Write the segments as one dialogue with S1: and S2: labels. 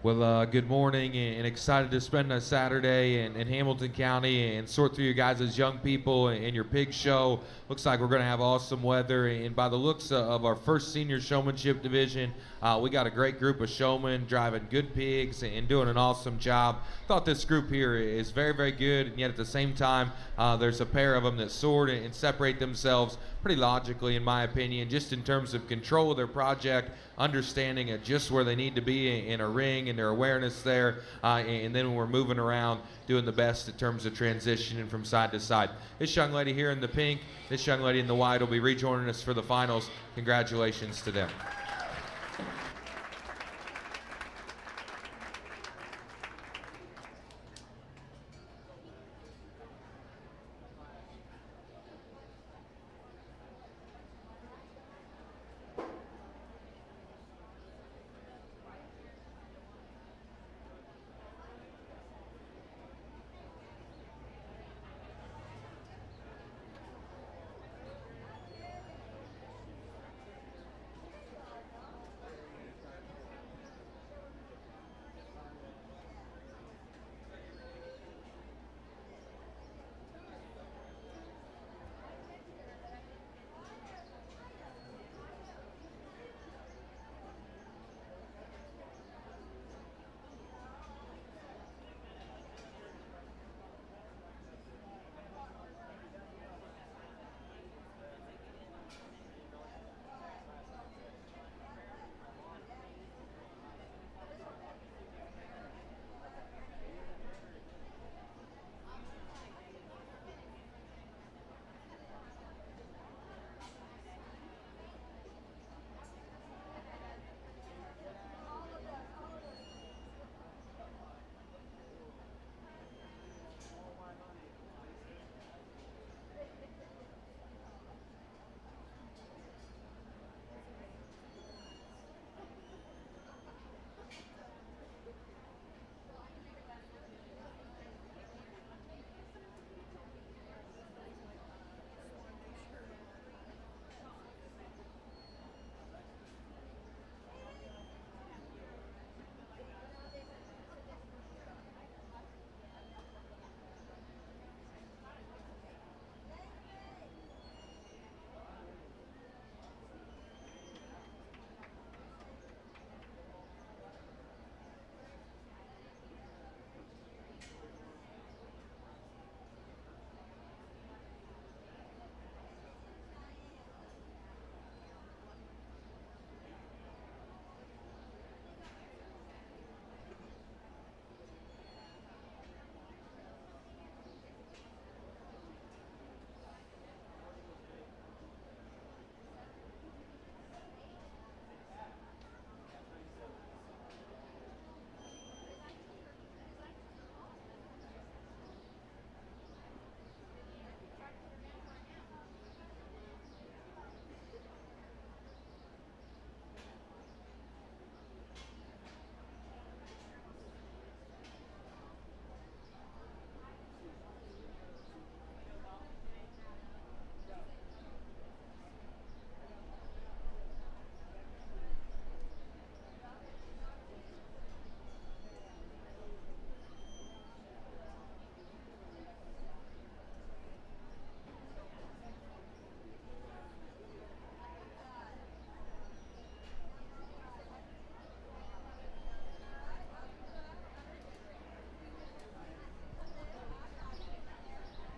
S1: Well, good morning, and excited to spend a Saturday in Hamilton County and sort through you guys as young people and your pig show. Looks like we're going to have awesome weather, and by the looks of our first senior showmanship division, we got a great group of showmen driving good pigs and doing an awesome job. Thought this group here is very, very good, and yet at the same time, there's a pair of them that sort and separate themselves pretty logically, in my opinion, just in terms of control of their project, understanding at just where they need to be in a ring and their awareness there, and then when we're moving around, doing the best in terms of transitioning from side to side. This young lady here in the pink, this young lady in the white will be rejoining us for the finals. Congratulations to them.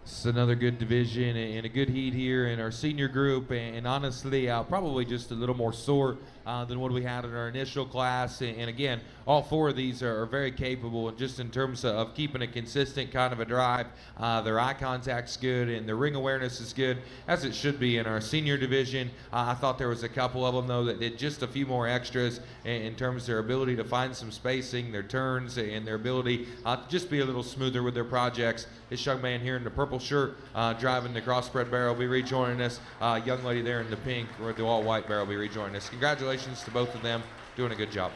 S1: It's another good division and a good heat here in our senior group, and honestly, probably just a little more sore than what we had in our initial class. And again, all four of these are very capable, and just in terms of keeping a consistent kind of a drive, their eye contact's good and their ring awareness is good, as it should be in our senior division. I thought there was a couple of them though that did just a few more extras in terms of their ability to find some spacing, their turns, and their ability to just be a little smoother with their projects. This young man here in the purple shirt driving the crossbred barrel will be rejoining us. Young lady there in the pink or the all white barrel will be rejoining us. Congratulations to both of them, doing a good job.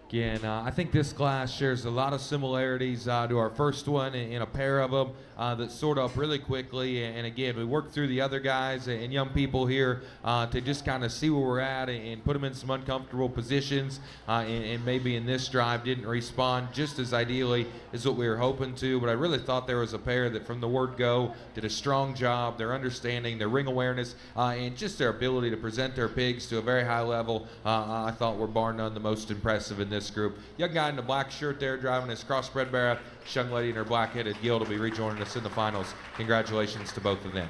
S1: Again, I think this class shares a lot of similarities to our first one in a pair of them that sort up really quickly. And again, we worked through the other guys and young people here to just kind of see where we're at and put them in some uncomfortable positions. And maybe in this drive didn't respond just as ideally as what we were hoping to. But I really thought there was a pair that from the word go did a strong job. Their understanding, their ring awareness, and just their ability to present their pigs to a very high level, I thought were bar none the most impressive in this group. Young guy in the black shirt there driving his crossbred barra. Young lady in her black-headed gilt will be rejoining us in the finals. Congratulations to both of them.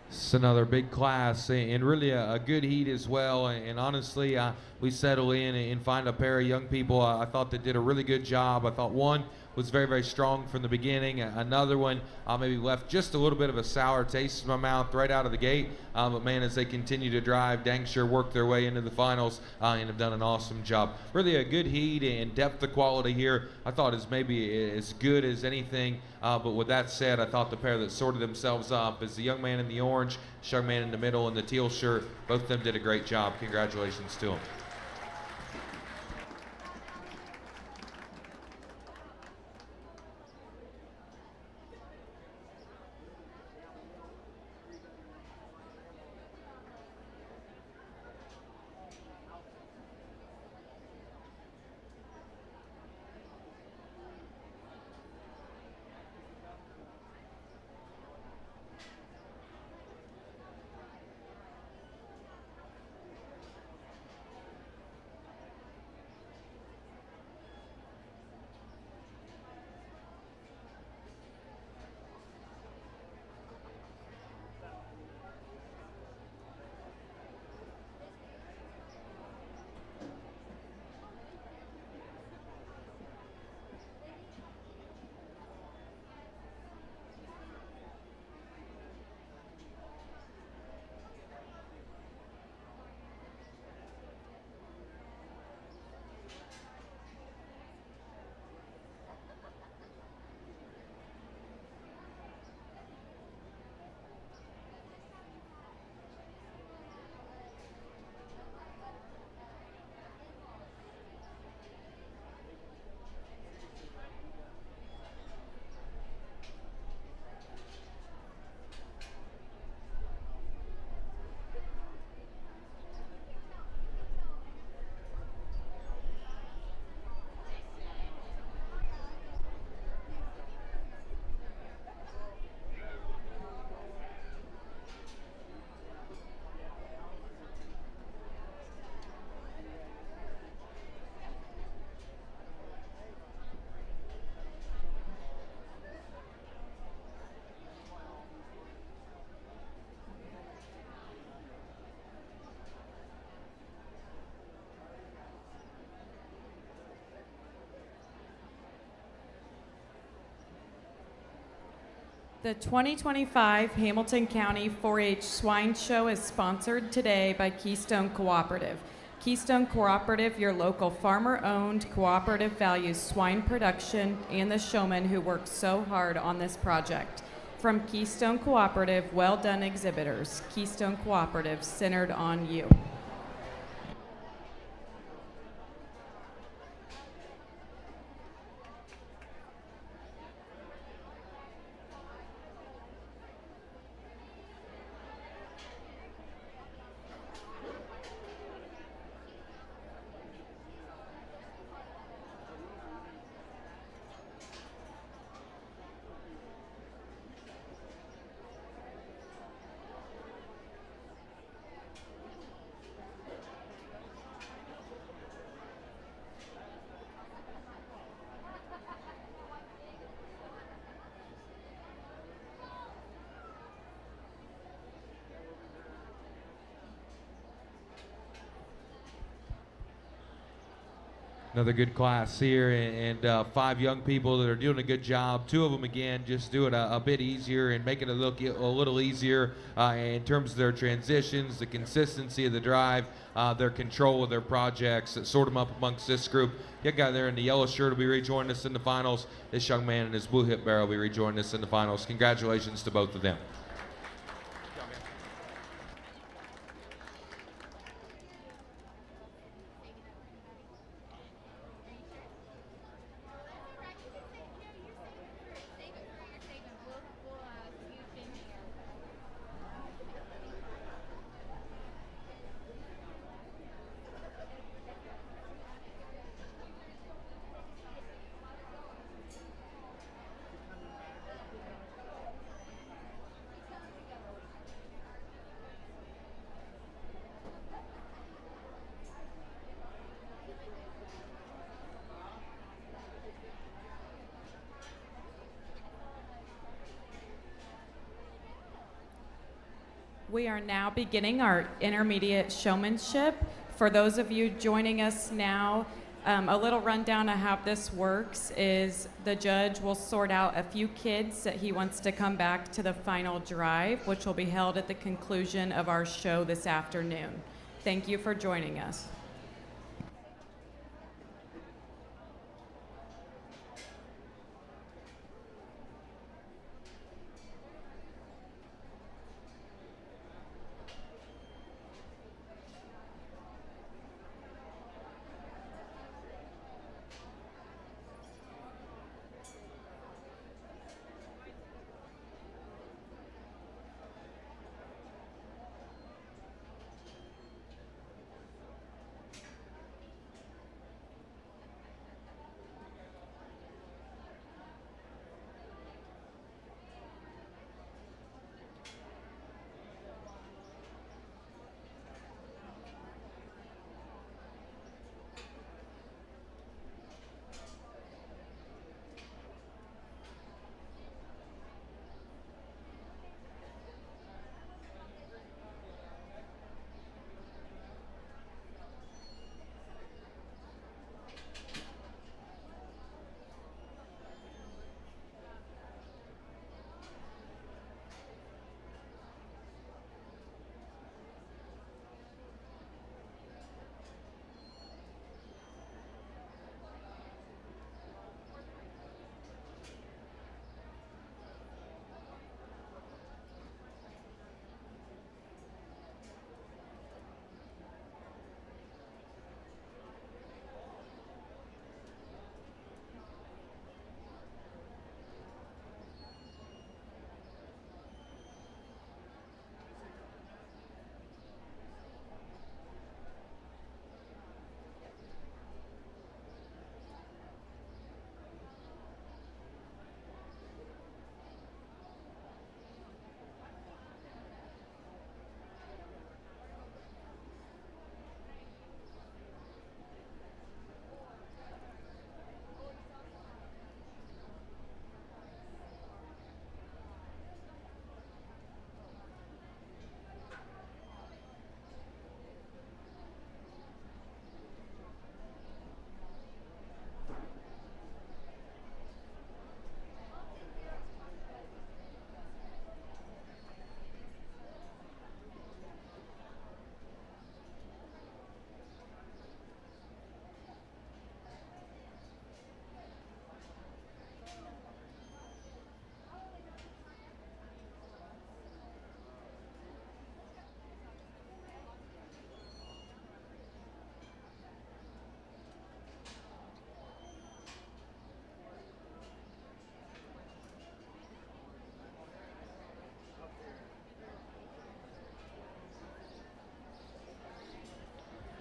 S1: It's another big class and really a good heat as well. And honestly, we settle in and find a pair of young people I thought that did a really good job. I thought one was very, very strong from the beginning. Another one maybe left just a little bit of a sour taste in my mouth right out of the gate. But man, as they continue to drive, dang sure work their way into the finals and have done an awesome job. Really a good heat and depth of quality here. I thought is maybe as good as anything. But with that said, I thought the pair that sorted themselves up is the young man in the orange, the young man in the middle, and the teal shirt. Both of them did a great job. Congratulations to them.
S2: The 2025 Hamilton County 4-H Swine Show is sponsored today by Keystone Cooperative. Keystone Cooperative, your local farmer-owned cooperative, values swine production and the showmen who work so hard on this project. From Keystone Cooperative, well done exhibitors. Keystone Cooperative, centered on you.
S1: Another good class here, and 5 young people that are doing a good job. 2 of them, again, just do it a bit easier and make it look a little easier in terms of their transitions, the consistency of the drive, their control of their projects, sort them up amongst this group. Young guy there in the yellow shirt will be rejoining us in the finals. This young man in his blue hip barrel will be rejoining us in the finals. Congratulations to both of them.
S2: We are now beginning our intermediate showmanship. For those of you joining us now A little rundown of how this works is the judge will sort out a few kids that he wants to come back to the final drive, which will be held at the conclusion of our show this afternoon. Thank you for joining us.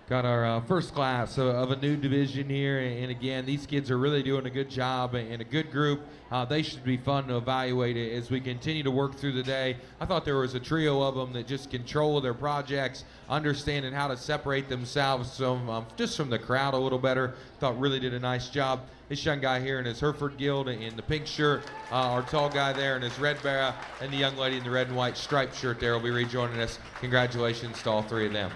S1: Got our first class of a new division here, and again, these kids are really doing a good job and a good group. They should be fun to evaluate as we continue to work through the day. I thought there was a trio of them that just control their projects, understanding how to separate themselves just from the crowd a little better. Thought really did a nice job. This young guy here in his Hereford Guild in the pink shirt, our tall guy there in his red barra, and the young lady in the red and white striped shirt there will be rejoining us. Congratulations to all three of them.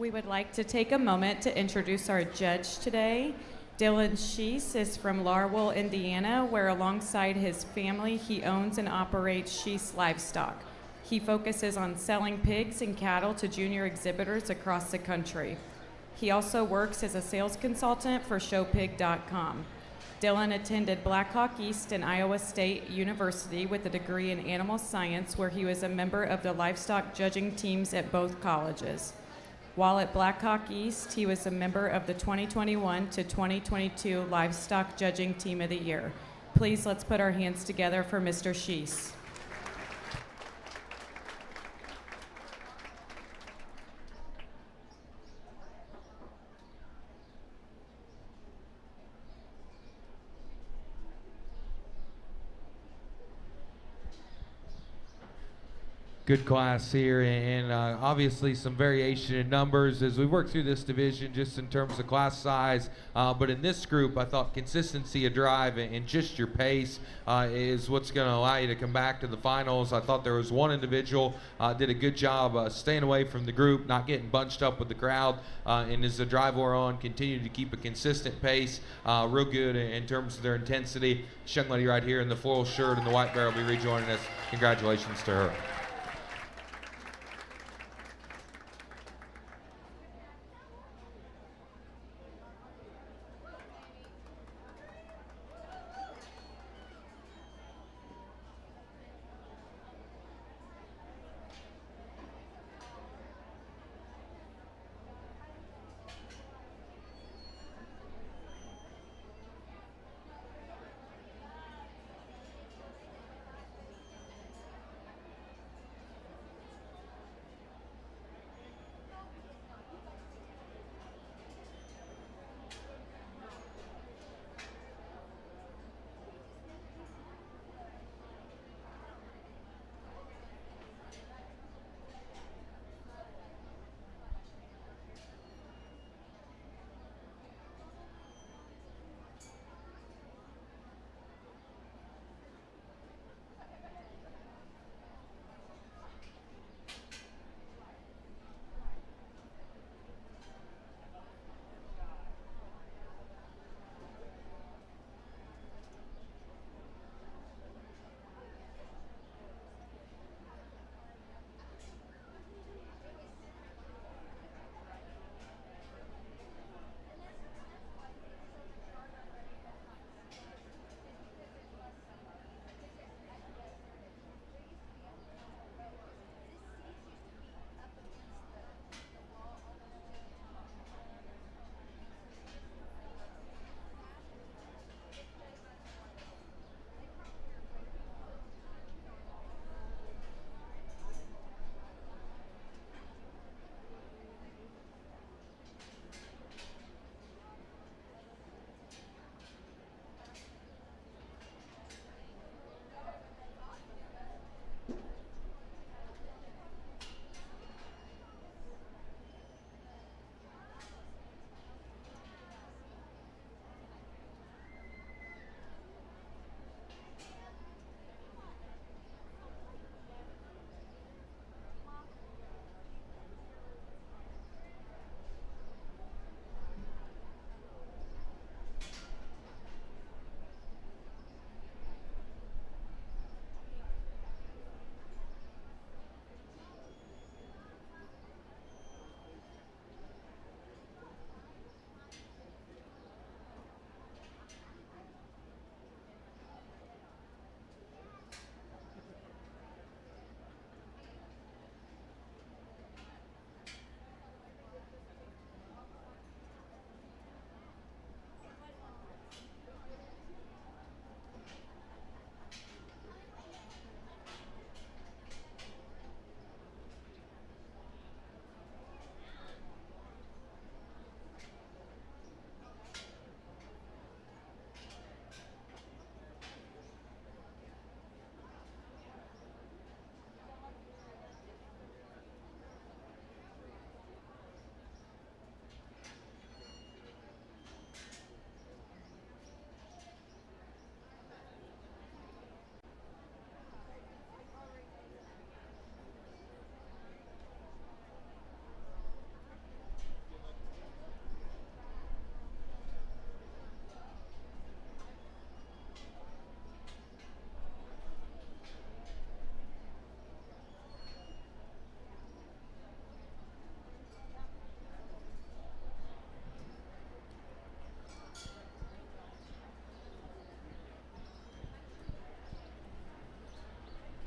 S2: We would like to take a moment to introduce our judge today. Dylan Sheese is from Larwell, Indiana, where alongside his family, he owns and operates Sheese Livestock. He focuses on selling pigs and cattle to junior exhibitors across the country. He also works as a sales consultant for ShowPig.com. Dylan attended Blackhawk East and Iowa State University with a degree in animal science, where he was a member of the livestock judging teams at both colleges. While at Blackhawk East, he was a member of the 2021 to 2022 Livestock Judging Team of the Year. Please, let's put our hands together for Mr. Sheese.
S1: Good class here, and obviously some variation in numbers as we work through this division just in terms of class size. But in this group, I thought consistency of drive and just your pace is what's going to allow you to come back to the finals. I thought there was one individual did a good job staying away from the group, not getting bunched up with the crowd, and as the drive wore on, continued to keep a consistent pace, real good in terms of their intensity. This young lady right here in the floral shirt and the white bear will be rejoining us. Congratulations to her.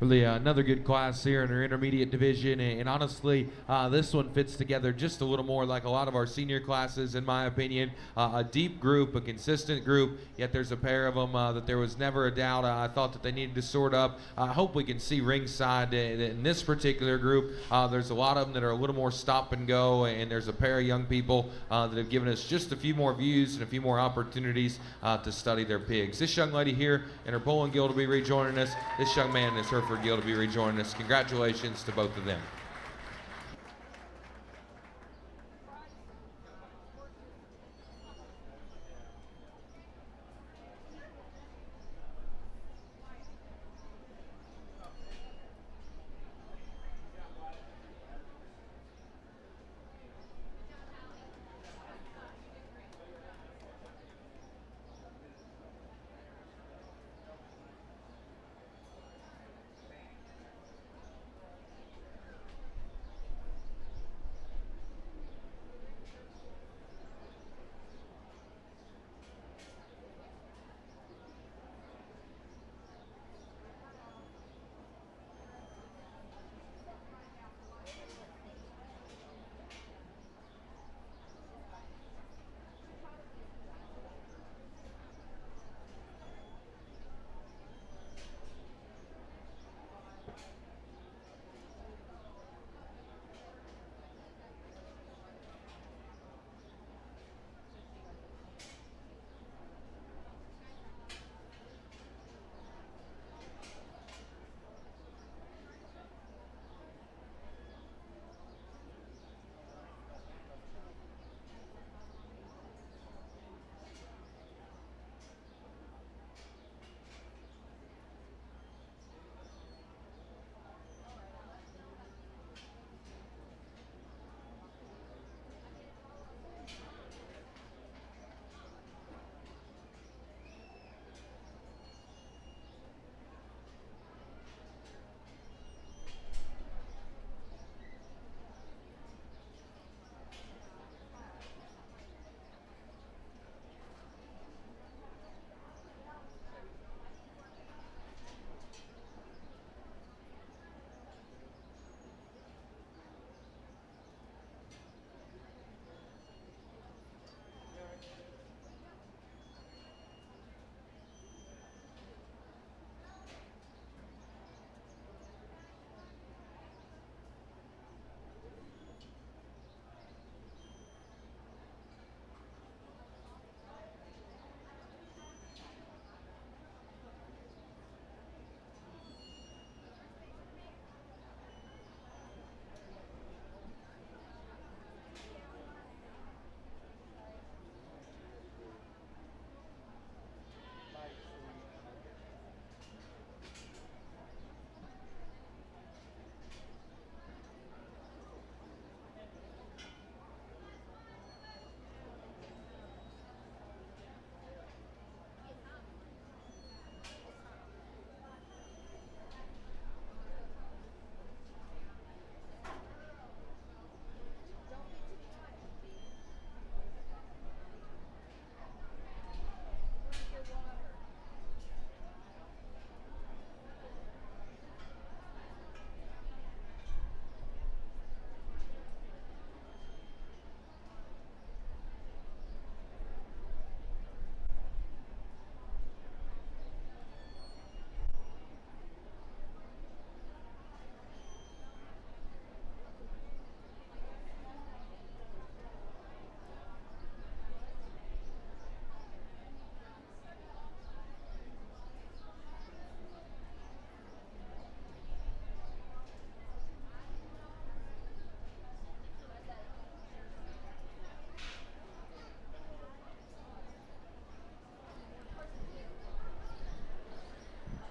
S1: Really another good class here in our intermediate division, and honestly, this one fits together just a little more like a lot of our senior classes, in my opinion. A deep group, a consistent group, yet there's a pair of them that there was never a doubt I thought that they needed to sort up. I hope we can see ringside in this particular group. There's a lot of them that are a little more stop and go, and there's a pair of young people that have given us just a few more views and a few more opportunities to study their pigs. This young lady here in her Poland Guild will be rejoining us. This young man is Hereford Guild will be rejoining us. Congratulations to both of them.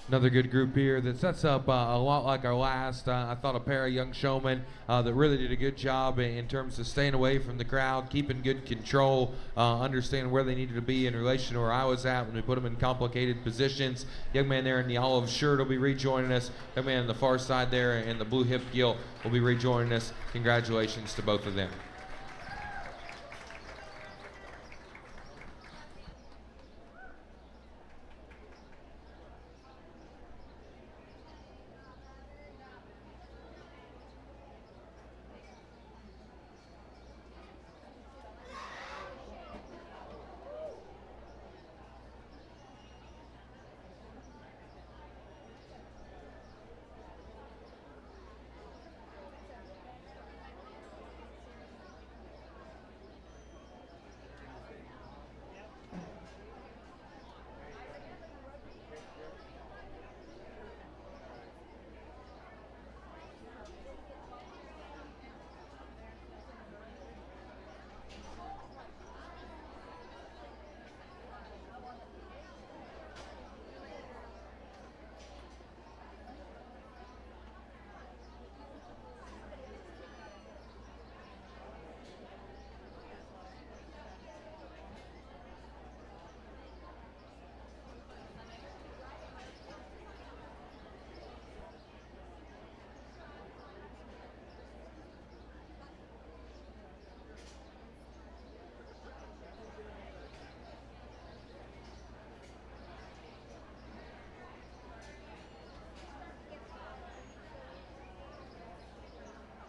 S1: Another good group here that sets up a lot like our last. I thought a pair of young showmen that really did a good job in terms of staying away from the crowd, keeping good control, understanding where they needed to be in relation to where I was at when we put them in complicated positions. Young man there in the olive shirt will be rejoining us. Young man on the far side there in the blue hip gill will be rejoining us. Congratulations to both of them.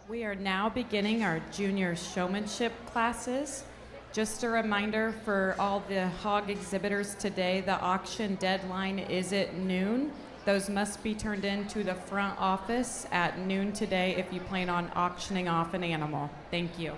S2: We are now beginning our junior showmanship classes. Just a reminder for all the hog exhibitors today, the auction deadline is at noon. Those must be turned into the front office at noon today if you plan on auctioning off an animal. Thank you.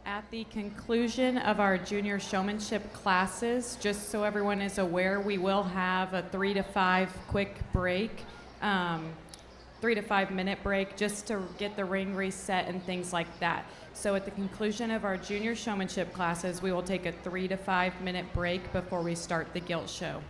S2: At the conclusion of our junior showmanship classes, just so everyone is aware, we will have a 3 to 5 quick break, 3 to 5 minute break just to get the ring reset and things like that. So at the conclusion of our junior showmanship classes, we will take a 3 to 5 minute break before we start the gilt show.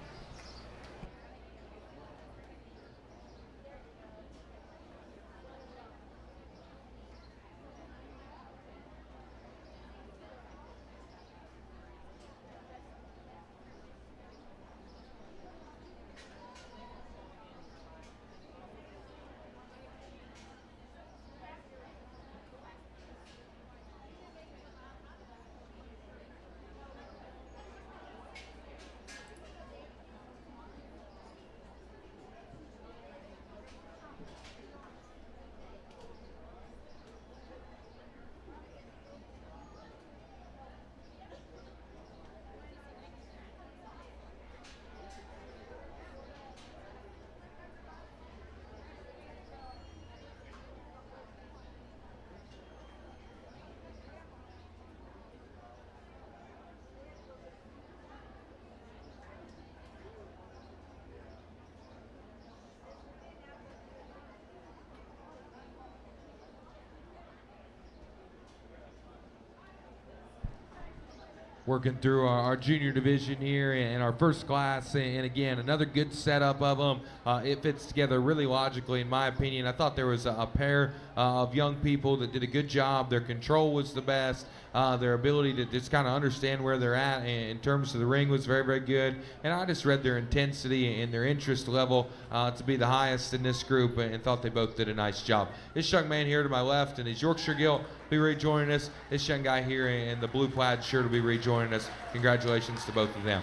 S1: Working through our junior division here in our first class, and again, another good setup of them. It fits together really logically, in my opinion. I thought there was a pair of young people that did a good job. Their control was the best. Their ability to just kind of understand where they're at in terms of the ring was very, very good. And I just read their intensity and their interest level to be the highest in this group, and thought they both did a nice job. This young man here to my left in his Yorkshire gilt will be rejoining us. This young guy here in the blue plaid shirt will be rejoining us. Congratulations to both of them.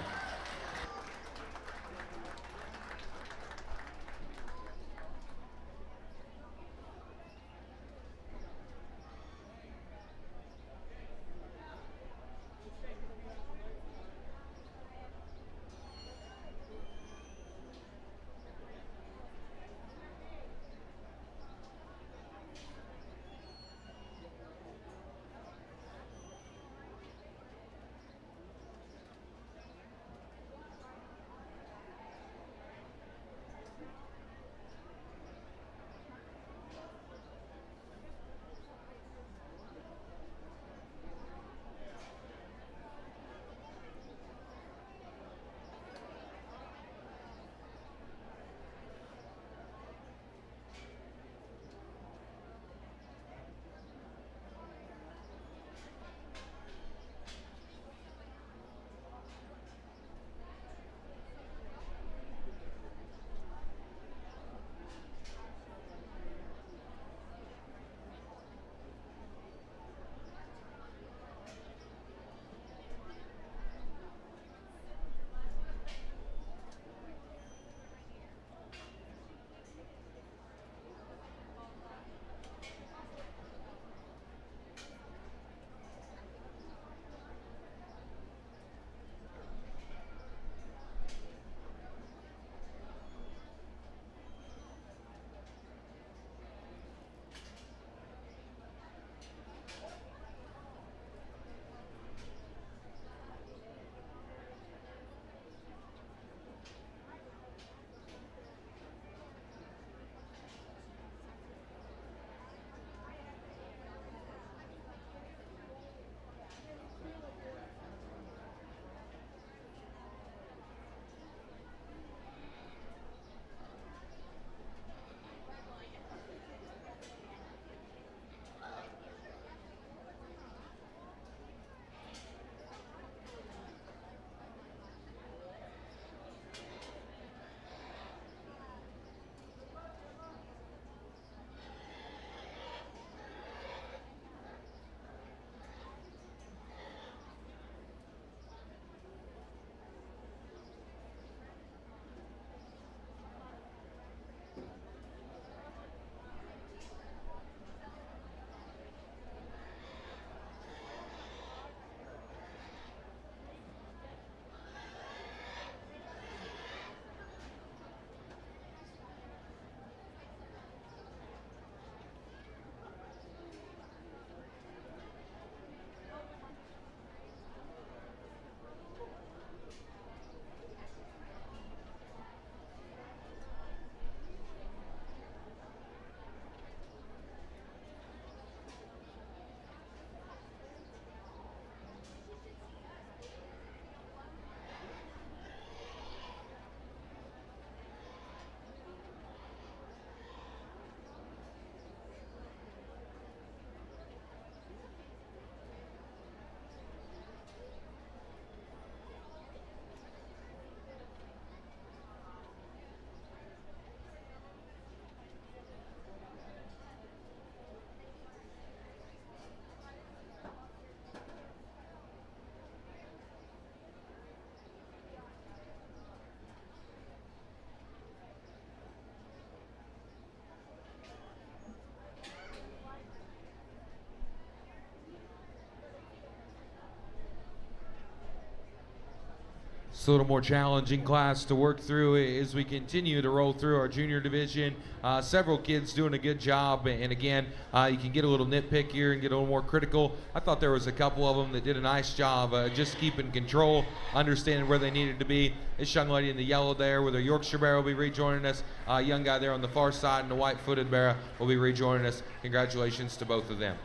S1: It's a little more challenging class to work through as we continue to roll through our junior division. Several kids doing a good job, and again, you can get a little nitpickier and get a little more critical. I thought there was a couple of them that did a nice job just keeping control, understanding where they needed to be. This young lady in the yellow there with her Yorkshire Bear will be rejoining us. Young guy there on the far side and the white-footed Bear will be rejoining us. Congratulations to both of them.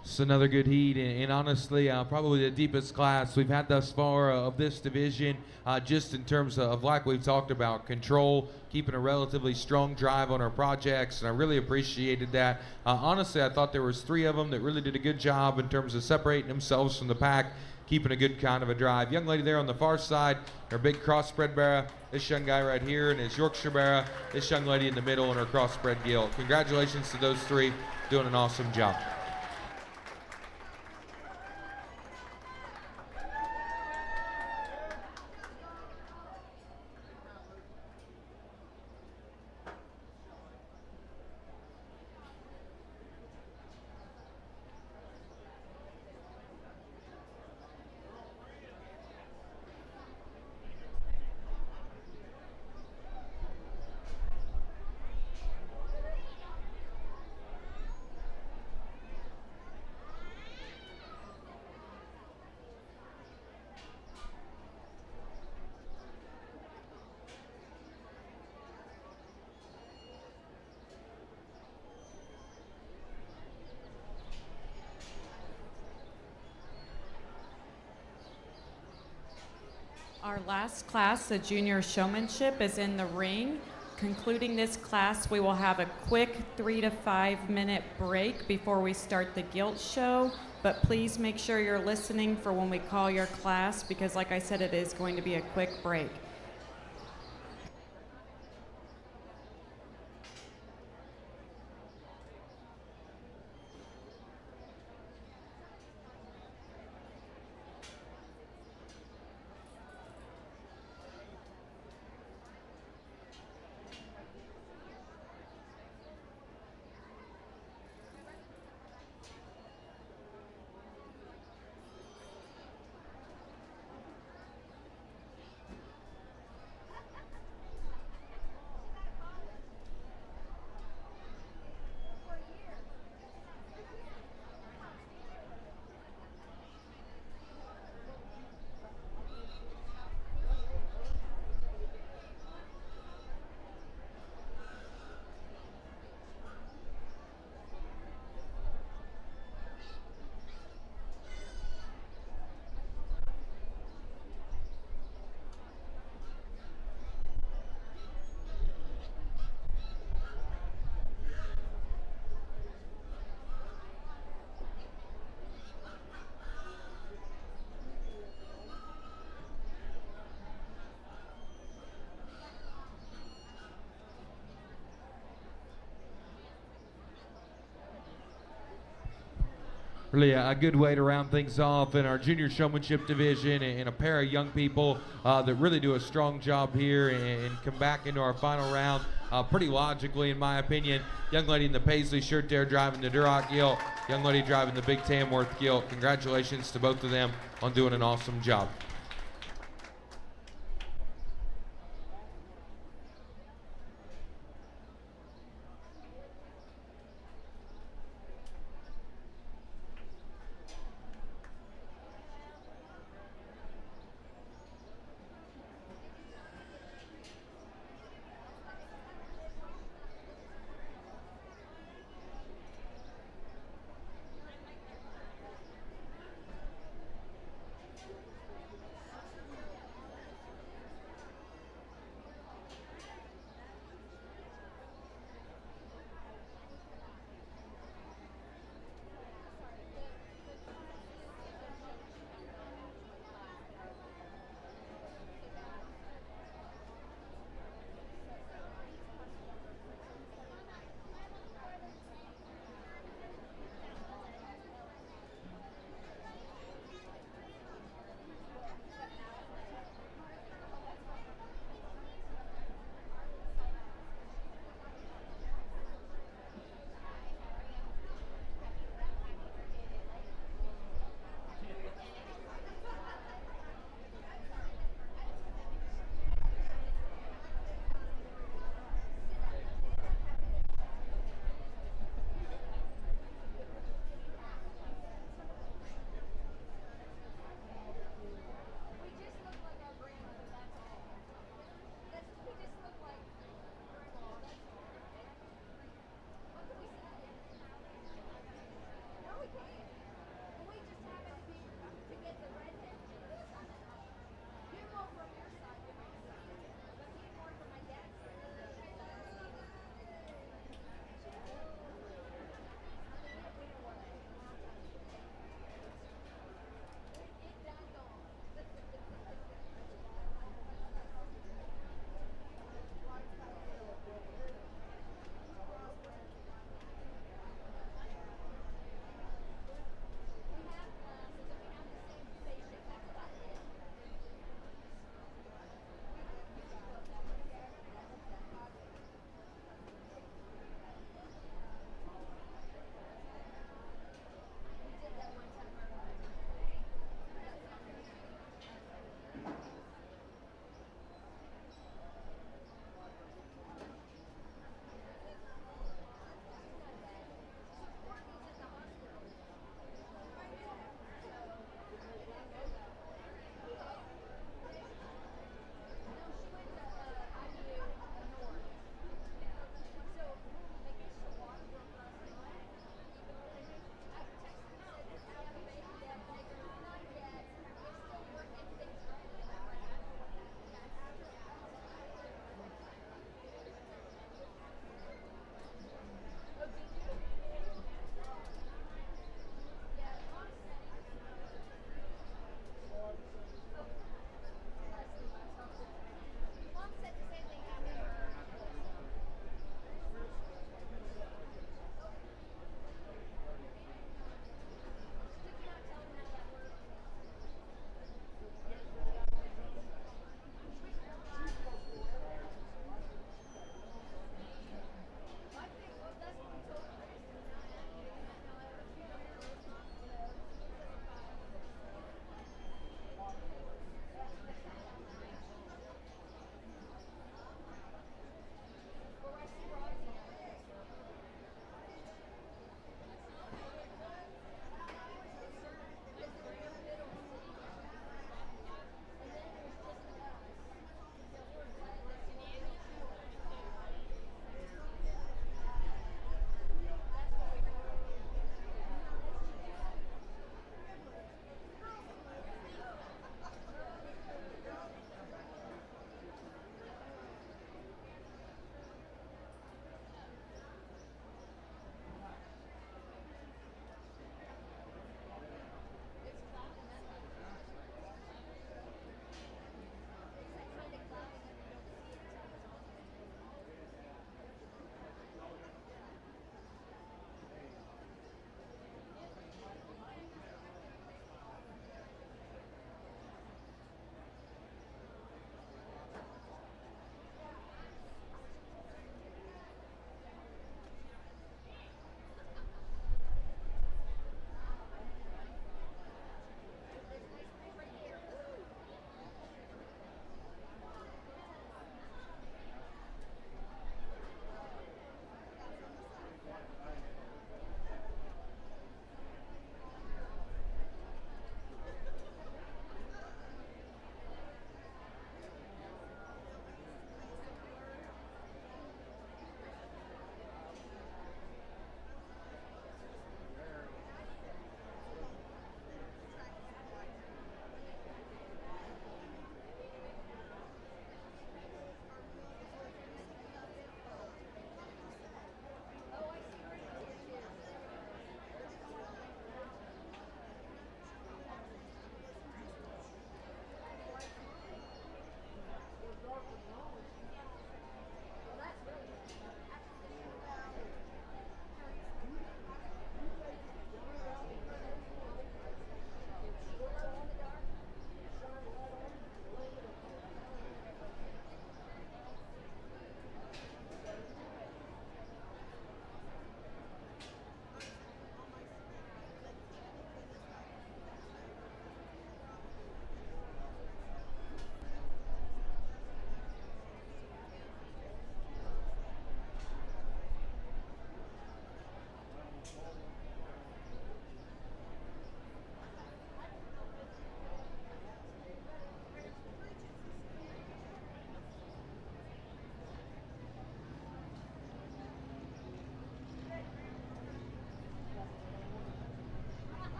S1: It's another good heat, and honestly, probably the deepest class we've had thus far of this division, just in terms of, like we've talked about, control, keeping a relatively strong drive on our projects, and I really appreciated that. Honestly, I thought there was 3 of them that really did a good job in terms of separating themselves from the pack, keeping a good kind of a drive. Young lady there on the far side, her big crossbred Barra. This young guy right here and his Yorkshire Barra. This young lady in the middle and her crossbred Gill. Congratulations to those 3, doing an awesome job.
S2: Our last class, the junior showmanship, is in the ring. Concluding this class, we will have a quick 3 to 5 minute break before we start the gilt show. But please make sure you're listening for when we call your class, because like I said, it is going to be a quick break.
S1: Really a good way to round things off in our junior showmanship division, and a pair of young people that really do a strong job here and come back into our final round pretty logically, in my opinion. Young lady in the Paisley shirt there driving the Duroc gilt, young lady driving the Big Tamworth gilt. Congratulations to both of them on doing an awesome job.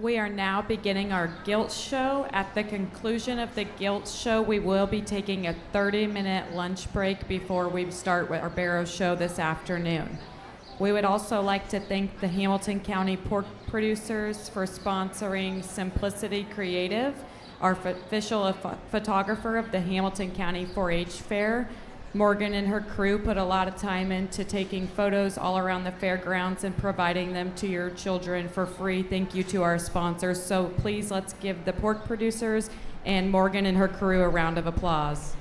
S2: We are now beginning our Gilt Show. At the conclusion of the Gilt Show, we will be taking a 30-minute lunch break before we start with our Barrow Show this afternoon. We would also like to thank the Hamilton County pork producers for sponsoring Simplicity Creative, our official photographer of the Hamilton County 4-H Fair. Morgan and her crew put a lot of time into taking photos all around the fairgrounds and providing them to your children for free. Thank you to our sponsors. So please, let's give the pork producers and Morgan and her crew a round of applause.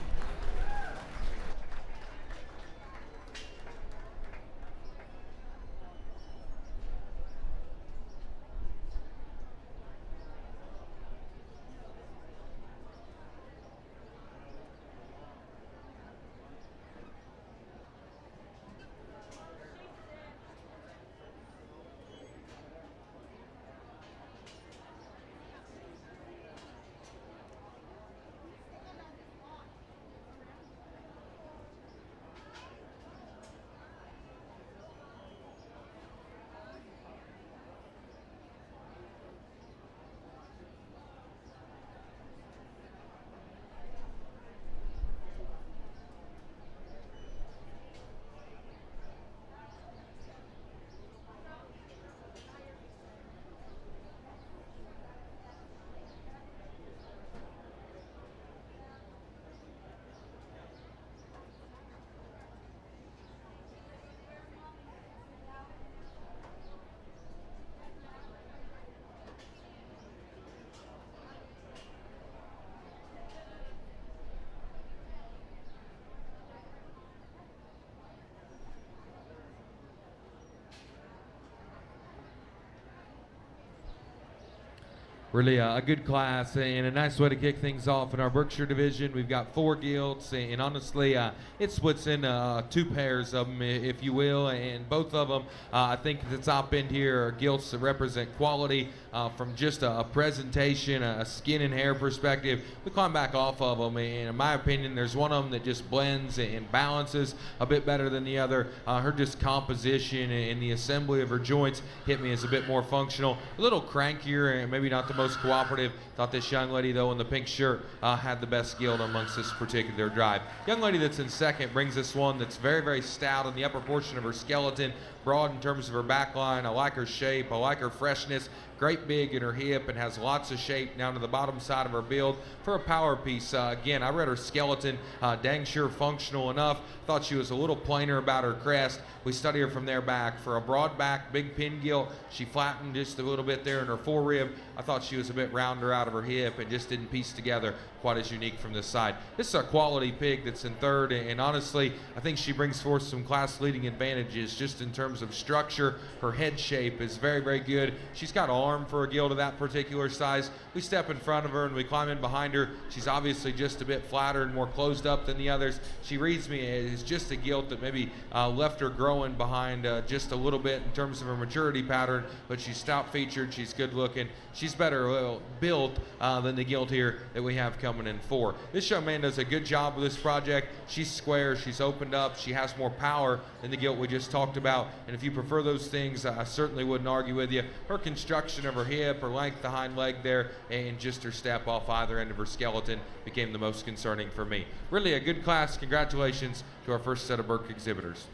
S1: Really a good class and a nice way to kick things off in our Berkshire division. We've got 4 gilts, and honestly, it splits in 2 pairs of them, if you will, and both of them, I think at the top end here are gilts that represent quality from just a presentation, a skin and hair perspective. We climb back off of them, and in my opinion, there's one of them that just blends and balances a bit better than the other. Her just composition and the assembly of her joints hit me as a bit more functional, a little crankier, and maybe not the most cooperative. Thought this young lady, though, in the pink shirt had the best gilt amongst this particular drive. Young lady that's in second brings us one that's very, very stout in the upper portion of her skeleton, broad in terms of her back line. I like her shape. I like her freshness. Great big in her hip and has lots of shape down to the bottom side of her build for a power piece. Again, I read her skeleton, dang sure functional enough. Thought she was a little plainer about her crest. We study her from there back. For a broad back, big pin gilt, she flattened just a little bit there in her forerib. I thought she was a bit rounder out of her hip and just didn't piece together quite as unique from this side. This is a quality pig that's in third, and honestly, I think she brings forth some class-leading advantages just in terms of structure. Her head shape is very, very good. She's got arm for a gilt of that particular size. We step in front of her and we climb in behind her. She's obviously just a bit flatter and more closed up than the others. She reads me as just a gilt that maybe left her growing behind just a little bit in terms of her maturity pattern, but she's stout-featured, she's good-looking. She's better built than the gilt here that we have coming in 4. This young man does a good job with this project. She's square, she's opened up, she has more power than the gilt we just talked about, and if you prefer those things, I certainly wouldn't argue with you. Her construction of her hip, her length, the hind leg there, and just her step off either end of her skeleton became the most concerning for me. Really a good class. Congratulations to our first set of Burke exhibitors.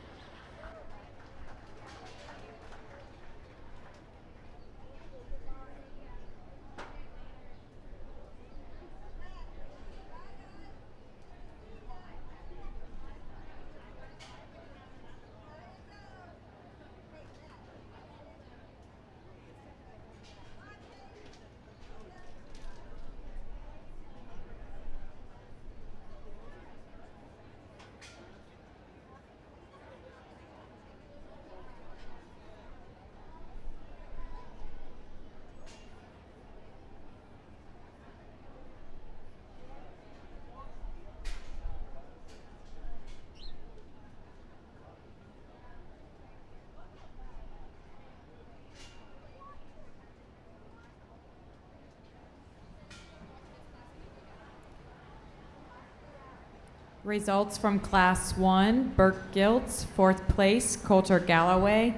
S2: Results from Class 1, Burke Gilts, 4th place, Coulter Galloway,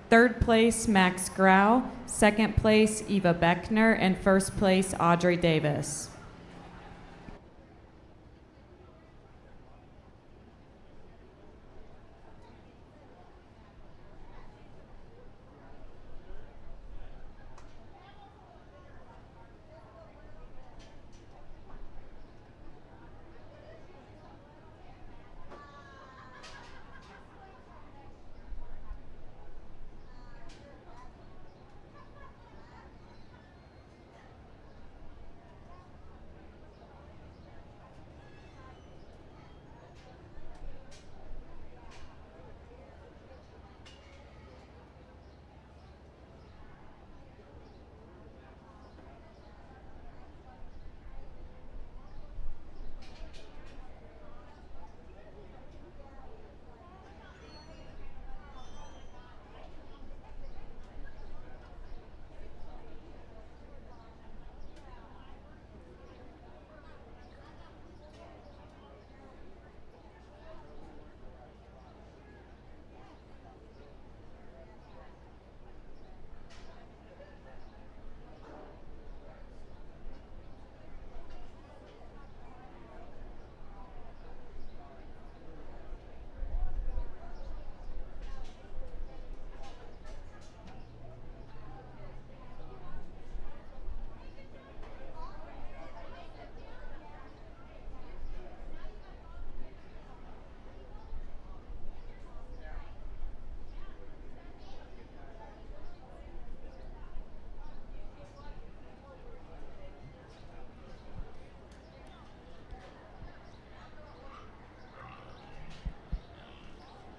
S2: Third place, Max Grau. Second place, Eva Beckner. And first place, Audrey Davis.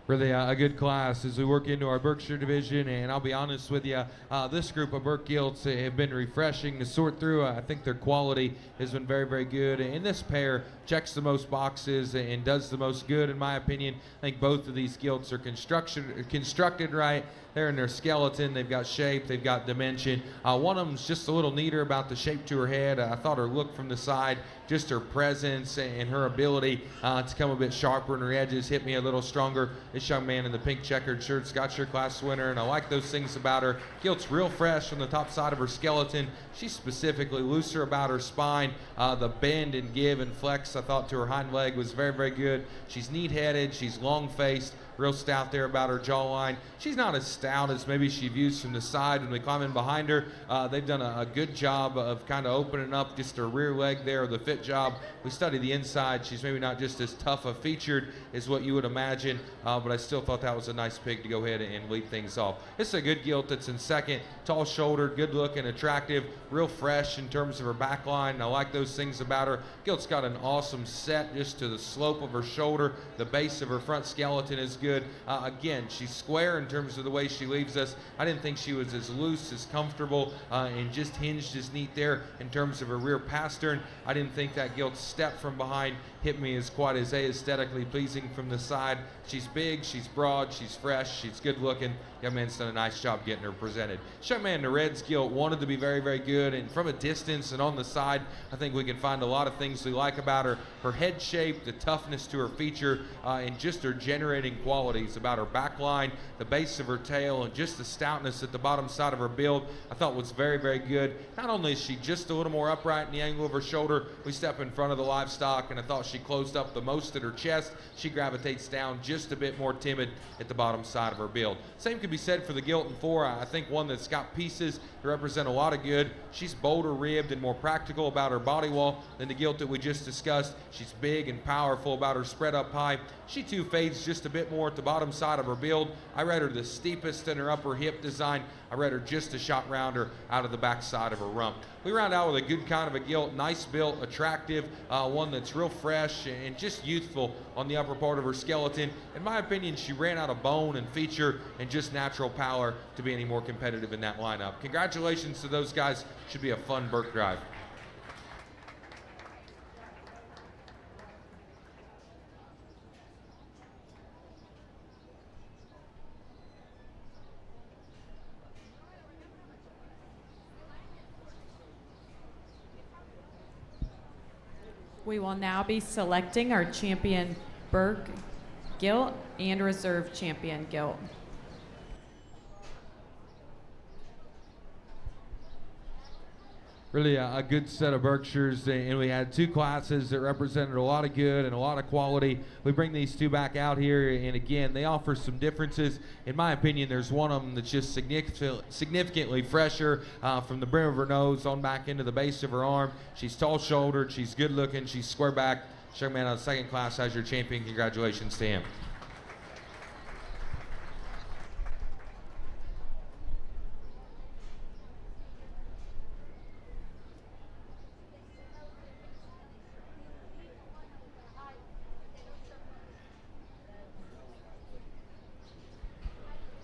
S1: Really a good class as we work into our Berkshire division, and I'll be honest with you, this group of Berk Gilts have been refreshing to sort through. I think their quality has been very, very good, and this pair checks the most boxes and does the most good, in my opinion. I think both of these Gilts are constructed right. They're in their skeleton. They've got shape. They've got dimension. One of them's just a little neater about the shape to her head. I thought her look from the side, just her presence and her ability to come a bit sharper in her edges, hit me a little stronger. This young man in the pink checkered shirt's got your class winner, and I like those things about her. Gilt's real fresh on the top side of her skeleton. She's specifically looser about her spine. The bend and give and flex, I thought, to her hind leg was very, very good. She's neat-headed. She's long-faced. Real stout there about her jawline. She's not as stout as maybe she views from the side when we climb in behind her. They've done a good job of kind of opening up just her rear leg there, the fit job. We study the inside. She's maybe not just as tough a featured as what you would imagine, but I still thought that was a nice pig to go ahead and lead things off. This is a good gilt that's in second. Tall-shouldered, good-looking, attractive, real fresh in terms of her back line. I like those things about her. Gilt's got an awesome set just to the slope of her shoulder. The base of her front skeleton is good. Again, she's square in terms of the way she leaves us. I didn't think she was as loose, as comfortable, and just hinged as neat there in terms of her rear pastern. I didn't think that gilt step from behind hit me as quite as aesthetically pleasing from the side. She's big, she's broad, she's fresh, she's good looking. Young man's done a nice job getting her presented. Young man in the Reds gilt wanted to be very, very good, and from a distance and on the side, I think we can find a lot of things we like about her. Her head shape, the toughness to her feature, and just her generating qualities about her back line, the base of her tail, and just the stoutness at the bottom side of her build, I thought was very, very good. Not only is she just a little more upright in the angle of her shoulder, we step in front of the livestock, and I thought she closed up the most at her chest. She gravitates down just a bit more timid at the bottom side of her build. Same could be said for the gilt in 4. I think one that's got pieces to represent a lot of good. She's bolder ribbed and more practical about her body wall than the gilt that we just discussed. She's big and powerful about her spread up high. She too fades just a bit more at the bottom side of her build. I read her the steepest in her upper hip design. I read her just a shot rounder out of the back side of her rump. We round out with a good kind of a gilt, nice built, attractive, one that's real fresh and just youthful on the upper part of her skeleton. In my opinion, she ran out of bone and feature and just natural power to be any more competitive in that lineup. Congratulations to those guys. Should be a fun Burke drive.
S2: We will now be selecting our champion Burke gilt and reserve champion gilt.
S1: Really a good set of Berkshires, and we had two classes that represented a lot of good and a lot of quality. We bring these two back out here, and again, they offer some differences. In my opinion, there's one of them that's just significantly fresher from the brim of her nose on back into the base of her arm. She's tall-shouldered, she's good-looking, she's square back. Young man out of second class as your champion. Congratulations to him.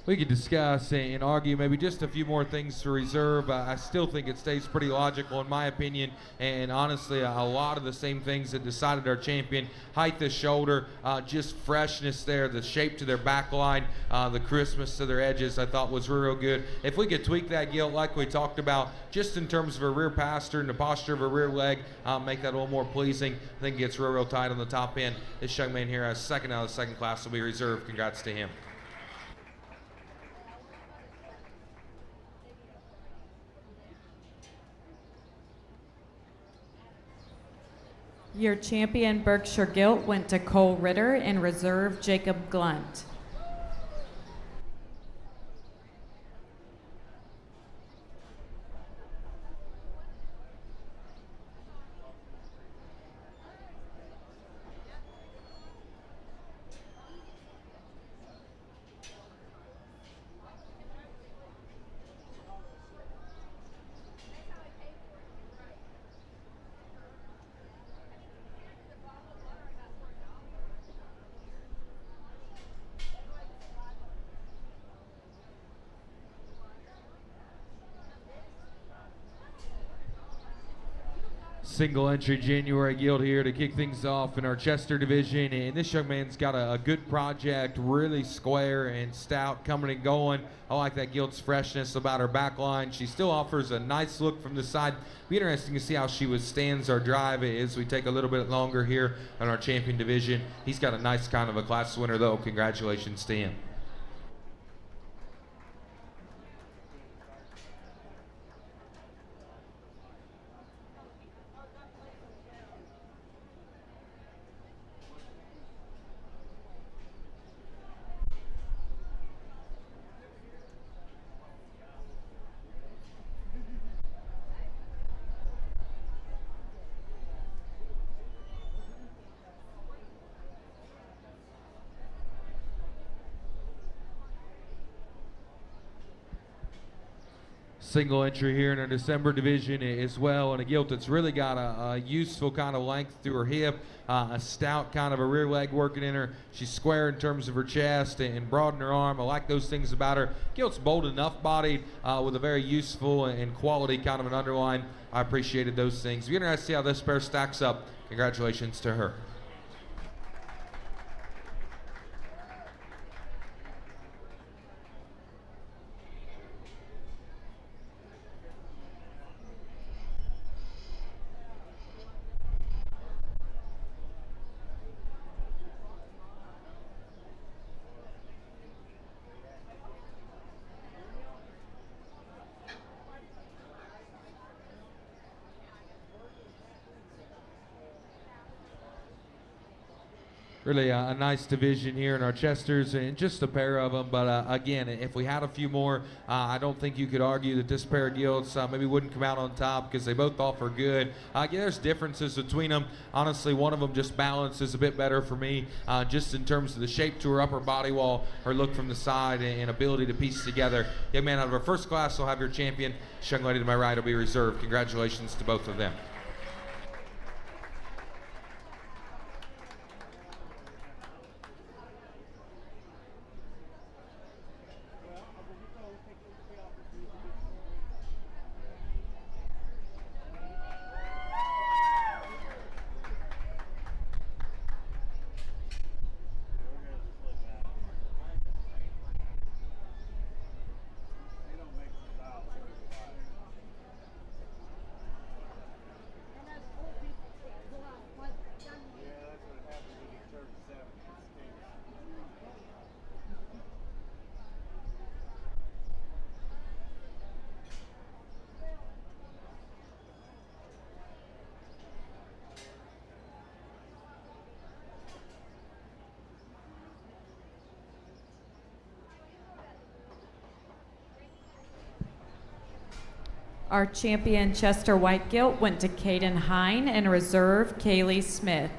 S1: We could discuss and argue maybe just a few more things to reserve. I still think it stays pretty logical in my opinion, and honestly a lot of the same things that decided our champion. Height of shoulder, just freshness there, the shape to their back line, the crispness to their edges I thought was real good. If we could tweak that gilt like we talked about, just in terms of her rear pasture and the posture of her rear leg, make that a little more pleasing, I think it gets real tight on the top end. This young man here, second out of the second class, will be reserved. Congrats to him.
S2: Your champion Berkshire Gilt went to Cole Ritter and reserve Jacob Glunt.
S1: Single entry January Guild here to kick things off in our Chester division, and this young man's got a good project, really square and stout, coming and going. I like that Guild's freshness about her back line. She still offers a nice look from the side. Be interesting to see how she withstands our drive as we take a little bit longer here on our champion division. He's got a nice kind of a class winner though. Congratulations to him. Single entry here in our December division as well, and a gilt that's really got a useful kind of length through her hip, a stout kind of a rear leg working in her. She's square in terms of her chest and broad in her arm. I like those things about her. Gilt's bold enough bodied with a very useful and quality kind of an underline. I appreciated those things. We're interested to see how this pair stacks up. Congratulations to her. Really a nice division here in our Chesters, and just a pair of them. But again, if we had a few more, I don't think you could argue that this pair of Guilds maybe wouldn't come out on top because they both offer good. Yeah, there's differences between them. Honestly, one of them just balances a bit better for me, just in terms of the shape to her upper body wall, her look from the side, and ability to piece together. Young man out of our first class will have your champion. Young lady to my right will be reserved. Congratulations to both of them.
S2: Our champion Chester White Gilt went to Caden Hine, and reserve Kaylee Smith.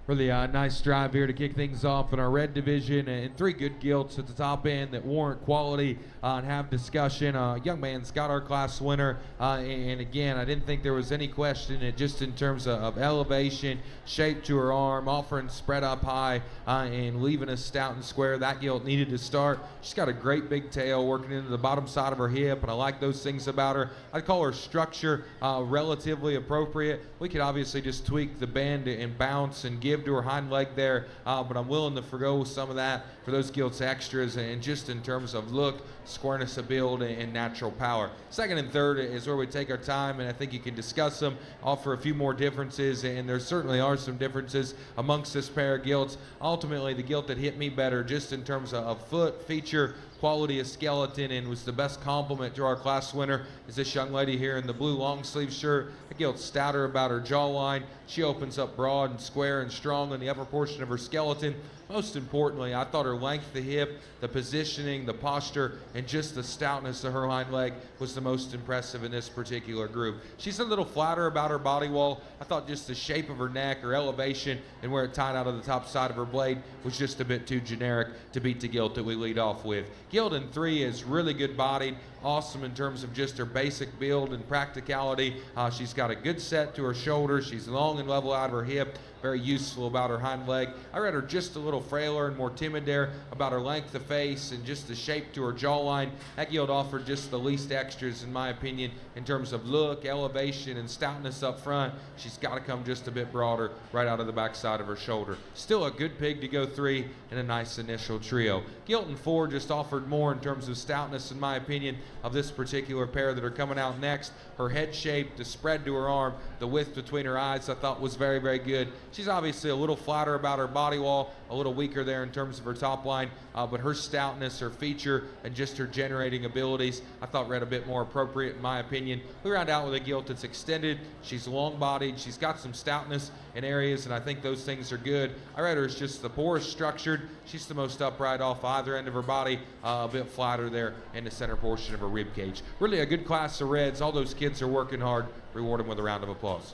S1: Really nice drive here to kick things off in our red division, and three good gilts at the top end that warrant quality and have discussion. Young man's got our class winner, and again, I didn't think there was any question just in terms of elevation, shape to her arm, offering spread up high, and leaving us stout and square. That gilt needed to start. She's got a great big tail working into the bottom side of her hip, and I like those things about her. I'd call her structure relatively appropriate. We could obviously just tweak the bend and bounce and give to her hind leg there, but I'm willing to forgo some of that for those gilts extras, and just in terms of look, squareness of build, and natural power. Second and third is where we take our time, and I think you can discuss them, offer a few more differences, and there certainly are some differences amongst this pair of gilts. Ultimately, the gilt that hit me better just in terms of foot, feature, quality of skeleton, and was the best compliment to our class winner is this young lady here in the blue long sleeve shirt. The gilt's stouter about her jawline. She opens up broad and square and strong in the upper portion of her skeleton. Most importantly, I thought her length of the hip, the positioning, the posture, and just the stoutness of her hind leg was the most impressive in this particular group. She's a little flatter about her body wall. I thought just the shape of her neck, her elevation, and where it tied out of the top side of her blade was just a bit too generic to beat the gilt that we lead off with. Gilt in 3 is really good bodied, awesome in terms of just her basic build and practicality. She's got a good set to her shoulder. She's long and level out of her hip. Very useful about her hind leg. I read her just a little frailer and more timid there about her length of face and just the shape to her jawline. That gilt offered just the least extras, in my opinion, in terms of look, elevation, and stoutness up front. She's got to come just a bit broader right out of the backside of her shoulder. Still a good pig to go 3 and a nice initial trio. Gilt in 4 just offered more in terms of stoutness, in my opinion, of this particular pair that are coming out next. Her head shape, the spread to her arm, the width between her eyes, I thought was very, very good. She's obviously a little flatter about her body wall, a little weaker there in terms of her top line, but her stoutness, her feature, and just her generating abilities, I thought read a bit more appropriate in my opinion. We round out with a gilt that's extended. She's long-bodied. She's got some stoutness in areas, and I think those things are good. I read her as just the poorest structured. She's the most upright off either end of her body, a bit flatter there in the center portion of her rib cage. Really a good class of reds. All those kids are working hard. Reward them with a round of applause.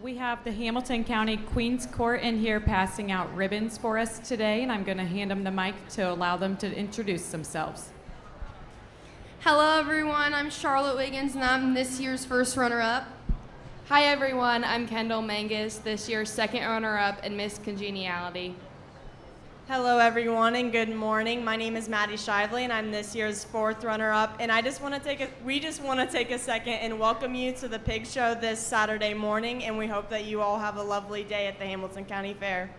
S2: We have the Hamilton County Queens Court in here passing out ribbons for us today, and I'm going to hand them the mic to allow them to introduce themselves.
S3: Hello everyone, I'm Charlotte Wiggins and I'm this year's first runner-up.
S4: Hi everyone, I'm Kendall Mangus, this year's second runner-up in Miss Congeniality.
S5: Hello everyone and good morning. My name is Maddie Shively and I'm this year's fourth runner-up. And we just want to take a second and welcome you to the Pig Show this Saturday morning, and we hope that you all have a lovely day at the Hamilton County Fair.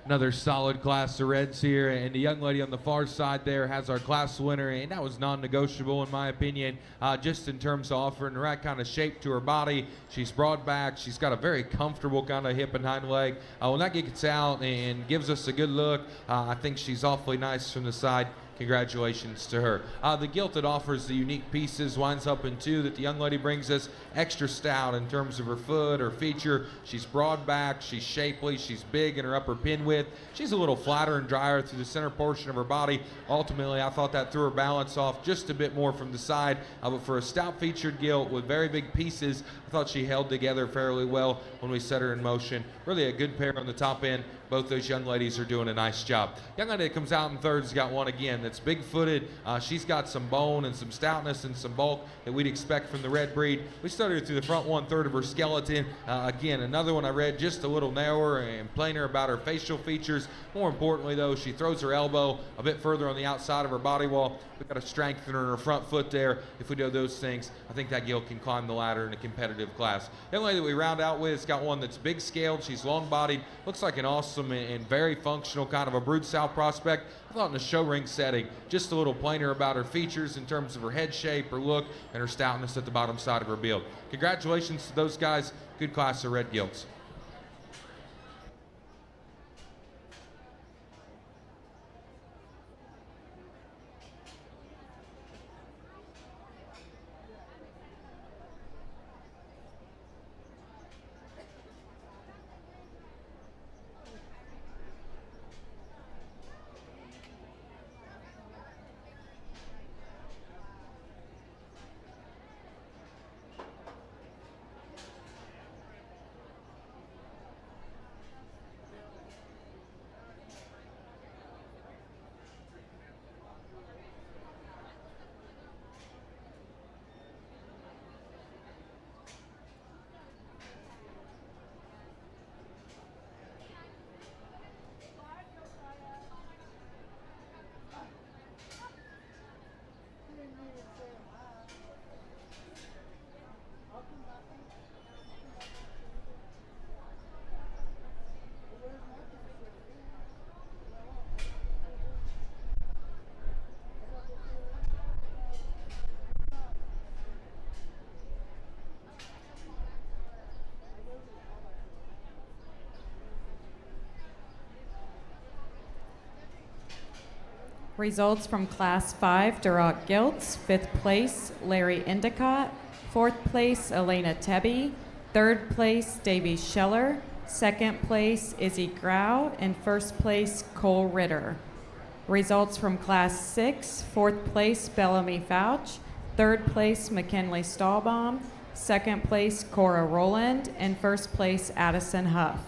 S1: Another solid class of reds here, and the young lady on the far side there has our class winner, and that was non-negotiable in my opinion, just in terms of offering the right kind of shape to her body. She's broad back, she's got a very comfortable kind of hip and hind leg. When that gets out and gives us a good look, I think she's awfully nice from the side. Congratulations to her. The gilt that offers the unique pieces winds up in two that the young lady brings us. Extra stout in terms of her foot, her feature. She's broad back, she's shapely, she's big in her upper pin width. She's a little flatter and drier through the center portion of her body. Ultimately, I thought that threw her balance off just a bit more from the side. But for a stout featured gilt with very big pieces, I thought she held together fairly well when we set her in motion. Really a good pair on the top end. Both those young ladies are doing a nice job. Young lady that comes out in third has got one again that's big-footed. She's got some bone and some stoutness and some bulk that we'd expect from the red breed. We started her through the front one-third of her skeleton. Again, another one I read just a little narrower and plainer about her facial features. More importantly, though, she throws her elbow a bit further on the outside of her body wall. We've got to strengthen her in her front foot there. If we do those things, I think that gilt can climb the ladder in a competitive class. The young lady that we round out with has got one that's big-scaled. She's long-bodied. Looks like an awesome and very functional kind of a brood sow prospect. I thought in a show ring setting, just a little plainer about her features in terms of her head shape, her look, and her stoutness at the bottom side of her build. Congratulations to those guys. Good class of red gilts.
S2: Results from Class 5 Duroc Gilts. 5th place, Larry Endicott. 4th place, Elena Tebby. 3rd place, Davy Scheller. 2nd place, Izzy Grau. And 1st place, Cole Ritter. Results from Class 6, 4th place, Bellamy Fouch. 3rd place, McKinley Stahlbaum. 2nd place, Cora Rowland. And 1st place, Addison Huff.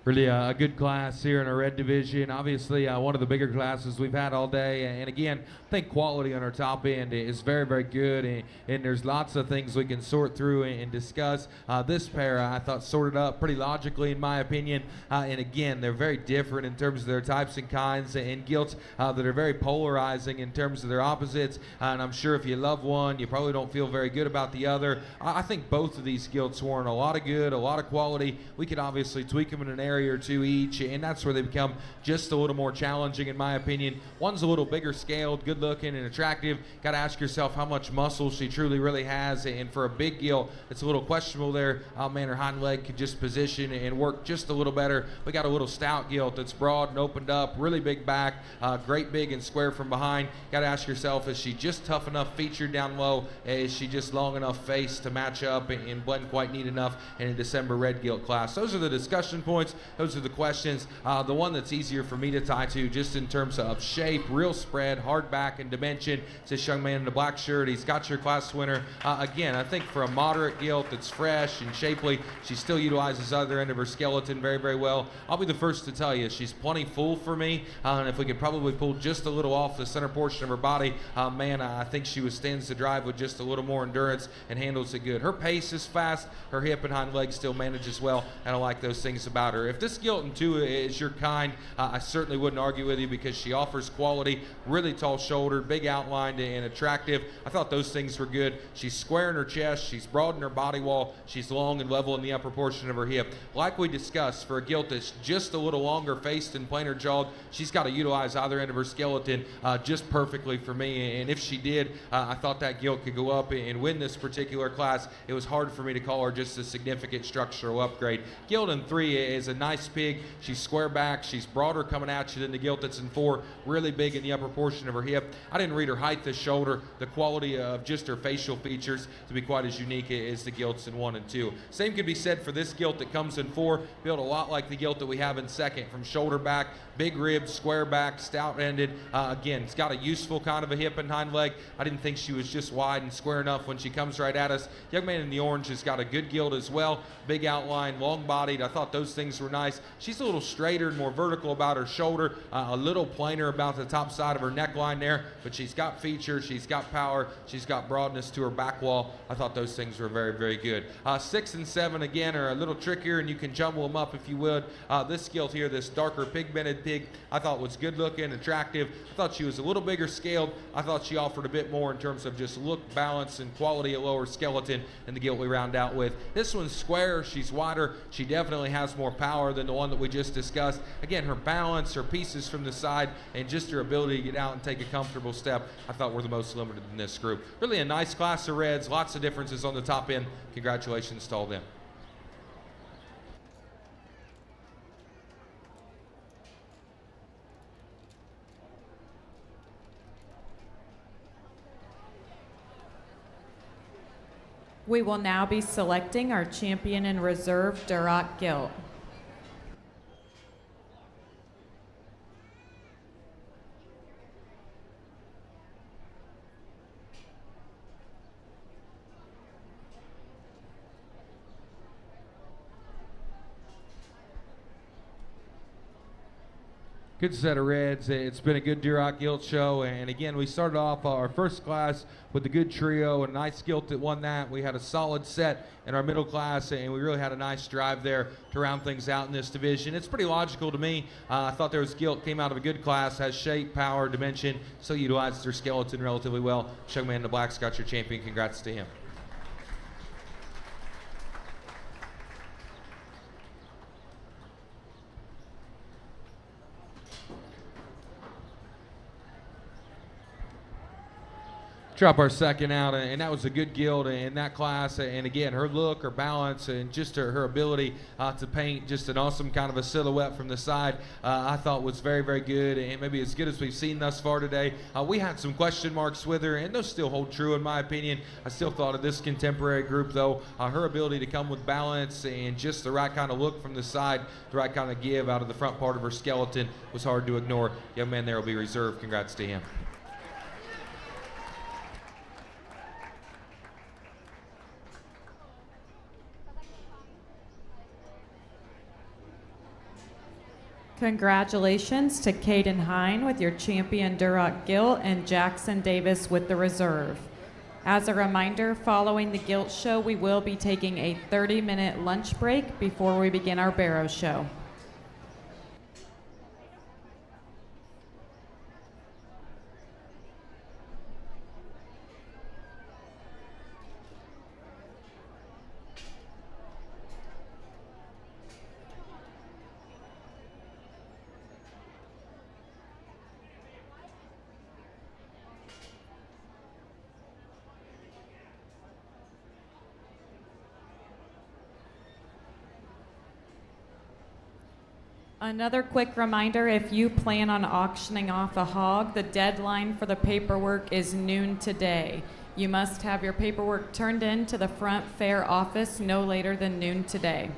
S1: Really a good class here in our red division. Obviously, one of the bigger classes we've had all day. And again, I think quality on our top end is very, very good. And there's lots of things we can sort through and discuss. This pair, I thought, sorted up pretty logically, in my opinion. And again, they're very different in terms of their types and kinds and gilts that are very polarizing in terms of their opposites. And I'm sure if you love one, you probably don't feel very good about the other. I think both of these gilts warrant a lot of good, a lot of quality. We could obviously tweak them in an area or two each, and that's where they become just a little more challenging, in my opinion. One's a little bigger scaled, good looking and attractive. Got to ask yourself how much muscle she truly really has, and for a big gilt, it's a little questionable there. Oh man, her hind leg could just position and work just a little better. We got a little stout gilt that's broad and opened up, really big back, great big and square from behind. Got to ask yourself, is she just tough enough featured down low? Is she just long enough face to match up and blend quite neat enough in a December red gilt class? Those are the discussion points. Those are the questions. The one that's easier for me to tie to, just in terms of shape, real spread, hard back, and dimension, is this young man in the black shirt. He's got your class winner. Again, I think for a moderate gilt that's fresh and shapely, she still utilizes the other end of her skeleton very, very well. I'll be the first to tell you, she's plenty full for me, and if we could probably pull just a little off the center portion of her body, man, I think she withstands the drive with just a little more endurance and handles it good. Her pace is fast, her hip and hind leg still manages well, and I like those things about her. If this gilt in 2 is your kind, I certainly wouldn't argue with you, because she offers quality, really tall shouldered, big outlined, and attractive. I thought those things were good. She's square in her chest, she's broad in her body wall, she's long and level in the upper portion of her hip. Like we discussed, for a gilt that's just a little longer faced and plainer jawed, she's got to utilize either end of her skeleton just perfectly for me, and if she did, I thought that gilt could go up and win this particular class. It was hard for me to call her just a significant structural upgrade. Gilt in 3 is a nice pig. She's square back, she's broader coming at you than the gilt that's in 4, really big in the upper portion of her hip. I didn't read her height, the shoulder, the quality of just her facial features to be quite as unique as the gilts in 1 and 2. Same could be said for this gilt that comes in 4, built a lot like the gilt that we have in 2nd, from shoulder back, big ribs, square back, stout ended. Again, it's got a useful kind of a hip and hind leg. I didn't think she was just wide and square enough when she comes right at us. Young man in the orange has got a good gilt as well, big outline, long bodied. I thought those things were nice. She's a little straighter and more vertical about her shoulder, a little plainer about the top side of her neckline there, but she's got feature, she's got power, she's got broadness to her back wall. I thought those things were very, very good. 6 and 7 again are a little trickier, and you can jumble them up if you would. This gilt here, this darker pigmented pig, I thought was good looking, attractive. I thought she was a little bigger scaled. I thought she offered a bit more in terms of just look, balance, and quality of lower skeleton than the gilt we round out with. This one's square, she's wider, she definitely has more power than the one that we just discussed. Again, her balance, her pieces from the side, and just her ability to get out and take a comfortable step, I thought were the most limited in this group. Really a nice class of reds, lots of differences on the top end. Congratulations to all them.
S2: We will now be selecting our champion in reserve Duroc gilt.
S1: Good set of reds. It's been a good Duroc gilt show, and again, we started off our first class with a good trio, and a nice gilt that won that. We had a solid set in our middle class, and we really had a nice drive there to round things out in this division. It's pretty logical to me. I thought there was gilt, came out of a good class, has shape, power, dimension, still utilizes their skeleton relatively well. Young man in the black's got your champion. Congrats to him. Drop our second out, and that was a good gilt in that class. And again, her look, her balance, and just her ability to paint just an awesome kind of a silhouette from the side, I thought was very, very good, and maybe as good as we've seen thus far today. We had some question marks with her, and those still hold true in my opinion. I still thought of this contemporary group, though, her ability to come with balance and just the right kind of look from the side, the right kind of give out of the front part of her skeleton was hard to ignore. Young man there will be reserved. Congrats to him.
S2: Congratulations to Caden Hine with your champion Duroc gilt and Jackson Davis with the reserve. As a reminder, following the gilt show, we will be taking a 30-minute lunch break before we begin our barrow show. Another quick reminder, if you plan on auctioning off a hog, the deadline for the paperwork is noon today. You must have your paperwork turned in to the front fair office no later than noon today.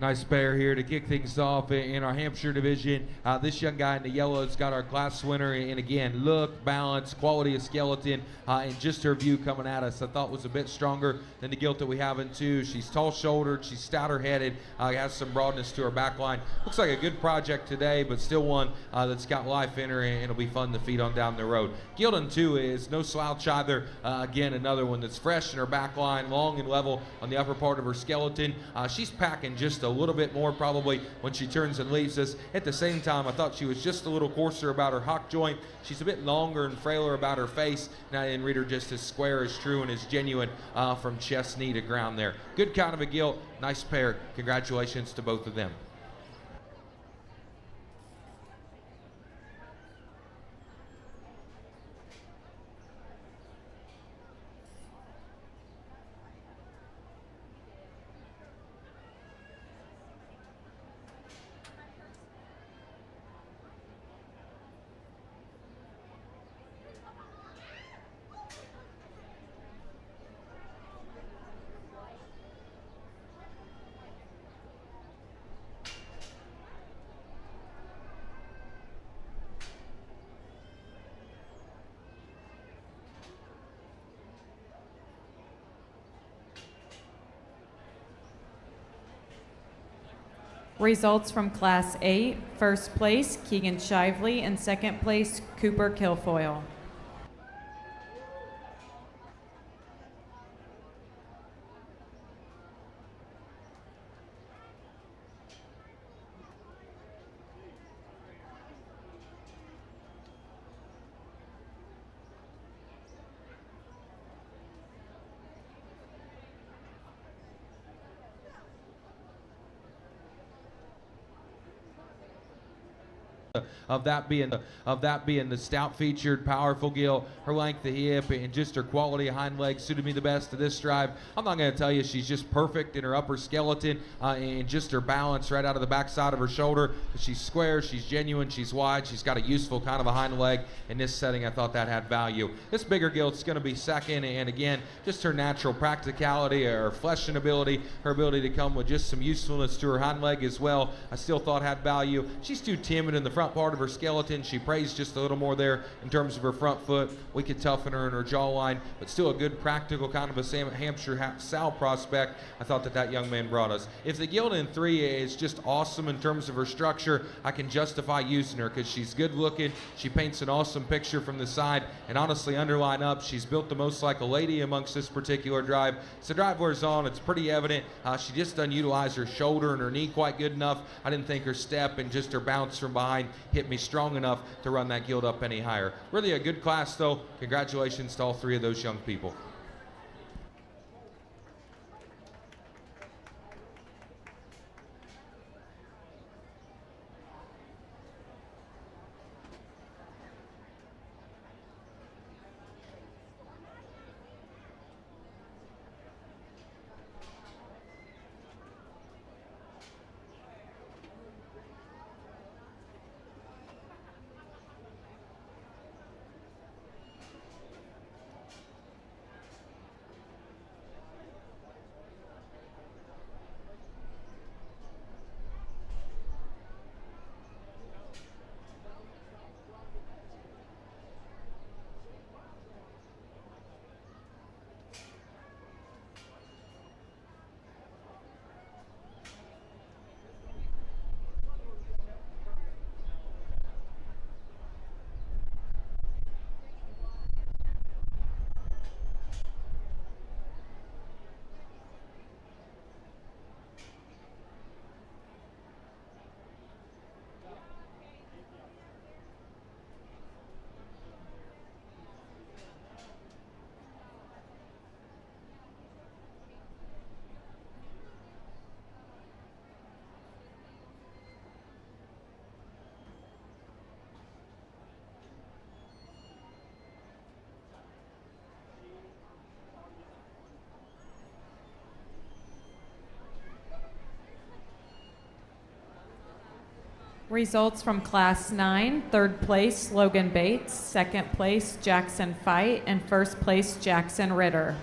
S1: Nice pair here to kick things off in our Hampshire division. This young guy in the yellow has got our class winner, and again, look, balance, quality of skeleton, and just her view coming at us I thought was a bit stronger than the gilt that we have in two. She's tall-shouldered, she's stouter-headed, has some broadness to her back line. Looks like a good project today, but still one that's got life in her, and it'll be fun to feed on down the road. Gilt in two is no slouch either. Again, another one that's fresh in her back line, long and level on the upper part of her skeleton. She's packing just a little bit more probably when she turns and leaves us. At the same time, I thought she was just a little coarser about her hock joint. She's a bit longer and frailer about her face, and I didn't read her just as square, as true, and as genuine from chest knee to ground there. Good kind of a gilt, nice pair. Congratulations to both of them.
S2: Results from Class 8, first place, Keegan Shively, and second place, Cooper Kilfoyle.
S1: Of that being the stout featured powerful gilt, her length of hip and just her quality of hind leg suited me the best to this drive. I'm not going to tell you she's just perfect in her upper skeleton and just her balance right out of the backside of her shoulder. She's square, she's genuine, she's wide, she's got a useful kind of a hind leg. In this setting, I thought that had value. This bigger gilt's going to be second, and again, just her natural practicality, her fleshing ability, her ability to come with just some usefulness to her hind leg as well, I still thought had value. She's too timid in the front part of her skeleton. She prays just a little more there in terms of her front foot. We could toughen her in her jawline, but still a good practical kind of a Hampshire sow prospect. I thought that young man brought us. If the gilt in three is just awesome in terms of her structure, I can justify using her because she's good looking. She paints an awesome picture from the side, and honestly, underline up, she's built the most like a lady amongst this particular drive. As the drive wears on, it's pretty evident she just doesn't utilize her shoulder and her knee quite good enough. I didn't think her step and just her bounce from behind hit me strong enough to run that gilt up any higher. Really a good class though. Congratulations to all three of those young people.
S2: Results from Class 9, third place, Logan Bates, second place, Jackson Fight, and first place, Jackson Ritter.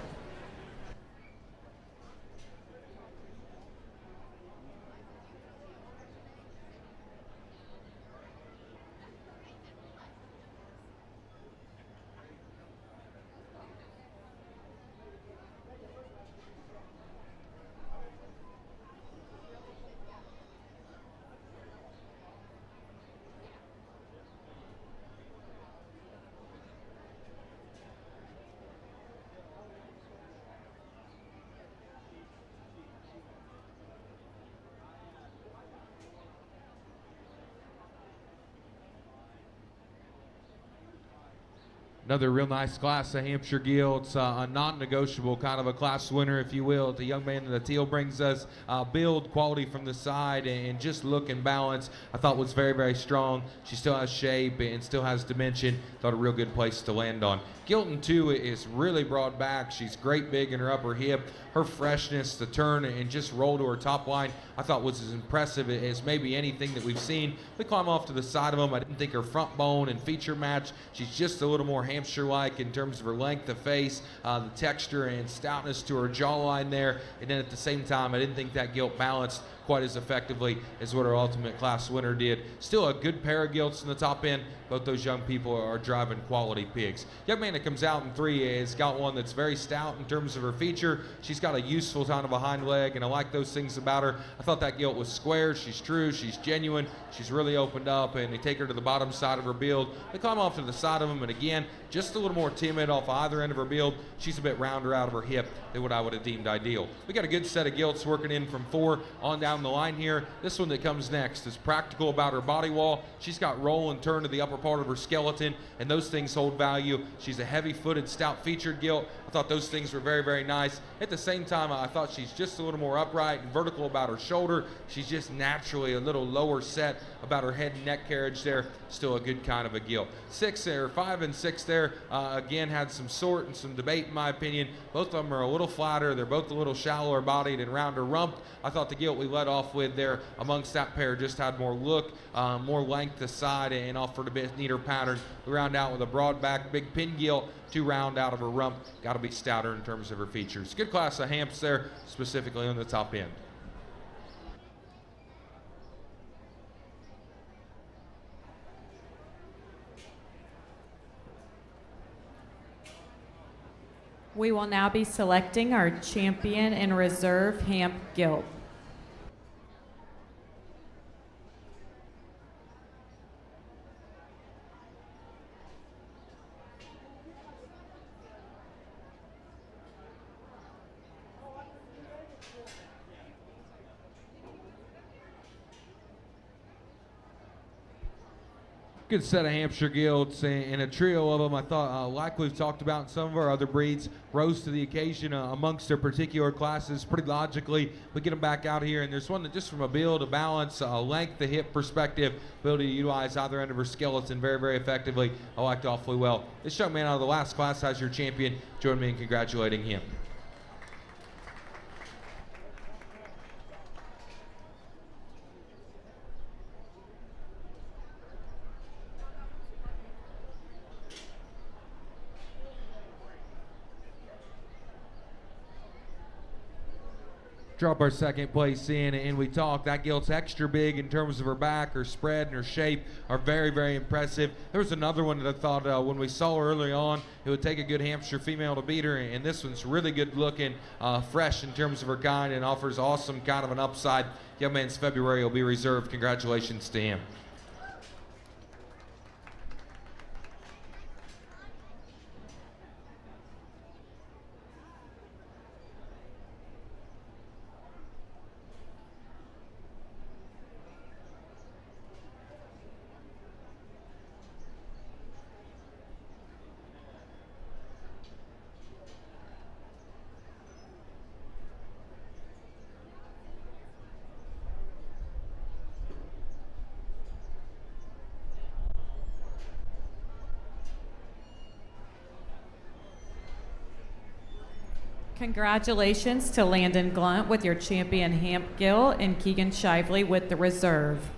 S1: Another real nice class of Hampshire Gilts, a non-negotiable kind of a class winner, if you will. The young man in the teal brings us build, quality from the side, and just look and balance. I thought was very, very strong. She still has shape and still has dimension. Thought a real good place to land on. Gilton, too, is really broad back. She's great big in her upper hip. Her freshness to turn and just roll to her top line, I thought was as impressive as maybe anything that we've seen. We climb off to the side of them. I didn't think her front bone and feature match. She's just a little more Hampshire-like in terms of her length of face, the texture and stoutness to her jawline there. And then at the same time, I didn't think that gilt balanced quite as effectively as what our ultimate class winner did. Still a good pair of gilts in the top end. Both those young people are driving quality pigs. Young man that comes out in 3 has got one that's very stout in terms of her feature. She's got a useful kind of a hind leg, and I like those things about her. I thought that gilt was square. She's true. She's genuine. She's really opened up, and they take her to the bottom side of her build. They climb off to the side of them, and again, just a little more timid off either end of her build. She's a bit rounder out of her hip than what I would have deemed ideal. We got a good set of gilts working in from 4 on down the line here. This one that comes next is practical about her body wall. She's got roll and turn to the upper part of her skeleton, and those things hold value. She's a heavy-footed, stout-featured gilt. I thought those things were very, very nice. At the same time, I thought she's just a little more upright and vertical about her shoulder. She's just naturally a little lower set about her head and neck carriage there. Still a good kind of a gilt. 5 and 6 there, again, had some sort and some debate in my opinion. Both of them are a little flatter. They're both a little shallower bodied and rounder rumped. I thought the gilt we led off with there amongst that pair just had more look, more length to side, and offered a bit neater pattern. We round out with a broad back, big pin gilt to round out of her rump. Got to be stouter in terms of her features. Good class of hamps there, specifically on the top end.
S2: We will now be selecting our champion and reserve hamp gilt.
S1: Good set of Hampshire gilts and a trio of them. I thought, like we've talked about in some of our other breeds, rose to the occasion amongst their particular classes pretty logically. We get them back out here, and there's one that just from a build, a balance, a length, a hip perspective, ability to utilize either end of her skeleton very, very effectively. I liked awfully well. This young man out of the last class has your champion. Join me in congratulating him. Drop our second place in, and we talk. That gilt's extra big in terms of her back, her spread, and her shape are very, very impressive. There was another one that I thought when we saw her early on, it would take a good Hampshire female to beat her, and this one's really good looking, fresh in terms of her kind, and offers awesome kind of an upside. Young man's February will be reserved. Congratulations to him.
S2: Congratulations to Landon Glunt with your champion hamp gilt and Keegan Shively with the reserve.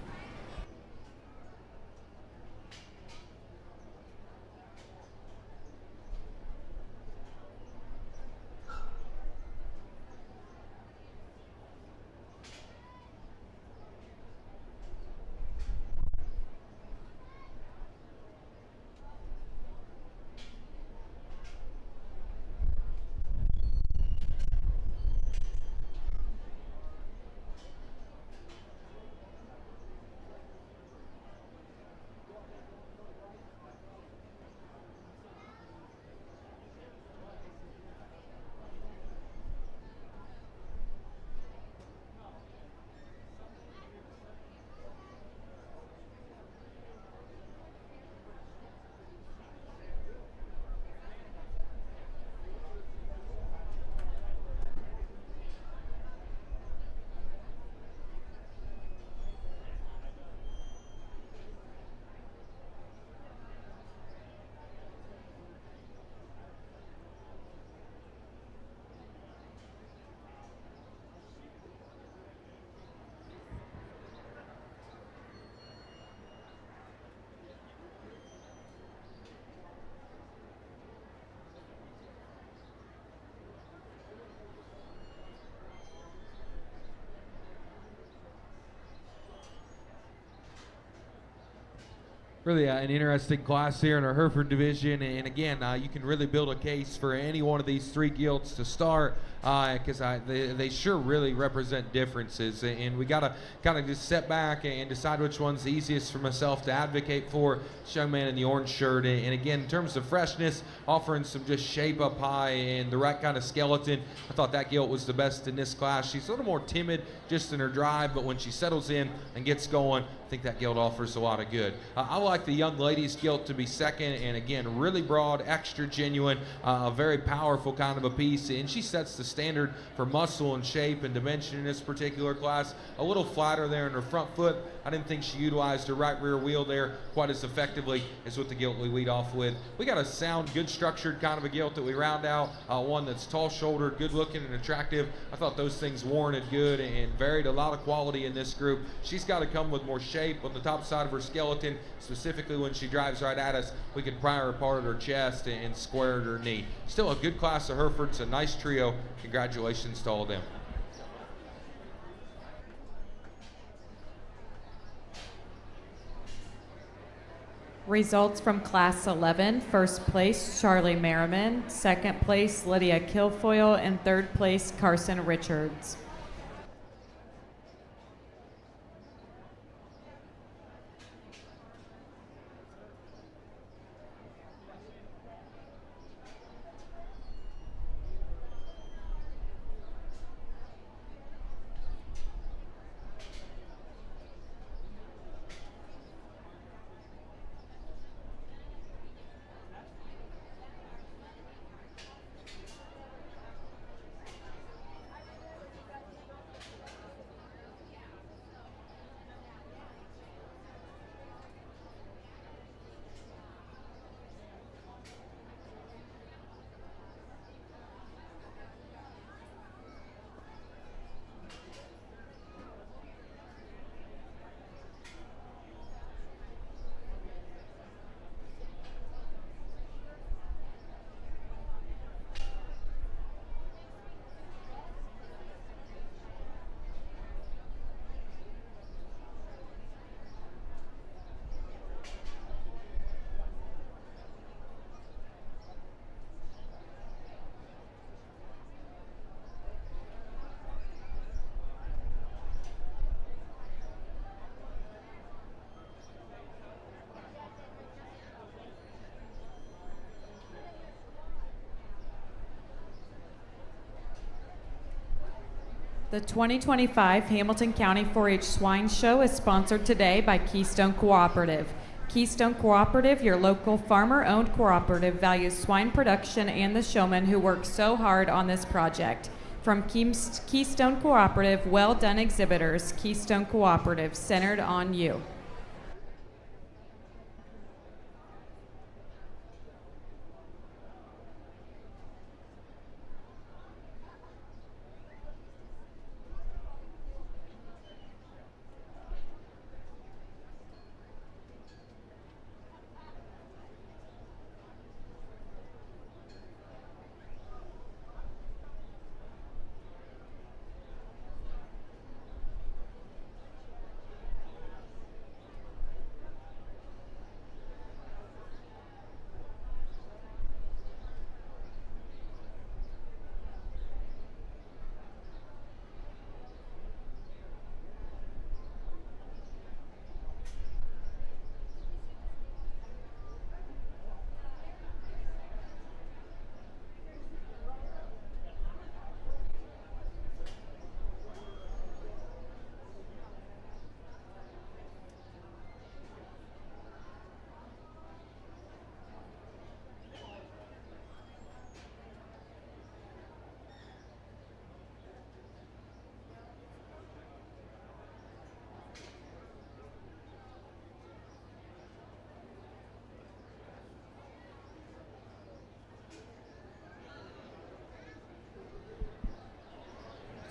S1: Really an interesting class here in our Hereford division, and again, you can really build a case for any one of these three gilts to start, because they sure really represent differences, and we gotta kind of just sit back and decide which one's the easiest for myself to advocate for. This young man in the orange shirt, and again, in terms of freshness, offering some just shape up high and the right kind of skeleton. I thought that gilt was the best in this class. She's a little more timid just in her drive, but when she settles in and gets going, I think that gilt offers a lot of good. I like the young ladies gilt to be second, and again, really broad, extra genuine, a very powerful kind of a piece, and she sets the standard for muscle and shape and dimension in this particular class. A little flatter there in her front foot. I didn't think she utilized her right rear wheel there quite as effectively as with the gilt we lead off with. We got a sound, good structured kind of a gilt that we round out, one that's tall shouldered, good looking and attractive. I thought those things warranted good and varied a lot of quality in this group. She's got to come with more shape on the top side of her skeleton, specifically when she drives right at us. We can pry her apart at her chest and square at her knee. Still a good class of Herefords, a nice trio. Congratulations to all of them.
S2: Results from Class 11. First place, Charlie Merriman. Second place, Lydia Kilfoyle. And third place, Carson Richards. The 2025 Hamilton County 4-H Swine Show is sponsored today by Keystone Cooperative. Keystone Cooperative, your local farmer-owned cooperative, values swine production and the showmen who work so hard on this project. From Keystone Cooperative, well done exhibitors, Keystone Cooperative, centered on you.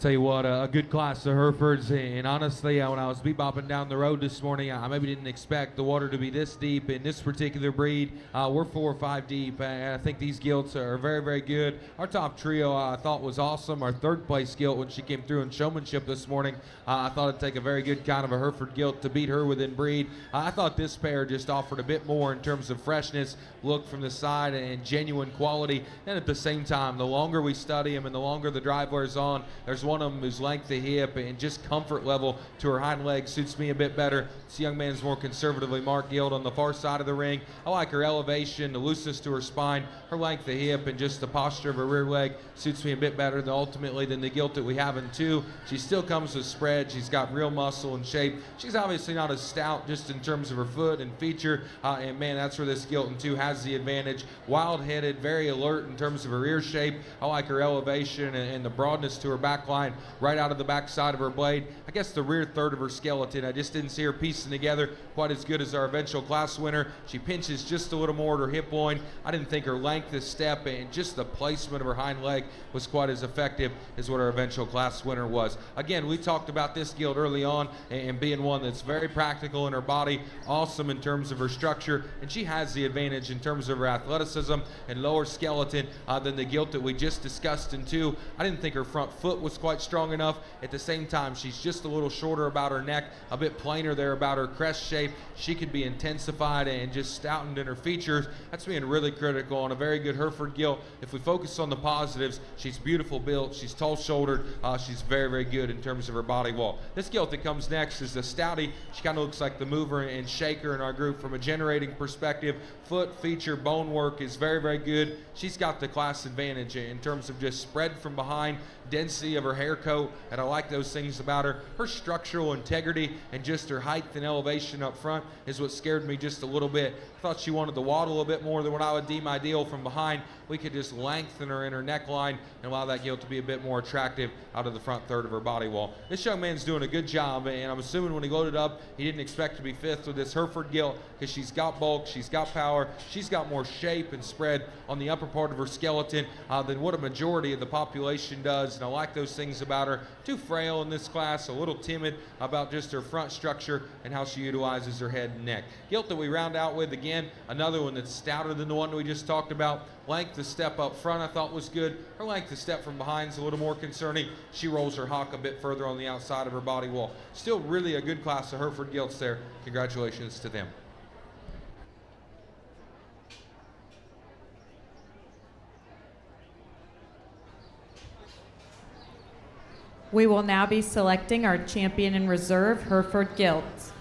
S1: Tell you what, a good class of Herefords, and honestly, when I was bebopping down the road this morning, I maybe didn't expect the water to be this deep in this particular breed. We're 4 or 5 deep, and I think these gilts are very, very good. Our top trio I thought was awesome. Our third place gilt, when she came through in showmanship this morning, I thought it'd take a very good kind of a Hereford gilt to beat her within breed. I thought this pair just offered a bit more in terms of freshness, look from the side, and genuine quality. And at the same time, the longer we study them and the longer the drive wears on, there's one of them whose length of hip and just comfort level to her hind leg suits me a bit better. This young man's more conservatively marked gilt on the far side of the ring. I like her elevation, the looseness to her spine, her length of hip, and just the posture of her rear leg suits me a bit better ultimately than the gilt that we have in 2. She still comes with spread. She's got real muscle and shape. She's obviously not as stout just in terms of her foot and feature, and man, that's where this gilt in 2 has the advantage. Wild-headed, very alert in terms of her ear shape. I like her elevation and the broadness to her back line right out of the back side of her blade. I guess the rear third of her skeleton, I just didn't see her piecing together quite as good as our eventual class winner. She pinches just a little more at her hip loin. I didn't think her length of step and just the placement of her hind leg was quite as effective as what our eventual class winner was. Again, we talked about this gilt early on and being one that's very practical in her body, awesome in terms of her structure, and she has the advantage in terms of her athleticism and lower skeleton than the gilt that we just discussed in 2. I didn't think her front foot was quite strong enough. At the same time, she's just a little shorter about her neck, a bit plainer there about her crest shape. She could be intensified and just stoutened in her features. That's being really critical on a very good Hereford gilt. If we focus on the positives, she's beautiful built, she's tall shouldered, she's very, very good in terms of her body wall. This gilt that comes next is the Stouty. She kind of looks like the mover and shaker in our group from a generating perspective. Foot, feature, bone work is very, very good. She's got the class advantage in terms of just spread from behind, density of her hair coat, and I like those things about her. Her structural integrity and just her height and elevation up front is what scared me just a little bit. I thought she wanted to waddle a bit more than what I would deem ideal from behind. We could just lengthen her in her neckline and allow that gilt to be a bit more attractive out of the front third of her body wall. This young man's doing a good job, and I'm assuming when he loaded up, he didn't expect to be 5th with this Hereford gilt because she's got bulk, she's got power, she's got more shape and spread on the upper part of her skeleton than what a majority of the population does, and I like those things about her. Too frail in this class, a little timid about just her front structure and how she utilizes her head and neck. Gilt that we round out with, again, another one that's stouter than the one we just talked about. Length of step up front I thought was good. Her length of step from behind is a little more concerning. She rolls her hock a bit further on the outside of her body wall. Still really a good class of Hereford gilts there. Congratulations to them.
S2: We will now be selecting our champion in reserve, Hereford gilts.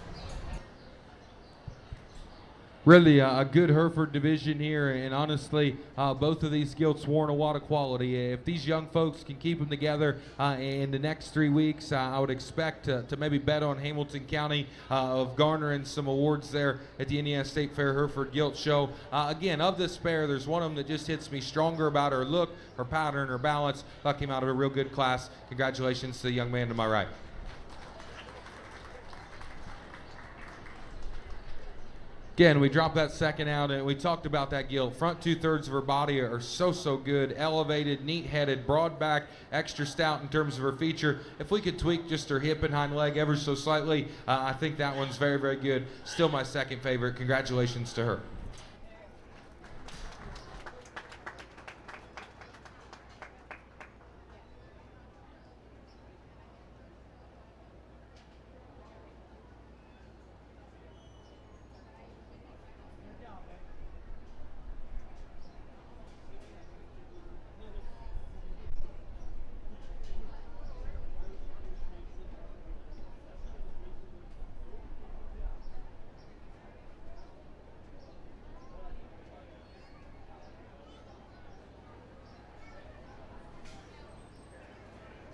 S1: Really a good Hereford division here, and honestly, both of these gilts warrant a lot of quality. If these young folks can keep them together in the next 3 weeks, I would expect to maybe bet on Hamilton County of garnering some awards there at the Indiana State Fair Hereford Gilt Show. Again, of this pair, there's one of them that just hits me stronger about her look, her pattern, her balance. Thought came out of a real good class. Congratulations to the young man to my right. Again, we dropped that second out, and we talked about that gilt. Front 2/3 of her body are so good. Elevated, neat-headed, broad back, extra stout in terms of her feature. If we could tweak just her hip and hind leg ever so slightly, I think that one's very, very good. Still my second favorite. Congratulations to her.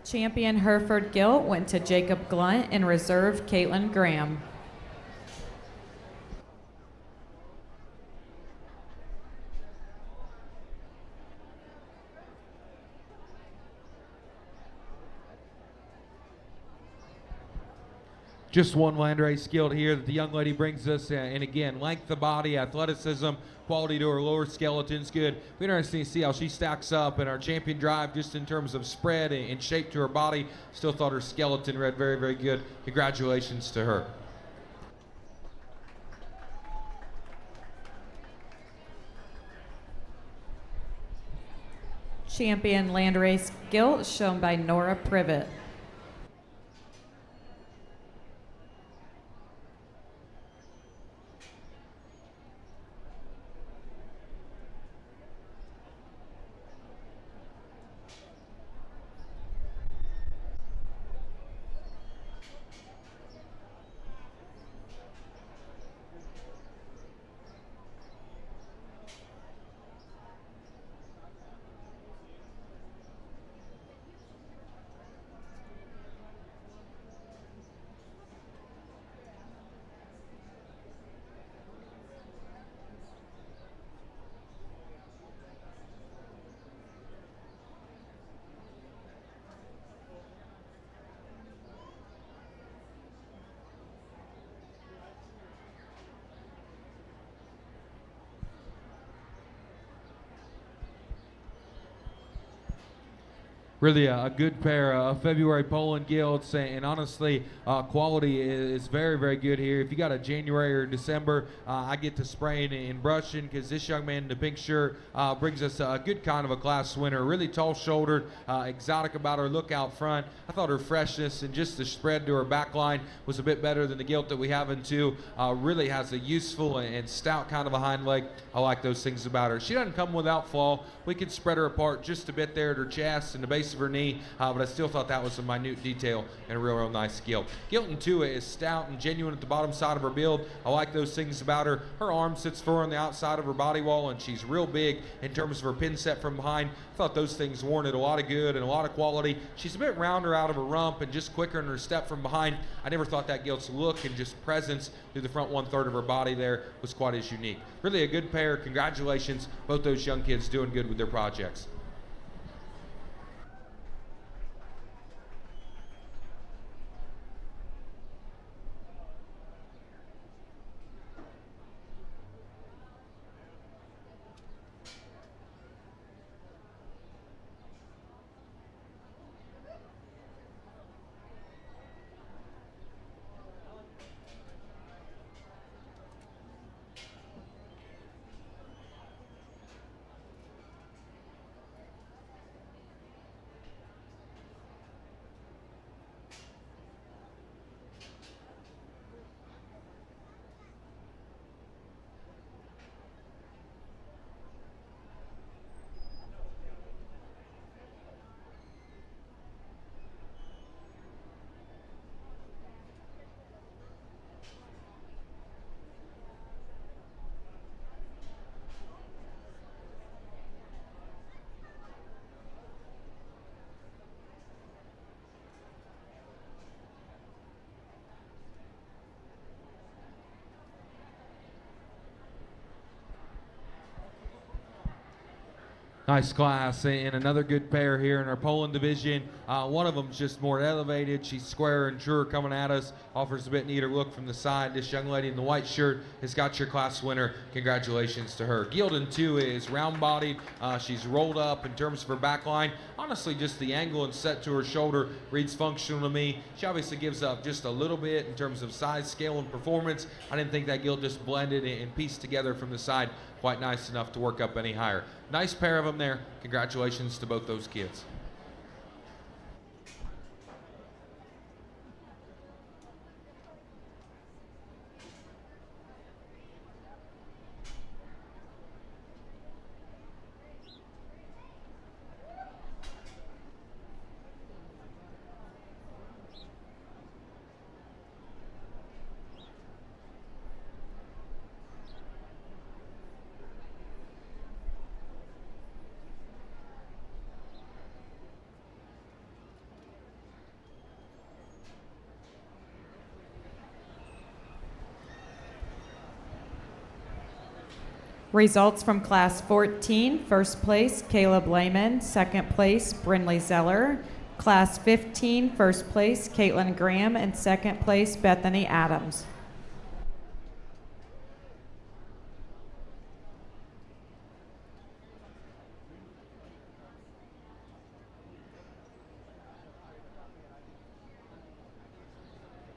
S2: Champion Hereford gilt went to Jacob Glunt and reserve Caitlin Graham.
S1: Just one landrace skilled here that the young lady brings us, and again, length of body, athleticism, quality to her lower skeleton's good. Be interesting to see how she stacks up in our champion drive just in terms of spread and shape to her body. Still thought her skeleton read very, very good. Congratulations to her.
S2: Champion landrace gilt shown by Nora Privet.
S1: Really a good pair of February Poland gilts, and honestly, quality is very, very good here. If you got a January or December, I get to spraying and brushing because this young man in the pink shirt brings us a good kind of a class winner. Really tall-shouldered, exotic about her look out front. I thought her freshness and just the spread to her back line was a bit better than the gilt that we have in two. Really has a useful and stout kind of a hind leg. I like those things about her. She doesn't come without flaw. We could spread her apart just a bit there at her chest and the base of her knee, but I still thought that was a minute detail and a real nice gilt. Gilt in two is stout and genuine at the bottom side of her build. I like those things about her. Her arm sits forward on the outside of her body wall, and she's real big in terms of her pin set from behind. I thought those things warranted a lot of good and a lot of quality. She's a bit rounder out of her rump and just quicker in her step from behind. I never thought that gilt's look and just presence through the front 1/3 of her body there was quite as unique. Really a good pair. Congratulations, both those young kids doing good with their projects. Nice class, and another good pair here in our Poland division. One of them's just more elevated. She's square and sure coming at us, offers a bit neater look from the side. This young lady in the white shirt has got your class winner. Congratulations to her. Gildan, too, is round-bodied. She's rolled up in terms of her back line. Honestly, just the angle and set to her shoulder reads functional to me. She obviously gives up just a little bit in terms of size, scale, and performance. I didn't think that gilt just blended and pieced together from the side quite nice enough to work up any higher. Nice pair of them there. Congratulations to both those kids.
S2: Results from Class 14, first place, Caleb Lehman. Second place, Brinley Zeller. Class 15, first place, Caitlin Graham, and second place, Bethany Adams.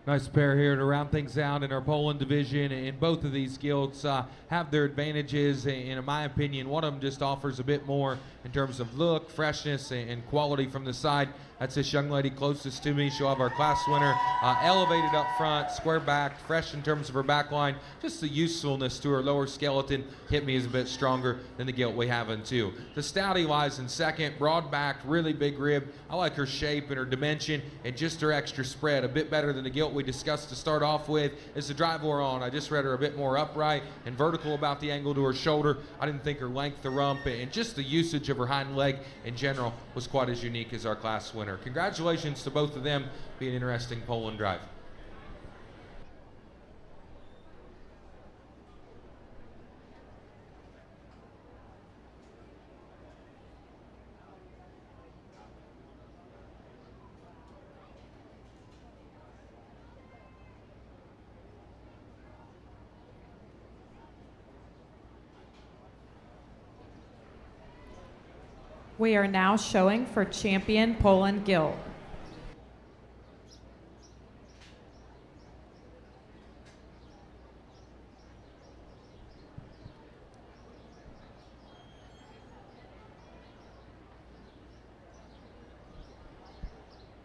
S1: Nice pair here to round things out in our Poland division. And both of these guilds have their advantages. And in my opinion, one of them just offers a bit more in terms of look, freshness, and quality from the side. That's this young lady closest to me. She'll have our class winner elevated up front, square back, fresh in terms of her back line. Just the usefulness to her lower skeleton hit me is a bit stronger than the gilt we have in two. The Stouty lies in second, broad backed, really big rib. I like her shape and her dimension and just her extra spread. A bit better than the gilt we discussed to start off with. As the drive wore on, I just read her a bit more upright and vertical about the angle to her shoulder. I didn't think her length, the rump, and just the usage of her hind leg in general was quite as unique as our class winner. Congratulations to both of them. Be an interesting Poland drive.
S2: We are now showing for champion Poland Gilt.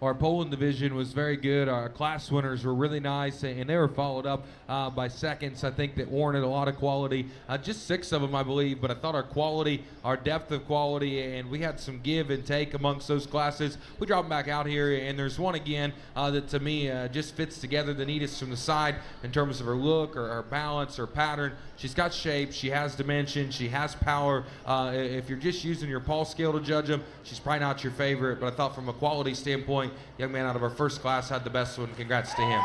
S1: Our Poland division was very good. Our class winners were really nice, and they were followed up by seconds, I think, that warranted a lot of quality. Just 6 of them, I believe, but I thought our quality, our depth of quality, and we had some give and take amongst those classes. We dropped them back out here, and there's one again that to me just fits together the neatest from the side in terms of her look, or her balance, her pattern. She's got shape, she has dimension, she has power. If you're just using your Paul scale to judge them, she's probably not your favorite, but I thought from a quality standpoint, young man out of our first class had the best one. Congrats to him.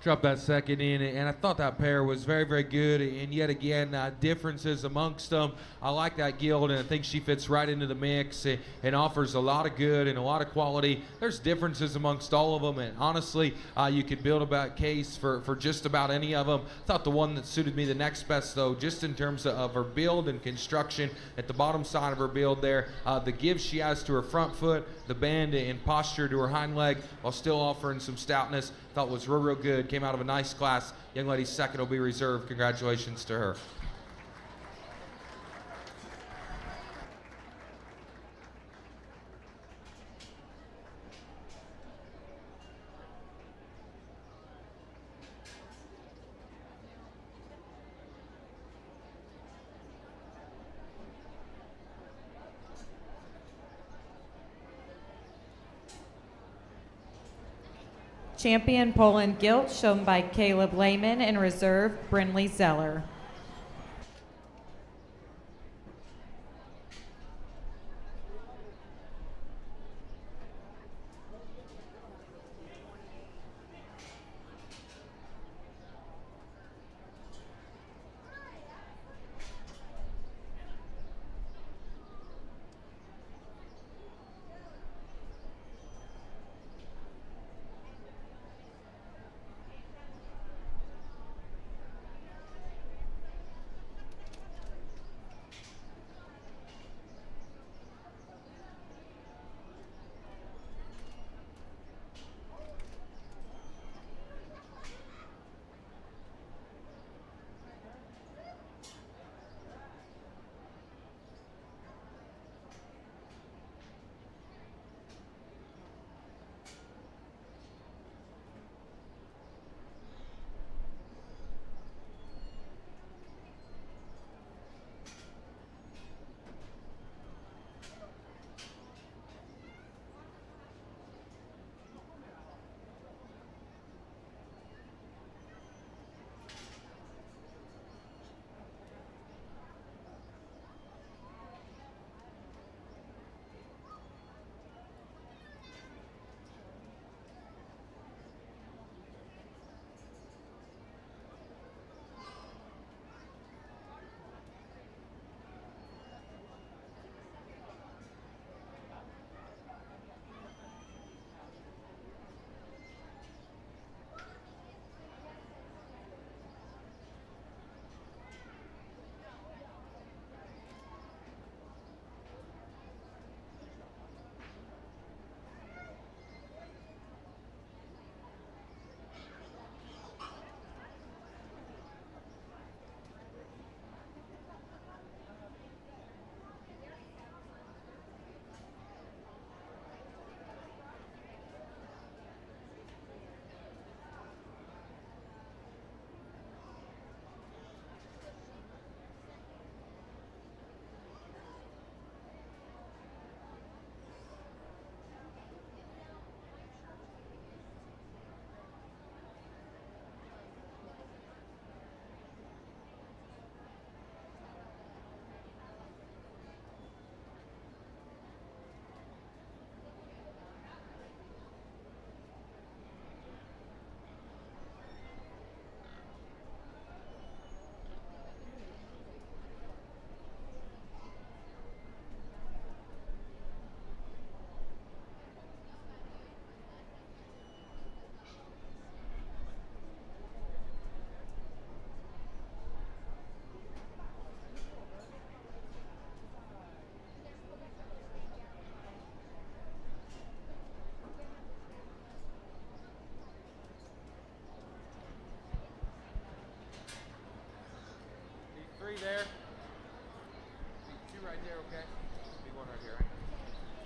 S1: Drop that second in, and I thought that pair was very, very good, and yet again, differences amongst them. I like that guild, and I think she fits right into the mix and offers a lot of good and a lot of quality. There's differences amongst all of them, and honestly, you could build a case for just about any of them. I thought the one that suited me the next best, though, just in terms of her build and construction at the bottom side of her build there, the give she has to her front foot, the bend and posture to her hind leg, while still offering some stoutness, thought was real, real good. Came out of a nice class. Young lady's second will be reserved. Congratulations to her.
S2: Champion Poland Gilt, shown by Caleb Lehman, and reserve, Brinley Zeller.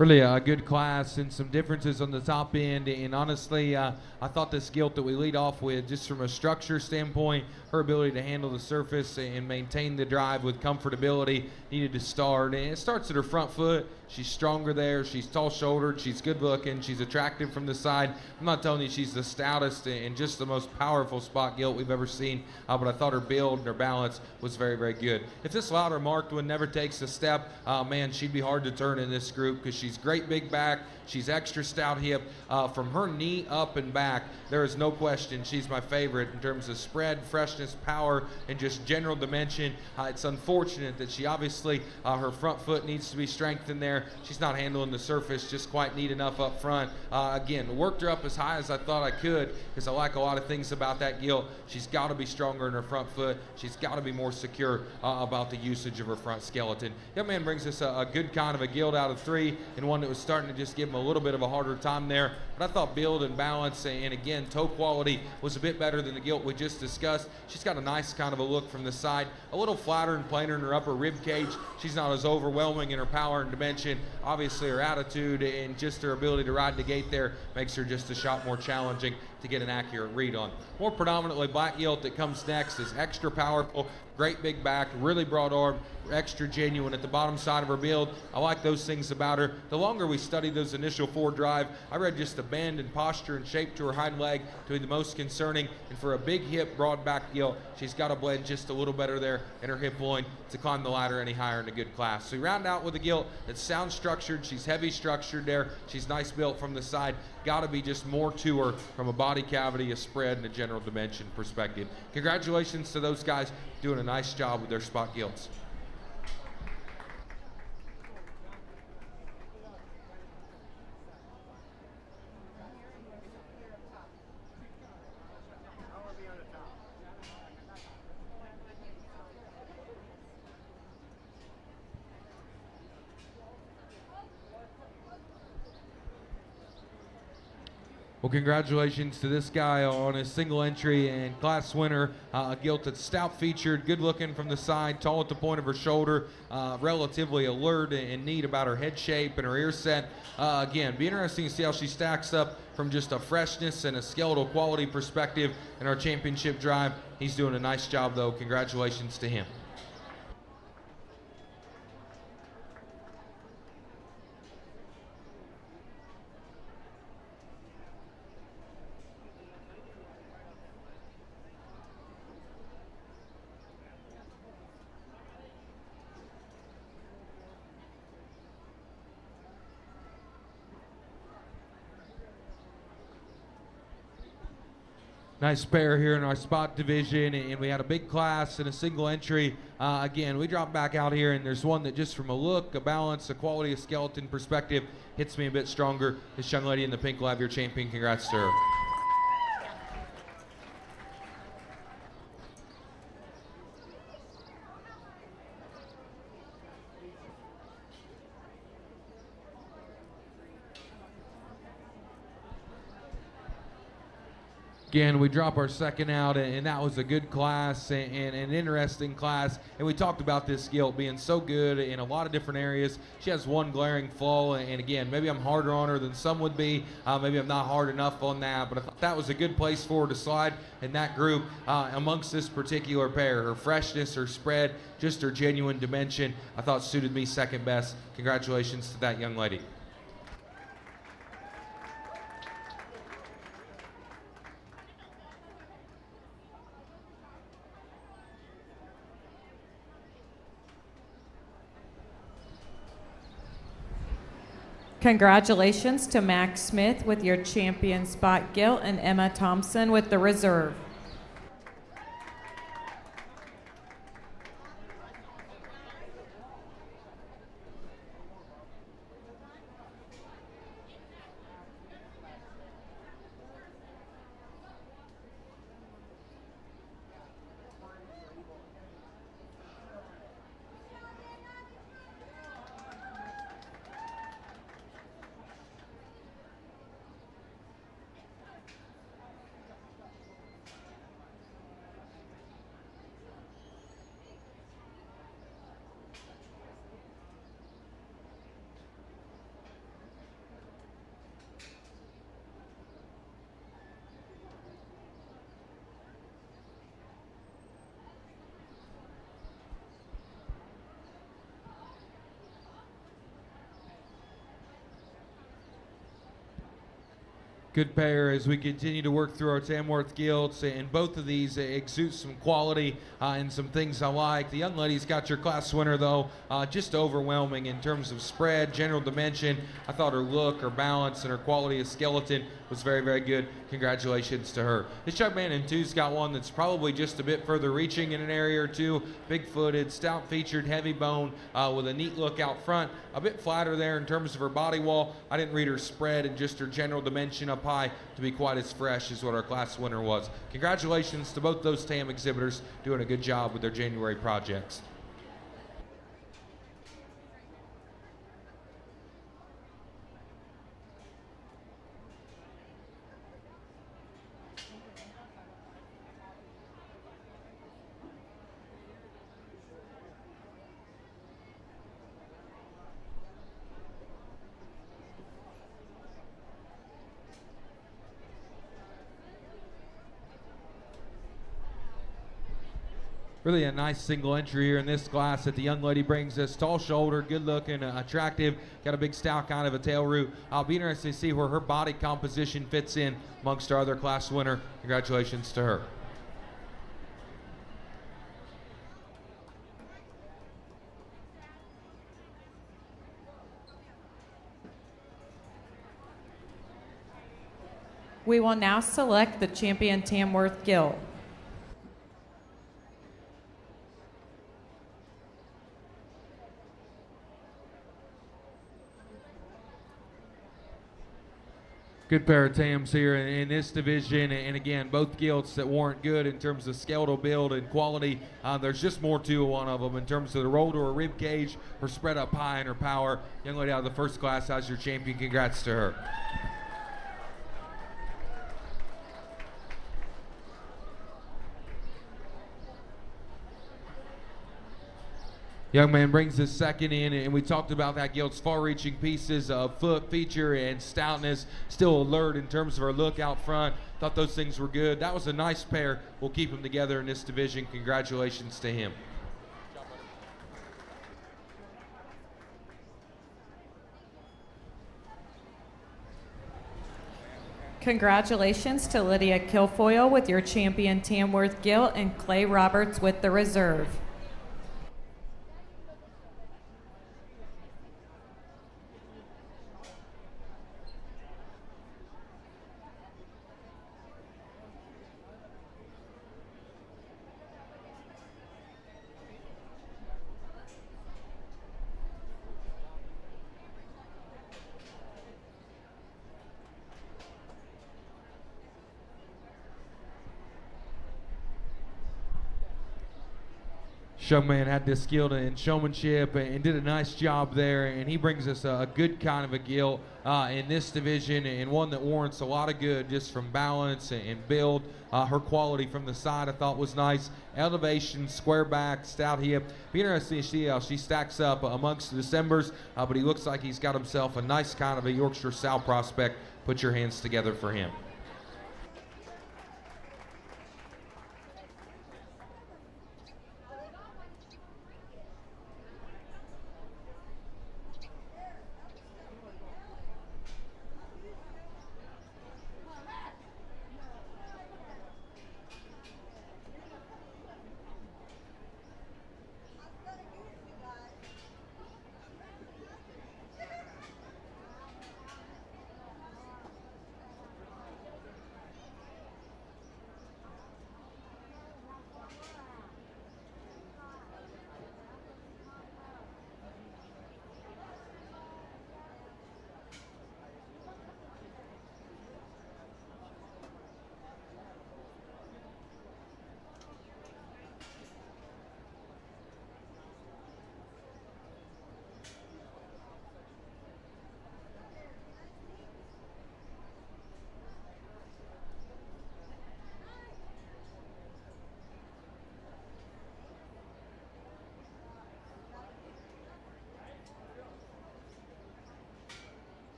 S1: Really a good class and some differences on the top end. And honestly, I thought this gilt that we lead off with, just from a structure standpoint, her ability to handle the surface and maintain the drive with comfortability needed to start. And it starts at her front foot. She's stronger there. She's tall-shouldered. She's good-looking. She's attractive from the side. I'm not telling you she's the stoutest and just the most powerful spot gilt we've ever seen, but I thought her build and her balance was very, very good. If this louder marked one never takes a step, man, she'd be hard to turn in this group because she's great big back. She's extra stout hip. From her knee up and back, there is no question she's my favorite in terms of spread, freshness, power, and just general dimension. It's unfortunate that she obviously, her front foot needs to be strengthened there. She's not handling the surface just quite neat enough up front. Again, worked her up as high as I thought I could because I like a lot of things about that gilt. She's got to be stronger in her front foot. She's got to be more secure about the usage of her front skeleton. Young man brings us a good kind of a gilt out of 3 and one that was starting to just give him a little bit of a harder time there. But I thought build and balance and again, toe quality was a bit better than the gilt we just discussed. She's got a nice kind of a look from the side, a little flatter and plainer in her upper rib cage. She's not as overwhelming in her power and dimension. Obviously her attitude and just her ability to ride the gate there makes her just a shot more challenging to get an accurate read on. More predominantly black gilt that comes next is extra powerful, great big back, really broad arm, extra genuine at the bottom side of her build. I like those things about her. The longer we study those initial 4 drive, I read just the bend and posture and shape to her hind leg to be the most concerning. And for a big hip, broad back gilt, she's got to blend just a little better there in her hip loin to climb the ladder any higher in a good class. So we round out with a gilt that's sound structured. She's heavy structured there. She's nice built from the side. Got to be just more to her from a body cavity, a spread, and a general dimension perspective. Congratulations to those guys doing a nice job with their spot gilts. Well, congratulations to this guy on his single entry and class winner. A gilt that's stout featured, good looking from the side, tall at the point of her shoulder, relatively alert and neat about her head shape and her ear set. Again, be interesting to see how she stacks up from just a freshness and a skeletal quality perspective in our championship drive. He's doing a nice job though. Congratulations to him. Nice pair here in our spot division, and we had a big class and a single entry. Again, we drop back out here, and there's one that just from a look, a balance, a quality of skeleton perspective hits me a bit stronger. This young lady in the pink will have your champion. Congrats to her. Again, we drop our second out, and that was a good class and an interesting class. And we talked about this gilt being so good in a lot of different areas. She has one glaring flaw, and again, maybe I'm harder on her than some would be. Maybe I'm not hard enough on that, but I thought that was a good place for her to slide in that group amongst this particular pair. Her freshness, her spread, just her genuine dimension, I thought suited me second best. Congratulations to that young lady.
S2: Congratulations to Max Smith with your champion spot gilt and Emma Thompson with the reserve.
S1: Good pair as we continue to work through our Tamworth Guilds, and both of these exude some quality and some things I like. The young lady's got your class winner, though, just overwhelming in terms of spread, general dimension. I thought her look, her balance, and her quality of skeleton was very, very good. Congratulations to her. This young man in two's got one that's probably just a bit further reaching in an area or two. Big-footed, stout-featured, heavy bone with a neat look out front. A bit flatter there in terms of her body wall. I didn't read her spread and just her general dimension up high to be quite as fresh as what our class winner was. Congratulations to both those TAM exhibitors doing a good job with their January projects. Really a nice single entry here in this class that the young lady brings us. Tall shoulder, good looking, attractive, got a big stout kind of a tail root. I'll be interested to see where her body composition fits in amongst our other class winner. Congratulations to her.
S2: We will now select the champion Tamworth Guild.
S1: Good pair of TAMs here in this division, and again, both guilds that weren't good in terms of skeletal build and quality. There's just more to one of them in terms of the roll to her rib cage, her spread up high, and her power. Young lady out of the first class as your champion. Congrats to her. Young man brings his second in, and we talked about that guild's far-reaching pieces of foot, feature, and stoutness. Still alert in terms of her look out front. Thought those things were good. That was a nice pair. We'll keep them together in this division. Congratulations to him.
S2: Congratulations to Lydia Kilfoyle with your champion Tamworth Guild and Clay Roberts with the reserve.
S1: Young man had this skill in showmanship and did a nice job there, and he brings us a good kind of a guild in this division, and one that warrants a lot of good just from balance and build. Her quality from the side I thought was nice. Elevation, square back, stout hip. Be interesting to see how she stacks up amongst the Decembers, but he looks like he's got himself a nice kind of a Yorkshire Sow prospect. Put your hands together for him.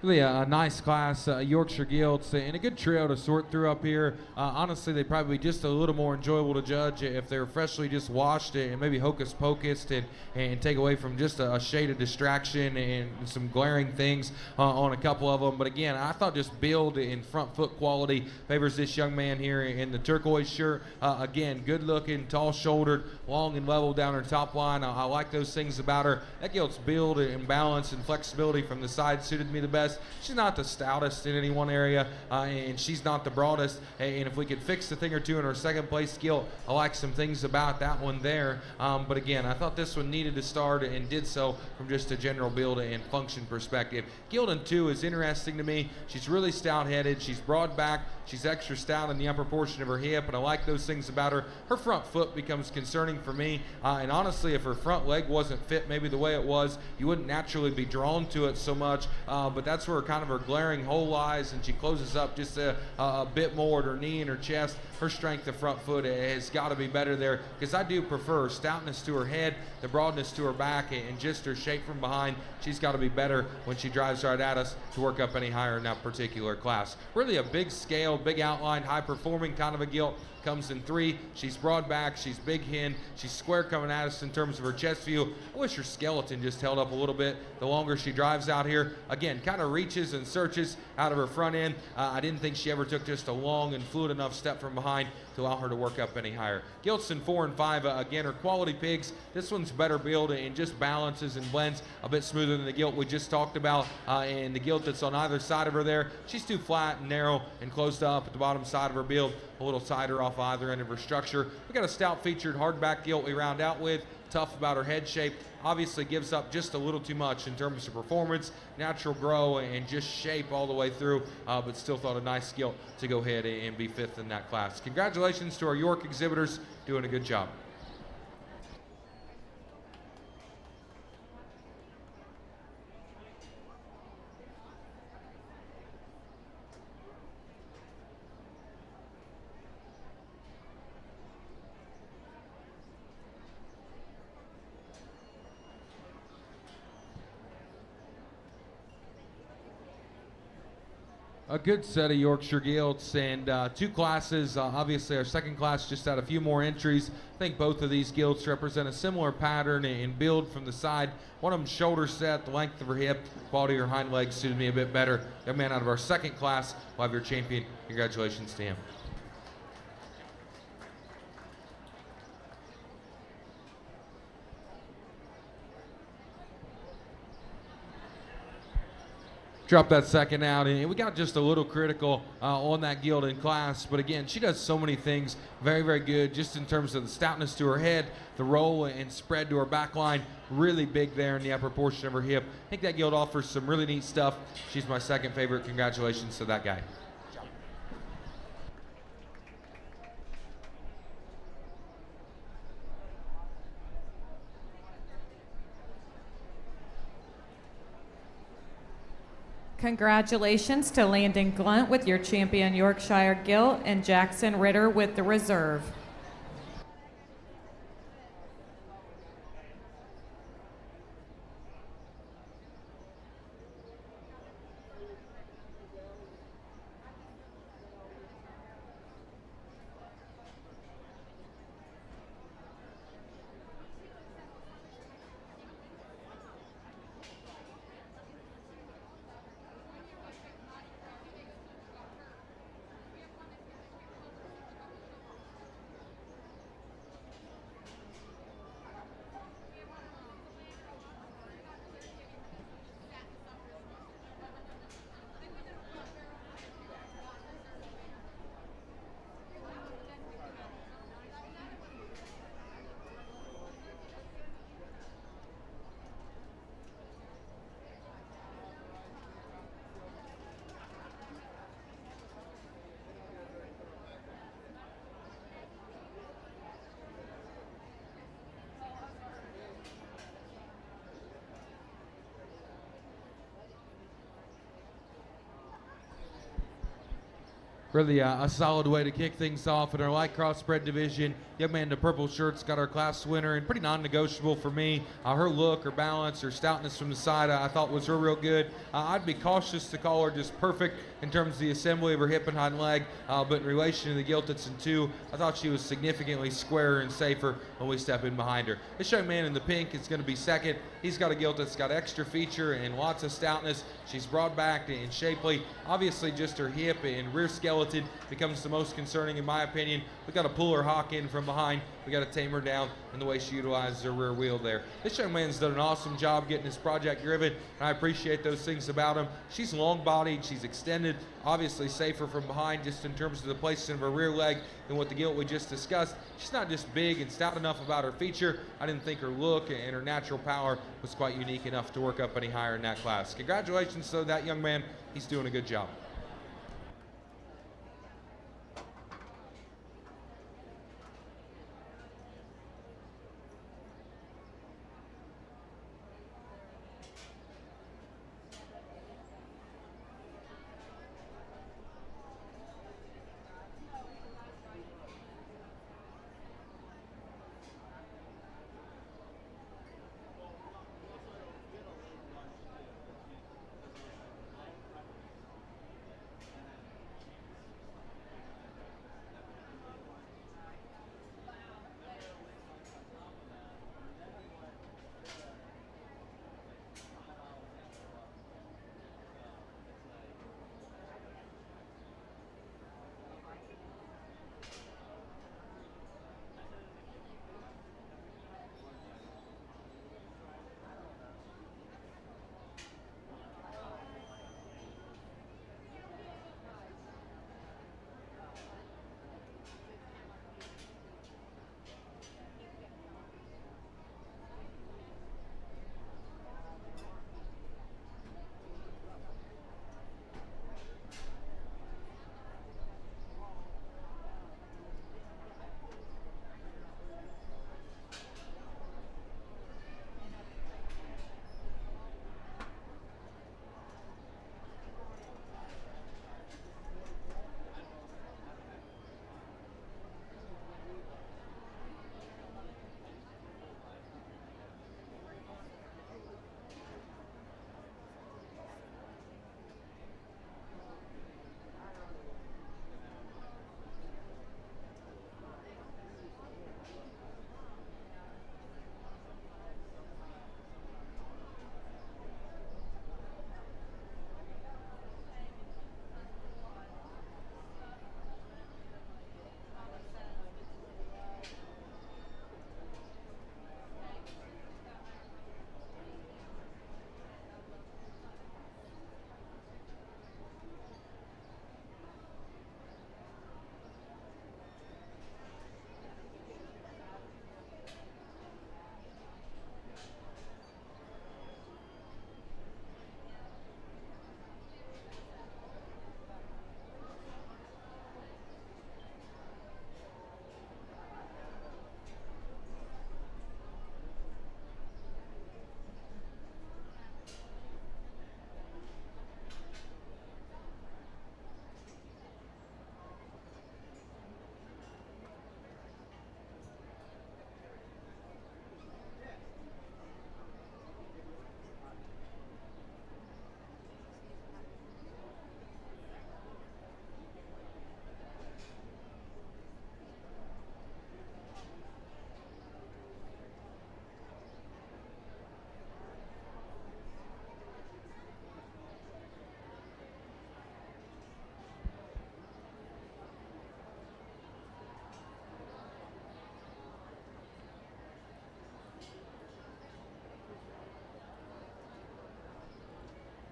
S1: Really a nice class, Yorkshire Gilts, and a good trio to sort through up here. Honestly, they'd probably be just a little more enjoyable to judge if they were freshly just washed and maybe hocus pocus and take away from just a shade of distraction and some glaring things on a couple of them. But again, I thought just build and front foot quality favors this young man here in the turquoise shirt. Again, good looking, tall shouldered, long and level down her top line. I like those things about her. That Gilt's build and balance and flexibility from the side suited me the best. She's not the stoutest in any one area, and she's not the broadest. And if we could fix a thing or two in her second place gilt, I like some things about that one there. But again, I thought this one needed to start and did so from just a general build and function perspective. Gildan 2 is interesting to me. She's really stout-headed. She's broad back. She's extra stout in the upper portion of her hip, and I like those things about her. Her front foot becomes concerning for me, and honestly, if her front leg wasn't fit maybe the way it was, you wouldn't naturally be drawn to it so much, but that's where kind of her glaring hole lies, and she closes up just a bit more at her knee and her chest. Her strength of front foot has got to be better there, because I do prefer stoutness to her head, the broadness to her back, and just her shape from behind. She's got to be better when she drives right at us to work up any higher in that particular class. Really a big scale, big outline, high performing kind of a gilt. Comes in 3. She's broad back, she's big hin, she's square coming at us in terms of her chest view. I wish her skeleton just held up a little bit the longer she drives out here. Again, kind of reaches and searches out of her front end. I didn't think she ever took just a long and fluid enough step from behind to allow her to work up any higher. Gilts in 4 and 5, again, are quality pigs. This one's better build and just balances and blends a bit smoother than the gilt we just talked about. And the gilt that's on either side of her there, she's too flat and narrow and closed up at the bottom side of her build, a little tighter off either end of her structure. We got a stout featured hardback gilt we round out with. Tough about her head shape. Obviously gives up just a little too much in terms of performance, natural grow, and just shape all the way through, but still thought a nice gilt to go ahead and be 5th in that class. Congratulations to our York exhibitors, doing a good job. A good set of Yorkshire Gilts and 2 classes. Obviously, our second class just had a few more entries. I think both of these gilts represent a similar pattern and build from the side. One of them shoulder set, the length of her hip, quality of her hind legs suited me a bit better. Young man out of our second class will have your champion. Congratulations to him. Drop that second out, and we got just a little critical on that gilt in class, but again, she does so many things very, very good, just in terms of the stoutness to her head, the roll and spread to her back line, really big there in the upper portion of her hip. I think that gilt offers some really neat stuff. She's my second favorite. Congratulations to that guy.
S2: Congratulations to Landon Glunt with your champion Yorkshire Gilt and Jackson Ritter with the reserve.
S1: Really a solid way to kick things off in our light crossbred division. Young man in the purple shirt's got our class winner, and pretty non-negotiable for me. Her look, her balance, her stoutness from the side I thought was real good. I'd be cautious to call her just perfect in terms of the assembly of her hip and hind leg, but in relation to the Giltitz in 2, I thought she was significantly squarer and safer when we step in behind her. This young man in the pink is going to be second. He's got a Giltitz, got extra feature and lots of stoutness. She's broad-backed and shapely. Obviously, just her hip and rear skeleton becomes the most concerning in my opinion. We got to pull her hock in from behind. We got to tame her down in the way she utilizes her rear wheel there. This young man's done an awesome job getting this project driven, and I appreciate those things about him. She's long-bodied, she's extended, obviously safer from behind just in terms of the placement of her rear leg than what the gilt we just discussed. She's not just big and stout enough about her feature. I didn't think her look and her natural power was quite unique enough to work up any higher in that class. Congratulations to that young man. He's doing a good job.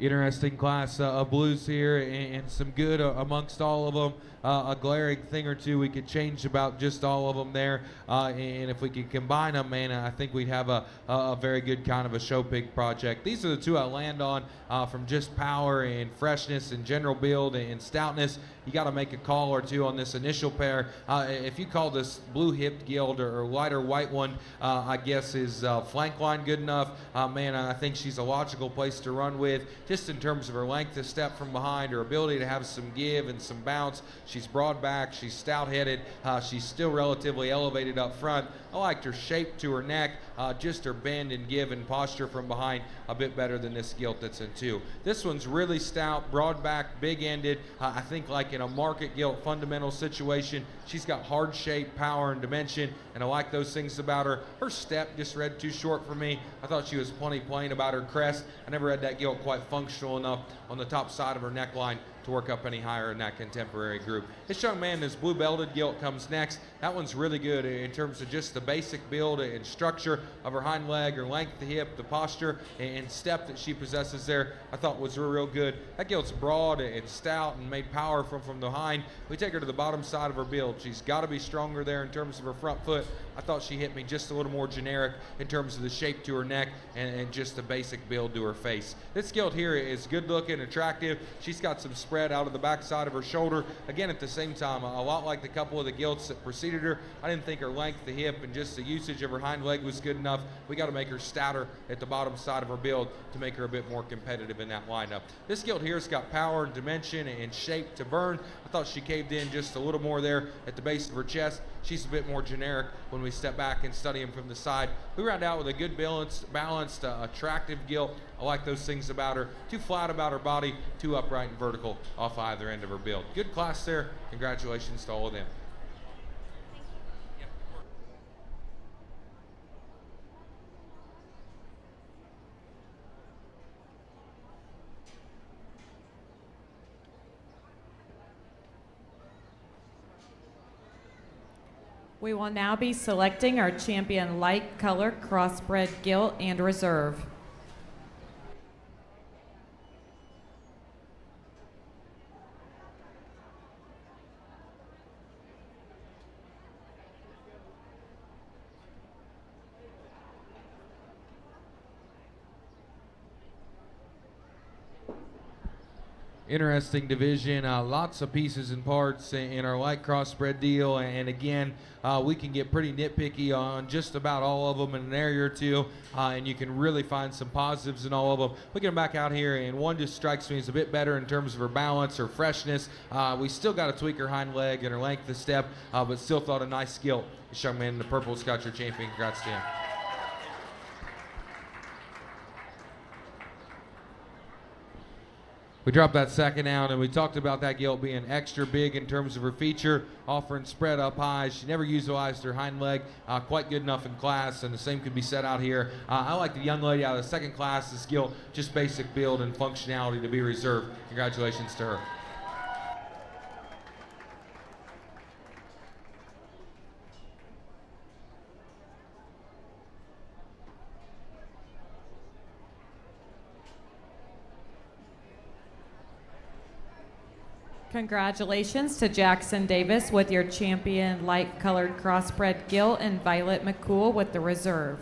S1: Interesting class of blues here, and some good amongst all of them. A glaring thing or two we could change about just all of them there, and if we could combine them, man, I think we'd have a very good kind of a show pig project. These are the two I land on from just power and freshness and general build and stoutness. You got to make a call or two on this initial pair. If you call this blue-hipped gilt or lighter white one, I guess is flank line good enough? Man, I think she's a logical place to run with. just in terms of her length of step from behind, her ability to have some give and some bounce. She's broad back, she's stout-headed, she's still relatively elevated up front. I liked her shape to her neck, just her bend and give and posture from behind a bit better than this gilt that's in 2. This one's really stout, broad back, big-ended. I think like in a market gilt fundamental situation, she's got hard shape, power, and dimension, and I like those things about her. Her step just read too short for me. I thought she was plenty plain about her crest. I never had that gilt quite functional enough on the top side of her neckline to work up any higher in that contemporary group. This young man, this blue belted gilt comes next. That one's really good in terms of just the basic build and structure of her hind leg, her length, the hip, the posture, and step that she possesses there. I thought was real good. That gilt's broad and stout and made power from the hind. We take her to the bottom side of her build. She's got to be stronger there in terms of her front foot. I thought she hit me just a little more generic in terms of the shape to her neck and just the basic build to her face. This gilt here is good looking, attractive. She's got some spread out of the back side of her shoulder. Again, at the same time, a lot like the couple of the gilts that preceded her. I didn't think her length, the hip, and just the usage of her hind leg was good enough. We got to make her stouter at the bottom side of her build to make her a bit more competitive in that lineup. This gilt here's got power and dimension and shape to burn. I thought she caved in just a little more there at the base of her chest. She's a bit more generic when we step back and study him from the side. We round out with a good balanced, attractive gilt. I like those things about her. Too flat about her body, too upright and vertical off either end of her build. Good class there. Congratulations to all of them.
S2: We will now be selecting our champion light color crossbred gilt and reserve.
S1: Interesting division, lots of pieces and parts in our light crossbred deal, and again, we can get pretty nitpicky on just about all of them in an area or two, and you can really find some positives in all of them. Looking back out here, and one just strikes me as a bit better in terms of her balance, her freshness. We still got to tweak her hind leg and her length of step, but still thought a nice gilt. This young man in the purple's got your champion. Congrats to him. We dropped that second out, and we talked about that gilt being extra big in terms of her feature, offering spread up high. She never utilized her hind leg, quite good enough in class, and the same could be said out here. I like the young lady out of the second class, this gilt, just basic build and functionality to be reserved. Congratulations to her.
S2: Congratulations to Jackson Davis with your champion light colored crossbred gilt and Violet McCool with the reserve.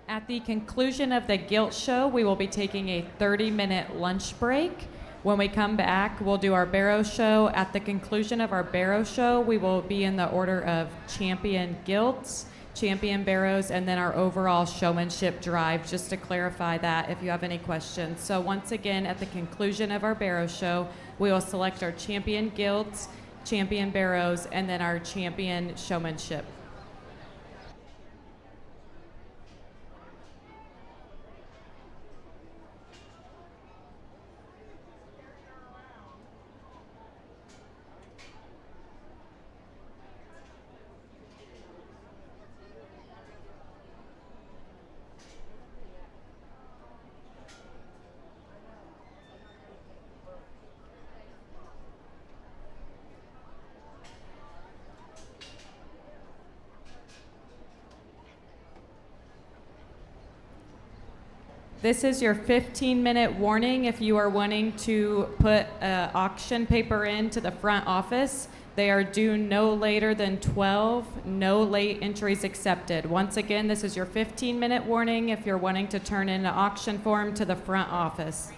S2: At the conclusion of the gilt show, we will be taking a 30-minute lunch break. When we come back, we'll do our barrow show. At the conclusion of our barrow show, we will be in the order of champion gilts, champion barrows, and then our overall showmanship drive, just to clarify that if you have any questions. So once again, at the conclusion of our barrow show, we will select our champion gilts, champion barrows, and then our champion showmanship. This is your 15-minute warning if you are wanting to put auction paper into the front office. They are due no later than 12. No late entries accepted. Once again, this is your 15-minute warning if you're wanting to turn in an auction form to the front office.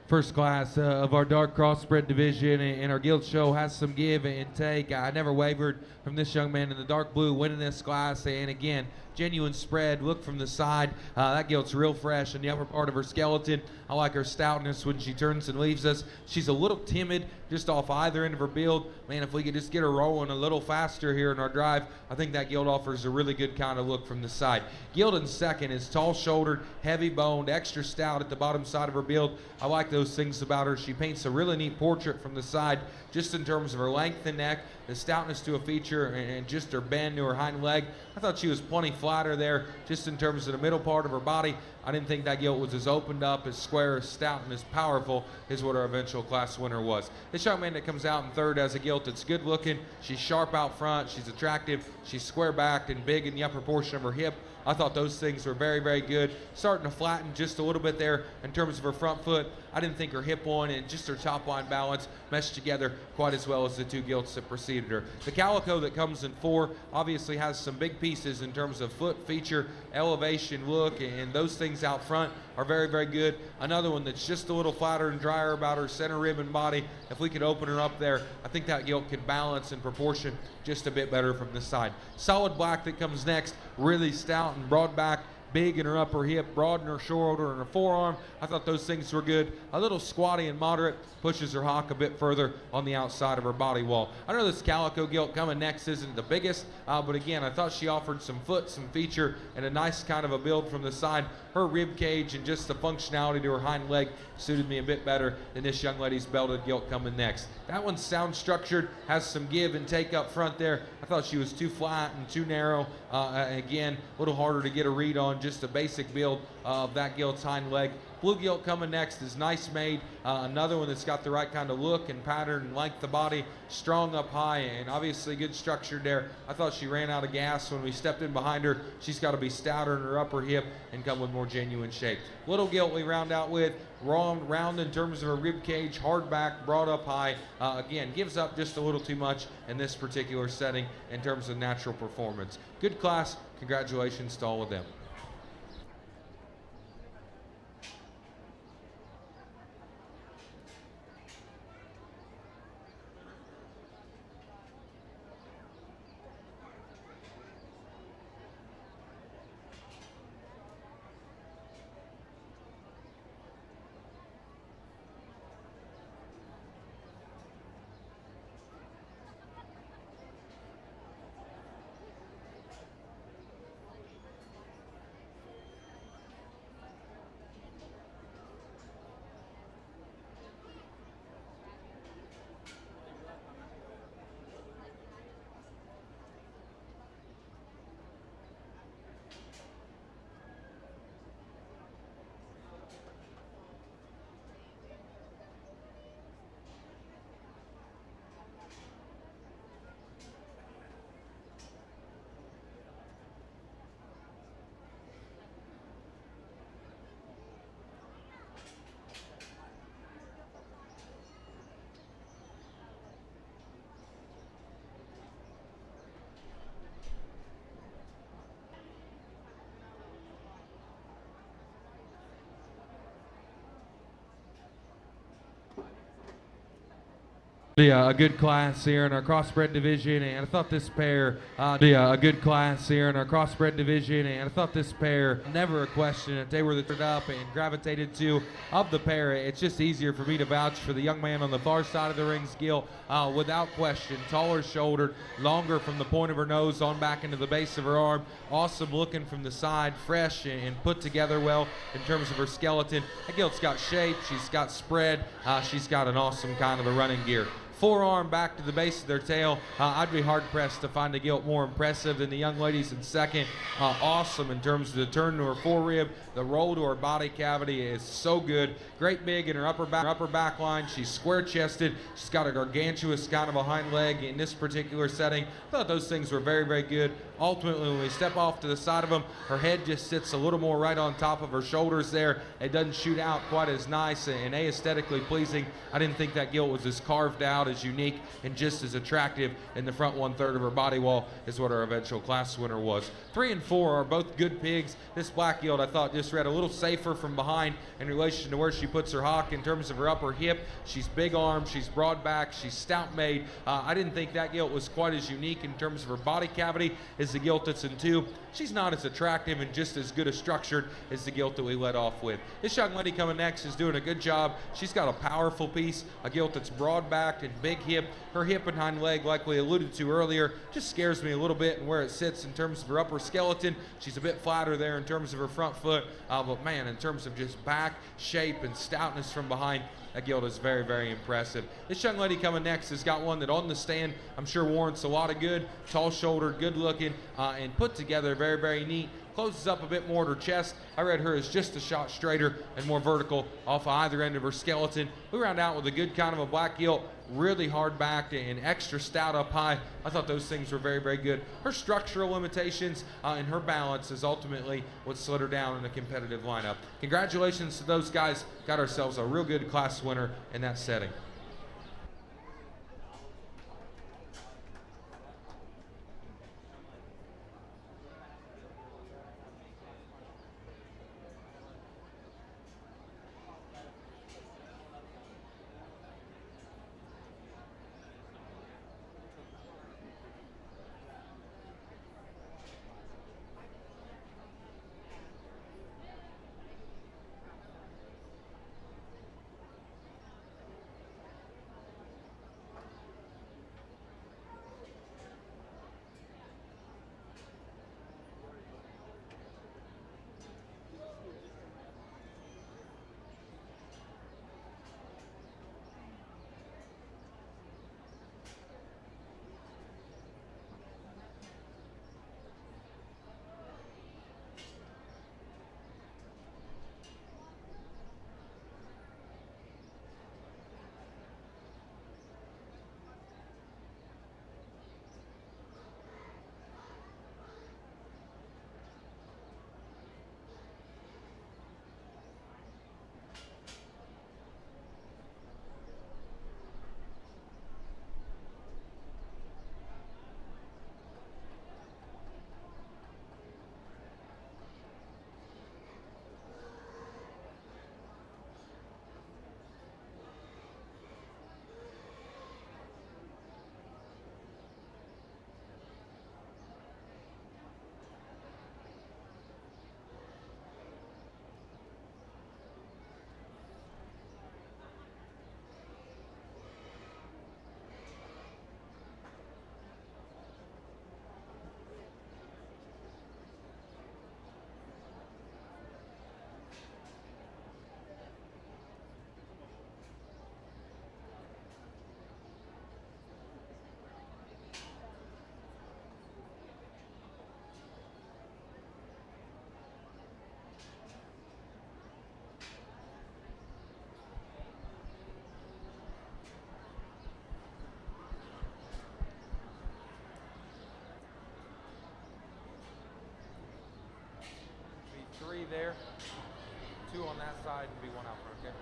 S1: First class of our dark crossbred division, and our guild show has some give and take. I never wavered from this young man in the dark blue winning this class, and again, genuine spread. Look from the side. That gilt's real fresh in the upper part of her skeleton. I like her stoutness when she turns and leaves us. She's a little timid just off either end of her build. Man, if we could just get her rolling a little faster here in our drive, I think that gilt offers a really good kind of look from the side. Gilt in second is tall-shouldered, heavy-boned, extra stout at the bottom side of her build. I like those things about her. She paints a really neat portrait from the side just in terms of her length and neck, the stoutness to a feature, and just her bend to her hind leg. I thought she was plenty flatter there just in terms of the middle part of her body. I didn't think that gilt was as opened up, as square, as stout, and as powerful as what our eventual class winner was. This young man that comes out in third has a gilt that's good looking. She's sharp out front. She's attractive. She's square backed and big in the upper portion of her hip. I thought those things were very, very good. Starting to flatten just a little bit there in terms of her front foot. I didn't think her hip one and just her top line balance meshed together quite as well as the two gilts that preceded her. The calico that comes in 4 obviously has some big pieces in terms of foot feature, elevation, look, and those things out front are very, very good. Another one that's just a little flatter and drier about her center rib and body. If we could open her up there, I think that gilt could balance in proportion just a bit better from this side. Solid black that comes next, really stout and broad back, big in her upper hip, broad in her shoulder and her forearm. I thought those things were good. A little squatty and moderate, pushes her hock a bit further on the outside of her body wall. I know this calico gilt coming next isn't the biggest, but again, I thought she offered some foot, some feature, and a nice kind of a build from the side. Her rib cage and just the functionality to her hind leg suited me a bit better than this young lady's belted gilt coming next. That one's sound structured, has some give and take up front there. I thought she was too flat and too narrow. Again, a little harder to get a read on on just a basic build of that gilt's hind leg. Blue gilt coming next is nice made. Another one that's got the right kind of look and pattern and length of body, strong up high, and obviously good structured there. I thought she ran out of gas when we stepped in behind her. She's got to be stouter in her upper hip and come with more genuine shape. Little gilt we round out with round in terms of her rib cage, hard back, broad up high. Again, gives up just a little too much in this particular setting in terms of natural performance. Good class. Congratulations to all of them. A good class here in our crossbred division, and I thought this pair a good class here in our crossbred division, and I thought this pair, never a question if they were the third up and gravitated to of the pair. It's just easier for me to vouch for the young man on the far side of the ring's gill, without question. Taller shouldered, longer from the point of her nose on back into the base of her arm. Awesome looking from the side, fresh and put together well in terms of her skeleton. That gilt's got shape, she's got spread, she's got an awesome kind of a running gear. Forearm back to the base of their tail. I'd be hard-pressed to find a gilt more impressive than the young ladies in second. Awesome in terms of the turn to her forerib. The roll to her body cavity is so good. Great big in her upper back line. She's square-chested. She's got a gargantuous kind of a hind leg in this particular setting. I thought those things were very, very good. Ultimately, when we step off to the side of them, her head just sits a little more right on top of her shoulders there. It doesn't shoot out quite as nice and aesthetically pleasing. I didn't think that gilt was as carved out, as unique, and just as attractive in the front 1/3 of her body wall as what our eventual class winner was. 3 and 4 are both good pigs. This black gilt I thought just read a little safer from behind in relation to where she puts her hock in terms of her upper hip. She's big armed, she's broad back, she's stout made. I didn't think that gilt was quite as unique in terms of her body cavity as the gilt that's in 2. She's not as attractive and just as good a structured as the gilt that we led off with. This young lady coming next is doing a good job. She's got a powerful piece, a gilt that's broad backed and big hip. Her hip and hind leg, like we alluded to earlier, just scares me a little bit in where it sits in terms of her upper skeleton. She's a bit flatter there in terms of her front foot, but man, in terms of just back, shape, and stoutness from behind, that gilt is very, very impressive. This young lady coming next has got one that on the stand I'm sure warrants a lot of good. Tall shouldered, good looking, and put together very, very neat. Closes up a bit more at her chest. I read her as just a shot straighter and more vertical off of either end of her skeleton. We round out with a good kind of a black gilt, really hard backed and extra stout up high. I thought those things were very, very good. Her structural limitations and her balance is ultimately what slid her down in a competitive lineup. Congratulations to those guys. Got ourselves a real good class winner in that setting. there, 2 on that side, and be 1 out front, okay?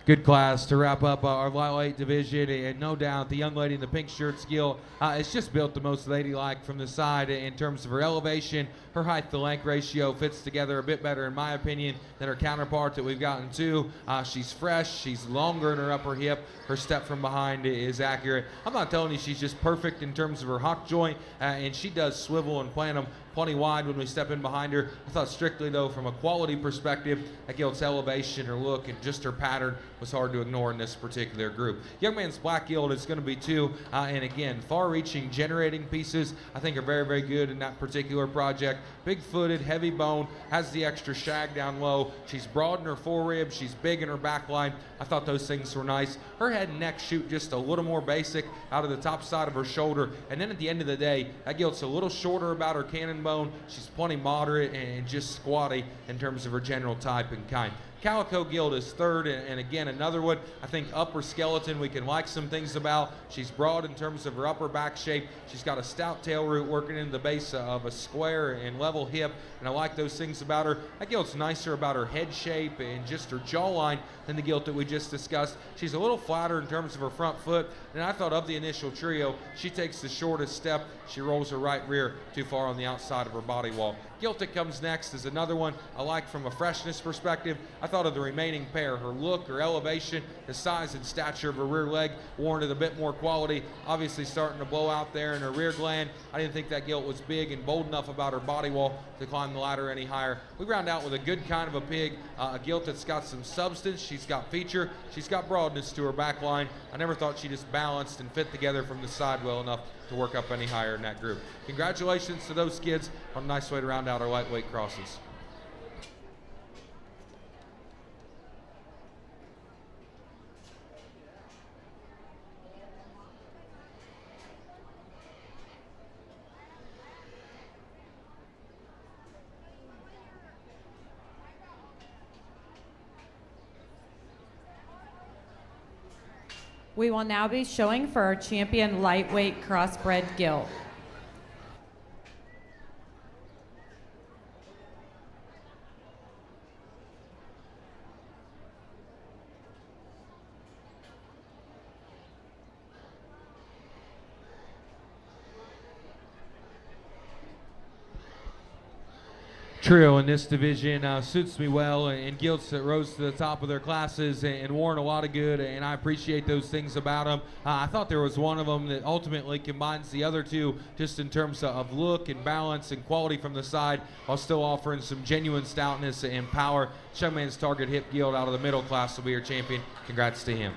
S1: Good class to wrap up our lightweight division, and no doubt the young lady in the pink shirt skill is just built the most ladylike from the side in terms of her elevation. Her height to length ratio fits together a bit better, in my opinion, than her counterpart that we've gotten to. She's fresh, she's longer in her upper hip, her step from behind is accurate. I'm not telling you she's just perfect in terms of her hock joint, and she does swivel and plant them plenty wide when we step in behind her. I thought strictly, though, from a quality perspective, that gilt's elevation, her look, and just her pattern was hard to ignore in this particular group. Young man's black gilt is going to be 2, and again, far-reaching generating pieces I think are very, very good in that particular project. Big-footed, heavy bone, has the extra shag down low. She's broad in her forerib, she's big in her back line. I thought those things were nice. Her head and neck shoot just a little more basic out of the top side of her shoulder, and then at the end of the day, that gilt's a little shorter about her cannon bone. She's plenty moderate and just squatty in terms of her general type and kind. Calico gilt is 3rd, and again, another one, I think upper skeleton we can like some things about. She's broad in terms of her upper back shape. She's got a stout tail root working into the base of a square and level hip, and I like those things about her. That gilt's nicer about her head shape and just her jawline than the gilt that we just discussed. She's a little flatter in terms of her front foot, and I thought of the initial trio, she takes the shortest step. She rolls her right rear too far on the outside of her body wall. Gilt that comes next is another one I like from a freshness perspective. I thought of the remaining pair. Her look, her elevation, the size and stature of her rear leg warranted a bit more quality. Obviously starting to blow out there in her rear gland. I didn't think that gilt was big and bold enough about her body wall to climb the ladder any higher. We round out with a good kind of a pig, a gilt that's got some substance. She's got feature. She's got broadness to her back line. I never thought she just balanced and fit together from the side well enough to work up any higher in that group. Congratulations to those kids on a nice way to round out our lightweight crosses.
S2: We will now be showing for our champion lightweight crossbred gilt.
S1: Trio in this division suits me well, and gilts that rose to the top of their classes and worn a lot of good, and I appreciate those things about them. I thought there was one of them that ultimately combines the other two just in terms of look and balance and quality from the side, while still offering some genuine stoutness and power. Young target hip gilt out of the middle class will be your champion. Congrats to him.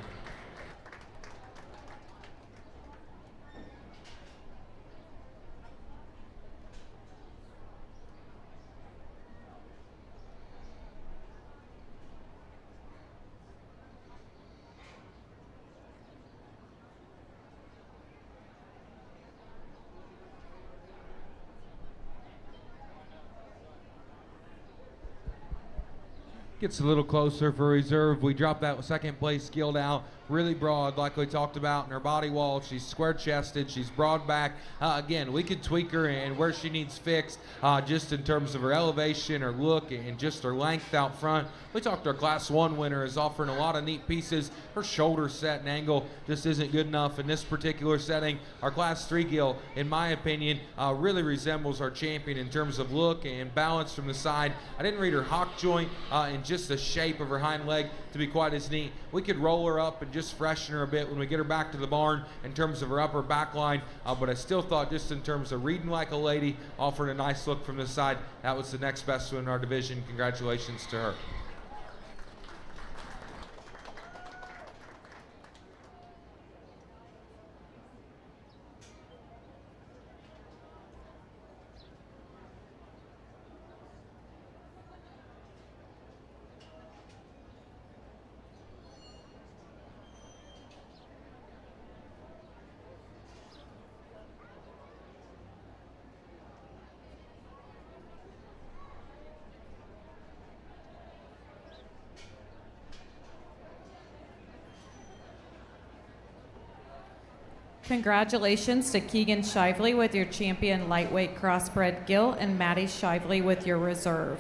S1: Gets a little closer for reserve. We drop that second place gilt out. Really broad, like we talked about, in her body wall. She's square chested, she's broad back. Again, we could tweak her and where she needs fixed, just in terms of her elevation, her look, and just her length out front. We talked our Class 1 winner is offering a lot of neat pieces. Her shoulder set and angle just isn't good enough in this particular setting. Our Class 3 gilt, in my opinion, really resembles our champion in terms of look and balance from the side. I didn't read her hock joint and just the shape of her hind leg to be quite as neat. We could roll her up and just freshen her a bit when we get her back to the barn in terms of her upper back line, but I still thought just in terms of reading like a lady, offering a nice look from the side, that was the next best one in our division. Congratulations to her.
S2: Congratulations to Keegan Shively with your champion lightweight crossbred gilt and Maddie Shively with your reserve.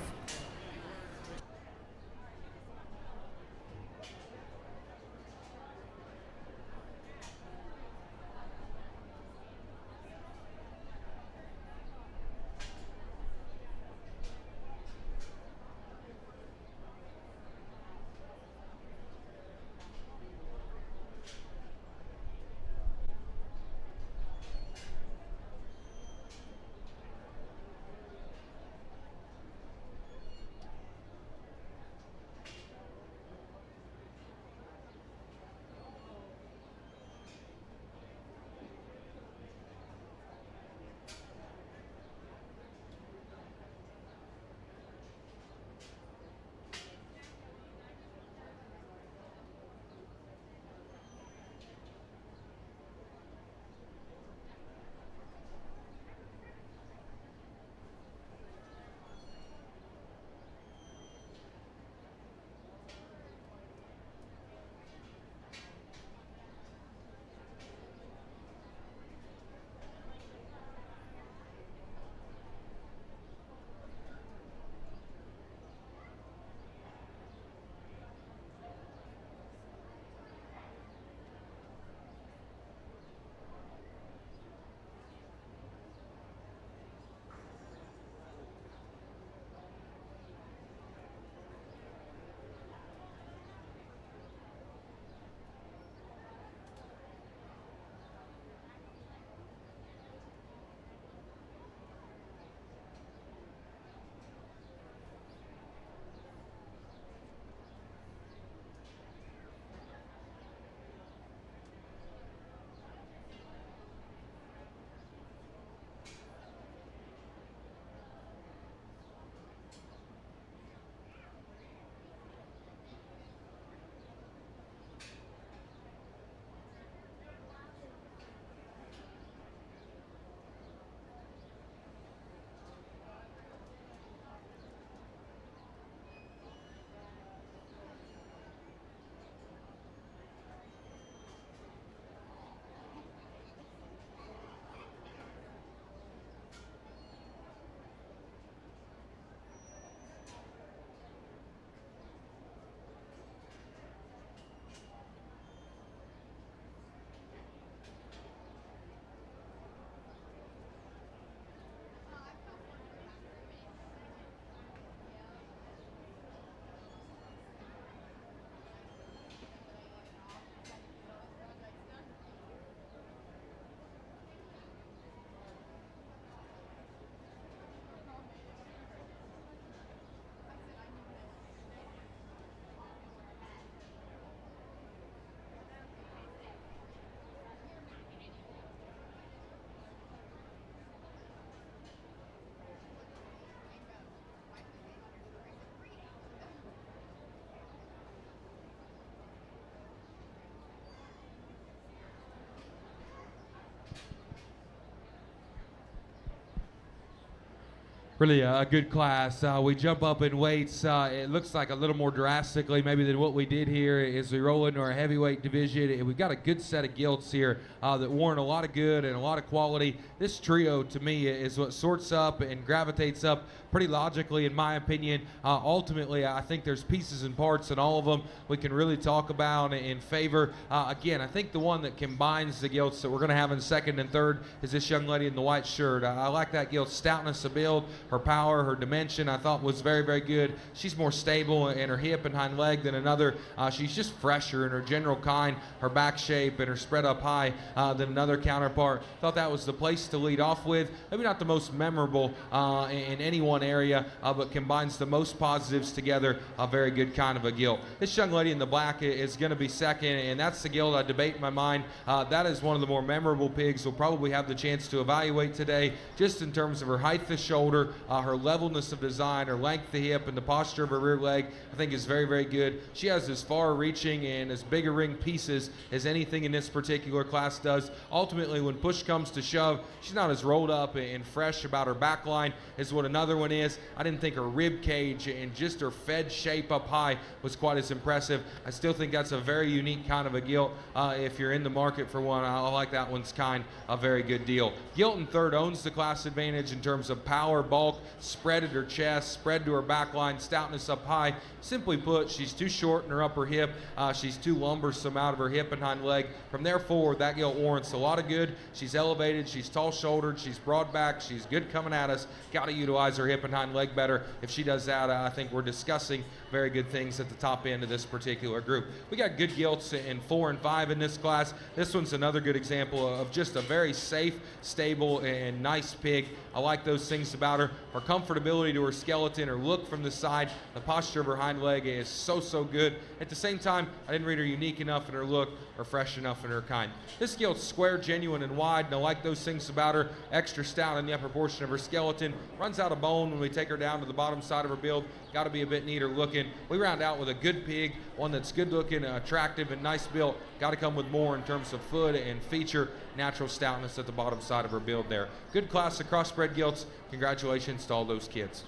S1: Really a good class. We jump up in weights. It looks like a little more drastically maybe than what we did here as we roll into our heavyweight division. And we've got a good set of gilts here that warrant a lot of good and a lot of quality. This trio, to me, is what sorts up and gravitates up pretty logically, in my opinion. Ultimately, I think there's pieces and parts in all of them we can really talk about in favor. Again, I think the one that combines the gilts that we're going to have in second and third is this young lady in the white shirt. I like that gilt stoutness of build, her power, her dimension, I thought was very, very good. She's more stable in her hip and hind leg than another. She's just fresher in her general kind, her back shape, and her spread up high than another counterpart. Thought that was the place to lead off with. Maybe not the most memorable in any one area, but combines the most positives together. A very good kind of a gilt. This young lady in the black is going to be second, and that's the gilt I debate in my mind. That is one of the more memorable pigs we'll probably have the chance to evaluate today, just in terms of her height of shoulder, her levelness of design, her length of hip, and the posture of her rear leg. I think is very, very good. She has as far-reaching and as big a ring pieces as anything in this particular class does. Ultimately, when push comes to shove, she's not as rolled up and fresh about her back line as what another one is. I didn't think her rib cage and just her fed shape up high was quite as impressive. I still think that's a very unique kind of a gilt. If you're in the market for one, I like that one's kind. A very good deal. Gilt in third owns the class advantage in terms of power, bulk, spread at her chest, spread to her back line, stoutness up high. Simply put, she's too short in her upper hip. She's too lumbersome out of her hip and hind leg. From there forward, that gilt warrants a lot of good. She's elevated, she's tall-shouldered, she's broad-backed, she's good coming at us. Got to utilize her hip and hind leg better. If she does that, I think we're discussing very good things at the top end of this particular group. We got good gilts in 4 and 5 in this class. This one's another good example of just a very safe, stable, and nice pig. I like those things about her. Her comfortability to her skeleton, her look from the side, the posture of her hind leg is so good. At the same time, I didn't read her unique enough in her look or fresh enough in her kind. This gilt's square, genuine, and wide, and I like those things about her. Extra stout in the upper portion of her skeleton. Runs out of bone when we take her down to the bottom side of her build. Got to be a bit neater looking. We round out with a good pig, one that's good looking, attractive, and nice built. Got to come with more in terms of foot and feature. Natural stoutness at the bottom side of her build there. Good class of crossbred gilts. Congratulations to all those kids.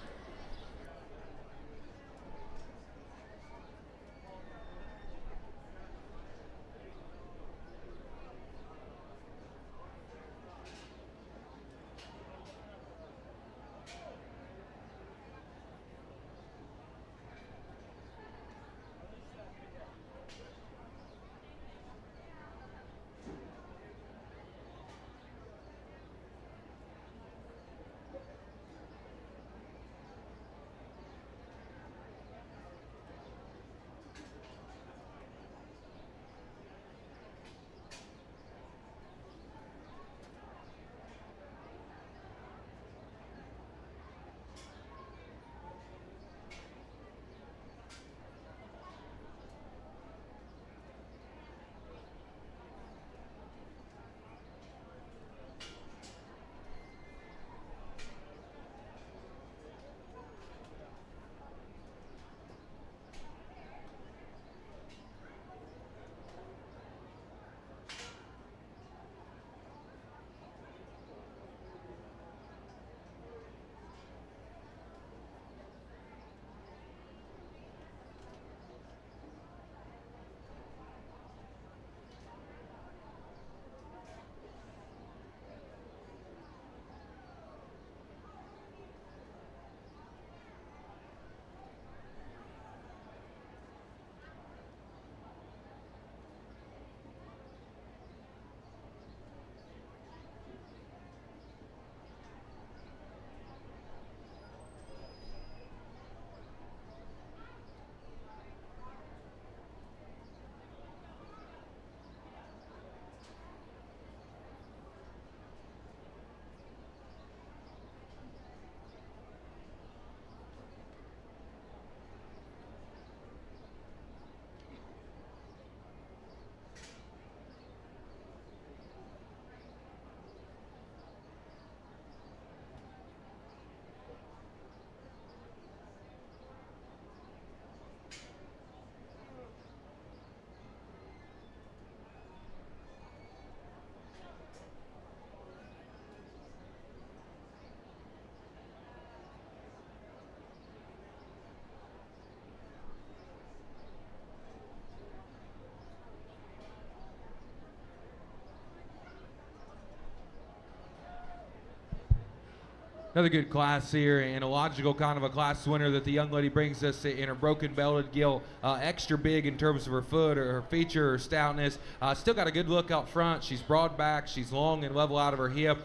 S1: Another good class here, and a logical kind of a class winner that the young lady brings us in her broken belted gilt. Extra big in terms of her foot or her feature or stoutness. Still got a good look out front. She's broad back. She's long and level out of her hip.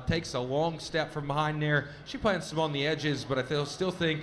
S1: Takes a long step from behind there. She plants some on the edges, but I still think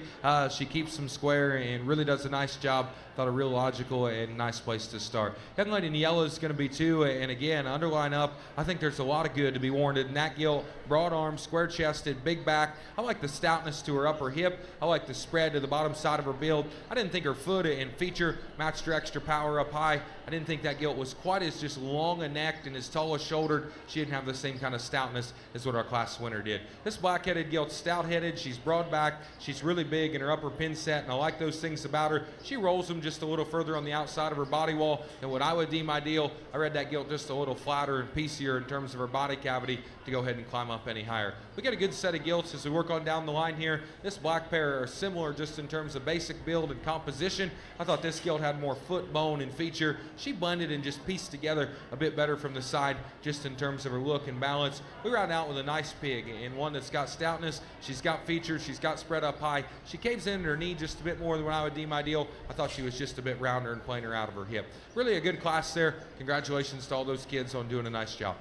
S1: she keeps them square and really does a nice job. Thought a real logical and nice place to start. Young lady in yellow is going to be 2, and again, underline up. I think there's a lot of good to be warranted in that gilt. Broad arms, square chested, big back. I like the stoutness to her upper hip. I like the spread to the bottom side of her build. I didn't think her foot and feature matched her extra power up high. I didn't think that gilt was quite as just long a necked and as tall as shouldered. She didn't have the same kind of stoutness as what our class winner did. This black-headed gilt, stout-headed. She's broad back. She's really big in her upper pin set, and I like those things about her. She rolls them just a little further on the outside of her body wall than what I would deem ideal. I read that gilt just a little flatter and piecier in terms of her body cavity to go ahead and climb up any higher. We got a good set of gilts as we work on down the line here. This black pair are similar just in terms of basic build and composition. I thought this gilt had more foot, bone, and feature. She blended and just pieced together a bit better from the side just in terms of her look and balance. We ride out with a nice pig and one that's got stoutness. She's got features. She's got spread up high. She caves in her knee just a bit more than what I would deem ideal. I thought she was just a bit rounder and playing her out of her hip. Really a good class there. Congratulations to all those kids on doing a nice job.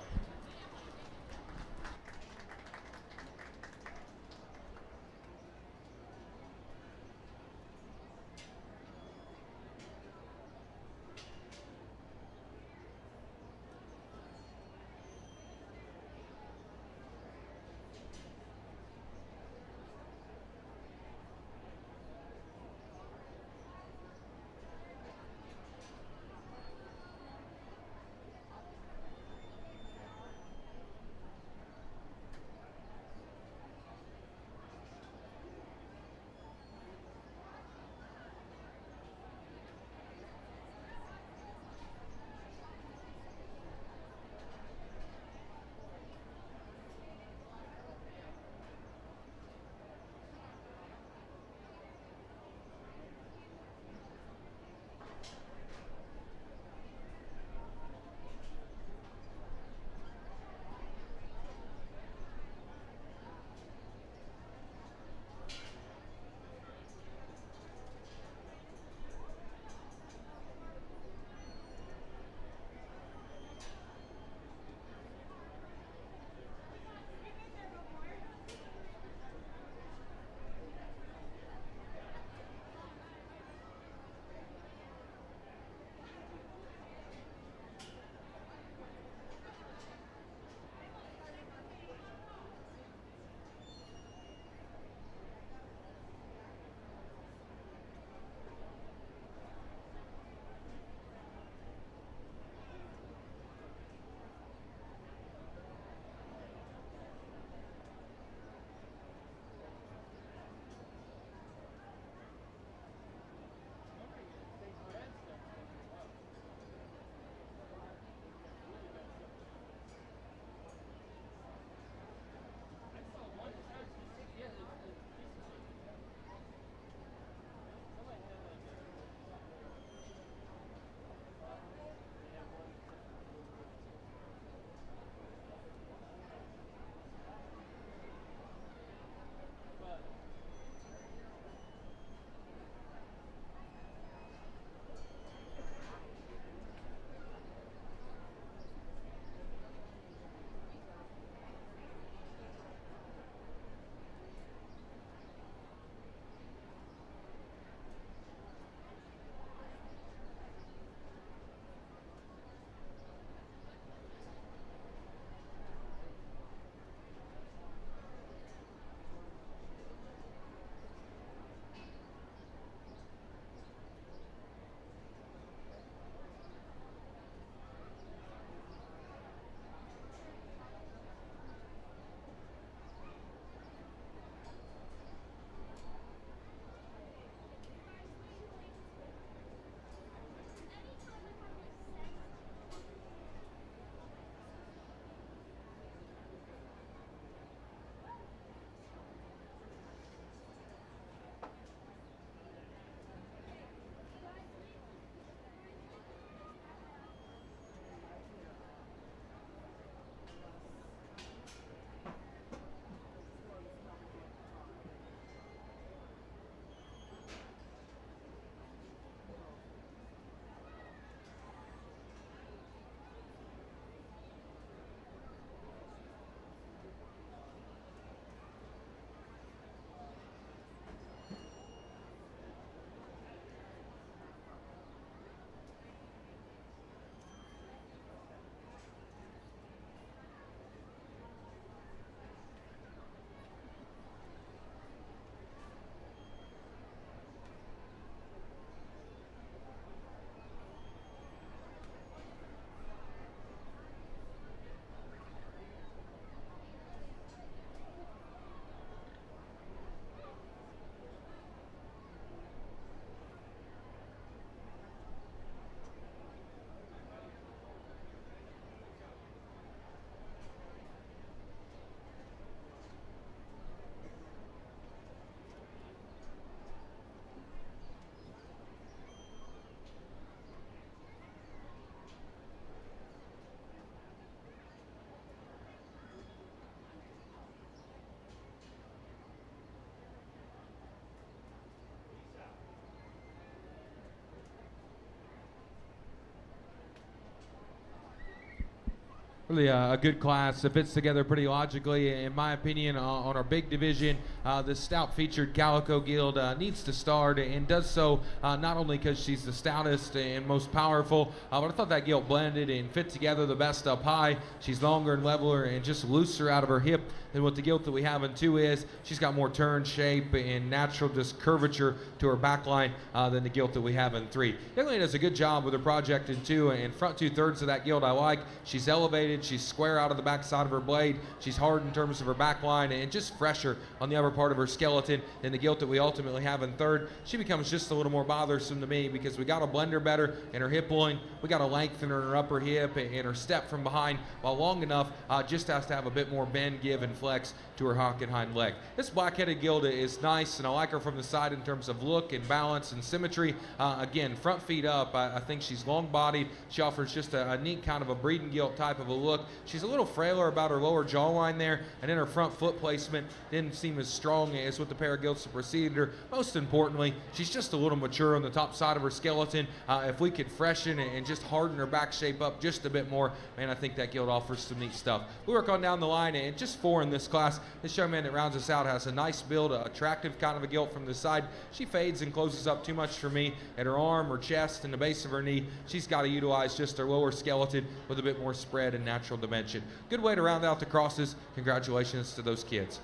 S1: Really a good class that fits together pretty logically, in my opinion. On our big division, the stout featured Calico Guild needs to start, and does so not only because she's the stoutest and most powerful, but I thought that guild blended and fit together the best up high. She's longer and leveler and just looser out of her hip than what the guild that we have in 2 is. She's got more turn shape and natural just curvature to her back line than the guild that we have in 3. Young lady does a good job with her project in 2, and front 2/3 of that guild I like. She's elevated, she's square out of the back side of her blade, she's hard in terms of her back line, and just fresher on the upper part of her skeleton than the guild that we ultimately have in 3rd. She becomes just a little more bothersome to me because we got to blend her better in her hip loin, we got to lengthen her in her upper hip and her step from behind, while long enough just has to have a bit more bend, give, and flex to her hock and hind leg. This black-headed guild is nice, and I like her from the side in terms of look and balance and symmetry. Again, front feet up, I think she's long-bodied. She offers just a neat kind of a breeding guild type of a look. She's a little frailer about her lower jawline there, and then her front foot placement didn't seem as strong as with the pair of guilds that preceded her. Most importantly, she's just a little mature on the top side of her skeleton. If we could freshen and just harden her back shape up just a bit more, man, I think that guild offers some neat stuff. We work on down the line, and just 4 in this class. This young man that rounds us out has a nice build, attractive kind of a gilt from the side. She fades and closes up too much for me at her arm, her chest, and the base of her knee. She's got to utilize just her lower skeleton with a bit more spread and natural dimension. Good way to round out the crosses. Congratulations to those kids.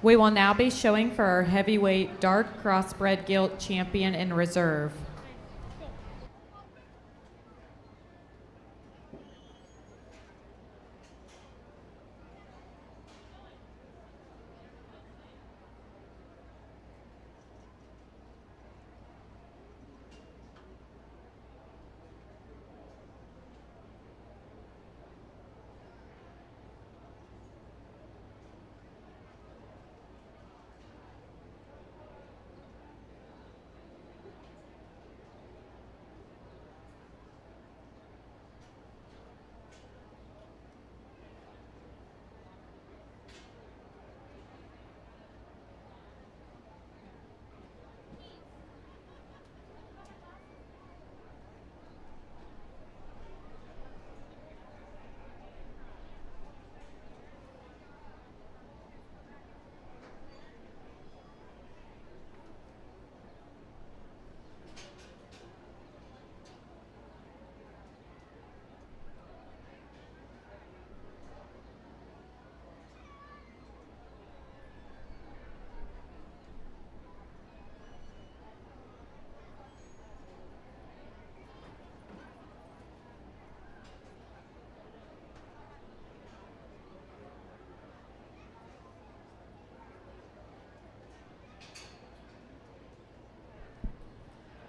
S2: We will now be showing for our heavyweight dark crossbred gilt champion in reserve.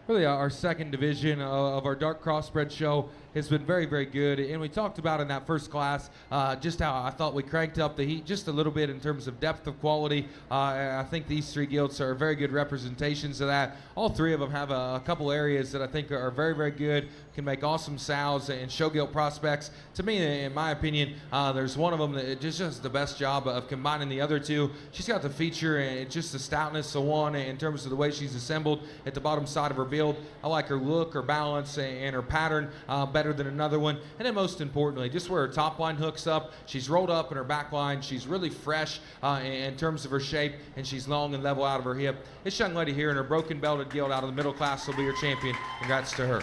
S1: Really, our second division of our dark crossbred show has been very, very good. And we talked about in that first class just how I thought we cranked up the heat just a little bit in terms of depth of quality. I think these 3 guilds are very good representations of that. All 3 of them have a couple areas that I think are very, very good, can make awesome sows and show guild prospects. To me, in my opinion, there's one of them that just does the best job of combining the other 2. She's got the feature and just the stoutness of one in terms of the way she's assembled at the bottom side of her build. I like her look, her balance, and her pattern better than another one. And then most importantly, just where her top line hooks up, she's rolled up in her back line. She's really fresh in terms of her shape, and she's long and level out of her hip. This young lady here in her broken belted guild out of the middle class will be your champion. Congrats to her.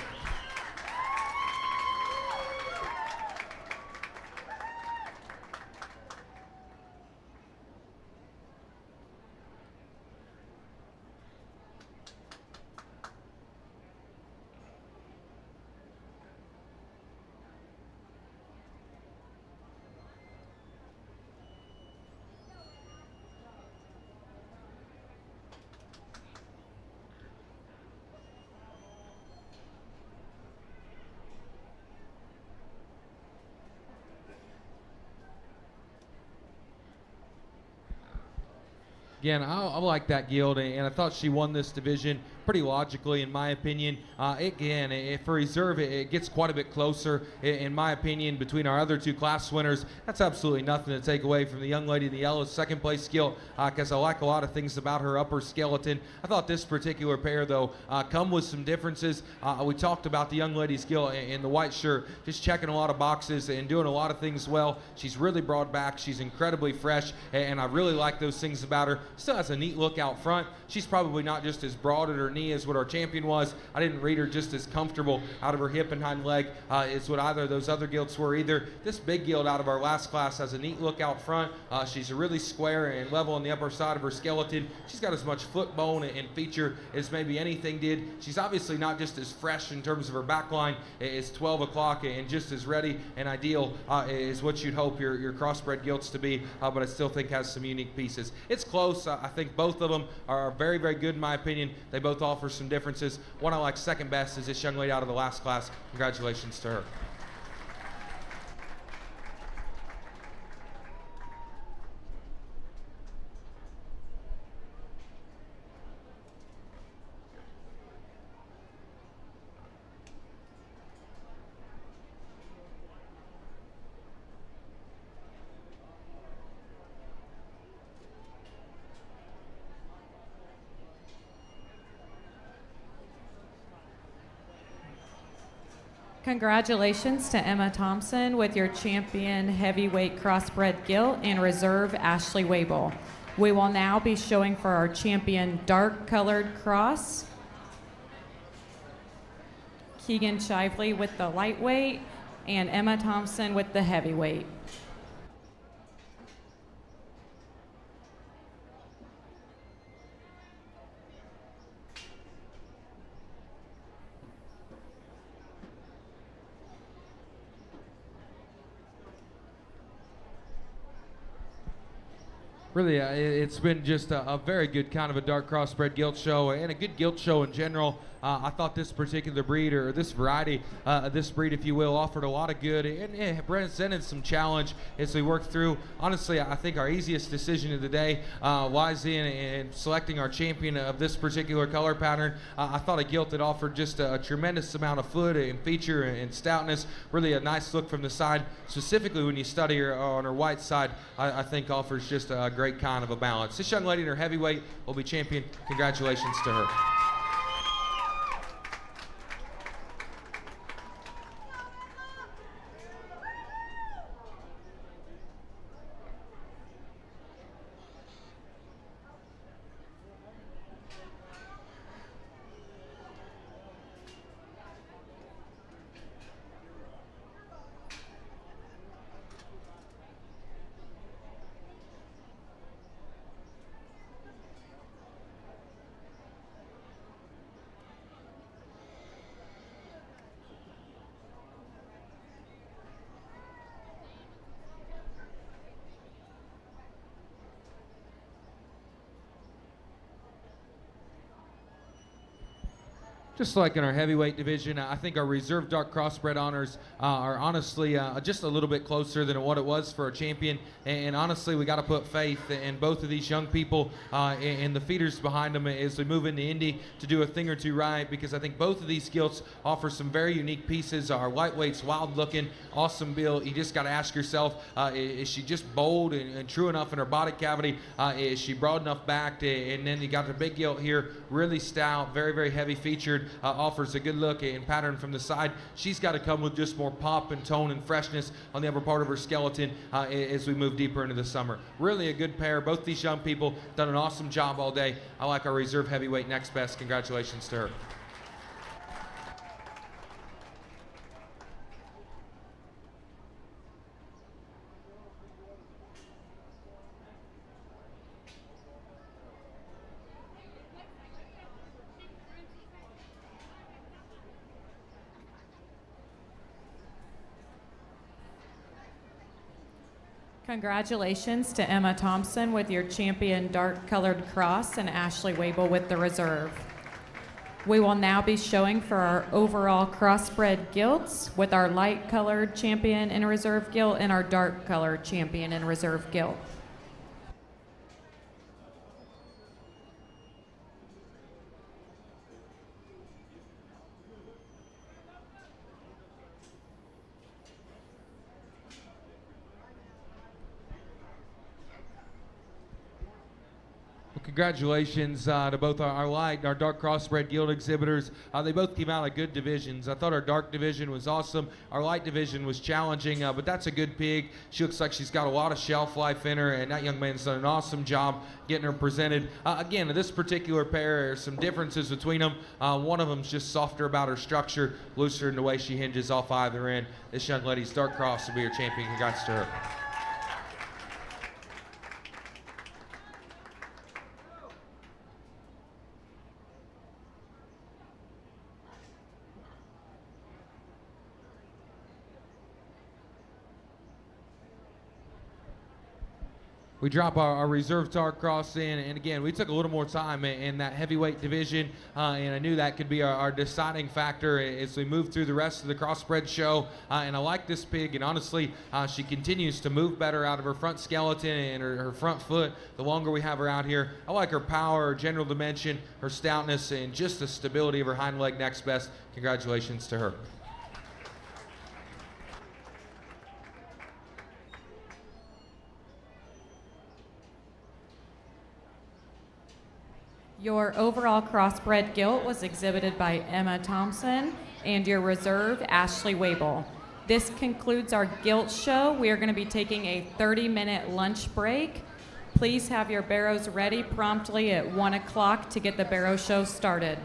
S1: Again, I like that guild, and I thought she won this division pretty logically, in my opinion. Again, for reserve, it gets quite a bit closer, in my opinion, between our other two class winners. That's absolutely nothing to take away from the young lady in the yellow second place skill, because I like a lot of things about her upper skeleton. I thought this particular pair, though, come with some differences. We talked about the young lady skill in the white shirt, just checking a lot of boxes and doing a lot of things well. She's really broad back. She's incredibly fresh, and I really like those things about her. Still has a neat look out front. She's probably not just as broad at her knee as what our champion was. I didn't read her just as comfortable out of her hip and hind leg as what either of those other gilts were either. This big gilt out of our last class has a neat look out front. She's really square and level on the upper side of her skeleton. She's got as much foot bone and feature as maybe anything did. She's obviously not just as fresh in terms of her back line as 12 o'clock and just as ready and ideal as what you'd hope your crossbred gilts to be, but I still think has some unique pieces. It's close. I think both of them are very, very good in my opinion. They both offer some differences. One I like second best is this young lady out of the last class. Congratulations to her.
S2: Congratulations to Emma Thompson with your champion heavyweight crossbred gilt and reserve Ashley Wable. We will now be showing for our champion dark colored cross, Keegan Shively with the lightweight, and Emma Thompson with the heavyweight.
S1: Really, it's been just a very good kind of a dark crossbred gilt show and a good gilt show in general. I thought this particular breed, or this variety, this breed, if you will, offered a lot of good and presented some challenge as we worked through. Honestly, I think our easiest decision of the day lies in selecting our champion of this particular color pattern. I thought a gilt that offered just a tremendous amount of foot and feature and stoutness. Really a nice look from the side, specifically when you study her on her white side. I think offers just a great kind of a balance. This young lady in her heavyweight will be champion. Congratulations to her. Just like in our heavyweight division, I think our reserve dark crossbred honors are honestly just a little bit closer than what it was for our champion. And honestly, we got to put faith in both of these young people and the feeders behind them as we move into Indy to do a thing or two right, because I think both of these gilts offer some very unique pieces. Our lightweight's wild looking, awesome build. You just got to ask yourself, is she just bold and true enough in her body cavity? Is she broad enough back? And then you got the big gilt here, really stout, very, very heavy featured. Offers a good look and pattern from the side. She's got to come with just more pop and tone and freshness on the upper part of her skeleton as we move deeper into the summer. Really a good pair. Both these young people done an awesome job all day. I like our reserve heavyweight next best. Congratulations to her.
S2: Congratulations to Emma Thompson with your champion dark colored cross and Ashley Wable with the reserve. We will now be showing for our overall crossbred gilts with our light colored champion and reserve gilt and our dark colored champion and reserve gilt.
S1: Well, congratulations to both our light and our dark crossbred guild exhibitors. They both came out of good divisions. I thought our dark division was awesome. Our light division was challenging, but that's a good pig. She looks like she's got a lot of shelf life in her, and that young man's done an awesome job getting her presented. Again, this particular pair, there's some differences between them. One of them's just softer about her structure, looser in the way she hinges off either end. This young lady's dark cross will be her champion. Congrats to her. We drop our reserve dark cross in, and again, we took a little more time in that heavyweight division, and I knew that could be our deciding factor as we move through the rest of the crossbred show. And I like this pig, and honestly, she continues to move better out of her front skeleton and her front foot the longer we have her out here. I like her power, her general dimension, her stoutness, and just the stability of her hind leg next best. Congratulations to her.
S2: Your overall crossbred gilt was exhibited by Emma Thompson and your reserve, Ashley Wable. This concludes our gilt show. We are going to be taking a 30-minute lunch break. Please have your barrows ready promptly at 1 o'clock to get the barrow show started.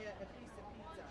S6: get a piece of pizza.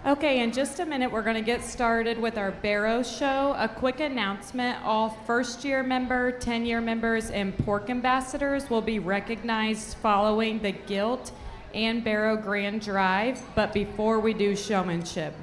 S2: Okay, in just a minute, we're going to get started with our Barrow show. A quick announcement, all first-year member, 10-year members, and pork ambassadors will be recognized following the Gilt and Barrow Grand Drive, but before we do showmanship.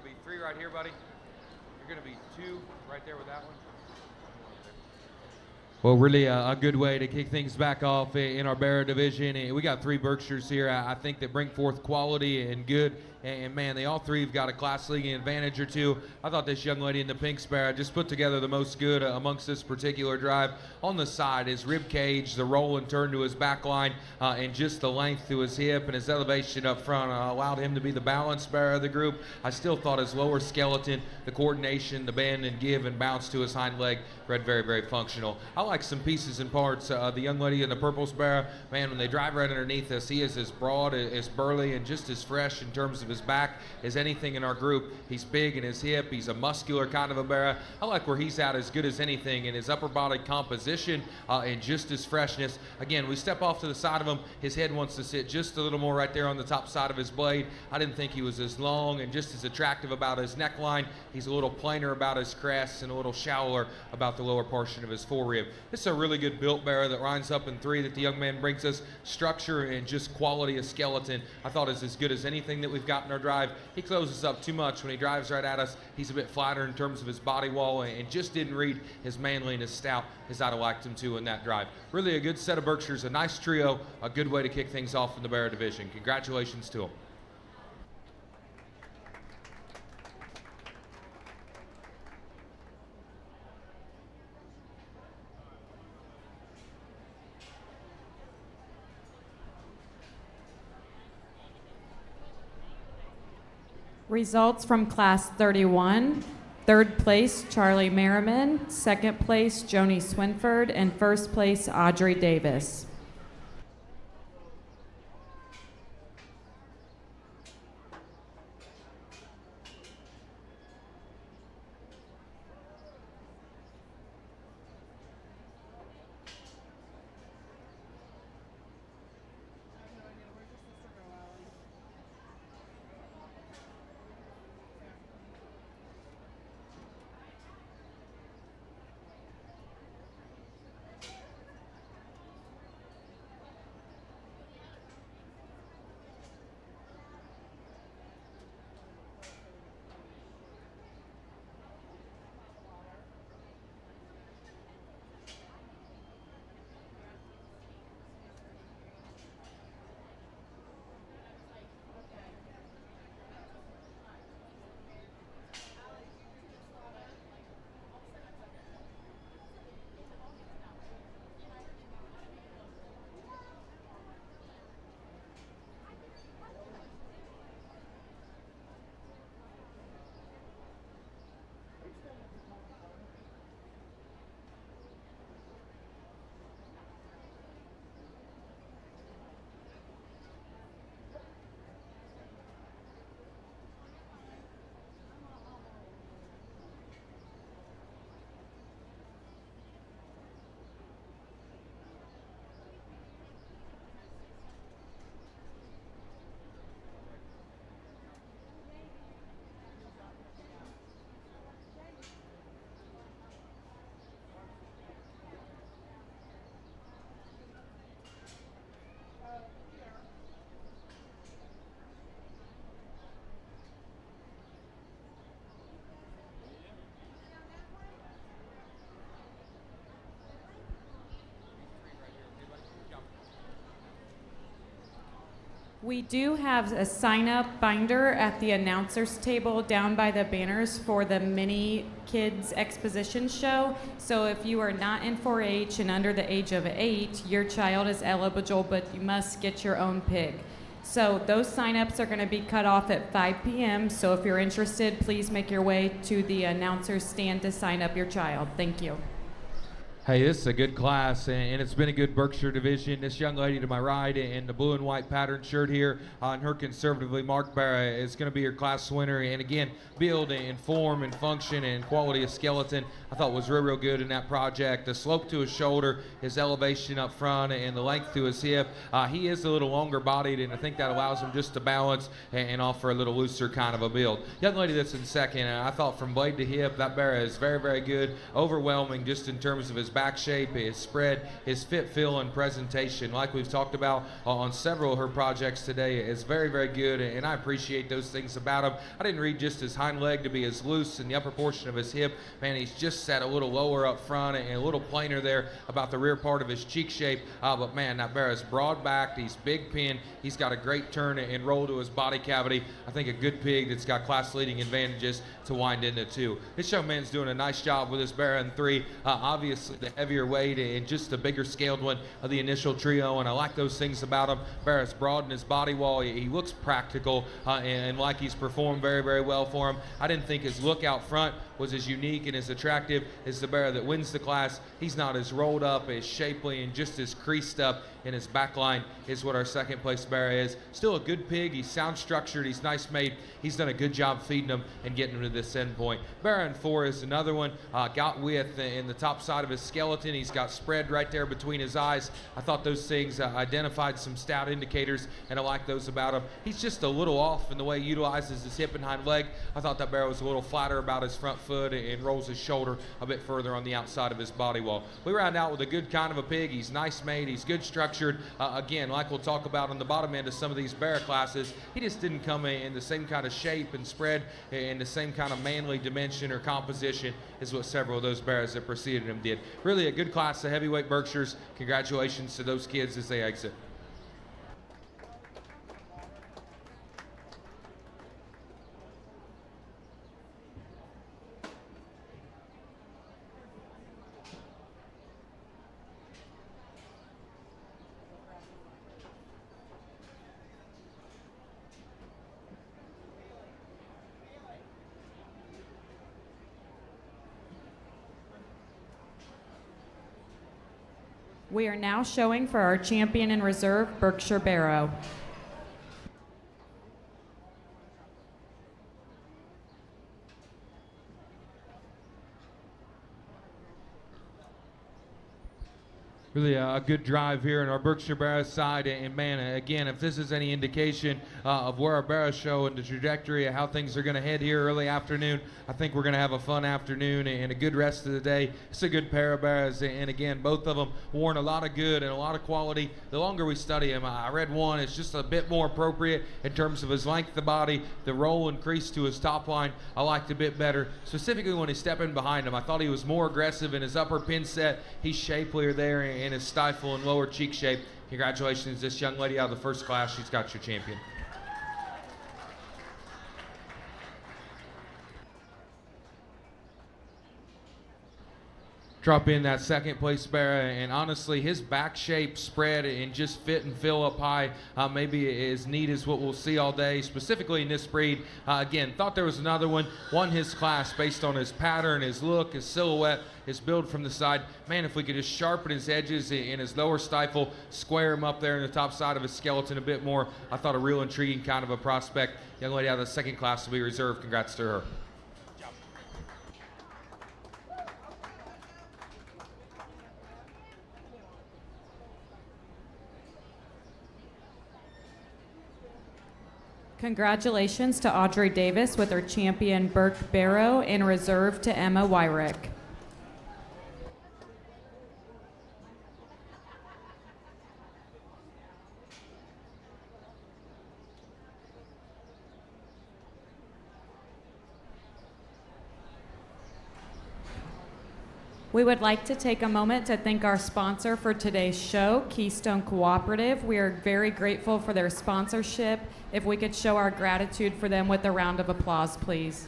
S1: Be 3 right here, buddy. You're going to be 2 right there with that one. Well, really a good way to kick things back off in our Barrow division. And we got 3 Berkshires here, I think, that bring forth quality and good. And man, they all 3 have got a class league advantage or 2. I thought this young lady in the pink sparrow just put together the most good amongst this particular drive. On the side, his rib cage, the roll and turn to his back line, and just the length to his hip and his elevation up front allowed him to be the balanced sparrow of the group. I still thought his lower skeleton, the coordination, the bend and give and bounce to his hind leg read very, very functional. I like some pieces and parts. The young lady in the purple sparrow, man, when they drive right underneath us, he is as broad, as burly, and just as fresh in terms of his back as anything in our group. He's big in his hip. He's a muscular kind of a bear. I like where he's at as good as anything in his upper body composition and just his freshness. Again, we step off to the side of him. His head wants to sit just a little more right there on the top side of his blade. I didn't think he was as long and just as attractive about his neckline. He's a little plainer about his crest and a little shallower about the lower portion of his forerib. This is a really good built bear that lines up in 3 that the young man brings us. Structure and just quality of skeleton I thought is as good as anything that we've got in our drive. He closes up too much when he drives right at us. He's a bit flatter in terms of his body wall and just didn't read as manly and as stout as I'd have liked him to in that drive. Really a good set of Berkshires, a nice trio, a good way to kick things off in the bear division. Congratulations to him.
S2: Results from Class 31. Third place, Charlie Merriman. Second place, Joni Swinford. And first place, Audrey Davis. We do have a sign-up binder at the announcers table down by the banners for the mini kids exposition show. So if you are not in 4-H and under the age of 8, your child is eligible, but you must get your own pig. So those sign-ups are going to be cut off at 5 p.m. So if you're interested, please make your way to the announcer's stand to sign up your child. Thank you.
S1: Hey, this is a good class, and it's been a good Berkshire division. This young lady to my right in the blue and white patterned shirt here on her conservatively marked bear is going to be your class winner. And again, build and form and function and quality of skeleton I thought was real good in that project. The slope to his shoulder, his elevation up front, and the length to his hip. He is a little longer bodied, and I think that allows him just to balance and offer a little looser kind of a build. Young lady that's in second, I thought from blade to hip, that bear is very good. Overwhelming just in terms of his back shape, his spread, his fit, feel, and presentation. Like we've talked about on several of her projects today, is very good, and I appreciate those things about him. I didn't read just his hind leg to be as loose in the upper portion of his hip. Man, he's just set a little lower up front and a little plainer there about the rear part of his cheek shape. But man, that bear is broad-backed. He's big pin. He's got a great turn and roll to his body cavity. I think a good pig that's got class-leading advantages to wind into 2. This young man's doing a nice job with his bear in 3. Obviously, the heavier weight and just the bigger scaled one of the initial trio, and I like those things about him. Bear is broad in his body wall. He looks practical and like he's performed very well for him. I didn't think his look out front was as unique and as attractive as the bear that wins the class. He's not as rolled up, as shapely, and just as creased up in his back line is what our second place bear is. Still a good pig. He's sound structured. He's nice made. He's done a good job feeding him and getting him to this end point. Bear in 4 is another one. Got width in the top side of his skeleton. He's got spread right there between his eyes. I thought those things identified some stout indicators, and I like those about him. He's just a little off in the way he utilizes his hip and hind leg. I thought that bear was a little flatter about his front foot and rolls his shoulder a bit further on the outside of his body wall. We round out with a good kind of a pig. He's nice made. He's good structured. Again, like we'll talk about on the bottom end of some of these bear classes, he just didn't come in the same kind of shape and spread in the same kind of manly dimension or composition as what several of those bears that preceded him did. Really a good class of heavyweight Berkshires. Congratulations to those kids as they exit.
S2: We are now showing for our champion in reserve, Berkshire Barrow.
S1: Really a good drive here in our Berkshire Barrow side, and man, again, if this is any indication of where our Barrow show and the trajectory of how things are going to head here early afternoon, I think we're going to have a fun afternoon and a good rest of the day. It's a good pair of Barrows, and again, both of them worn a lot of good and a lot of quality. The longer we study him, I read one, it's just a bit more appropriate in terms of his length of the body, the roll and crease to his top line. I liked a bit better, specifically when he's stepping behind him. I thought he was more aggressive in his upper pin set. He's shapelier there in his stifle and lower cheek shape. Congratulations, this young lady out of the first class. She's got your champion. Drop in that second place bear, and honestly his back shape, spread, and just fit and fill up high maybe as neat as what we'll see all day, specifically in this breed. Again, thought there was another one, won his class based on his pattern, his look, his silhouette, his build from the side. Man, if we could just sharpen his edges in his lower stifle, square him up there in the top side of his skeleton a bit more, I thought a real intriguing kind of a prospect. Young lady out of the second class will be reserved. Congrats to her.
S2: Congratulations to Audrey Davis with her champion Burke Barrow, in reserve to Emma Wyrick. We would like to take a moment to thank our sponsor for today's show, Keystone Cooperative. We are very grateful for their sponsorship. If we could show our gratitude for them with a round of applause, please.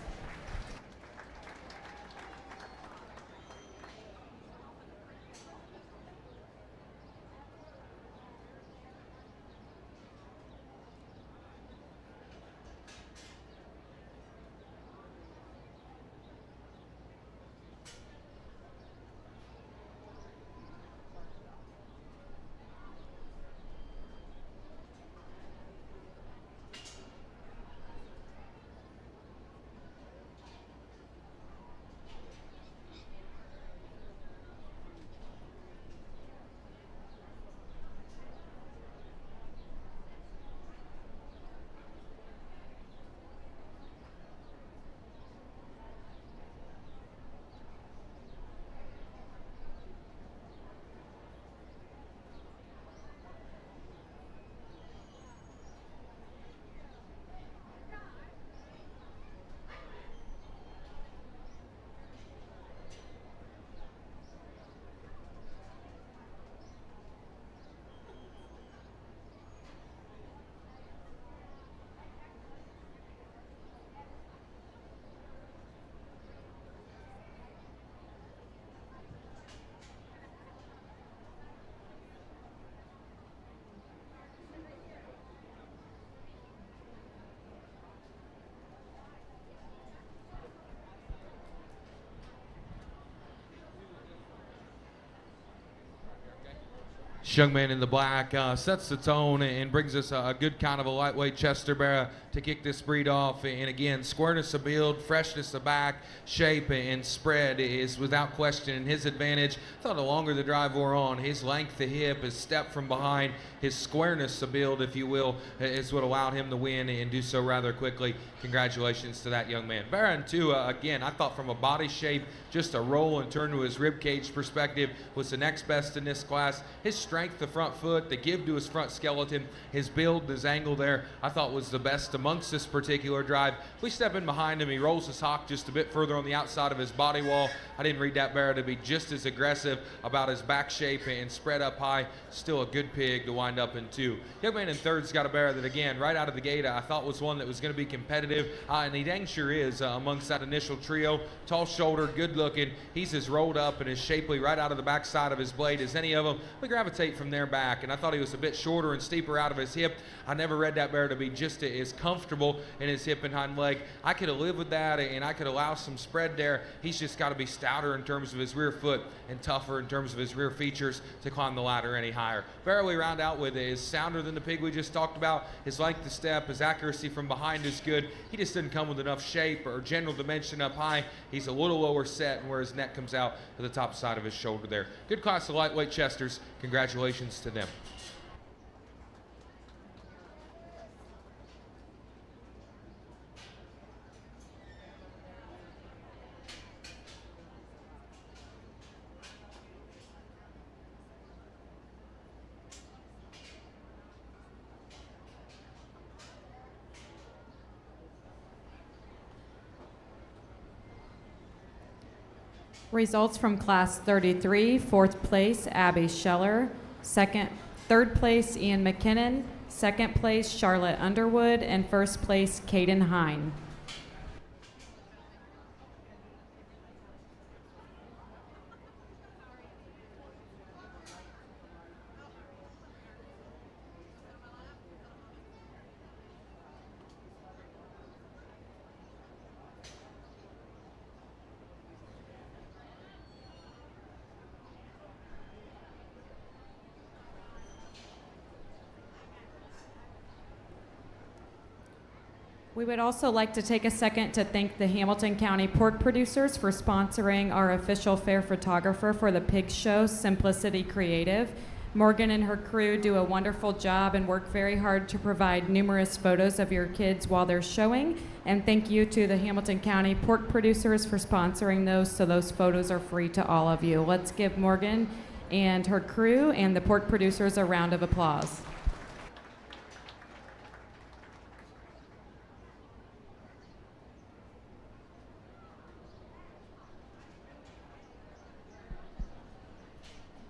S1: This young man in the black sets the tone and brings us a good kind of a lightweight Chester Barra to kick this breed off. And again, squareness of build, freshness of back, shape, and spread is without question his advantage. I thought the longer the drive wore on, his length of hip, his step from behind, his squareness of build, if you will, is what allowed him to win and do so rather quickly. Congratulations to that young man. Barra in 2, again, I thought from a body shape, just a roll and turn to his rib cage perspective was the next best in this class. His strength, the front foot, the give to his front skeleton, his build, his angle there, I thought was the best amongst this particular drive. We step in behind him, he rolls his hock just a bit further on the outside of his body wall. I didn't read that Barra to be just as aggressive about his back shape and spread up high. Still a good pig to wind up in 2. Young man in 3rd's got a Barra that, again, right out of the gate, I thought was one that was going to be competitive, and he dang sure is amongst that initial trio. Tall shoulder, good looking. He's as rolled up and as shapely right out of the backside of his blade as any of them. We gravitate from there back, and I thought he was a bit shorter and steeper out of his hip. I never read that Barra to be just as comfortable in his hip and hind leg. I could have lived with that, and I could allow some spread there. He's just got to be stouter in terms of his rear foot and tougher in terms of his rear features to climb the ladder any higher. Barra we round out with is sounder than the pig we just talked about. His length of step, his accuracy from behind is good. He just didn't come with enough shape or general dimension up high. He's a little lower set and where his neck comes out to the top side of his shoulder there. Good class of lightweight Chesters. Congratulations to them.
S2: Results from Class 33, 4th place, Abby Scheller. Third place, Ian McKinnon. 2nd place, Charlotte Underwood. And 1st place, Caden Hine. We would also like to take a second to thank the Hamilton County pork producers for sponsoring our official fair photographer for the pig show, Simplicity Creative. Morgan and her crew do a wonderful job and work very hard to provide numerous photos of your kids while they're showing. And thank you to the Hamilton County pork producers for sponsoring those, so those photos are free to all of you. Let's give Morgan and her crew and the pork producers a round of applause.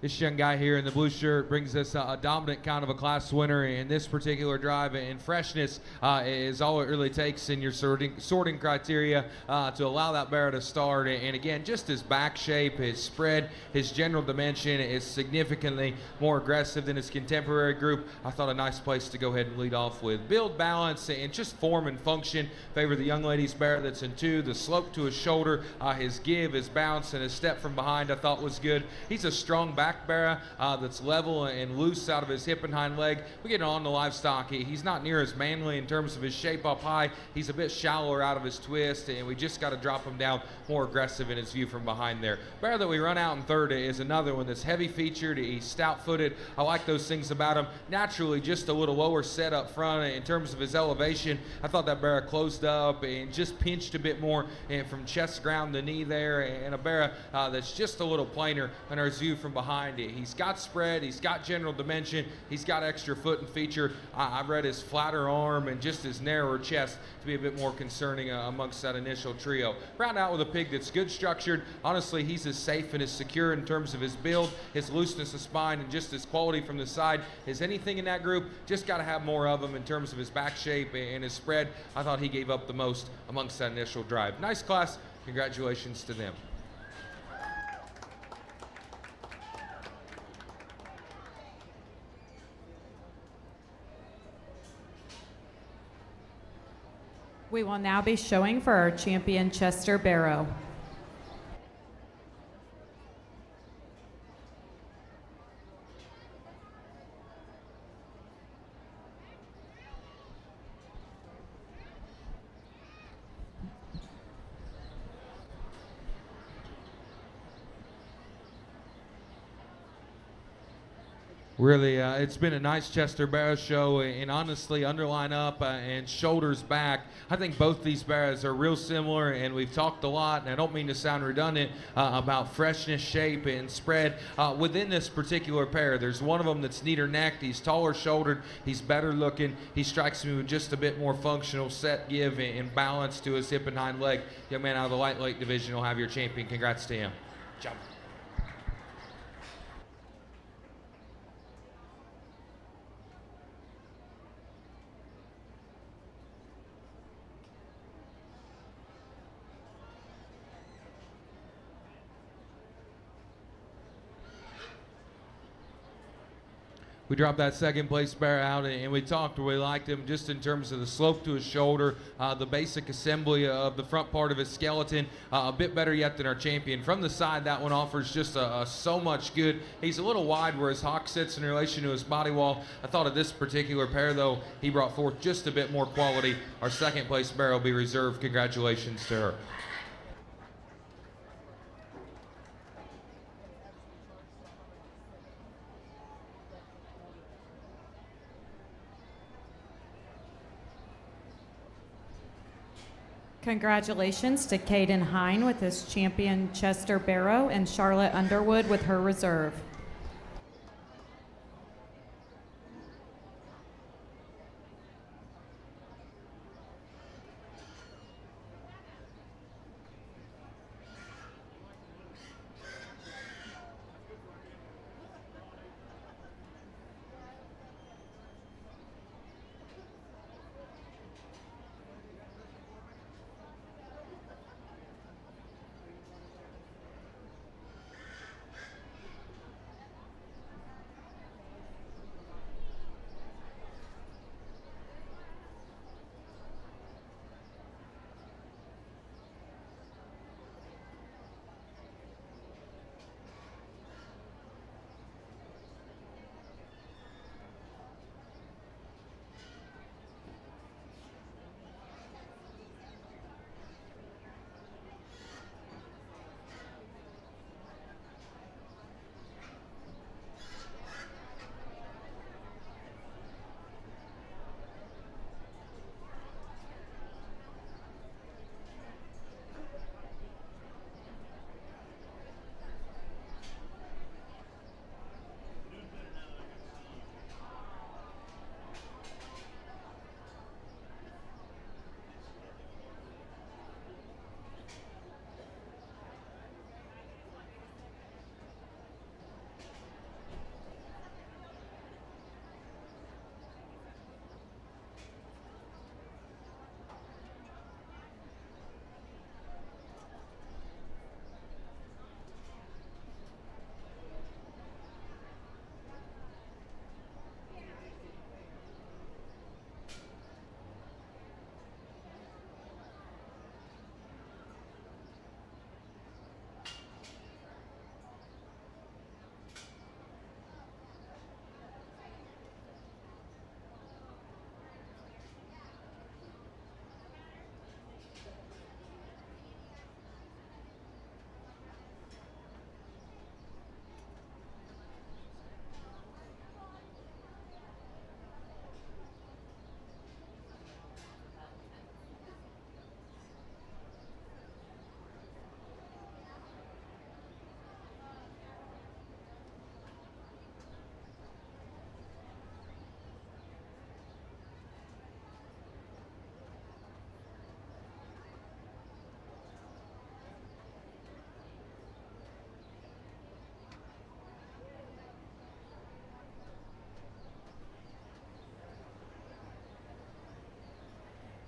S1: This young guy here in the blue shirt brings us a dominant kind of a class winner in this particular drive, and freshness is all it really takes in your sorting criteria to allow that Barra to start. And again, just his back shape, his spread, his general dimension is significantly more aggressive than his contemporary group. I thought a nice place to go ahead and lead off with. Build, balance, and just form and function favor the young lady's Barra that's in 2. The slope to his shoulder, his give, his bounce, and his step from behind I thought was good. He's a strong back Barra that's level and loose out of his hip and hind leg. We get on the livestock. He's not near as manly in terms of his shape up high. He's a bit shallower out of his twist, and we just got to drop him down more aggressive in his view from behind there. Barra that we run out in 3rd is another one that's heavy featured. He's stout footed. I like those things about him. Naturally, just a little lower set up front in terms of his elevation. I thought that Barra closed up and just pinched a bit more and from chest ground to knee there, and a Barra that's just a little plainer in our view from behind. He's got spread, he's got general dimension, he's got extra foot and feature. I've read his flatter arm and just his narrower chest to be a bit more concerning amongst that initial trio. Round out with a pig that's good structured. Honestly, he's as safe and as secure in terms of his build, his looseness of spine, and just his quality from the side as anything in that group. Just got to have more of him in terms of his back shape and his spread. I thought he gave up the most amongst that initial drive. Nice class. Congratulations to them.
S2: We will now be showing for our champion, Chester Barrow.
S1: Really, it's been a nice Chester Barrow show, and honestly, underline up and shoulders back. I think both these barrows are real similar, and we've talked a lot, and I don't mean to sound redundant, about freshness, shape, and spread. Within this particular pair, there's one of them that's neater necked, he's taller shouldered, he's better looking, he strikes me with just a bit more functional set, give, and balance to his hip and hind leg. Young man out of the lightweight division will have your champion. Congrats to him. Jump. We dropped that second place bear out, and we talked, we liked him just in terms of the slope to his shoulder, the basic assembly of the front part of his skeleton, a bit better yet than our champion. From the side, that one offers just so much good. He's a little wide where his hock sits in relation to his body wall. I thought of this particular pair, though, he brought forth just a bit more quality. Our second place bear will be reserved. Congratulations to her.
S2: Congratulations to Caden Hine with his champion Chester Barrow and Charlotte Underwood with her reserve.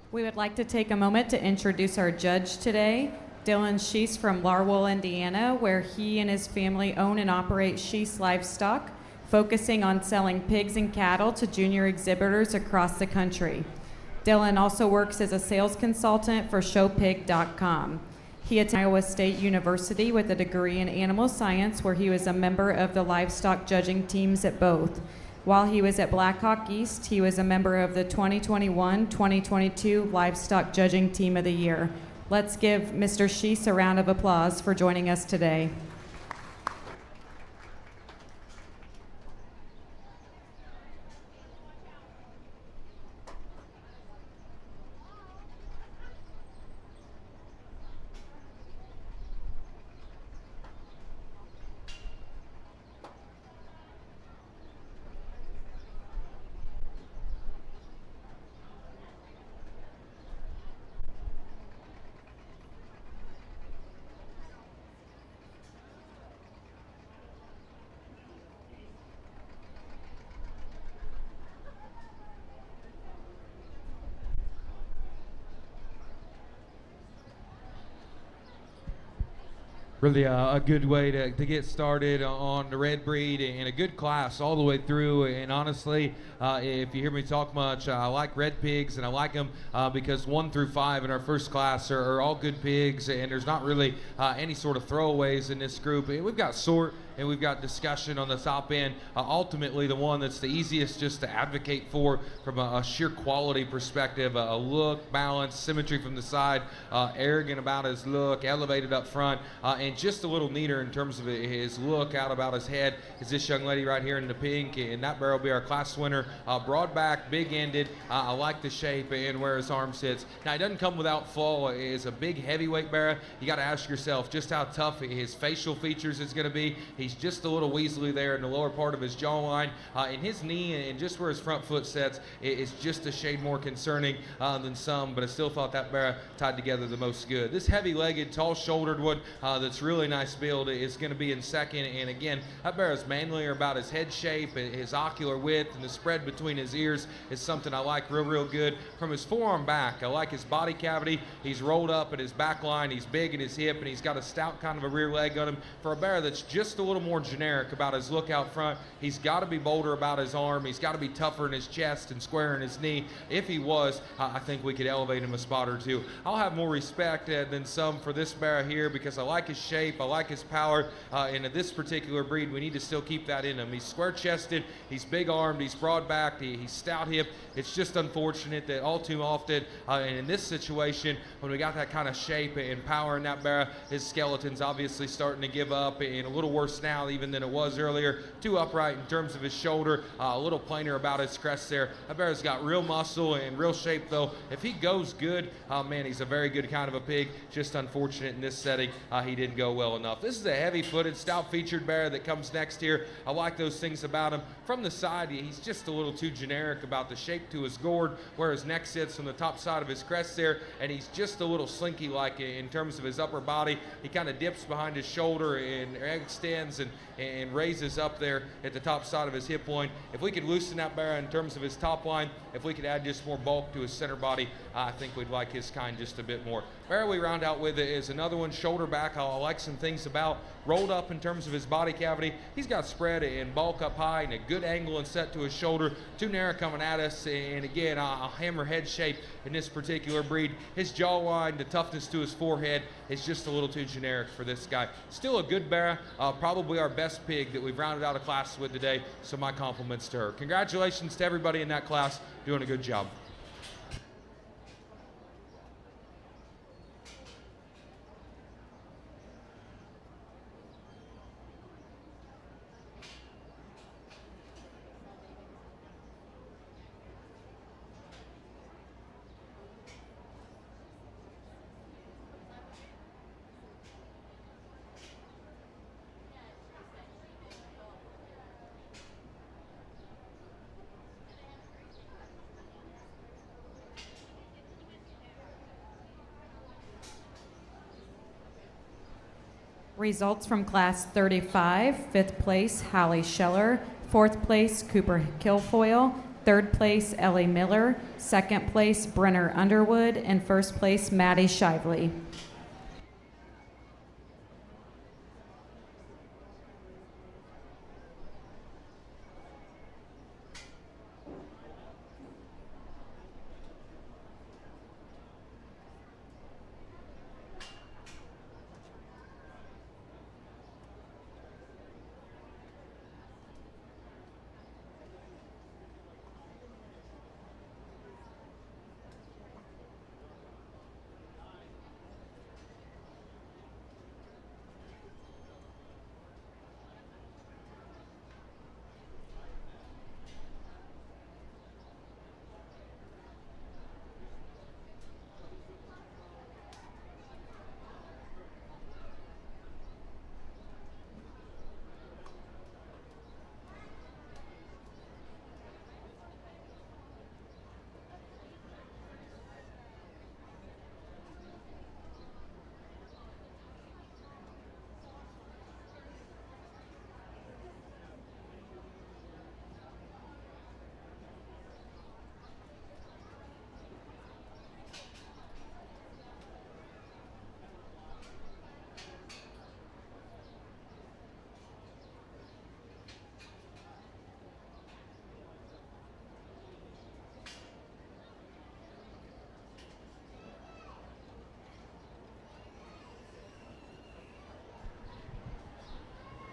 S2: We would like to take a moment to introduce our judge today, Dylan Sheese from Larwell, Indiana, where he and his family own and operate Sheese Livestock, focusing on selling pigs and cattle to junior exhibitors across the country. Dylan also works as a sales consultant for ShowPig.com. He attended Iowa State University with a degree in animal science, where he was a member of the livestock judging teams at both. While he was at Blackhawk East, he was a member of the 2021-2022 Livestock Judging Team of the Year. Let's give Mr. Sheese a round of applause for joining us today.
S1: Really a good way to get started on the red breed, and a good class all the way through. And honestly, if you hear me talk much, I like red pigs, and I like them because 1 through 5 in our first class are all good pigs, and there's not really any sort of throwaways in this group. And we've got sort and we've got discussion on the top end. Ultimately, the one that's the easiest just to advocate for from a sheer quality perspective, a look, balance, symmetry from the side, arrogant about his look, elevated up front, and just a little neater in terms of his look out about his head is this young lady right here in the pink, and that bear will be our class winner. Broad back, big-ended. I like the shape and where his arm sits. Now, he doesn't come without fall. It's a big heavyweight bear. You got to ask yourself just how tough his facial features is going to be. He's just a little weaselly there in the lower part of his jawline, and his knee and just where his front foot sets is just a shade more concerning than some, but I still thought that bear tied together the most good. This heavy-legged, tall-shouldered one that's really nice build is going to be in second, and again, that bear is manlier about his head shape, his ocular width, and the spread between his ears is something I like real good. From his forearm back, I like his body cavity. He's rolled up at his back line, he's big at his hip, and he's got a stout kind of a rear leg on him. For a bear that's just a little more generic about his look out front, he's got to be bolder about his arm, he's got to be tougher in his chest and square in his knee. If he was, I think we could elevate him a spot or two. I'll have more respect than some for this bear here because I like his shape, I like his power, and in this particular breed, we need to still keep that in him. He's square-chested, he's big-armed, he's broad-backed, he's stout-hipped. It's just unfortunate that all too often, and in this situation, when we got that kind of shape and power in that bear, his skeleton's obviously starting to give up, and a little worse now even than it was earlier. Too upright in terms of his shoulder, a little plainer about his crest there. That bear's got real muscle and real shape, though. If he goes good, man, he's a very good kind of a pig. Just unfortunate in this setting, he didn't go well enough. This is a heavy-footed, stout-featured bear that comes next here. I like those things about him. From the side, he's just a little too generic about the shape to his gourd, where his neck sits on the top side of his crest there, and he's just a little slinky-like in terms of his upper body. He kind of dips behind his shoulder and extends and raises up there at the top side of his hip point. If we could loosen that bear in terms of his top line, if we could add just more bulk to his center body, I think we'd like his kind just a bit more. Bear we round out with is another one, shoulder back. I like some things about rolled up in terms of his body cavity. He's got spread and bulk up high and a good angle and set to his shoulder. Too narrow coming at us, and again, a hammer head shape in this particular breed. His jawline, the toughness to his forehead is just a little too generic for this guy. Still a good bear, probably our best pig that we've rounded out a class with today, so my compliments to her. Congratulations to everybody in that class, doing a good job.
S2: Results from Class 35, 5th place, Hallie Scheller, 4th place, Cooper Kilfoyle, 3rd place, Ellie Miller, 2nd place, Brenner Underwood, and 1st place, Maddie Shively.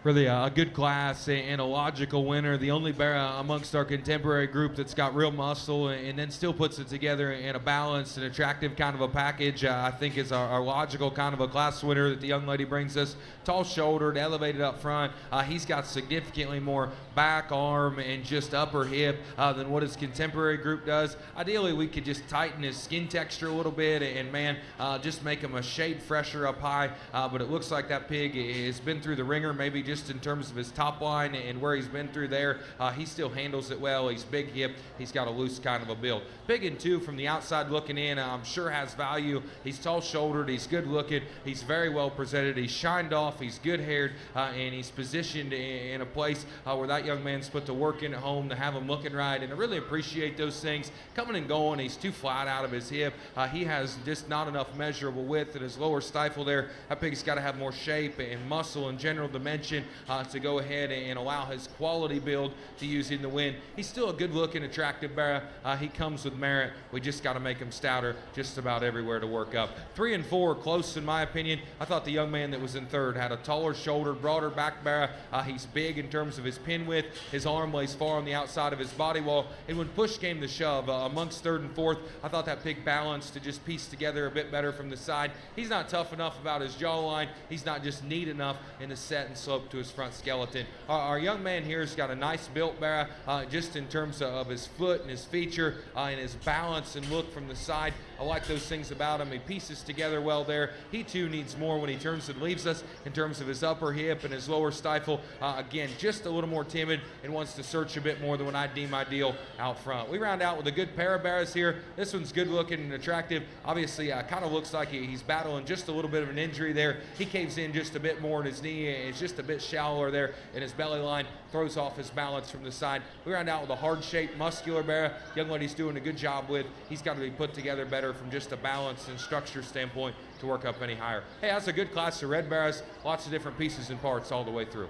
S1: Really a good class and a logical winner. The only bear amongst our contemporary group that's got real muscle and then still puts it together in a balanced and attractive kind of a package. I think is our logical kind of a class winner that the young lady brings us. Tall-shouldered, elevated up front. He's got significantly more back, arm, and just upper hip than what his contemporary group does. Ideally, we could just tighten his skin texture a little bit and man, just make him a shade fresher up high. But it looks like that pig has been through the ringer, maybe just in terms of his top line and where he's been through there. He still handles it well. He's big hip. He's got a loose kind of a build. Pig in 2 from the outside looking in, I'm sure has value. He's tall-shouldered. He's good looking. He's very well presented. He's shined off. He's good haired, and he's positioned in a place where that young man's put the work in at home to have him looking right. And I really appreciate those things. Coming and going, he's too flat out of his hip. He has just not enough measurable width in his lower stifle there. That pig's got to have more shape and muscle and general dimension to go ahead and allow his quality build to use in the win. He's still a good-looking, attractive bear. He comes with merit. We just got to make him stouter just about everywhere to work up. 3 and 4 close in my opinion. I thought the young man that was in third had a taller shoulder, broader back bear. He's big in terms of his pin width. His arm lays far on the outside of his body wall. And when push came to shove amongst third and fourth, I thought that pig balanced to just piece together a bit better from the side. He's not tough enough about his jawline. He's not just neat enough in the set and slope to his front skeleton. Our young man here has got a nice built bear just in terms of his foot and his feature and his balance and look from the side. I like those things about him. He pieces together well there. He too needs more when he turns and leaves us in terms of his upper hip and his lower stifle. Again, just a little more timid and wants to search a bit more than what I deem ideal out front. We round out with a good pair of bears here. This one's good looking and attractive. Obviously, kind of looks like he's battling just a little bit of an injury there. He caves in just a bit more in his knee. It's just a bit shallower there in his belly line. Throws off his balance from the side. We round out with a hard-shaped, muscular bear. Young lady's doing a good job with. He's got to be put together better from just a balance and structure standpoint to work up any higher. Hey, that's a good class of red bears. Lots of different pieces and parts all the way through.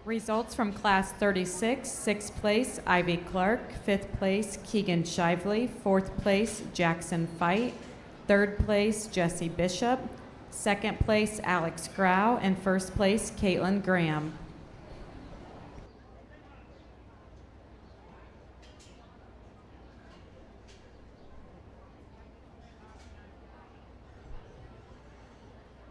S2: Results from Class 36, 6th place, Ivy Clark, 5th place, Keegan Shively, 4th place, Jackson Fight, 3rd place, Jesse Bishop, 2nd place, Alex Grau, and 1st place, Caitlin Graham.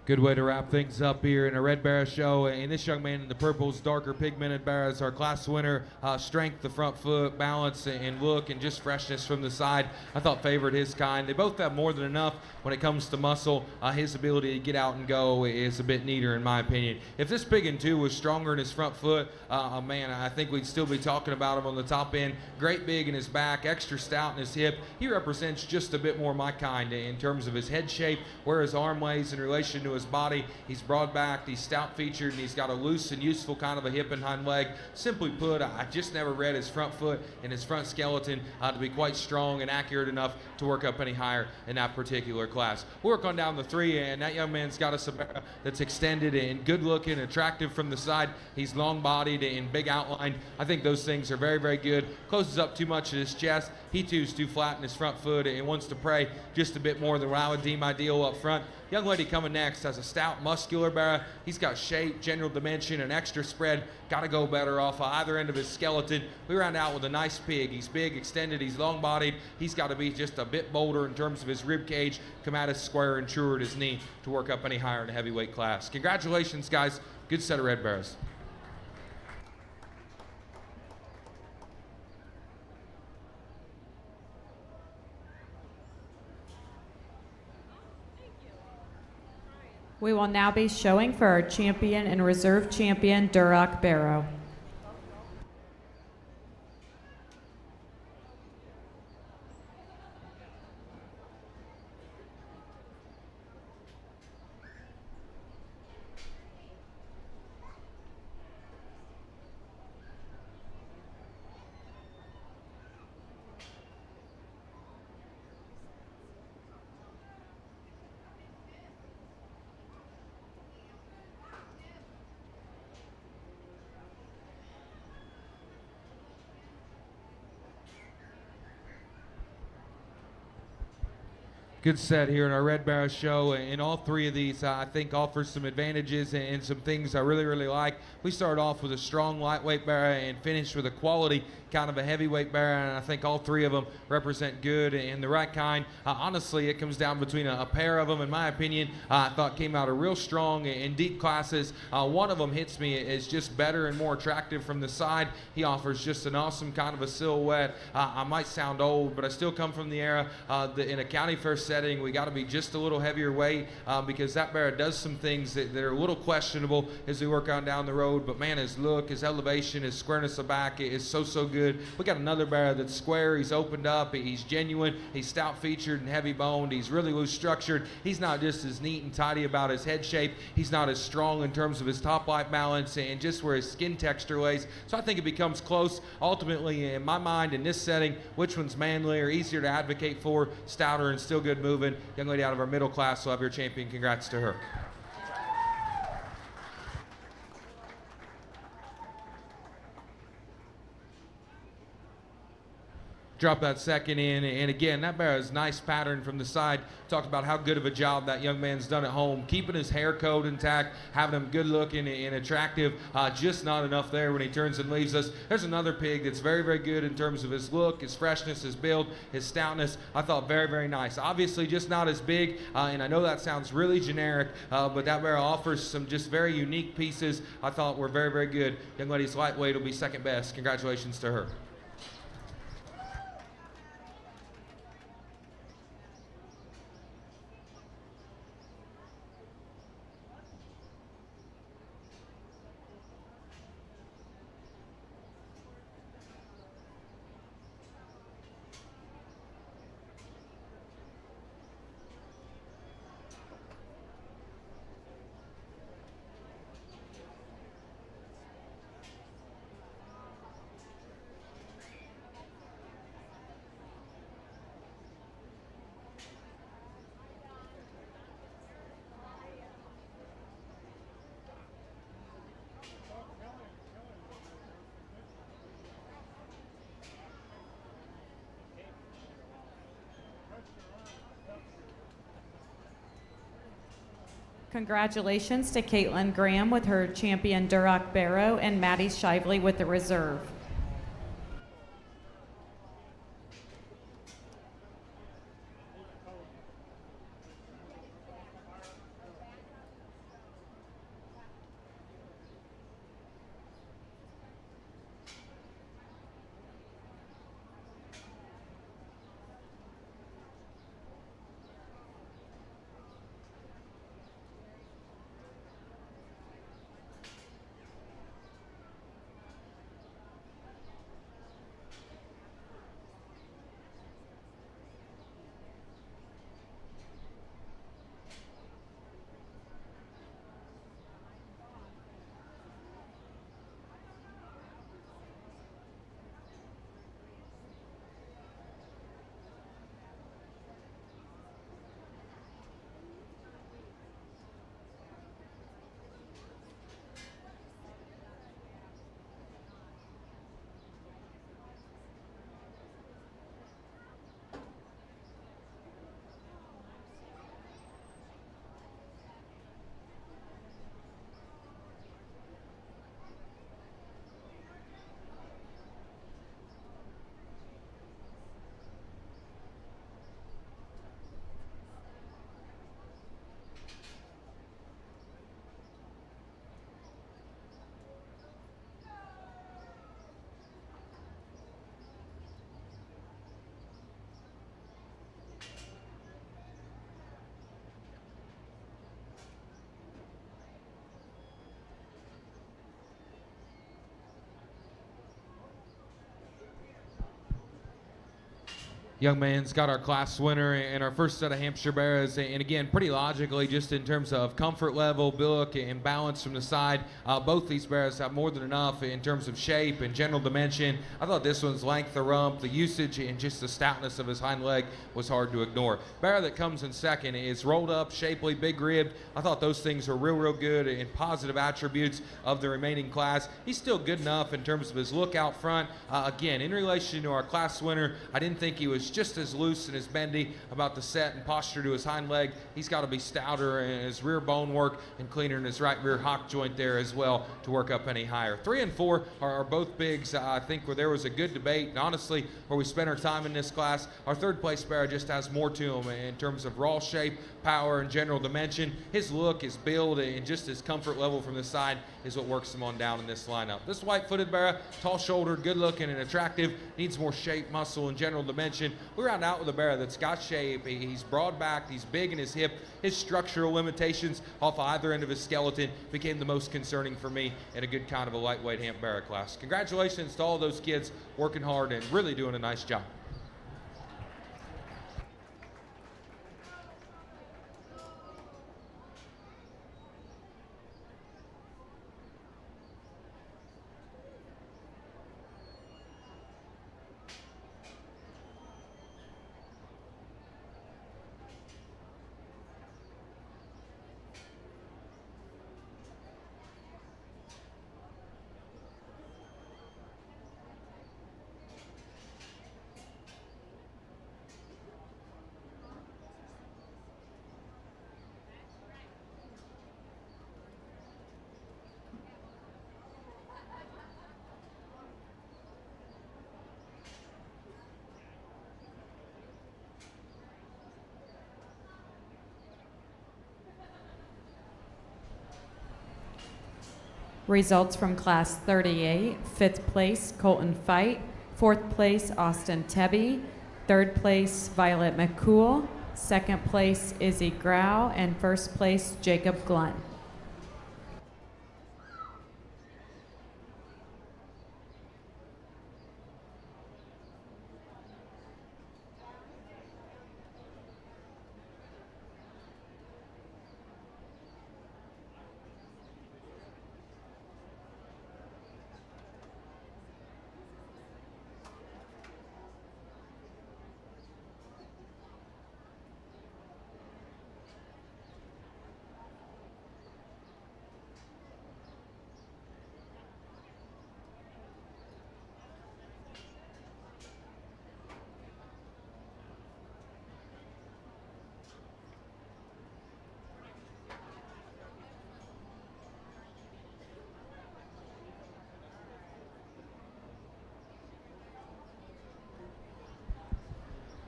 S1: Good way to wrap things up here in a red bear show. And this young man in the purple's darker pigmented bear is our class winner. Strength, the front foot, balance, and look, and just freshness from the side. I thought favored his kind. They both have more than enough when it comes to muscle. His ability to get out and go is a bit neater in my opinion. If this pig in 2 was stronger in his front foot, man, I think we'd still be talking about him on the top end. Great big in his back, extra stout in his hip. He represents just a bit more my kind in terms of his head shape, where his arm lays in relation to his body. He's broad-backed, he's stout-featured, and he's got a loose and useful kind of a hip and hind leg. Simply put, I just never read his front foot and his front skeleton to be quite strong and accurate enough to work up any higher in that particular class. We'll work on down the 3, and that young man's got a Sabera that's extended and good-looking, attractive from the side. He's long-bodied and big outlined. I think those things are very, very good. Closes up too much at his chest. He too's too flat in his front foot and wants to pray just a bit more than what I would deem ideal up front. Young lady coming next has a stout, muscular barra. He's got shape, general dimension, and extra spread. Got to go better off either end of his skeleton. We round out with a nice pig. He's big, extended, he's long-bodied. He's got to be just a bit bolder in terms of his rib cage, come at us square and true at his knee to work up any higher in the heavyweight class. Congratulations, guys. Good set of red barras.
S2: We will now be showing for our champion and reserve champion, Duroc Barrow.
S1: Good set here in our Red Barrow show, and all 3 of these I think offer some advantages and some things I really, really like. We started off with a strong lightweight barra and finished with a quality kind of a heavyweight barra, and I think all 3 of them represent good and the right kind. Honestly, it comes down between a pair of them, in my opinion. I thought came out of real strong and deep classes. One of them hits me as just better and more attractive from the side. He offers just an awesome kind of a silhouette. I might sound old, but I still come from the era in a county fair setting. We got to be just a little heavier weight because that barra does some things that are a little questionable as we work on down the road. But man, his look, his elevation, his squareness of back is so good. We got another barra that's square. He's opened up. He's genuine. He's stout featured and heavy boned. He's really loose structured. He's not just as neat and tidy about his head shape. He's not as strong in terms of his top light balance and just where his skin texture lays. So I think it becomes close. Ultimately, in my mind, in this setting, which one's manlier, easier to advocate for, stouter and still good moving. Young lady out of our middle class will have your champion. Congrats to her. Drop that second in, and again, that barra is nice pattern from the side. Talked about how good of a job that young man's done at home, keeping his hair code intact, having him good looking and attractive. Just not enough there when he turns and leaves us. There's another pig that's very, very good in terms of his look, his freshness, his build, his stoutness. I thought very, very nice. Obviously, just not as big, and I know that sounds really generic, but that barra offers some just very unique pieces. I thought were very, very good. Young lady's lightweight will be second best. Congratulations to her.
S2: Congratulations to Caitlin Graham with her champion Duroc Barrow and Maddie Shively with the reserve.
S1: Young man's got our class winner and our first set of Hampshire Bears, and again, pretty logically, just in terms of comfort level, look, and balance from the side, both these bears have more than enough in terms of shape and general dimension. I thought this one's length of rump, the usage, and just the stoutness of his hind leg was hard to ignore. Bear that comes in second is rolled up, shapely, big ribbed. I thought those things were real good and positive attributes of the remaining class. He's still good enough in terms of his look out front. Again, in relation to our class winner, I didn't think he was just as loose and as bendy about the set and posture to his hind leg. He's got to be stouter in his rear bone work and cleaner in his right rear hock joint there as well to work up any higher. 3 and 4 are both bigs, I think, where there was a good debate, and honestly, where we spent our time in this class, our third place bear just has more to him in terms of raw shape, power, and general dimension. His look, his build, and just his comfort level from the side is what works him on down in this lineup. This white-footed bear, tall-shouldered, good-looking, and attractive, needs more shape, muscle, and general dimension. We round out with a bear that's got shape. He's broad-backed, he's big in his hip. His structural limitations off either end of his skeleton became the most concerning for me in a good kind of a lightweight Hamp Bear class. Congratulations to all those kids working hard and really doing a nice job.
S2: Results from Class 38, 5th place, Colton Fight, 4th place, Austin Tebby, 3rd place, Violet McCool, 2nd place, Izzy Grau, and 1st place, Jacob Glenn.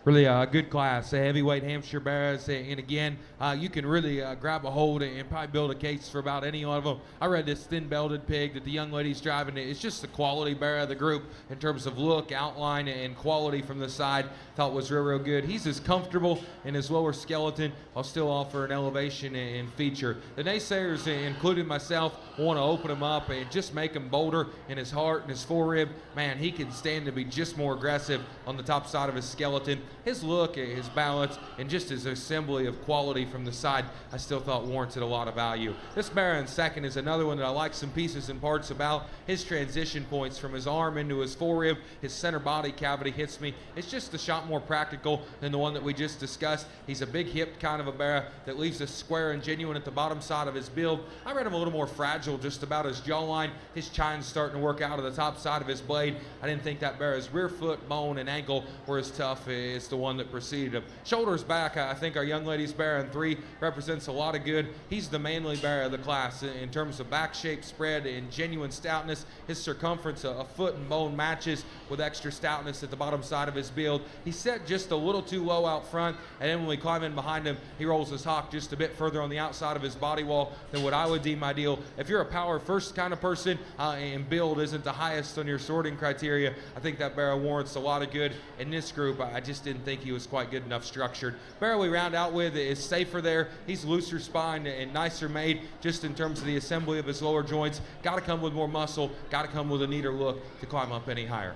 S1: Really a good class, a heavyweight Hampshire Bears, and again, you can really grab a hold and probably build a case for about any one of them. I read this thin-belted pig that the young lady's driving. It's just the quality bear of the group in terms of look, outline, and quality from the side. Thought was real good. He's as comfortable in his lower skeleton while still offer an elevation and feature. The naysayers, including myself, want to open him up and just make him bolder in his heart and his forerib. Man, he can stand to be just more aggressive on the top side of his skeleton. His look, his balance, and just his assembly of quality from the side, I still thought warranted a lot of value. This bear in second is another one that I like some pieces and parts about. His transition points from his arm into his forerib, his center body cavity hits me. It's just a shot more practical than the one that we just discussed. He's a big hipped kind of a bear that leaves us square and genuine at the bottom side of his build. I read him a little more fragile just about his jawline. His chine's starting to work out of the top side of his blade. I didn't think that bear's rear foot, bone, and ankle were as tough as the one that preceded him. Shoulders back, I think our young lady's bear in 3 represents a lot of good. He's the manly bear of the class in terms of back shape, spread, and genuine stoutness. His circumference, a foot and bone, matches with extra stoutness at the bottom side of his build. He's set just a little too low out front, and then when we climb in behind him, he rolls his hock just a bit further on the outside of his body wall than what I would deem ideal. If you're a power first kind of person and build isn't the highest on your sorting criteria, I think that bear warrants a lot of good. In this group, I just didn't think he was quite good enough structured. Bear we round out with is safer there. He's looser spine and nicer made just in terms of the assembly of his lower joints. Got to come with more muscle, got to come with a neater look to climb up any higher.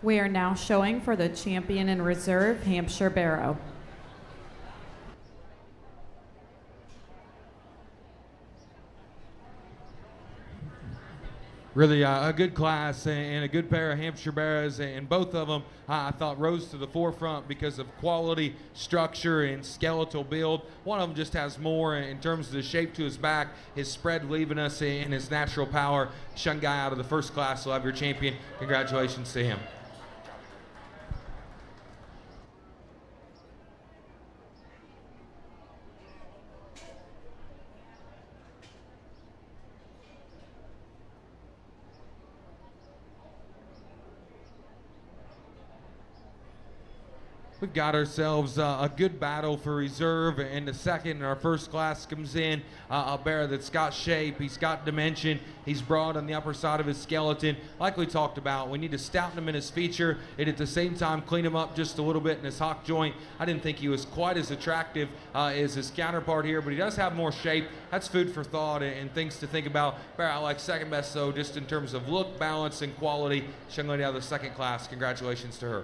S2: We are now showing for the champion in reserve, Hampshire Barrow.
S1: Really a good class and a good pair of Hampshire Barrows, and both of them I thought rose to the forefront because of quality, structure, and skeletal build. One of them just has more in terms of the shape to his back, his spread leaving us, and his natural power. Young guy out of the first class will have your champion. Congratulations to him. We've got ourselves a good battle for reserve, and the second in our first class comes in a bear that's got shape, he's got dimension, he's broad on the upper side of his skeleton. Like we talked about, we need to stouten him in his feature and at the same time clean him up just a little bit in his hock joint. I didn't think he was quite as attractive as his counterpart here, but he does have more shape. That's food for thought and things to think about. Bear I like second best though, just in terms of look, balance, and quality. Young lady out of the second class, congratulations to her.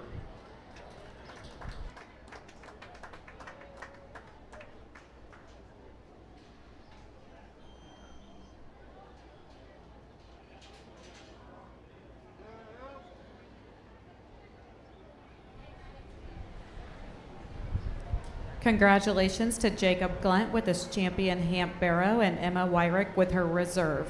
S2: Congratulations to Jacob Glunt with his champion Hamp Barrow and Emma Wyrick with her reserve.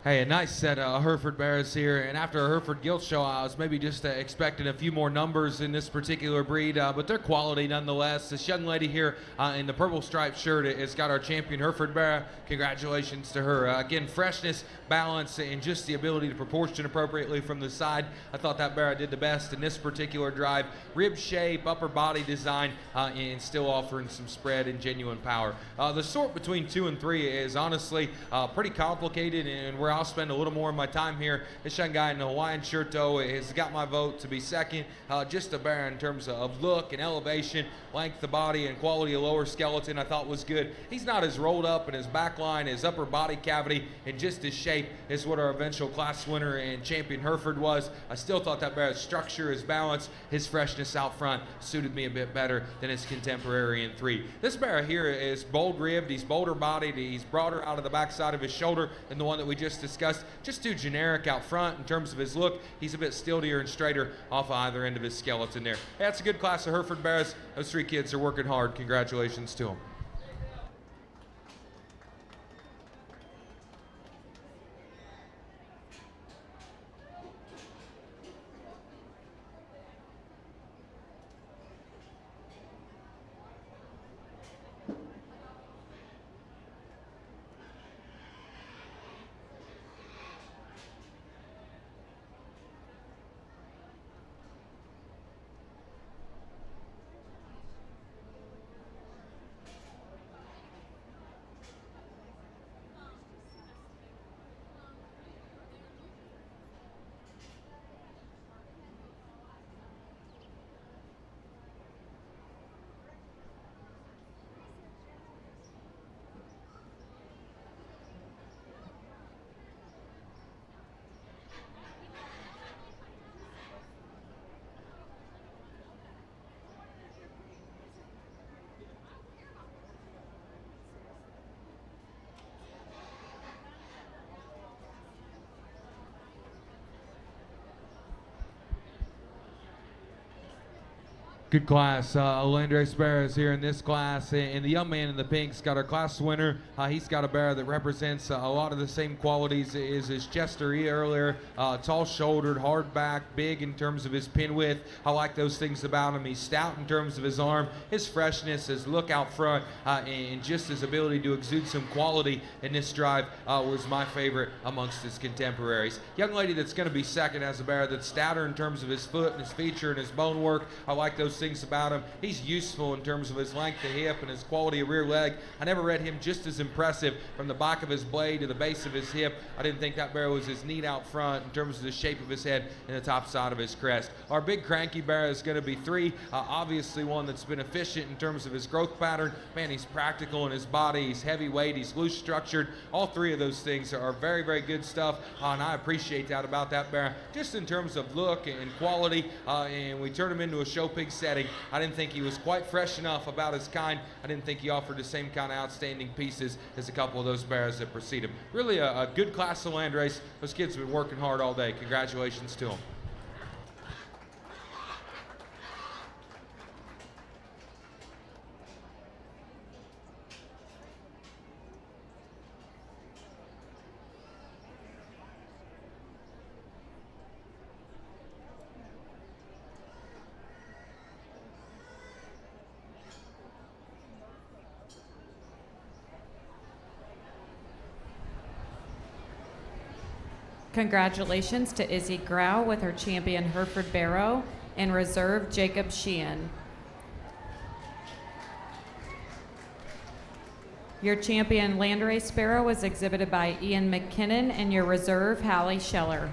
S1: Hey, a nice set of Hereford Bears here, and after a Hereford Gilt show, I was maybe just expecting a few more numbers in this particular breed, but they're quality nonetheless. This young lady here in the purple striped shirt has got our champion Hereford Bear. Congratulations to her. Again, freshness, balance, and just the ability to proportion appropriately from the side. I thought that bear did the best in this particular drive. Rib shape, upper body design, and still offering some spread and genuine power. The sort between 2 and 3 is honestly pretty complicated, and where I'll spend a little more of my time here. This young guy in the Hawaiian shirt, though, has got my vote to be second. Just a bear in terms of look and elevation, length of body, and quality of lower skeleton I thought was good. He's not as rolled up in his back line, his upper body cavity, and just his shape is what our eventual class winner and champion Hereford was. I still thought that bear's structure, his balance, his freshness out front suited me a bit better than his contemporary in 3. This bear here is bold ribbed, he's bolder bodied, he's broader out of the backside of his shoulder than the one that we just discussed. Just too generic out front in terms of his look. He's a bit stiltier and straighter off either end of his skeleton there. Hey, that's a good class of Hereford Bears. Those 3 kids are working hard. Congratulations to them. Good class. Landres Barras here in this class, and the young man in the pink's got our class winner. He's got a bear that represents a lot of the same qualities as his Chester E earlier. Tall-shouldered, hard back, big in terms of his pin width. I like those things about him. He's stout in terms of his arm, his freshness, his look out front, and just his ability to exude some quality in this drive was my favorite amongst his contemporaries. Young lady that's going to be second has a bear that's stouter in terms of his foot and his feature and his bone work. I like those things about him. He's useful in terms of his length of hip and his quality of rear leg. I never read him just as impressive from the back of his blade to the base of his hip. I didn't think that bear was as neat out front in terms of the shape of his head and the top side of his crest. Our big cranky bear is going to be 3. Obviously one that's been efficient in terms of his growth pattern. Man, he's practical in his body. He's heavyweight. He's loose structured. All 3 of those things are very, very good stuff, and I appreciate that about that bear. Just in terms of look and quality, and we turned him into a show pig setting. I didn't think he was quite fresh enough about his kind. I didn't think he offered the same kind of outstanding pieces as a couple of those bears that precede him. Really a good class of land race. Those kids have been working hard all day. Congratulations to them.
S2: Congratulations to Izzy Grau with her champion Hereford Barrow and reserve Jacob Sheehan. Your champion Landrace Sparrow was exhibited by Ian McKinnon and your reserve Hallie Scheller.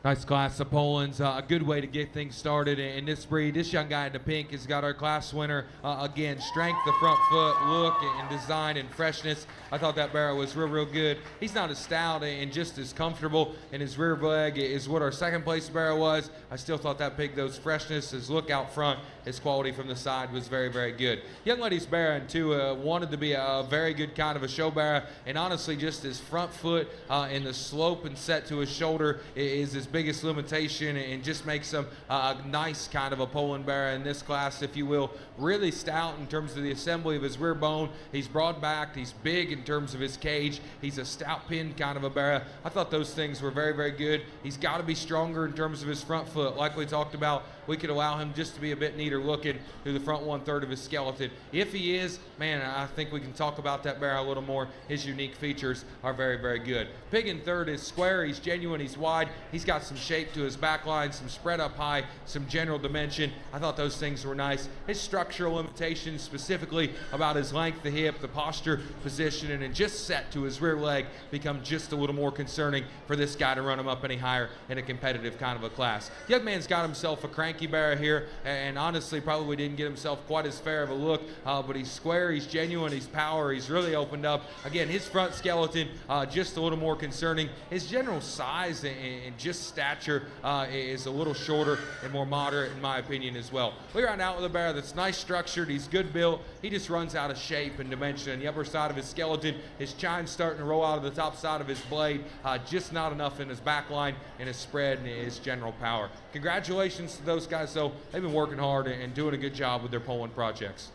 S1: Nice class of Poland's, a good way to get things started in this breed. This young guy in the pink has got our class winner. Again, strength, the front foot, look, and design and freshness. I thought that barrel was real good. He's not as stout and just as comfortable, and his rear leg is what our second place barrel was. I still thought that pig, those freshness, his look out front, his quality from the side was very good. Young lady's Baron, too, wanted to be a very good kind of a show barrow, and honestly, just his front foot and the slope and set to his shoulder is his biggest limitation, and just makes him a nice kind of a Poland barrow in this class, if you will. Really stout in terms of the assembly of his rear bone. He's broad backed, he's big in terms of his cage, he's a stout pin kind of a barrow. I thought those things were very good. He's got to be stronger in terms of his front foot. Like we talked about, we could allow him just to be a bit neater looking through the front 1/3 of his skeleton. If he is, man, I think we can talk about that barrow a little more. His unique features are very good. Pig in third is square. He's genuine, he's wide, he's got some shape to his back line, some spread up high, some general dimension. I thought those things were nice. His structural limitations, specifically about his length, the hip, the posture, position, and just set to his rear leg, become just a little more concerning for this guy to run him up any higher in a competitive kind of a class. Young man's got himself a cranky barrow here, and honestly probably didn't get himself quite as fair of a look, but he's square, he's genuine, he's power, he's really opened up. Again, his front skeleton just a little more concerning. His general size and just stature is a little shorter and more moderate in my opinion as well. We round out with a barrow that's nice structured, he's good built, he just runs out of shape and dimension. On the upper side of his skeleton, his chine's starting to roll out of the top side of his blade, just not enough in his back line and his spread and his general power. Congratulations to those guys though. They've been working hard and doing a good job with their Poland projects.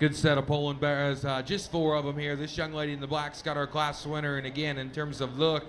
S1: Good set of Poland barrows, just 4 of them here. This young lady in the black's got our class winner, and again, in terms of look,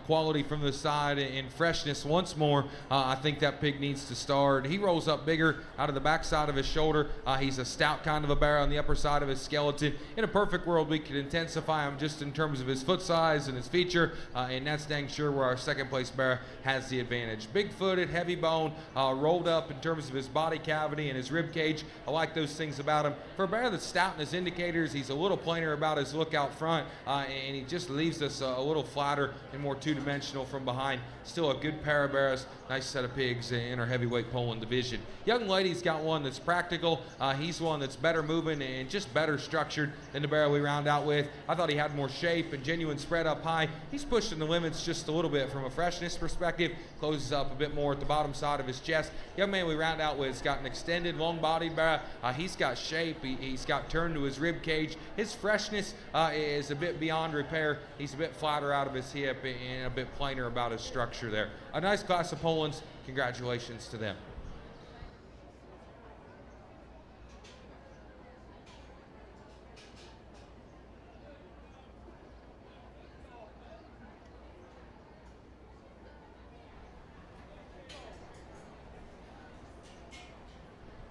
S1: quality from the side, and freshness once more, I think that pig needs to start. He rolls up bigger out of the back side of his shoulder. He's a stout kind of a barrow on the upper side of his skeleton. In a perfect world, we could intensify him just in terms of his foot size and his feature, and that's dang sure where our second place barrow has the advantage. Big-footed, heavy bone, rolled up in terms of his body cavity and his rib cage. I like those things about him. For a barrow that's stout in his indicators, he's a little plainer about his look out front, and he just leaves us a little flatter and more two-dimensional from behind. Still a good pair of barrows, nice set of pigs in our heavyweight Poland division. Young lady's got one that's practical. He's one that's better moving and just better structured than the barrow we round out with. I thought he had more shape and genuine spread up high. He's pushing the limits just a little bit from a freshness perspective, closes up a bit more at the bottom side of his chest. Young man we round out with has got an extended, long-bodied barrow. He's got shape. He's got turn to his rib cage. His freshness is a bit beyond repair. He's a bit flatter out of his hip and a bit plainer about his structure there. A nice class of Polands. Congratulations to them.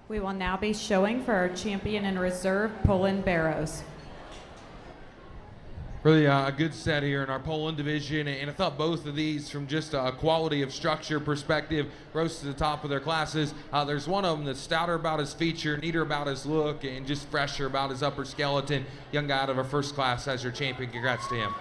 S2: We will now be showing for our champion in reserve, Poland Barrows.
S1: Really a good set here in our Poland division, and I thought both of these, from just a quality of structure perspective, rose to the top of their classes. There's one of them that's stouter about his feature, neater about his look, and just fresher about his upper skeleton. Young guy out of our first class as your champion. Congrats to him.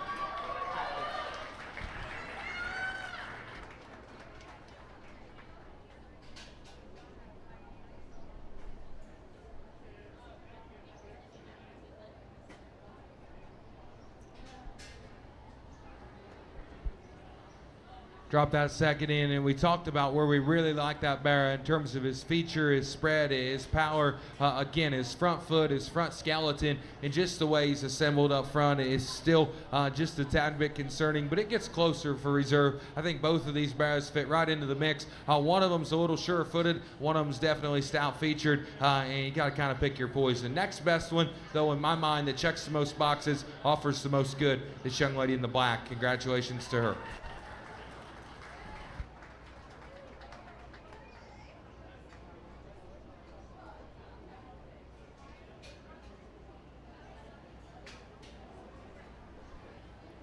S1: Drop that second in, and we talked about where we really like that bear in terms of his feature, his spread, his power. Again, his front foot, his front skeleton, and just the way he's assembled up front is still just a tad bit concerning, but it gets closer for reserve. I think both of these bears fit right into the mix. One of them's a little sure-footed, one of them's definitely stout-featured, and you got to kind of pick your poison. Next best one, though, in my mind, that checks the most boxes, offers the most good, this young lady in the black. Congratulations to her.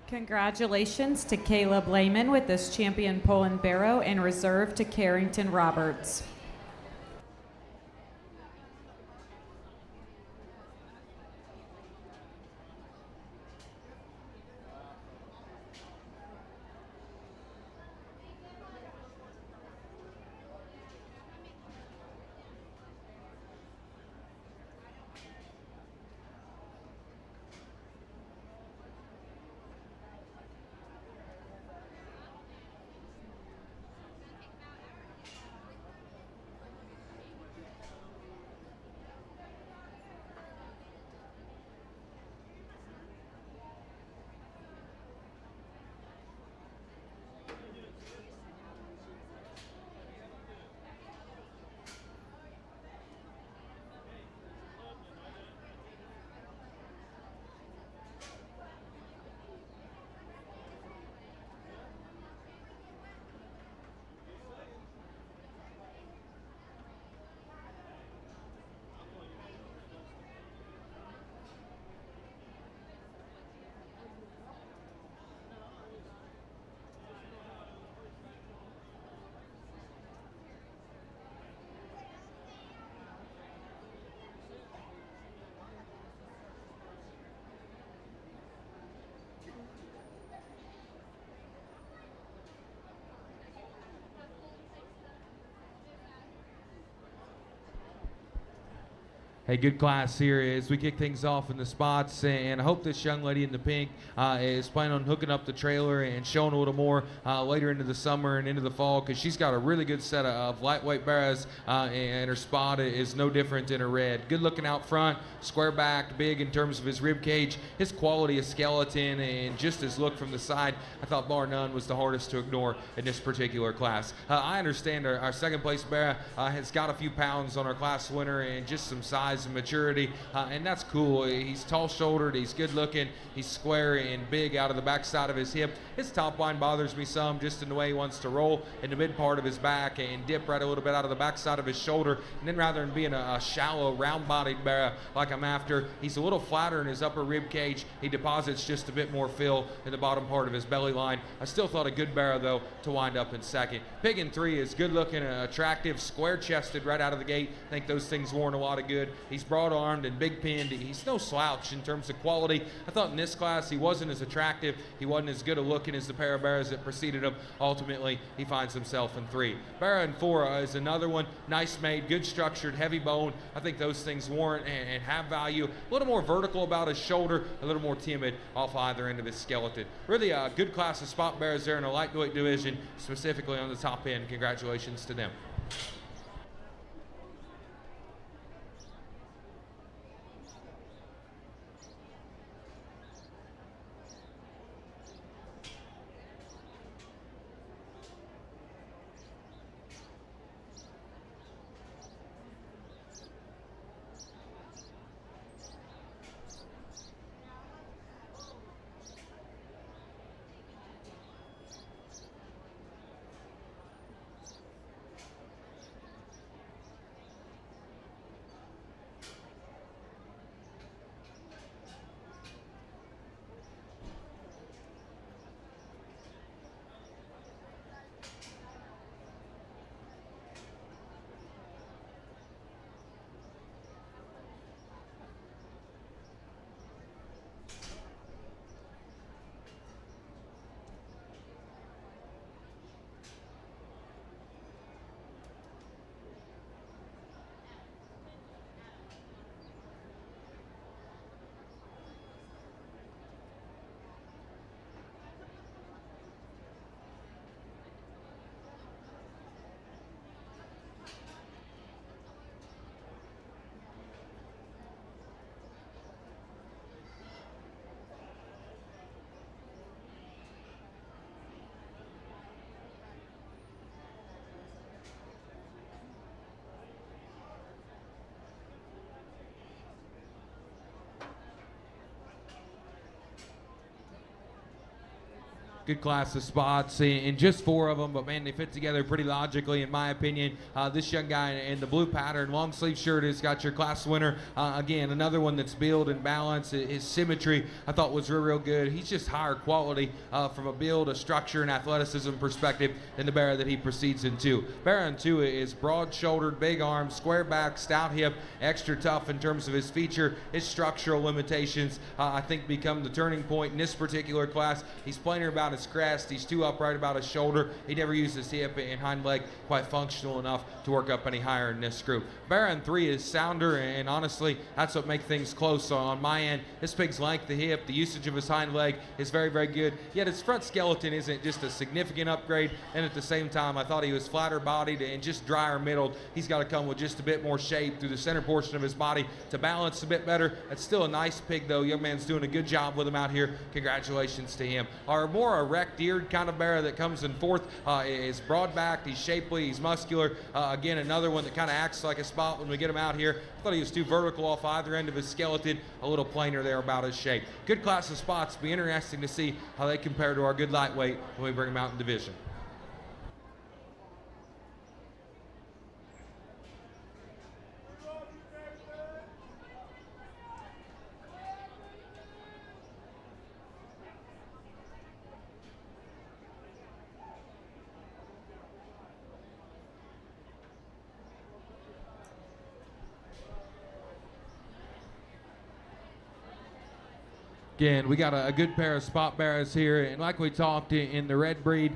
S2: Congratulations to Caleb Lehman with this champion Poland Barrow, and reserve to Carrington Roberts.
S1: Hey, good class here as we kick things off in the spots, and I hope this young lady in the pink is planning on hooking up the trailer and showing a little more later into the summer and into the fall, because she's got a really good set of lightweight barras, and her spot is no different in her red. Good looking out front, square back, big in terms of his rib cage, his quality of skeleton, and just his look from the side, I thought bar none was the hardest to ignore in this particular class. I understand our second place barra has got a few pounds on our class winner and just some size and maturity, and that's cool. He's tall-shouldered, he's good-looking, he's square and big out of the backside of his hip. His top line bothers me some, just in the way he wants to roll in the mid part of his back and dip right a little bit out of the backside of his shoulder. And then rather than being a shallow, round-bodied barra like I'm after, he's a little flatter in his upper rib cage. He deposits just a bit more fill in the bottom part of his belly line. I still thought a good barra, though, to wind up in second. Pig in 3 is good-looking, attractive, square-chested right out of the gate. I think those things warrant a lot of good. He's broad-armed and big-pinned. He's no slouch in terms of quality. I thought in this class he wasn't as attractive. He wasn't as good a looking as the pair of barras that preceded him. Ultimately, he finds himself in 3. Barra in 4 is another one. Nice made, good structured, heavy bone. I think those things warrant and have value. A little more vertical about his shoulder, a little more timid off either end of his skeleton. Really a good class of spot barras there in a lightweight division, specifically on the top end. Congratulations to them. Good class of spots, and just 4 of them, but man, they fit together pretty logically, in my opinion. This young guy in the blue pattern, long sleeve shirt, has got your class winner. Again, another one that's build and balance. His symmetry, I thought, was real good. He's just higher quality from a build, a structure, and athleticism perspective than the bear that he proceeds into. Bear in 2 is broad-shouldered, big arms, square back, stout hip, extra tough in terms of his feature. His structural limitations, I think, become the turning point in this particular class. He's plainer about his crest. He's too upright about his shoulder. He never used his hip and hind leg quite functional enough to work up any higher in this group. Bear in 3 is sounder, and honestly, that's what makes things close on my end. This pig's length of hip, the usage of his hind leg is very good, yet his front skeleton isn't just a significant upgrade, and at the same time, I thought he was flatter bodied and just drier middled. He's got to come with just a bit more shape through the center portion of his body to balance a bit better. That's still a nice pig, though. Young man's doing a good job with him out here. Congratulations to him. Our more erect-eared kind of bear that comes in 4th is broad-backed. He's shapely. He's muscular. Again, another one that kind of acts like a spot when we get him out here. I thought he was too vertical off either end of his skeleton. A little plainer there about his shape. Good class of spots. Be interesting to see how they compare to our good lightweight when we bring them out in division. Again, we got a good pair of spot bears here, and like we talked in the red breed,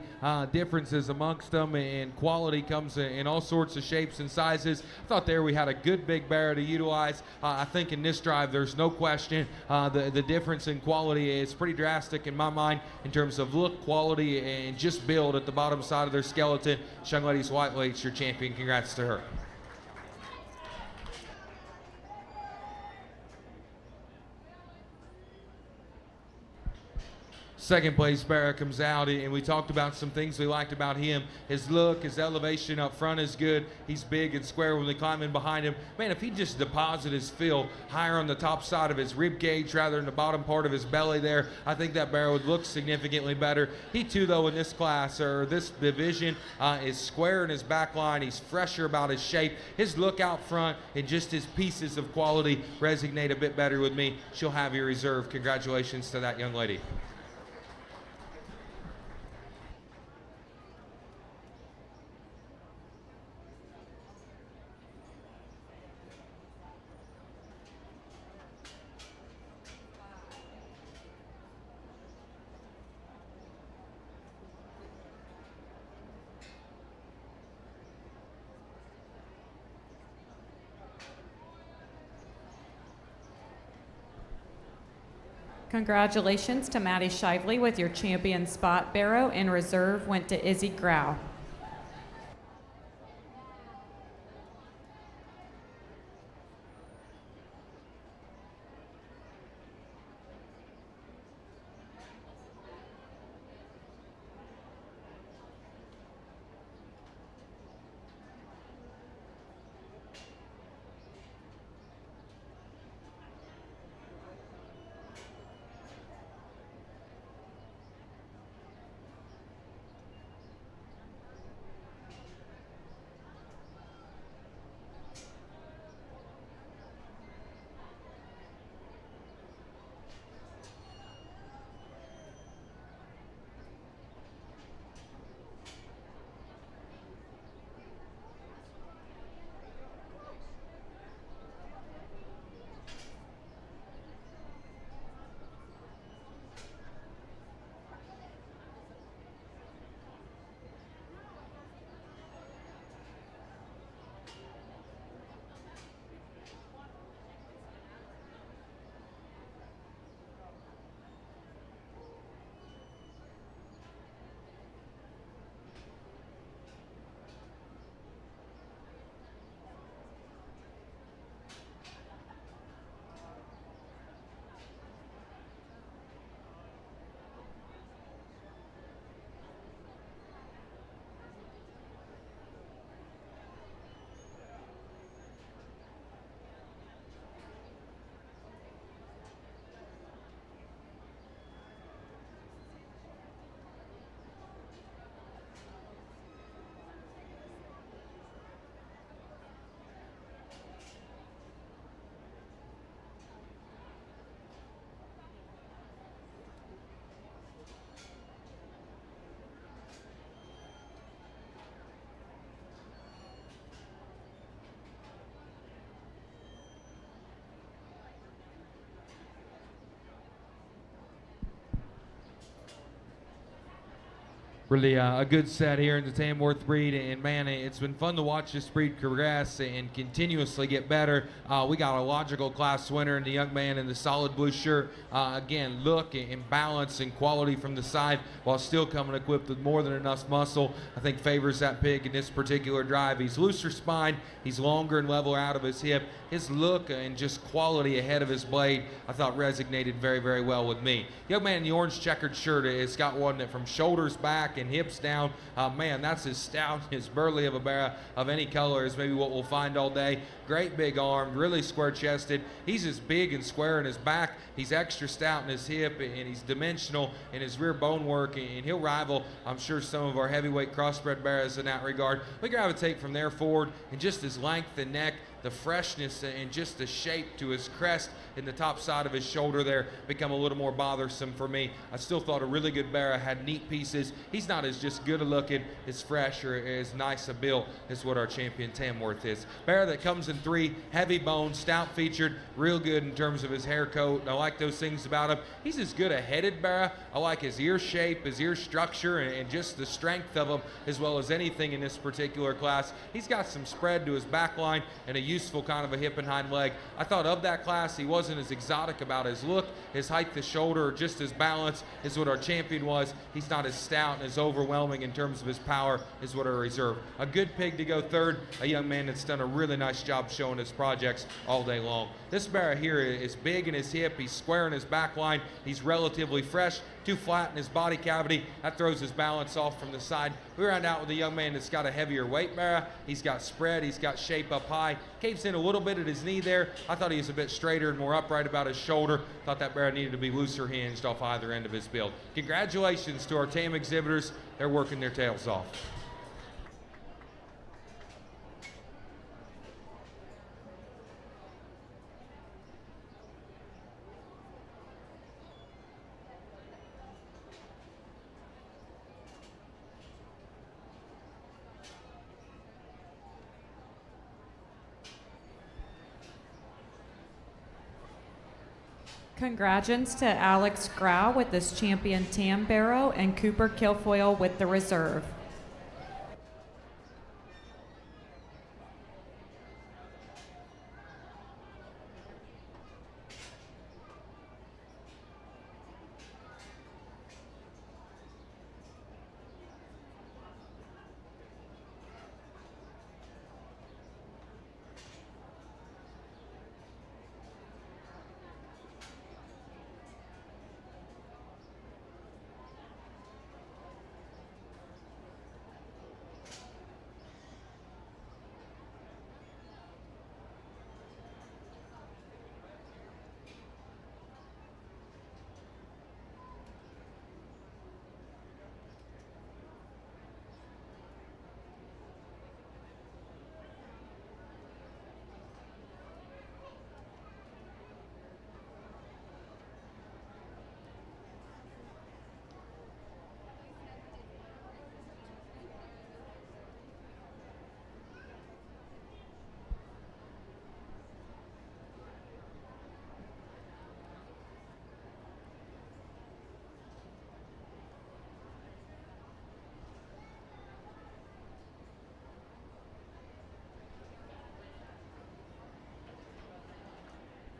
S1: differences amongst them, and quality comes in all sorts of shapes and sizes. I thought there we had a good big bear to utilize. I think in this drive, there's no question the difference in quality is pretty drastic in my mind in terms of look, quality, and just build at the bottom side of their skeleton. This young lady's whiteweight's your champion. Congrats to her. Second place bear comes out, and we talked about some things we liked about him. His look, his elevation up front is good. He's big and square when they climb in behind him. Man, if he just deposit his fill higher on the top side of his rib cage rather than the bottom part of his belly there, I think that bear would look significantly better. He too, though, in this class or this division is square in his back line. He's fresher about his shape. His look out front and just his pieces of quality resonate a bit better with me. She'll have your reserve. Congratulations to that young lady.
S2: Congratulations to Maddie Shively with your champion spot barrow. In reserve went to Izzy Grau.
S1: Really a good set here in the Tamworth breed, and man, it's been fun to watch this breed progress and continuously get better. We got a logical class winner in the young man in the solid blue shirt. Again, look and balance and quality from the side while still coming equipped with more than enough muscle. I think favors that pig in this particular drive. He's looser spine, he's longer and leveler out of his hip. His look and just quality ahead of his blade, I thought resonated very, very well with me. Young man in the orange checkered shirt has got one that from shoulders back and hips down. Man, that's as stout, as burly of a bear of any color as maybe what we'll find all day. Great big arm, really square chested. He's as big and square in his back. He's extra stout in his hip, and he's dimensional in his rear bone work, and he'll rival, I'm sure, some of our heavyweight crossbred bears in that regard. We gravitate from there forward, and just his length and neck, the freshness and just the shape to his crest in the top side of his shoulder there become a little more bothersome for me. I still thought a really good bear, had neat pieces. He's not as just good a looking, as fresh or as nice a build as what our champion Tamworth is. Bear that comes in 3, heavy bone, stout featured, real good in terms of his hair coat. I like those things about him. He's as good a headed bear. I like his ear shape, his ear structure, and just the strength of him as well as anything in this particular class. He's got some spread to his back line and a useful kind of a hip and hind leg. I thought of that class, he wasn't as exotic about his look, his height, the shoulder, or just his balance is what our champion was. He's not as stout and as overwhelming in terms of his power as what our reserve. A good pig to go third, a young man that's done a really nice job showing his projects all day long. This bear here is big in his hip, he's square in his back line, he's relatively fresh, too flat in his body cavity. That throws his balance off from the side. We round out with a young man that's got a heavier weight bear. He's got spread, he's got shape up high. Caves in a little bit at his knee there. I thought he was a bit straighter and more upright about his shoulder. Thought that bear needed to be looser hinged off either end of his build. Congratulations to our TAM exhibitors. They're working their tails off.
S2: Congratulations to Alex Grau with this champion Tam Barrow and Cooper Kilfoyle with the reserve.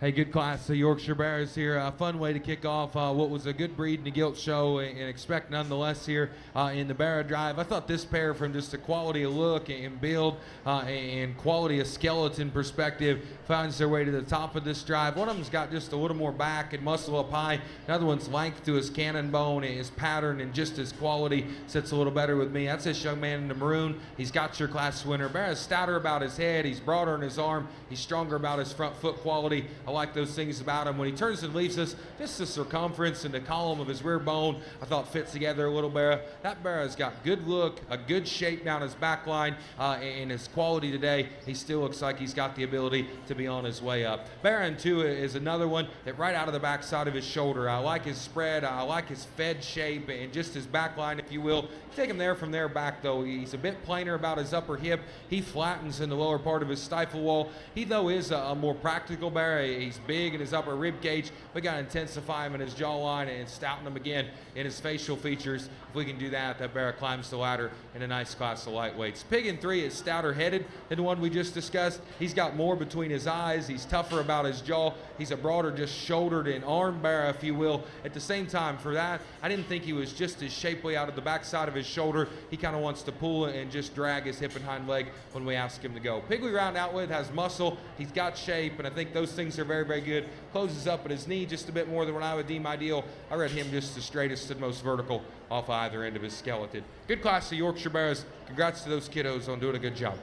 S1: Hey, good class of Yorkshire Bears here. A fun way to kick off what was a good breed and a gilt show, and expect nonetheless here in the Barra Drive. I thought this pair, from just the quality of look and build and quality of skeleton perspective, finds their way to the top of this drive. One of them's got just a little more back and muscle up high. Another one's length to his cannon bone, his pattern, and just his quality sits a little better with me. That's this young man in the maroon. He's got your class winner. Barra's stouter about his head. He's broader in his arm. He's stronger about his front foot quality. I like those things about him. When he turns and leaves us, just the circumference and the column of his rear bone, I thought fits together a little better. That bear has got good look, a good shape down his back line, and his quality today, he still looks like he's got the ability to be on his way up. Baron, too, is another one that right out of the back side of his shoulder. I like his spread, I like his fed shape, and just his back line, if you will. Take him there from there back, though. He's a bit plainer about his upper hip. He flattens in the lower part of his stifle wall. He, though, is a more practical bear. He's big in his upper rib cage. We got to intensify him in his jawline and stouten him again in his facial features. If we can do that, that bear climbs the ladder in a nice class of lightweights. Pig in 3 is stouter headed than the one we just discussed. He's got more between his eyes. He's tougher about his jaw. He's a broader, just shouldered and arm bear, if you will. At the same time, for that, I didn't think he was just as shapely out of the backside of his shoulder. He kind of wants to pull and just drag his hip and hind leg when we ask him to go. Pig we round out with has muscle. He's got shape, and I think those things are very, very good. Closes up at his knee just a bit more than what I would deem ideal. I read him just the straightest and most vertical off either end of his skeleton. Good class of Yorkshire Bears. Congrats to those kiddos on doing a good job.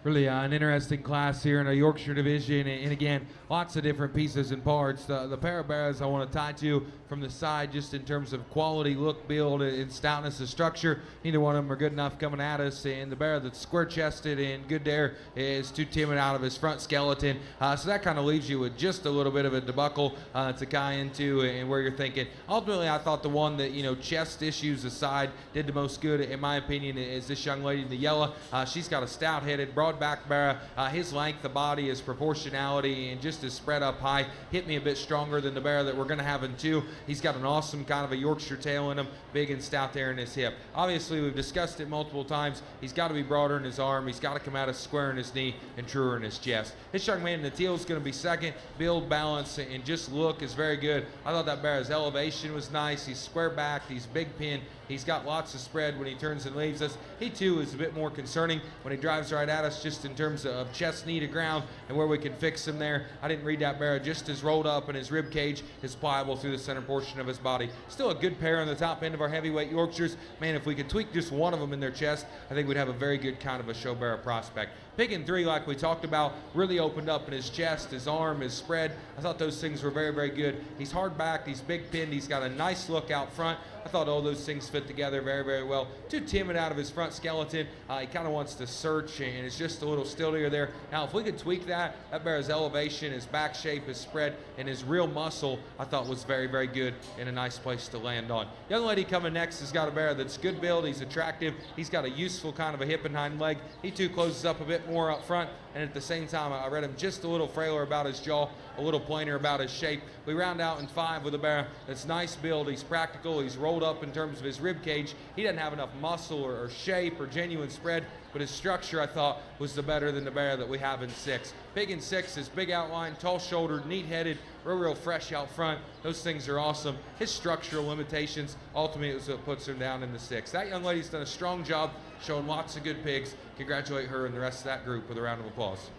S1: Really an interesting class here in a Yorkshire division, and again, lots of different pieces and parts. The pair of bears I want to tie to from the side, just in terms of quality, look, build, and stoutness of structure. Neither one of them are good enough coming at us, and the bear that's square-chested and good there is too timid out of his front skeleton. So that kind of leaves you with just a little bit of a debacle to tie into, and where you're thinking. Ultimately, I thought the one that, chest issues aside, did the most good, in my opinion, is this young lady in the yellow. She's got a stout-headed, broad back bear. His length of body, his proportionality, and just his spread up high hit me a bit stronger than the bear that we're going to have in two. He's got an awesome kind of a Yorkshire tail in him, big and stout there in his hip. Obviously, we've discussed it multiple times. He's got to be broader in his arm. He's got to come out as square in his knee and truer in his chest. This young man in the teal is going to be second. Build, balance, and just look is very good. I thought that bear's elevation was nice. He's square backed. He's big pin. He's got lots of spread when he turns and leaves us. He, too, is a bit more concerning when he drives right at us, just in terms of chest, knee to ground, and where we can fix him there. I didn't read that bear just as rolled up, and his rib cage is pliable through the center portion of his body. Still a good pair on the top end of our heavyweight Yorkshires. Man, if we could tweak just one of them in their chest, I think we'd have a very good kind of a show bear prospect. Pig in three, like we talked about, really opened up in his chest, his arm, his spread. I thought those things were very, very good. He's hard backed, he's big pinned, he's got a nice look out front. I thought all those things fit together very, very well. Too timid out of his front skeleton. He kind of wants to search, and it's just a little stillier there. Now, if we could tweak that bear's elevation, his back shape, his spread, and his real muscle, I thought was very, very good and a nice place to land on. Young lady coming next has got a bear that's good build. He's attractive. He's got a useful kind of a hip and hind leg. He, too, closes up a bit more up front, and at the same time, I read him just a little frailer about his jaw, a little plainer about his shape. We round out in five with a bear that's nice build. He's practical. He's rolled up in terms of his rib cage. He doesn't have enough muscle or shape or genuine spread, but his structure, I thought, was the better than the bear that we have in six. Pig in six is big outline, tall-shouldered, neat-headed, real fresh out front. Those things are awesome. His structural limitations ultimately is what puts him down in the six. That young lady's done a strong job showing lots of good pigs. Congratulate her and the rest of that group with a round of applause.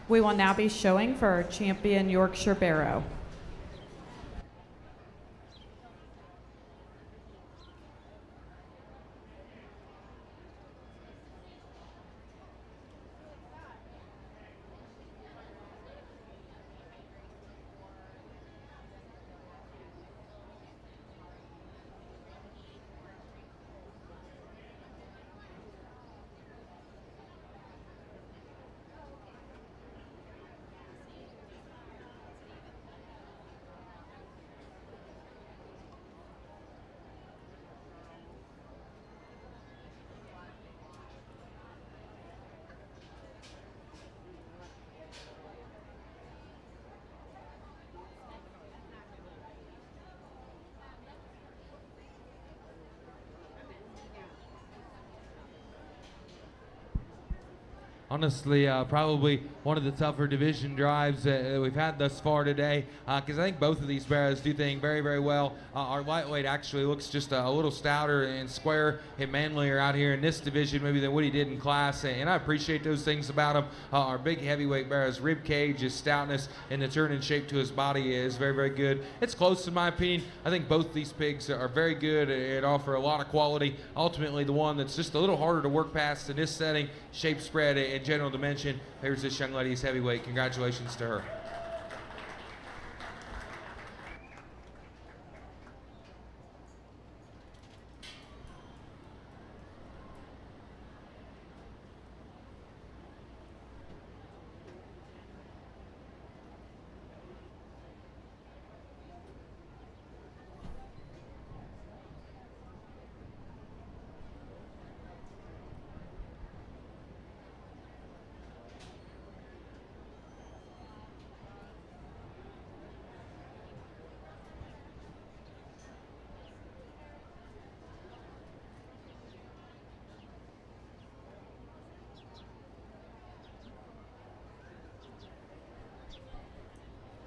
S2: We will now be showing for our champion Yorkshire Barrow.
S1: Honestly, probably one of the tougher division drives that we've had thus far today, because I think both of these bears do things very, very well. Our lightweight actually looks just a little stouter and square and manlier out here in this division maybe than what he did in class, and I appreciate those things about him. Our big heavyweight bear, his rib cage, his stoutness, and the turn and shape to his body is very, very good. It's close in my opinion. I think both these pigs are very good and offer a lot of quality. Ultimately, the one that's just a little harder to work past in this setting, shape, spread, and general dimension. There's this young lady's heavyweight. Congratulations to her.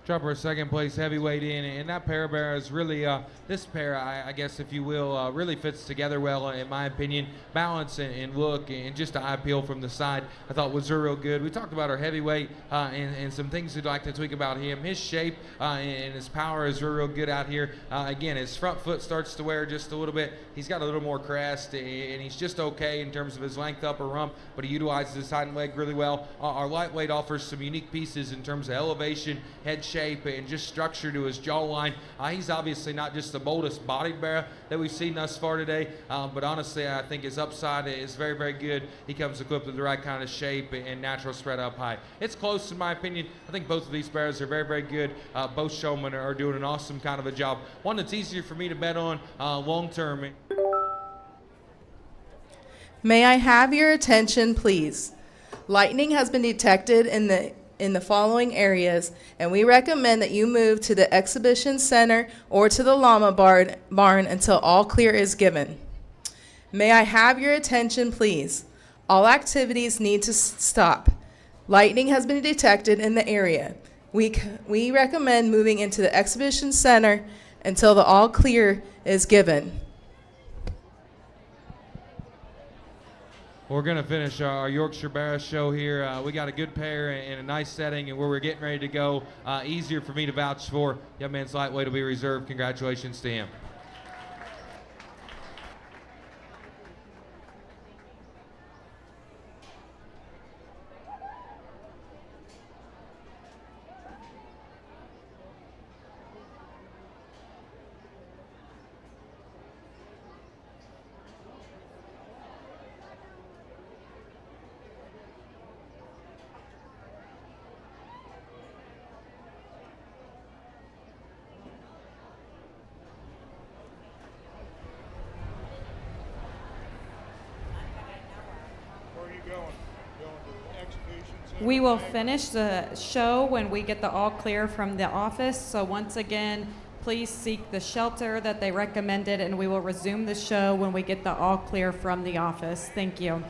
S1: Drop our second place heavyweight in, and that pair bear is really, this pair, I guess if you will, really fits together well in my opinion. Balance and look and just an eye appeal from the side I thought was real good. We talked about our heavyweight and some things we'd like to tweak about him. His shape and his power is real good out here. Again, his front foot starts to wear just a little bit. He's got a little more crest and he's just okay in terms of his length upper rump, but he utilizes his hind leg really well. Our lightweight offers some unique pieces in terms of elevation, head shape, and just structure to his jawline. He's obviously not just the boldest bodied bear that we've seen thus far today, but honestly, I think his upside is very, very good. He comes equipped with the right kind of shape and natural spread up height. It's close in my opinion. I think both of these bears are very, very good. Both showmen are doing an awesome kind of a job. One that's easier for me to bet on long term.
S6: May I have your attention, please? Lightning has been detected in the following areas, and we recommend that you move to the exhibition center or to the llama barn until all clear is given. May I have your attention, please? All activities need to stop. Lightning has been detected in the area. We recommend moving into the exhibition center until the all clear is given.
S1: We're going to finish our Yorkshire Bear show here. We got a good pair in a nice setting and where we're getting ready to go. Easier for me to vouch for. Young man's lightweight will be reserved. Congratulations to him.
S2: We will finish the show when we get the all clear from the office. So once again, please seek the shelter that they recommended, and we will resume the show when we get the all clear from the office. Thank you.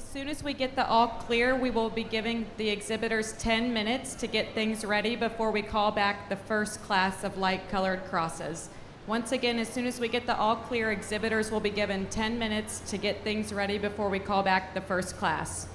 S2: As soon as we get the all clear, we will be giving the exhibitors 10 minutes to get things ready before we call back the first class of light-colored crosses. Once again, as soon as we get the all clear, exhibitors will be given 10 minutes to get things ready before we call back the first class.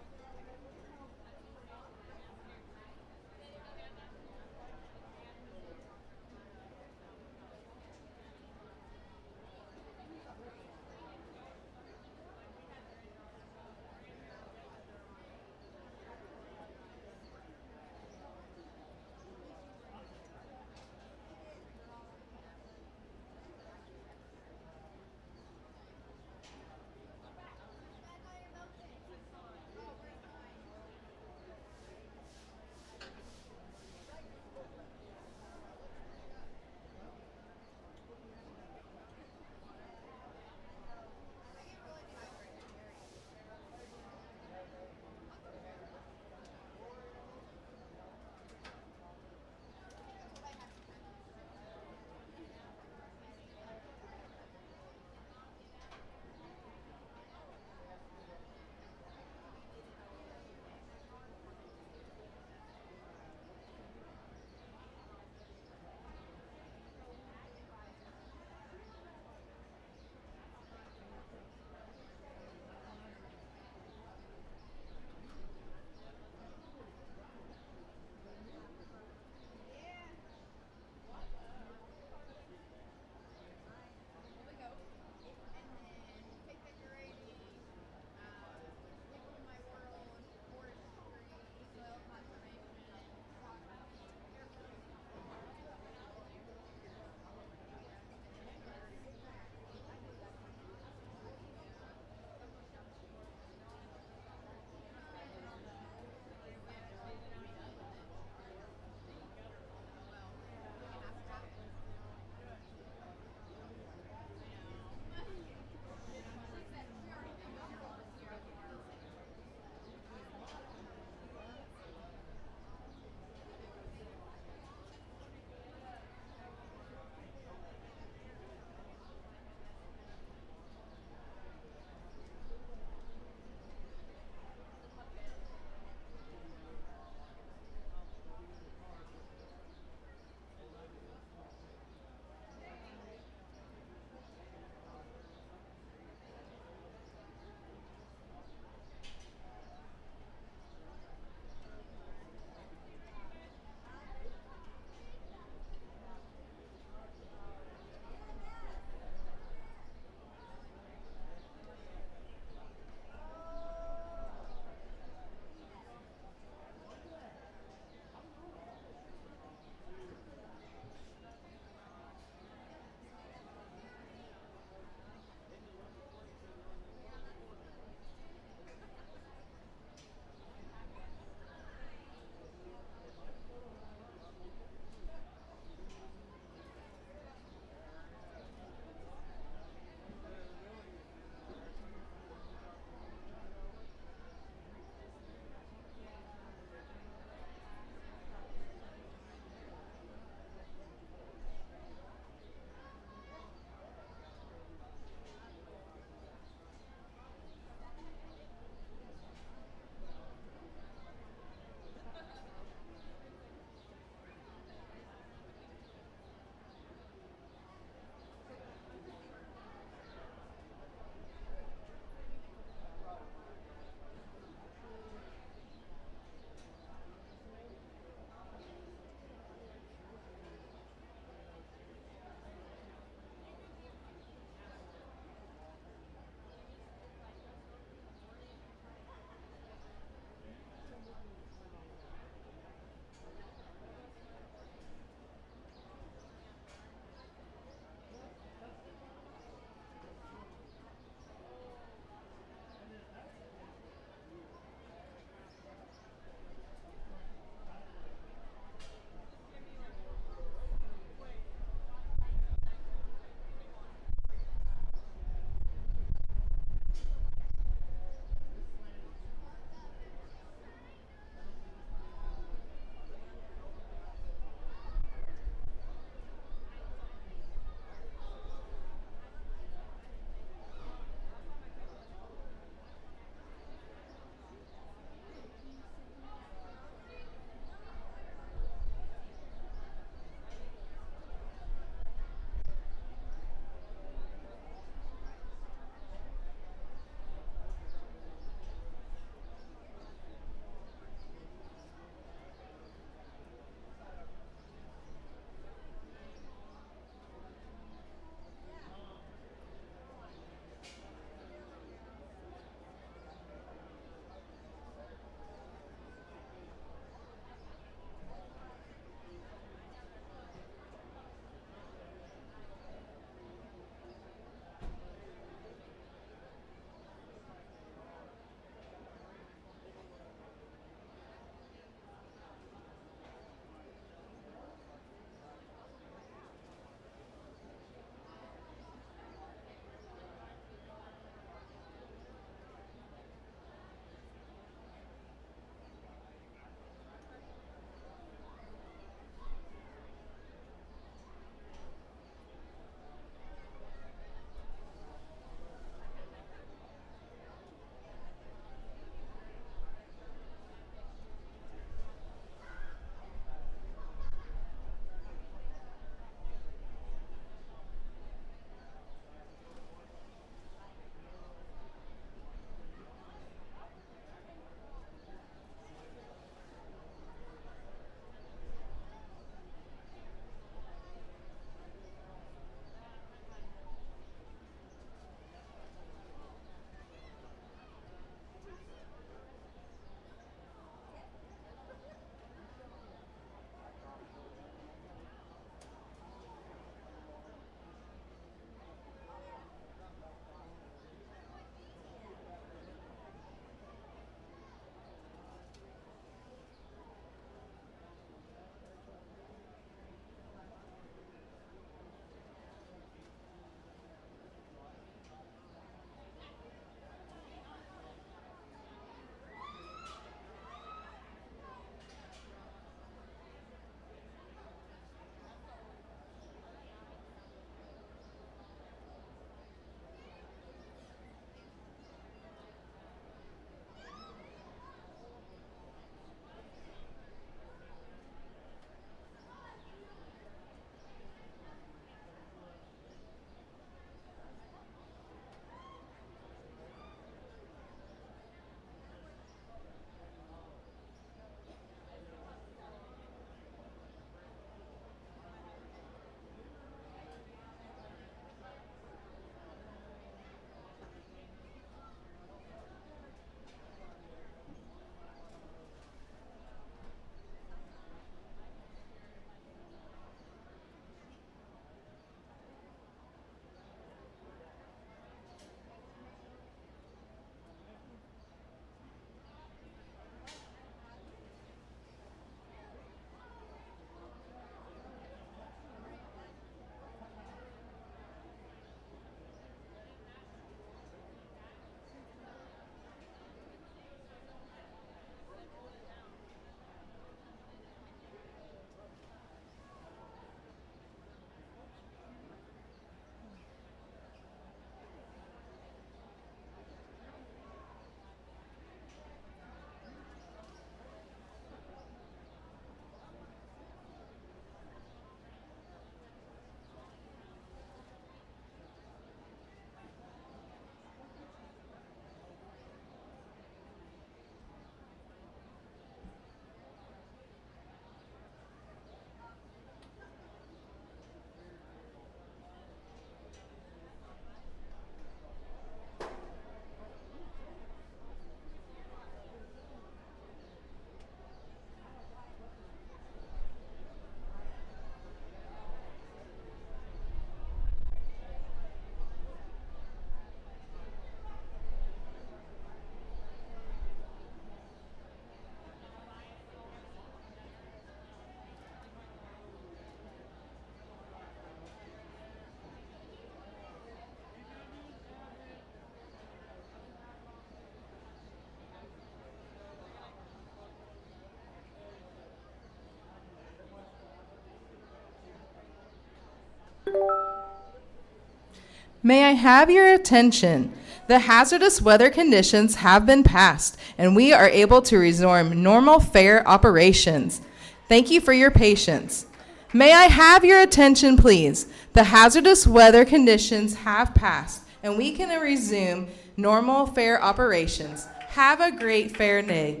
S6: May I have your attention? The hazardous weather conditions have been passed, and we are able to resume normal fair operations. Thank you for your patience. May I have your attention, please? The hazardous weather conditions have passed, and we can resume normal fair operations. Have a great fair day.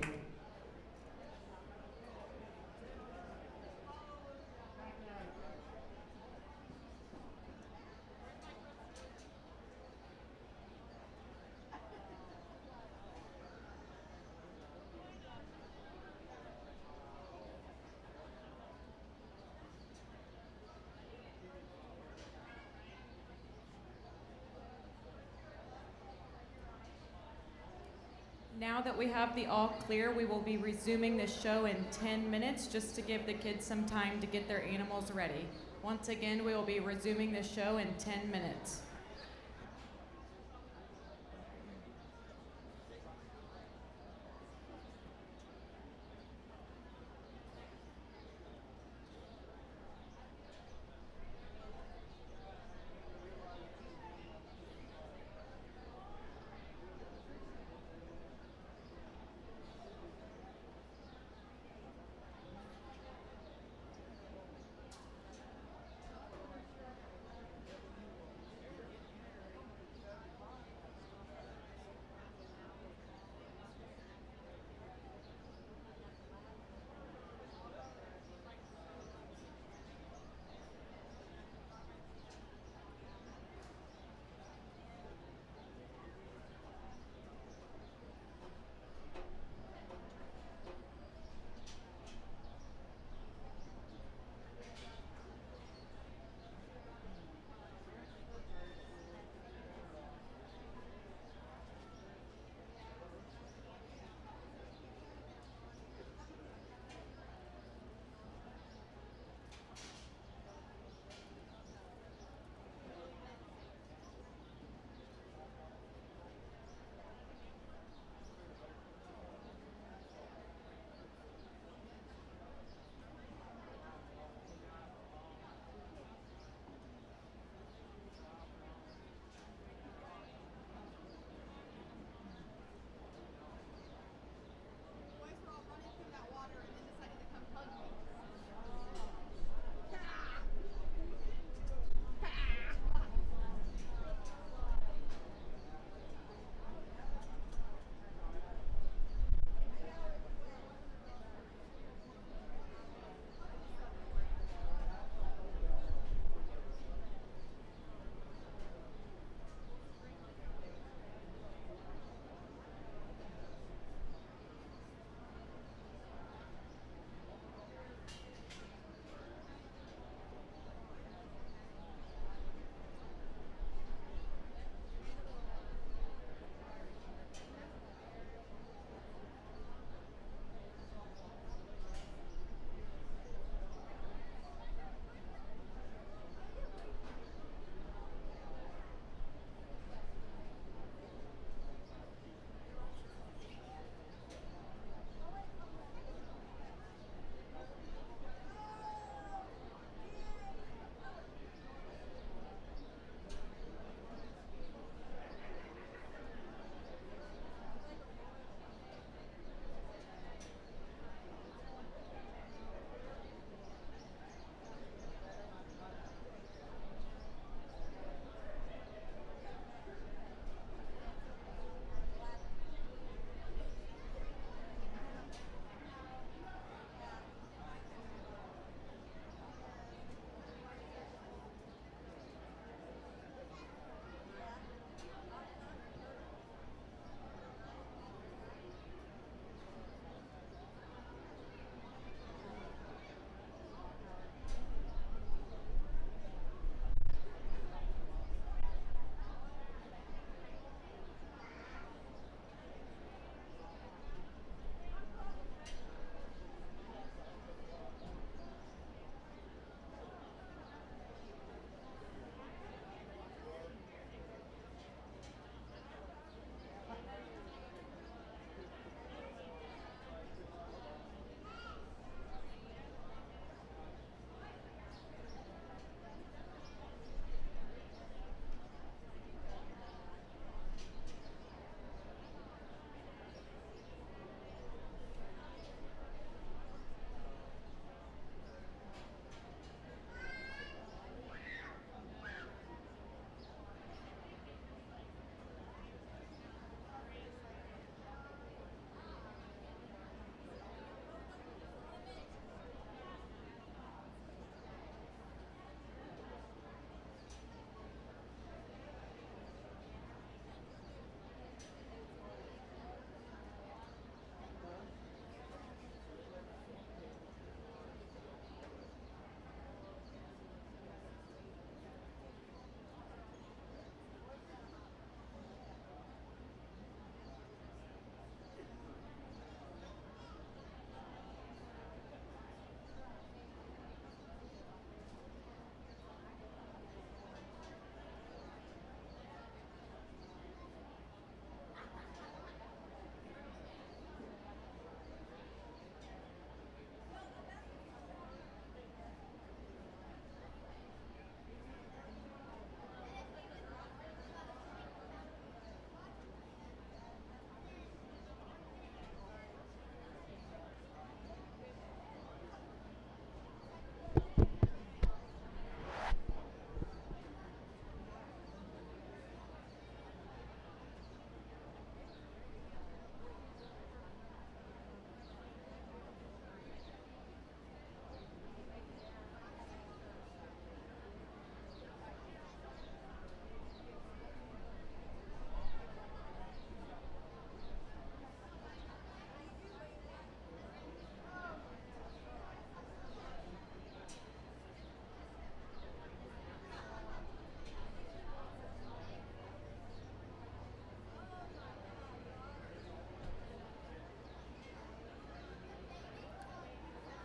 S2: Now that we have the all clear, we will be resuming the show in 10 minutes just to give the kids some time to get their animals ready. Once again, we will be resuming the show in 10 minutes.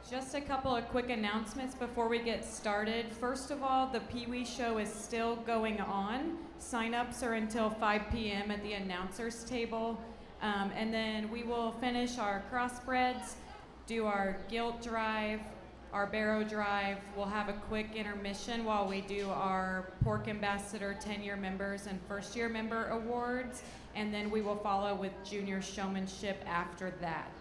S2: Just a couple of quick announcements before we get started. First of all, the Pee Wee Show is still going on. Sign-ups are until 5 p.m. at the announcers table. And then we will finish our crossbreeds, do our guilt drive, our barrow drive. We'll have a quick intermission while we do our Pork Ambassador 10-year members and first-year member awards. And then we will follow with junior showmanship after that.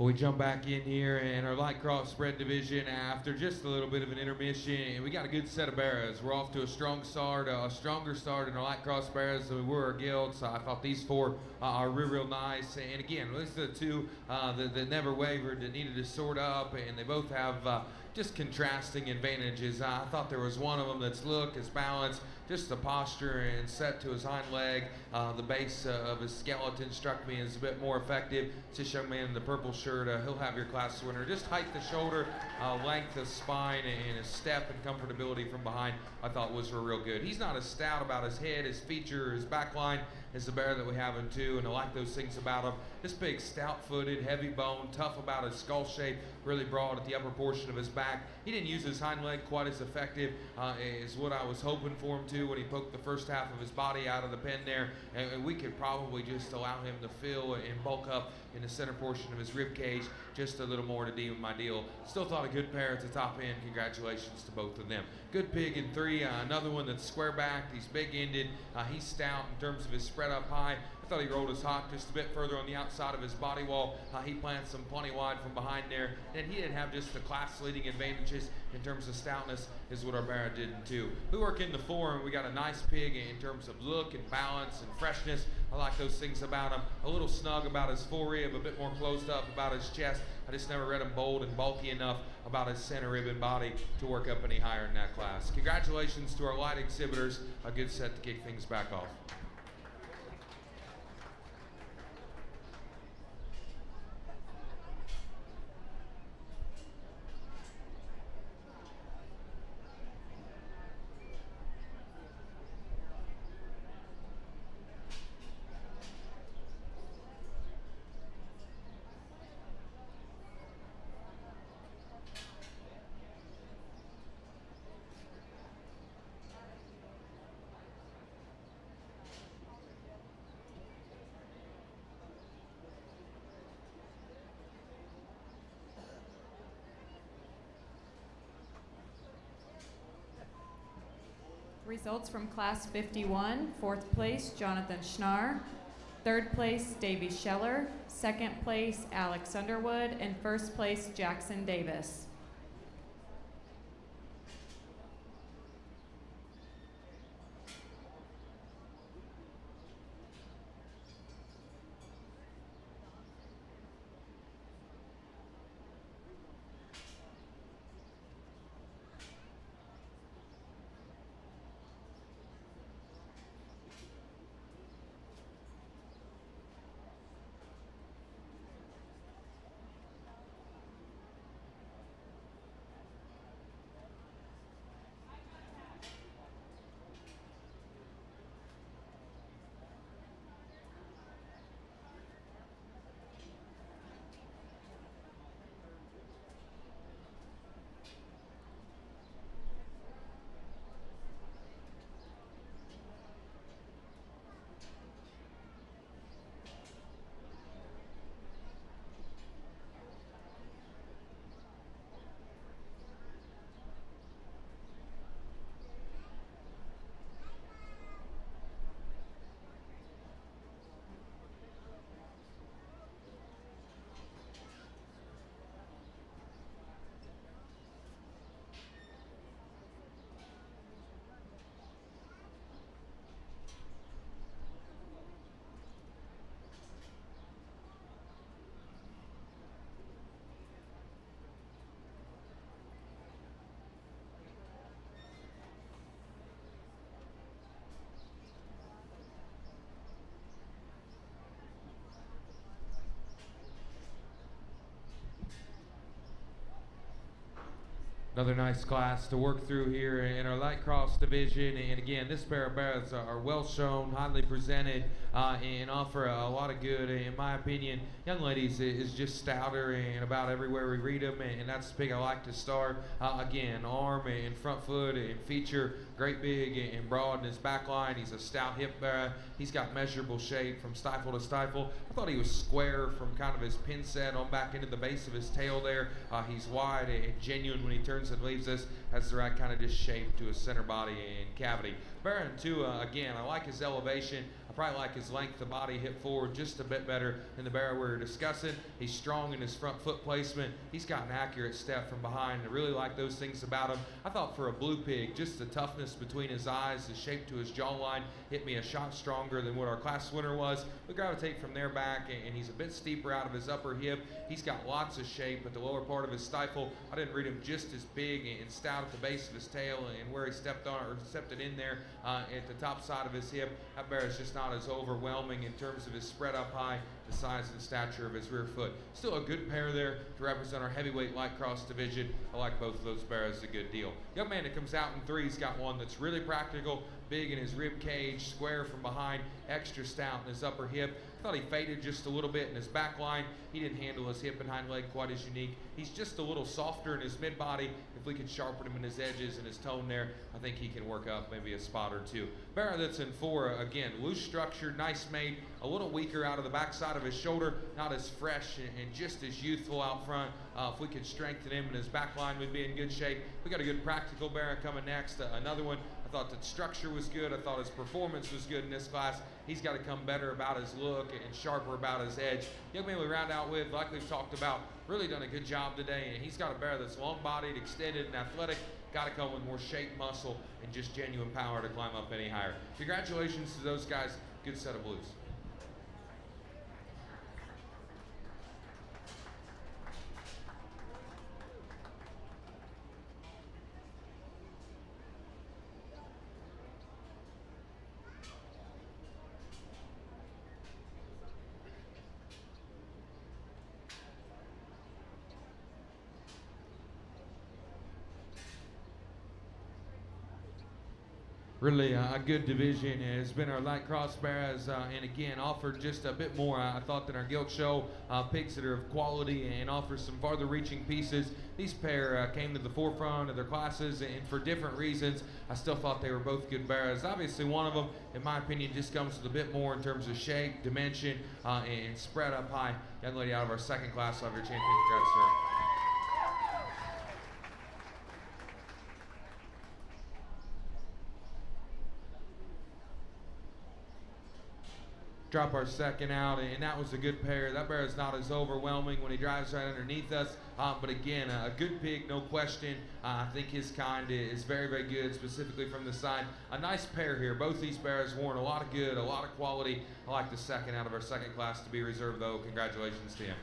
S1: Well, we jump back in here in our light cross spread division after just a little bit of an intermission, and we got a good set of barrows. We're off to a strong start, a stronger start in our light cross barrows than we were our guild, so I thought these four are real nice. And again, these are the two that never wavered, that needed to sort up, and they both have just contrasting advantages. I thought there was one of them that's look, his balance, just the posture and set to his hind leg. The base of his skeleton struck me as a bit more effective. It's this young man in the purple shirt. He'll have your class winner. Just height the shoulder, length of spine, and his step and comfortability from behind I thought was real good. He's not as stout about his head, his feature, his back line as the bear that we have him too, and I like those things about him. This big, stout-footed, heavy bone, tough about his skull shape, really broad at the upper portion of his back. He didn't use his hind leg quite as effective as what I was hoping for him to when he poked the first half of his body out of the pen there, and we could probably just allow him to fill and bulk up in the center portion of his rib cage just a little more to deem my deal. Still thought a good pair at the top end. Congratulations to both of them. Good pig in 3. Another one that's square backed. He's big ended. He's stout in terms of his spread up high. I thought he rolled his hock just a bit further on the outside of his body wall. He plants them plenty wide from behind there. And he didn't have just the class leading advantages in terms of stoutness as what our bear did too. We work in the 4 and we got a nice pig in terms of look and balance and freshness. I like those things about him. A little snug about his forerib, a bit more closed up about his chest. I just never read him bold and bulky enough about his center rib and body to work up any higher in that class. Congratulations to our light exhibitors. A good set to kick things back off.
S2: Results from Class 51, 4th place, Jonathan Schnarr. 3rd place, Davy Scheller. 2nd place, Alex Underwood. And 1st place, Jackson Davis. Another nice class to work through here in our light cross division. And again, this pair of bears are well shown, highly presented, and offer a lot of good. In my opinion, young ladies is just stouter and about everywhere we read them, and that's the pig I like to start. Again, arm and front foot and feature, great big and broad in his back line. He's a stout hip bear. He's got measurable shape from stifle to stifle. I thought he was square from kind of his pin set on back into the base of his tail there. He's wide and genuine when he turns
S1: opens and leaves us, has the right kind of just shape to his center body and cavity. Bear in 2, again, I like his elevation. I probably like his length of body, hip forward, just a bit better than the bear we were discussing. He's strong in his front foot placement. He's got an accurate step from behind. I really like those things about him. I thought for a blue pig, just the toughness between his eyes, the shape to his jawline, hit me a shot stronger than what our class winner was. We gravitate from there back, and he's a bit steeper out of his upper hip. He's got lots of shape at the lower part of his stifle. I didn't read him just as big and stout at the base of his tail and where he stepped on or stepped it in there at the top side of his hip. That bear is just not as overwhelming in terms of his spread up high, the size and stature of his rear foot. Still a good pair there to represent our heavyweight light cross division. I like both of those bears a good deal. Young man that comes out in 3, he's got one that's really practical, big in his rib cage, square from behind, extra stout in his upper hip. I thought he faded just a little bit in his back line. He didn't handle his hip and hind leg quite as unique. He's just a little softer in his mid body. If we could sharpen him in his edges and his tone there, I think he can work up maybe a spot or 2. Bear that's in 4, again, loose structured, nice made, a little weaker out of the backside of his shoulder, not as fresh and just as youthful out front. If we could strengthen him and his back line would be in good shape. We got a good practical bear coming next. Another one, I thought the structure was good. I thought his performance was good in this class. He's got to come better about his look and sharper about his edge. Young man we round out with, like we've talked about, really done a good job today. And he's got a bear that's long-bodied, extended, and athletic. Got to come with more shape, muscle, and just genuine power to climb up any higher. Congratulations to those guys. Good set of blues. Really a good division. Has been our light cross bears, and again offered just a bit more, I thought, than our gilt show. Pigs that are of quality and offer some farther reaching pieces. These pair came to the forefront of their classes, and for different reasons, I still thought they were both good bears. Obviously one of them, in my opinion, just comes with a bit more in terms of shape, dimension, and spread up high. Young lady out of our second class, will have your champion. Congrats, sir. Drop our second out, and that was a good pair. That bear is not as overwhelming when he drives right underneath us, but again, a good pig, no question. I think his kind is very, very good, specifically from the side. A nice pair here. Both these bears worn a lot of good, a lot of quality. I like the second out of our second class to be reserved, though. Congratulations to him.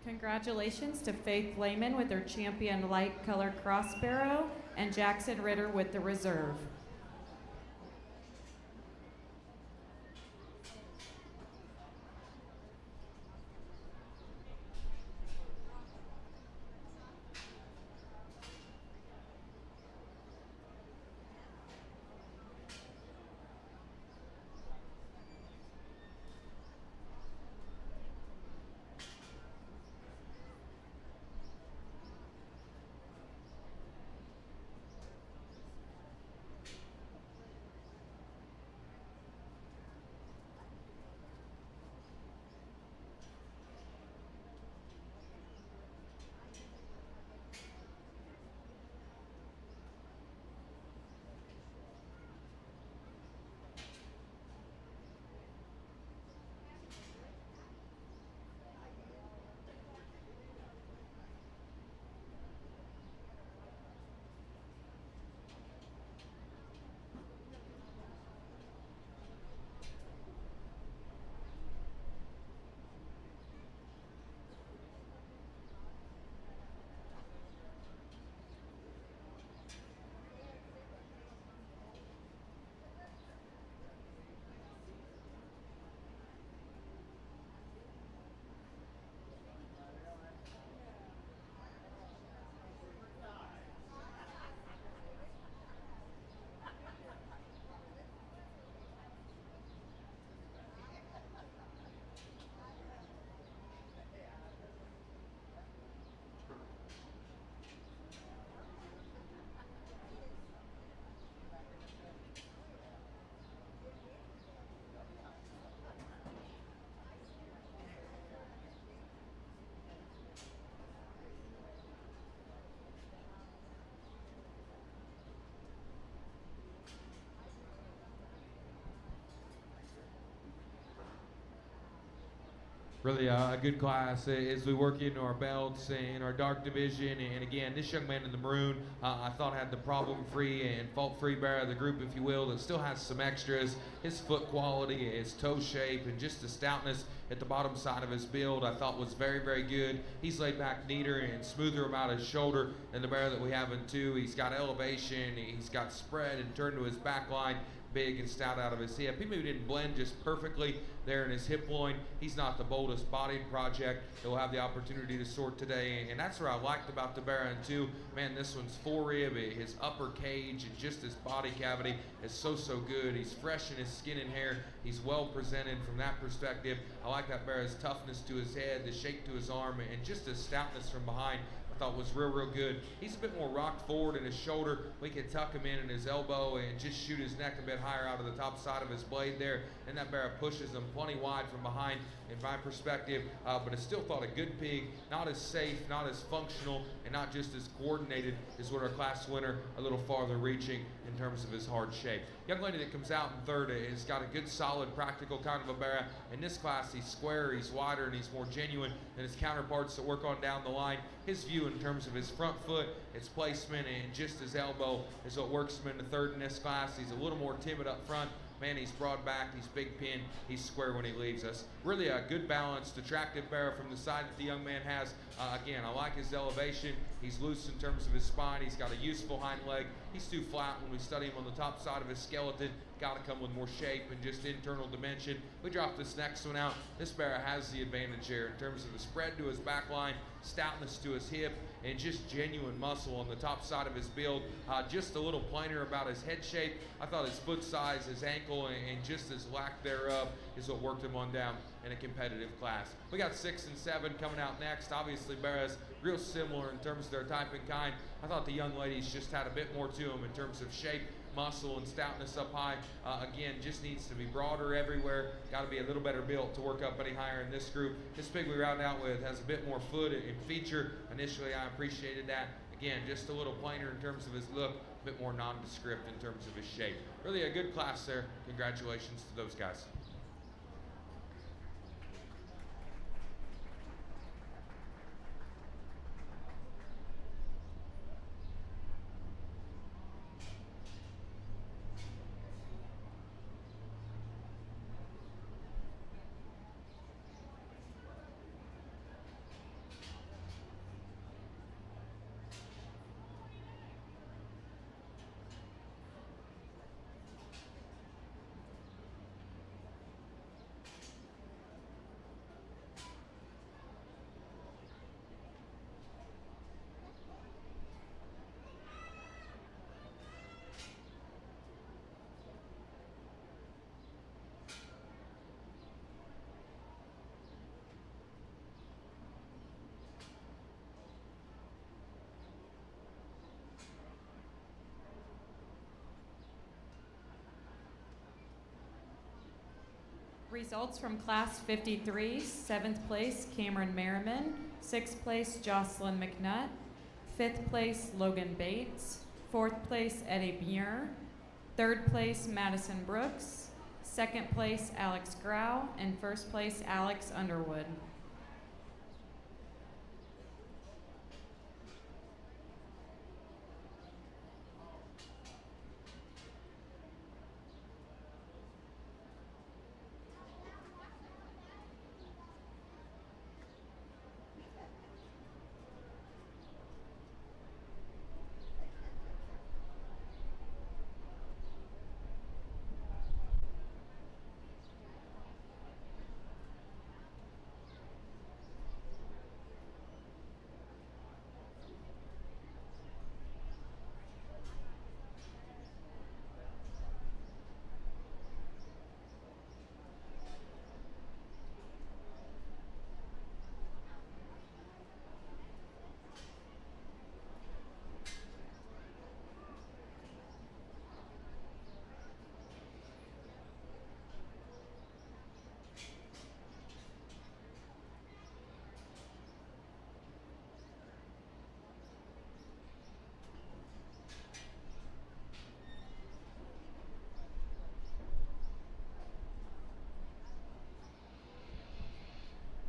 S2: Congratulations to Faith Lehman with her champion light color cross sparrow and Jackson Ritter with the reserve.
S1: Really a good class as we work into our belts and our dark division. And again, this young man in the maroon, I thought had the problem-free and fault-free bear of the group, if you will, that still has some extras. His foot quality, his toe shape, and just the stoutness at the bottom side of his build, I thought was very, very good. He's laid back neater and smoother about his shoulder than the bear that we have in 2. He's got elevation, he's got spread and turn to his back line, big and stout out of his hip. He maybe didn't blend just perfectly there in his hip loin. He's not the boldest bodied project that we'll have the opportunity to sort today, and that's what I liked about the Baron too. Man, this one's 4-rib, his upper cage and just his body cavity is so good. He's fresh in his skin and hair. He's well presented from that perspective. I like that Baron's toughness to his head, the shape to his arm, and just his stoutness from behind. I thought was real good. He's a bit more rocked forward in his shoulder. We can tuck him in his elbow and just shoot his neck a bit higher out of the top side of his blade there, and that bear pushes him plenty wide from behind in my perspective, but I still thought a good pig, not as safe, not as functional, and not just as coordinated as what our class winner, a little farther reaching in terms of his hard shape. Young lady that comes out in 3rd has got a good, solid, practical kind of a bear. In this class, he's square, he's wider, and he's more genuine than his counterparts that work on down the line. His view in terms of his front foot, its placement, and just his elbow is what works him into 3rd in this class. He's a little more timid up front. Man, he's broad backed, he's big pin, he's square when he leaves us. Really a good balanced, attractive bear from the side that the young man has. Again, I like his elevation. He's loose in terms of his spine. He's got a useful hind leg. He's too flat when we study him on the top side of his skeleton. Got to come with more shape and just internal dimension. We drop this next one out. This bear has the advantage here in terms of the spread to his back line, stoutness to his hip, and just genuine muscle on the top side of his build. Just a little plainer about his head shape. I thought his foot size, his ankle, and just his lack thereof is what worked him on down in a competitive class. We got 6 and 7 coming out next. Obviously, bears real similar in terms of their type and kind. I thought the young ladies just had a bit more to them in terms of shape, muscle, and stoutness up high. Again, just needs to be broader everywhere. Got to be a little better built to work up any higher in this group. This pig we round out with has a bit more foot and feature. Initially, I appreciated that. Again, just a little plainer in terms of his look, a bit more nondescript in terms of his shape. Really a good class there. Congratulations to those guys.
S2: Results from Class 53, 7th place, Cameron Merriman, 6th place, Jocelyn McNutt, 5th place, Logan Bates, 4th place, Eddie Muir, 3rd place, Madison Brooks, 2nd place, Alex Grau, and 1st place, Alex Underwood.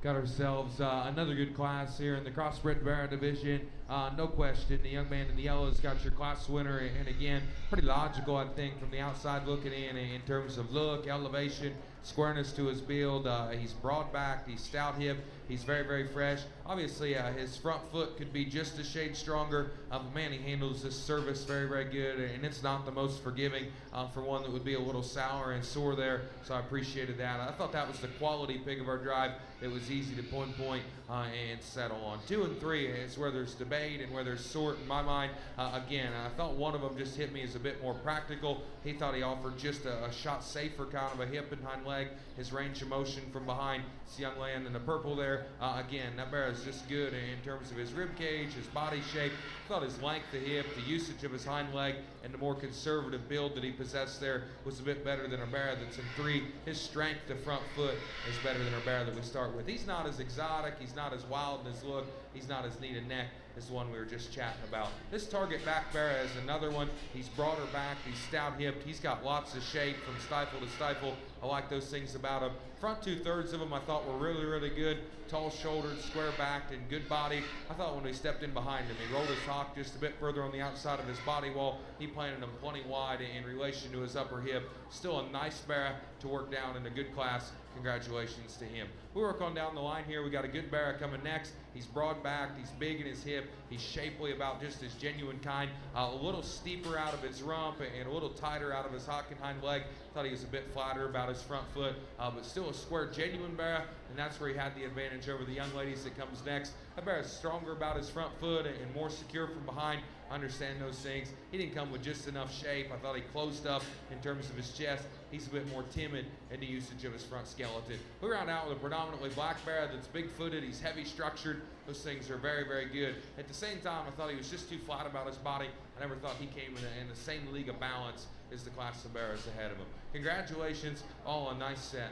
S1: Got ourselves another good class here in the crossbred barra division. No question, the young man in the yellow has got your class winner, and again, pretty logical, I think, from the outside looking in terms of look, elevation, squareness to his build. He's broad-backed, he's stout-hip, he's very, very fresh. Obviously, his front foot could be just a shade stronger, but man, he handles his service very, very good, and it's not the most forgiving for one that would be a little sour and sore there, so I appreciated that. I thought that was the quality pick of our drive. It was easy to point and settle on. 2 and 3 is where there's debate and where there's sort in my mind. Again, I thought one of them just hit me as a bit more practical. He thought he offered just a shot safer kind of a hip and hind leg. His range of motion from behind, this young man in the purple there. Again, that bear is just good in terms of his rib cage, his body shape. I thought his length of hip, the usage of his hind leg, and the more conservative build that he possessed there was a bit better than our bear that's in 3. His strength to front foot is better than our bear that we start with. He's not as exotic, he's not as wild in his look, he's not as neat a neck as the one we were just chatting about. This target back bear is another one. He's broader back, he's stout hipped, he's got lots of shape from stifle to stifle. I like those things about him. Front 2/3 of him I thought were really, really good. Tall shouldered, square backed, and good body. I thought when we stepped in behind him, he rolled his hock just a bit further on the outside of his body wall. He planted him plenty wide in relation to his upper hip. Still a nice bear to work down in a good class. Congratulations to him. We work on down the line here. We got a good bear coming next. He's broad-backed. He's big in his hip. He's shapely about just his genuine kind. A little steeper out of his rump and a little tighter out of his hock and hind leg. Thought he was a bit flatter about his front foot, but still a square, genuine bear, and that's where he had the advantage over the young ladies that comes next. That bear is stronger about his front foot and more secure from behind. Understand those things. He didn't come with just enough shape. I thought he closed up in terms of his chest. He's a bit more timid in the usage of his front skeleton. We round out with a predominantly black bear that's big-footed. He's heavy structured. Those things are very, very good. At the same time, I thought he was just too flat about his body. I never thought he came in the same league of balance as the class of bears ahead of him. Congratulations, all a nice set.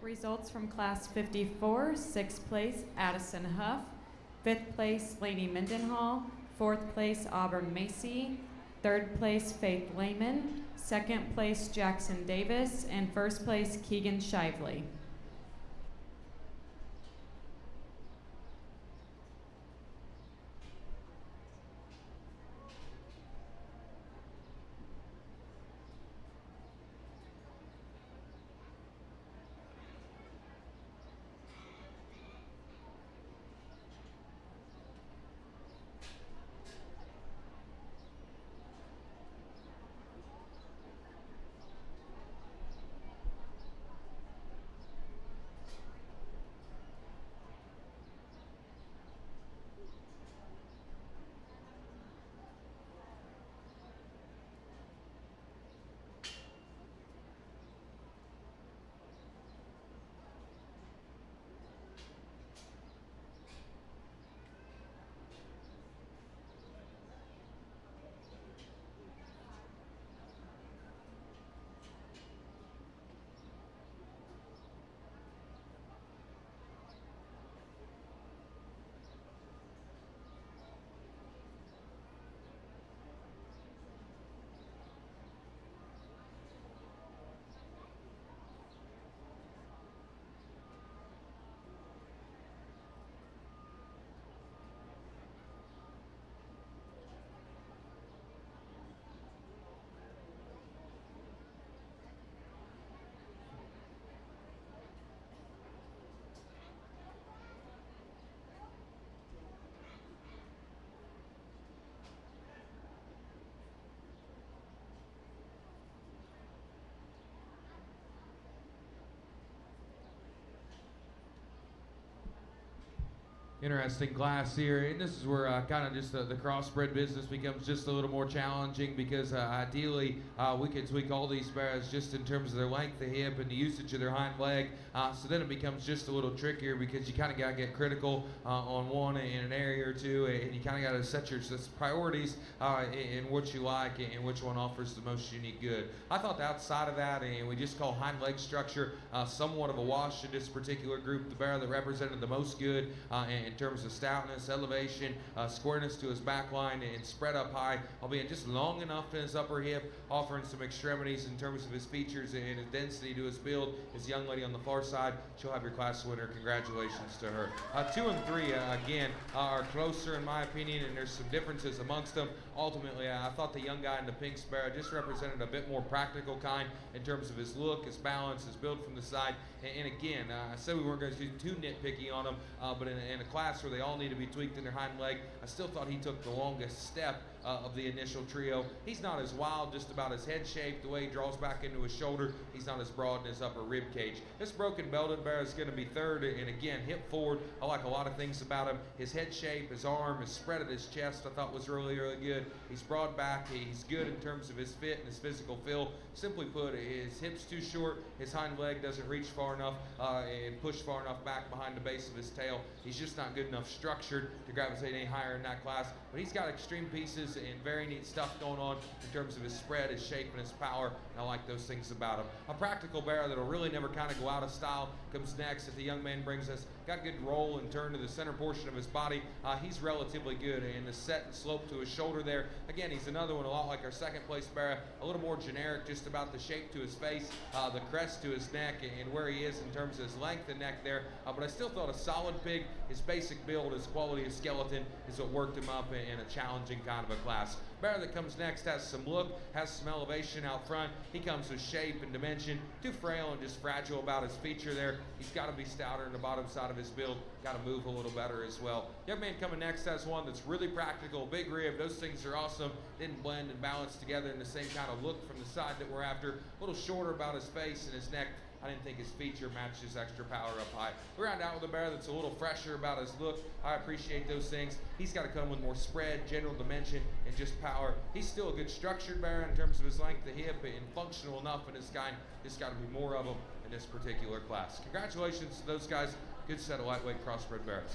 S2: Results from Class 54, 6th place, Addison Huff. 5th place, Lady Mendenhall. 4th place, Auburn Macy. 3rd place, Faith Lehman. 2nd place, Jackson Davis. And 1st place, Keegan Shively.
S1: Interesting class here, and this is where kind of just the crossbred business becomes just a little more challenging because ideally we could tweak all these bears just in terms of their length, the hip, and the usage of their hind leg. So then it becomes just a little trickier because you kind of got to get critical on one in an area or two, and you kind of got to set your priorities in what you like and which one offers the most unique good. I thought outside of that, and we just call hind leg structure somewhat of a wash in this particular group. The bear that represented the most good in terms of stoutness, elevation, squareness to his back line, and spread up high, albeit just long enough in his upper hip, offering some extremities in terms of his features and his density to his build. His young lady on the far side, she'll have your class winner. Congratulations to her. 2 and 3, again, are closer in my opinion, and there's some differences amongst them. Ultimately, I thought the young guy in the pink sparrow just represented a bit more practical kind in terms of his look, his balance, his build from the side. And again, I said we weren't going to do too nitpicky on him, but in a class where they all need to be tweaked in their hind leg, I still thought he took the longest step of the initial trio. He's not as wild just about his head shape, the way he draws back into his shoulder. He's not as broad in his upper rib cage. This broken belted bear is going to be third, and again, hip forward. I like a lot of things about him. His head shape, his arm, his spread of his chest I thought was really, really good. He's broad back. He's good in terms of his fit and his physical feel. Simply put, his hip's too short. His hind leg doesn't reach far enough and push far enough back behind the base of his tail. He's just not good enough structured to gravitate any higher in that class, but he's got extreme pieces and very neat stuff going on in terms of his spread, his shape, and his power, and I like those things about him. A practical bear that'll really never kind of go out of style comes next that the young man brings us. Got good roll and turn to the center portion of his body. He's relatively good in the set and slope to his shoulder there. Again, he's another one a lot like our second place bear, a little more generic just about the shape to his face, the crest to his neck, and where he is in terms of his length and neck there. But I still thought a solid pig, his basic build, his quality of skeleton is what worked him up in a challenging kind of a class. Bear that comes next has some look, has some elevation out front. He comes with shape and dimension. Too frail and just fragile about his feature there. He's got to be stouter in the bottom side of his build. Got to move a little better as well. Young man coming next has one that's really practical, big rib. Those things are awesome. Didn't blend and balance together in the same kind of look from the side that we're after. A little shorter about his face and his neck. I didn't think his feature matched his extra power up high. We round out with a bear that's a little fresher about his look. I appreciate those things. He's got to come with more spread, general dimension, and just power. He's still a good structured bear in terms of his length, the hip, and functional enough in his kind. Just got to be more of them in this particular class. Congratulations to those guys. Good set of lightweight crossbred bears.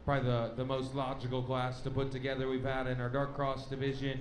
S1: probably the most logical class to put together we've had in our dark cross division.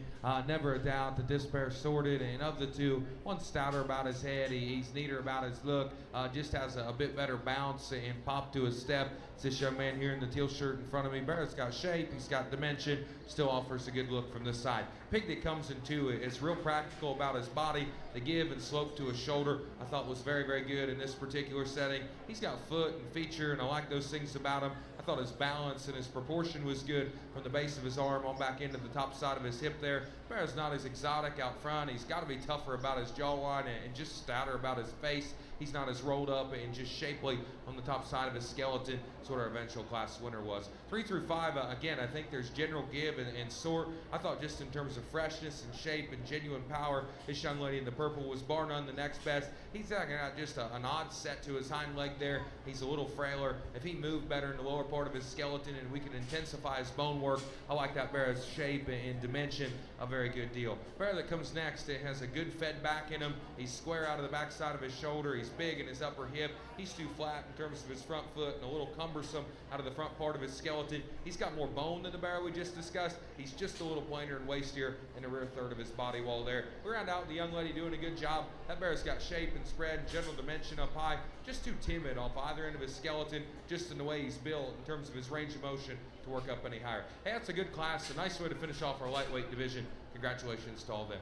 S1: Never a doubt that this pair sorted, and of the two, one's stouter about his head, he's neater about his look, just has a bit better bounce and pop to his step. It's this young man here in the teal shirt in front of me. Barrett's got shape, he's got dimension, still offers a good look from this side. Pig that comes in two, it's real practical about his body. The give and slope to his shoulder I thought was very, very good in this particular setting. He's got foot and feature, and I like those things about him. I thought his balance and his proportion was good from the base of his arm on back into the top side of his hip there. Barrett's not as exotic out front. He's got to be tougher about his jawline and just stouter about his face. He's not as rolled up and just shapely on the top side of his skeleton. That's what our eventual class winner was. 3 through 5, again, I think there's general give and sort. I thought just in terms of freshness and shape and genuine power, this young lady in the purple was bar none the next best. He's got just an odd set to his hind leg there. He's a little frailer. If he moved better in the lower part of his skeleton and we could intensify his bone work, I like that Barrett's shape and dimension, a very good deal. Barrett that comes next, it has a good fed back in him. He's square out of the back side of his shoulder. He's big in his upper hip. He's too flat in terms of his front foot and a little cumbersome out of the front part of his skeleton. He's got more bone than the Barrett we just discussed. He's just a little plainer and wastier in the rear third of his body wall there. We round out the young lady doing a good job. That Barrett's got shape and spread and general dimension up high. Just too timid off either end of his skeleton, just in the way he's built in terms of his range of motion to work up any higher. Hey, that's a good class. A nice way to finish off our lightweight division. Congratulations to all them.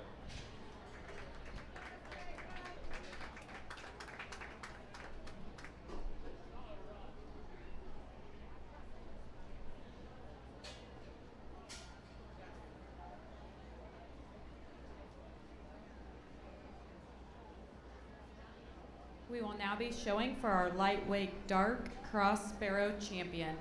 S2: We will now be showing for our lightweight dark cross sparrow champion.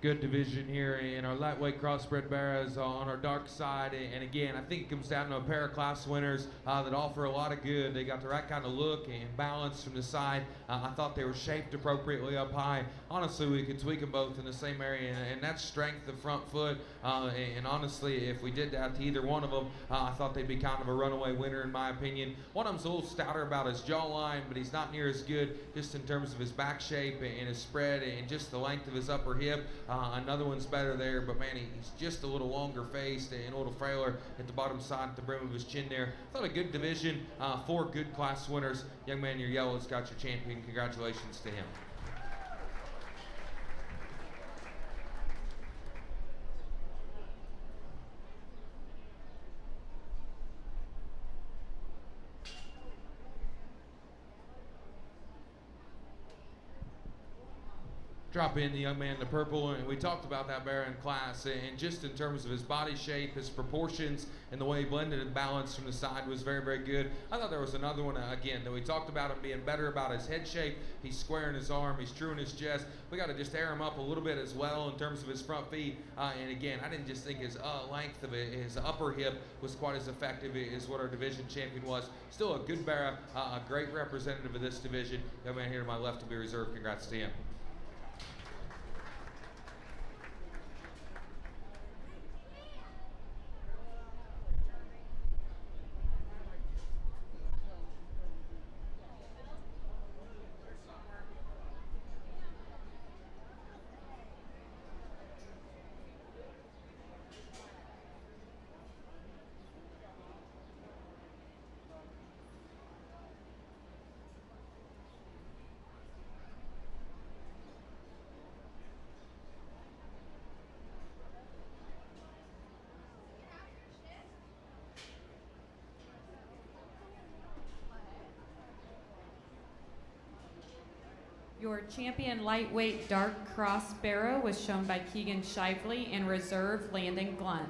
S1: Good division here in our lightweight crossbred barras on our dark side, and again I think it comes down to a pair of class winners that offer a lot of good. They got the right kind of look and balance from the side. I thought they were shaped appropriately up high. Honestly, we could tweak them both in the same area, and that's strength of front foot, and honestly if we did that to either one of them, I thought they'd be kind of a runaway winner in my opinion. One of them's a little stouter about his jawline, but he's not near as good just in terms of his back shape and his spread and just the length of his upper hip. Another one's better there, but man, he's just a little longer faced and a little frailer at the bottom side at the brim of his chin there. I thought a good division, 4 good class winners. Young man, your yellow's got your champion. Congratulations to him. Drop in the young man in the purple, and we talked about that bear in class, and just in terms of his body shape, his proportions, and the way he blended and balanced from the side was very, very good. I thought there was another one, again, that we talked about him being better about his head shape. He's square in his arm, he's true in his chest. We got to just air him up a little bit as well in terms of his front feet, and again, I didn't just think his length of it, his upper hip was quite as effective as what our division champion was. Still a good bear, a great representative of this division. Young man here to my left will be reserved. Congrats to him.
S2: Your champion lightweight dark cross barrow was shown by Keegan Shively and reserve Landon Glenn.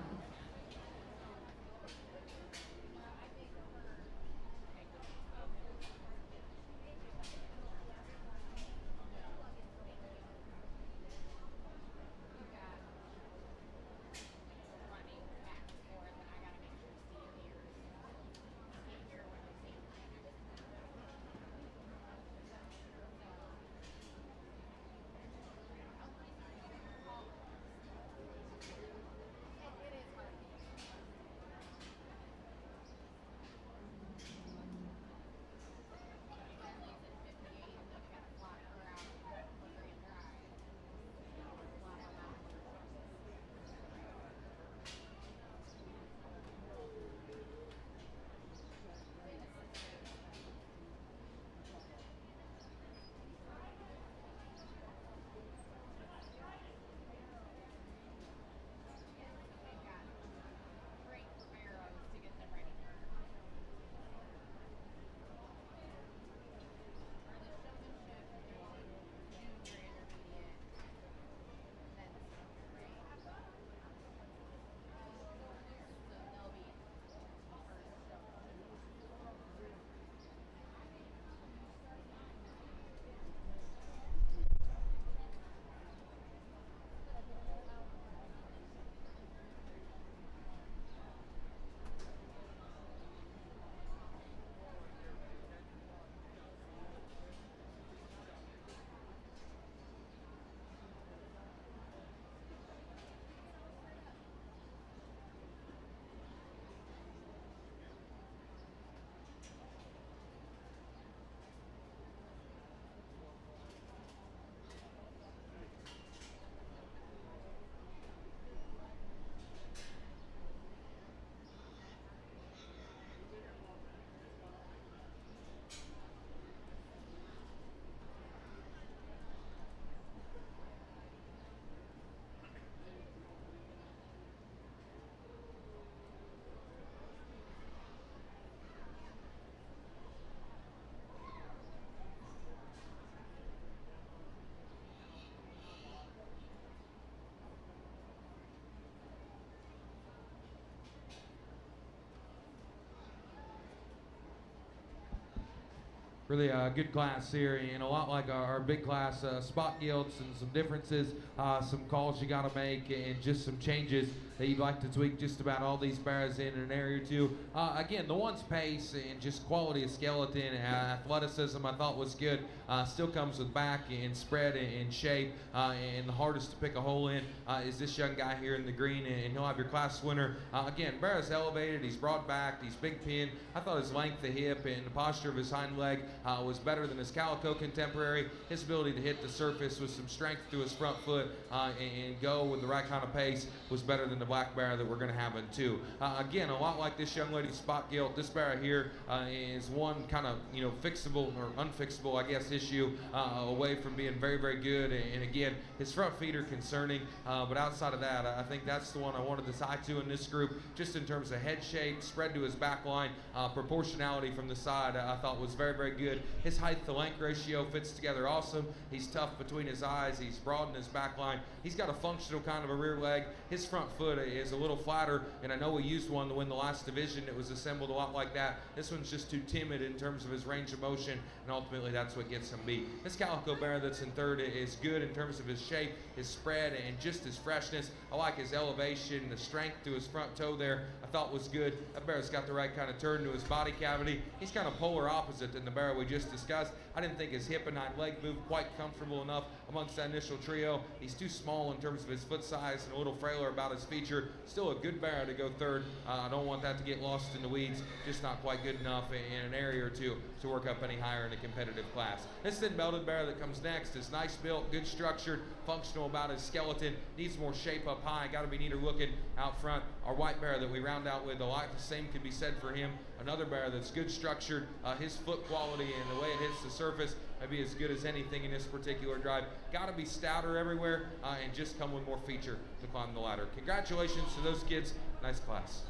S1: Really good class here, and a lot like our big class, spot guilts and some differences, some calls you got to make, and just some changes that you'd like to tweak just about all these barrows in an area or two. Again, the one's pace and just quality of skeleton, athleticism I thought was good. Still comes with back and spread and shape, and the hardest to pick a hole in is this young guy here in the green, and he'll have your class winner. Again, barrow's elevated, he's broad backed, he's big pin. I thought his length of hip and the posture of his hind leg was better than his calico contemporary. His ability to hit the surface with some strength through his front foot and go with the right kind of pace was better than the black barrow that we're going to have in two. Again, a lot like this young lady's spot gilt, this barrow here is one kind of fixable or unfixable, I guess, issue away from being very, very good. And again, his front feet are concerning, but outside of that, I think that's the one I wanted to tie to in this group, just in terms of head shape, spread to his back line, proportionality from the side. I thought was very, very good. His height to length ratio fits together awesome. He's tough between his eyes. He's broad in his back line. He's got a functional kind of a rear leg. His front foot is a little flatter, and I know we used one to win the last division that was assembled a lot like that. This one's just too timid in terms of his range of motion, and ultimately that's what gets him beat. This calico barrow that's in third is good in terms of his shape, his spread, and just his freshness. I like his elevation, the strength to his front toe there I thought was good. That barrow's got the right kind of turn to his body cavity. He's kind of polar opposite than the barrow we just discussed. I didn't think his hip and hind leg moved quite comfortable enough amongst that initial trio. He's too small in terms of his foot size and a little frailer about his feature. Still a good barrow to go third. I don't want that to get lost in the weeds. Just not quite good enough in an area or two to work up any higher in a competitive class. This thin belted barrow that comes next is nice built, good structured, functional about his skeleton. Needs more shape up high. Got to be neater looking out front. Our white barrow that we round out with, a lot the same could be said for him. Another barrow that's good structured. His foot quality and the way it hits the surface may be as good as anything in this particular drive. Got to be stouter everywhere and just come with more feature to climb the ladder. Congratulations to those kids. Nice class.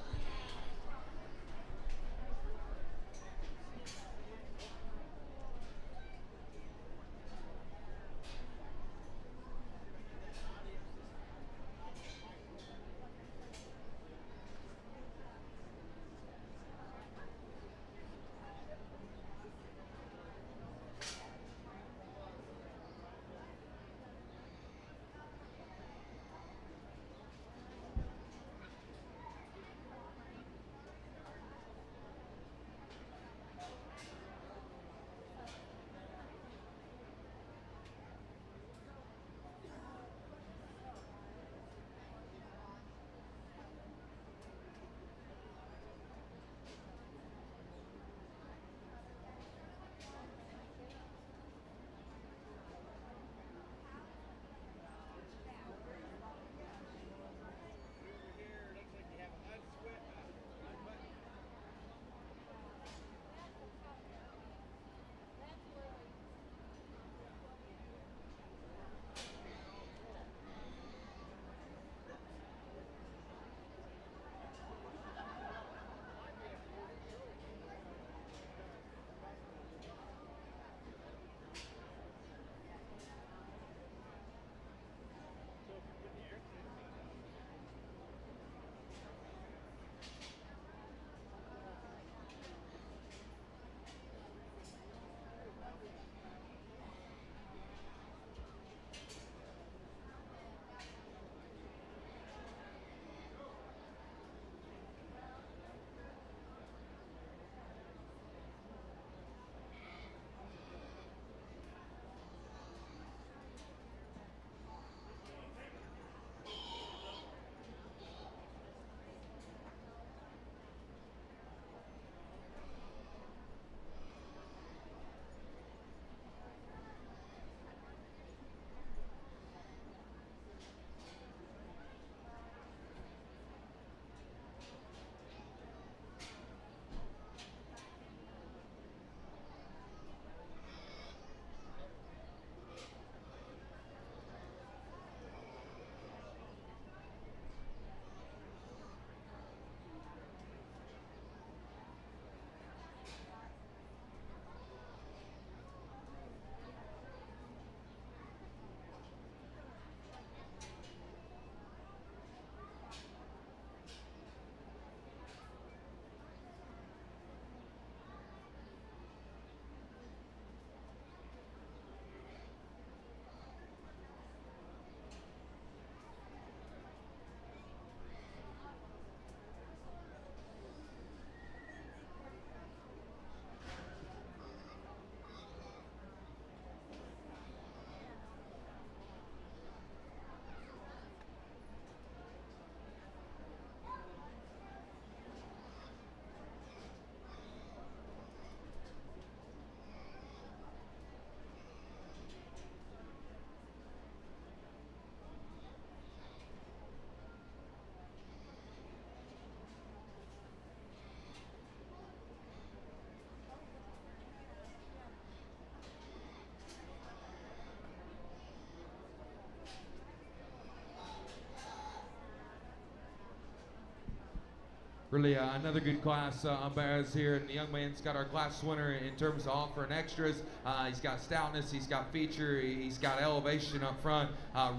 S1: Really, another good class on bears here, and the young man's got our class winner in terms of offering extras. He's got stoutness, he's got feature, he's got elevation up front.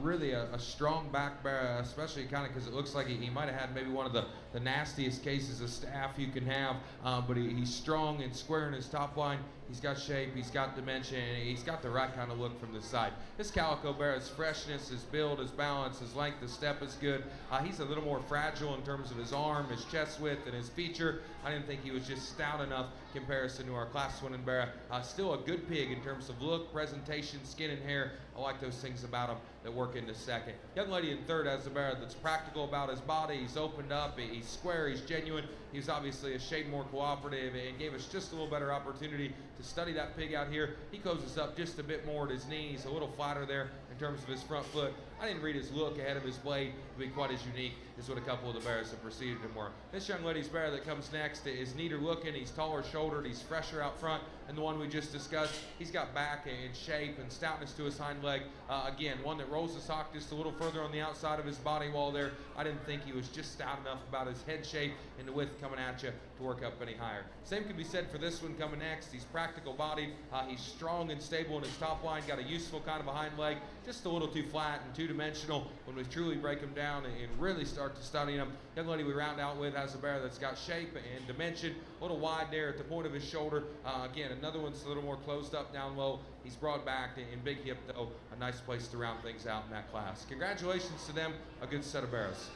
S1: Really a strong back bear, especially kind of because it looks like he might have had maybe one of the nastiest cases of staph you can have, but he's strong and square in his top line. He's got shape, he's got dimension, and he's got the right kind of look from the side. This calico bear, his freshness, his build, his balance, his length, his step is good. He's a little more fragile in terms of his arm, his chest width, and his feature. I didn't think he was just stout enough in comparison to our class winning bear. Still a good pig in terms of look, presentation, skin, and hair. I like those things about him that work into second. Young lady in third has a bear that's practical about his body. He's opened up, he's square, he's genuine. He's obviously a shade more cooperative and gave us just a little better opportunity to study that pig out here. He closes up just a bit more at his knee. He's a little flatter there in terms of his front foot. I didn't read his look ahead of his blade to be quite as unique as what a couple of the bears that preceded him were. This young lady's bear that comes next is neater looking. He's taller shouldered. He's fresher out front than the one we just discussed. He's got back and shape and stoutness to his hind leg. Again, one that rolls his hock just a little further on the outside of his body wall there. I didn't think he was just stout enough about his head shape and the width coming at you to work up any higher. Same could be said for this one coming next. He's practical bodied. He's strong and stable in his top line. Got a useful kind of a hind leg. Just a little too flat and two-dimensional when we truly break him down and really start to study him. Young lady we round out with has a bear that's got shape and dimension. A little wide there at the point of his shoulder. Again, another one's a little more closed up down low. He's broad backed and big hip though. A nice place to round things out in that class. Congratulations to them. A good set of bears.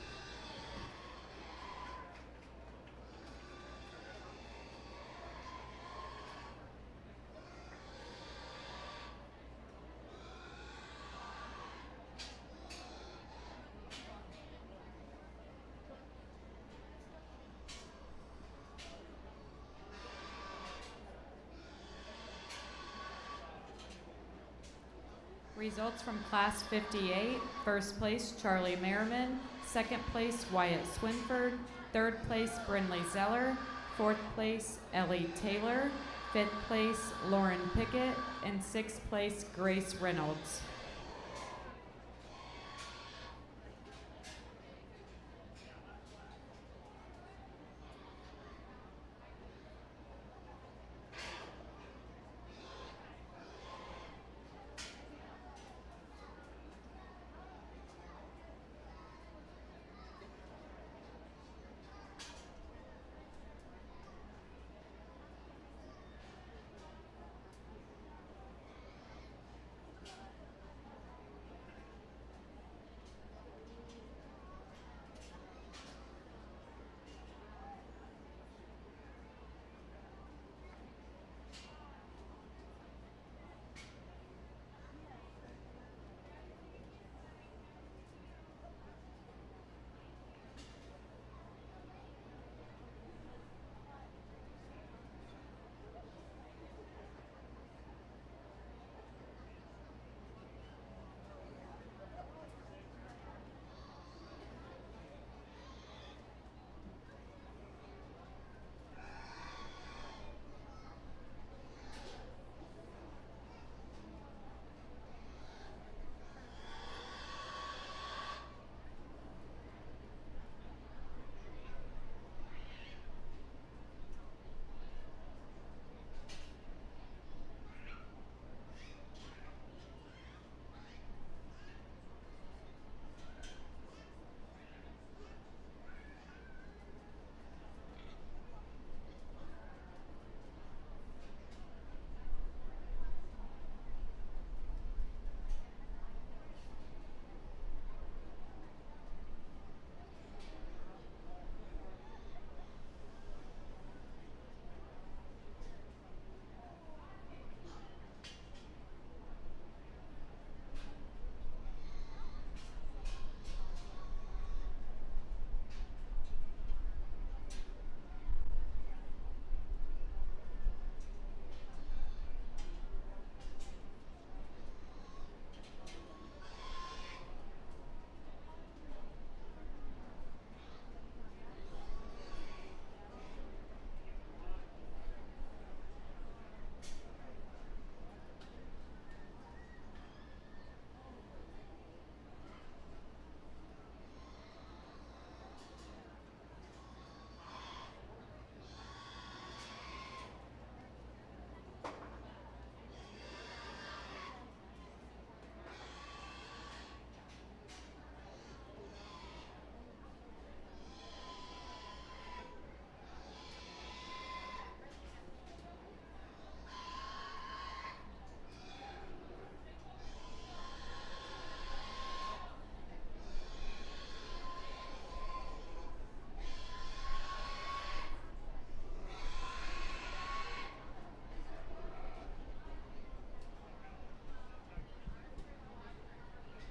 S2: Results from Class 58. First place, Charlie Merriman. Second place, Wyatt Swinford. Third place, Brinley Zeller. Fourth place, Ellie Taylor. Fifth place, Lauren Pickett. And sixth place, Grace Reynolds.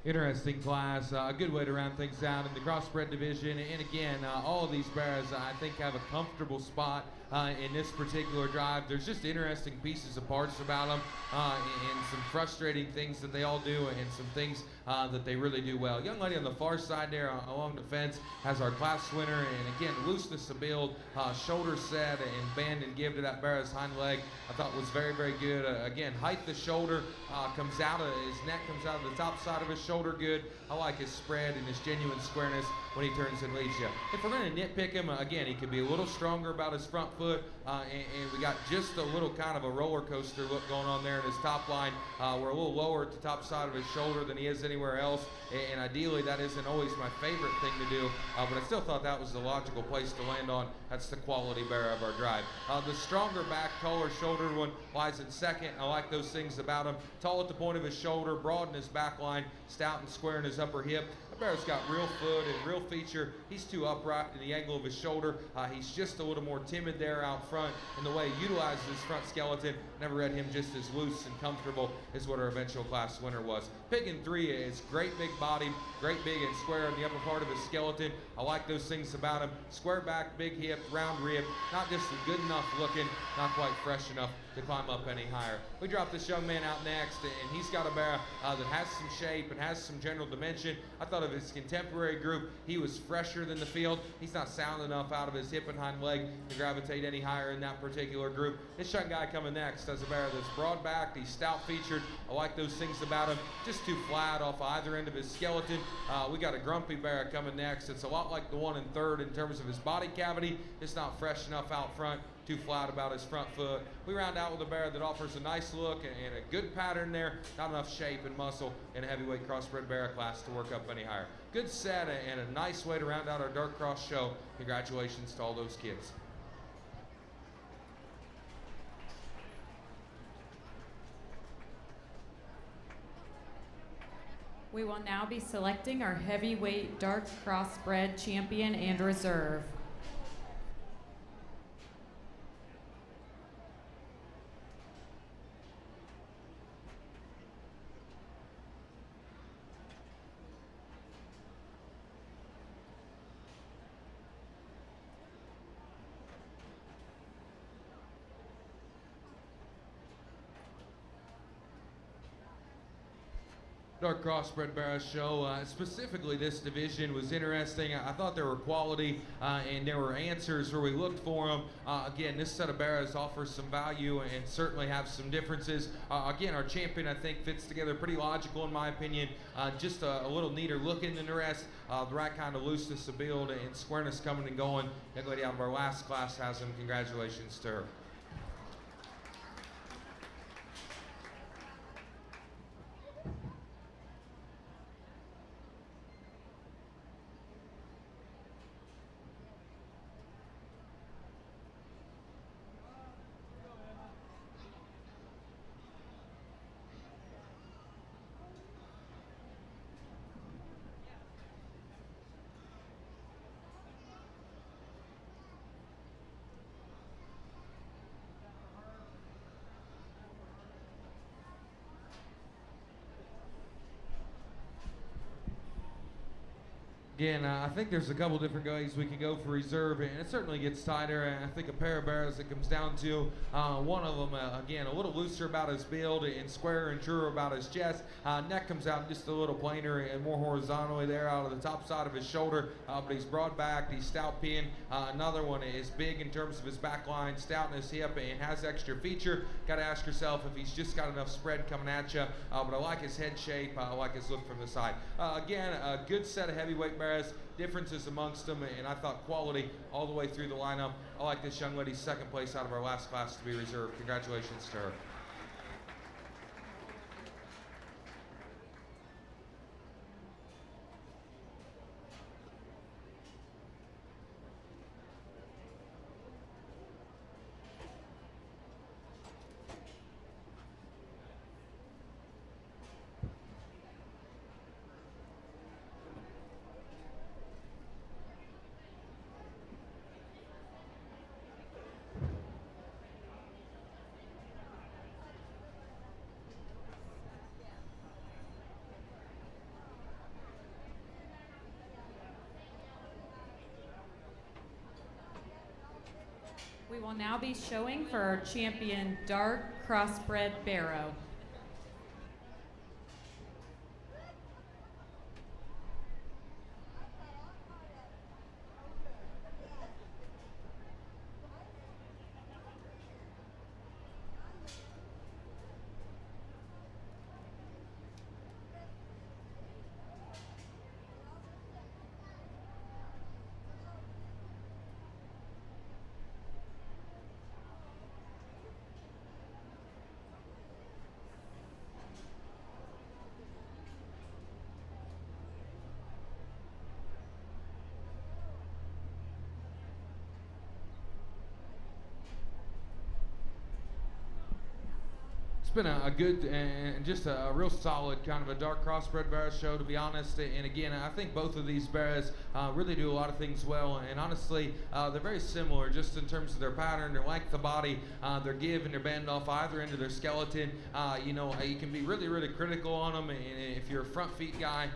S1: Interesting class, a good way to round things out in the crossbred division. And again, all of these bears, I think, have a comfortable spot in this particular drive. There's just interesting pieces of parts about them, and some frustrating things that they all do, and some things that they really do well. Young lady on the far side there along the fence has our class winner, and again, looseness of build, shoulder set, and bend and give to that bear's hind leg, I thought was very, very good. Again, height the shoulder comes out of his neck, comes out of the top side of his shoulder good. I like his spread and his genuine squareness when he turns and leads you. If we're going to nitpick him, again, he could be a little stronger about his front foot, and we got just a little kind of a roller coaster look going on there in his top line. We're a little lower at the top side of his shoulder than he is anywhere else, and ideally that isn't always my favorite thing to do, but I still thought that was the logical place to land on. That's the quality bear of our drive. The stronger back, taller shouldered one lies in second. I like those things about him. Tall at the point of his shoulder, broad in his back line, stout and square in his upper hip. The bear's got real foot and real feature. He's too upright in the angle of his shoulder. He's just a little more timid there out front, and the way he utilizes his front skeleton, never read him just as loose and comfortable as what our eventual class winner was. Pig in 3 is great big body, great big and square in the upper part of his skeleton. I like those things about him. Square back, big hip, round rib, not just good enough looking, not quite fresh enough to climb up any higher. We drop this young man out next, and he's got a bear that has some shape and has some general dimension. I thought of his contemporary group, he was fresher than the field. He's not sound enough out of his hip and hind leg to gravitate any higher in that particular group. This young guy coming next has a bear that's broad backed, he's stout featured. I like those things about him, just too flat off either end of his skeleton. We got a grumpy bear coming next. It's a lot like the one in third in terms of his body cavity. It's not fresh enough out front, too flat about his front foot. We round out with a bear that offers a nice look and a good pattern there, not enough shape and muscle in a heavyweight crossbred bear class to work up any higher. Good set and a nice way to round out our Dark Cross show. Congratulations to all those kids.
S2: We will now be selecting our heavyweight dark crossbred champion and reserve.
S1: Dark Crossbred Bear Show, specifically this division was interesting. I thought there were quality and there were answers where we looked for them. Again, this set of bears offers some value and certainly have some differences. Again, our champion I think fits together pretty logical in my opinion. Just a little neater looking than the rest. The right kind of looseness of build and squareness coming and going. Young lady out of our last class has them. Congratulations to her. Again, I think there's a couple different ways we can go for reserve, and it certainly gets tighter. And I think a pair of bears it comes down to one of them, again, a little looser about his build and squarer and truer about his chest. Neck comes out just a little plainer and more horizontally there out of the top side of his shoulder, but he's broad backed, he's stout pinned. Another one is big in terms of his back line, stout in his hip, and has extra feature. Got to ask yourself if he's just got enough spread coming at you, but I like his head shape, I like his look from the side. Again, a good set of heavyweight bears. Differences amongst them, and I thought quality all the way through the lineup. I like this young lady's second place out of our last class to be reserved. Congratulations to her.
S2: We will now be showing for our champion dark crossbred barrow.
S1: It's been a good and just a real solid kind of a dark crossbred barrow show, to be honest. And again, I think both of these barrows really do a lot of things well. And honestly, they're very similar just in terms of their pattern, their length of body, their give and their bend off either end of their skeleton. You can be really, really critical on them. And if you're a front feet guy,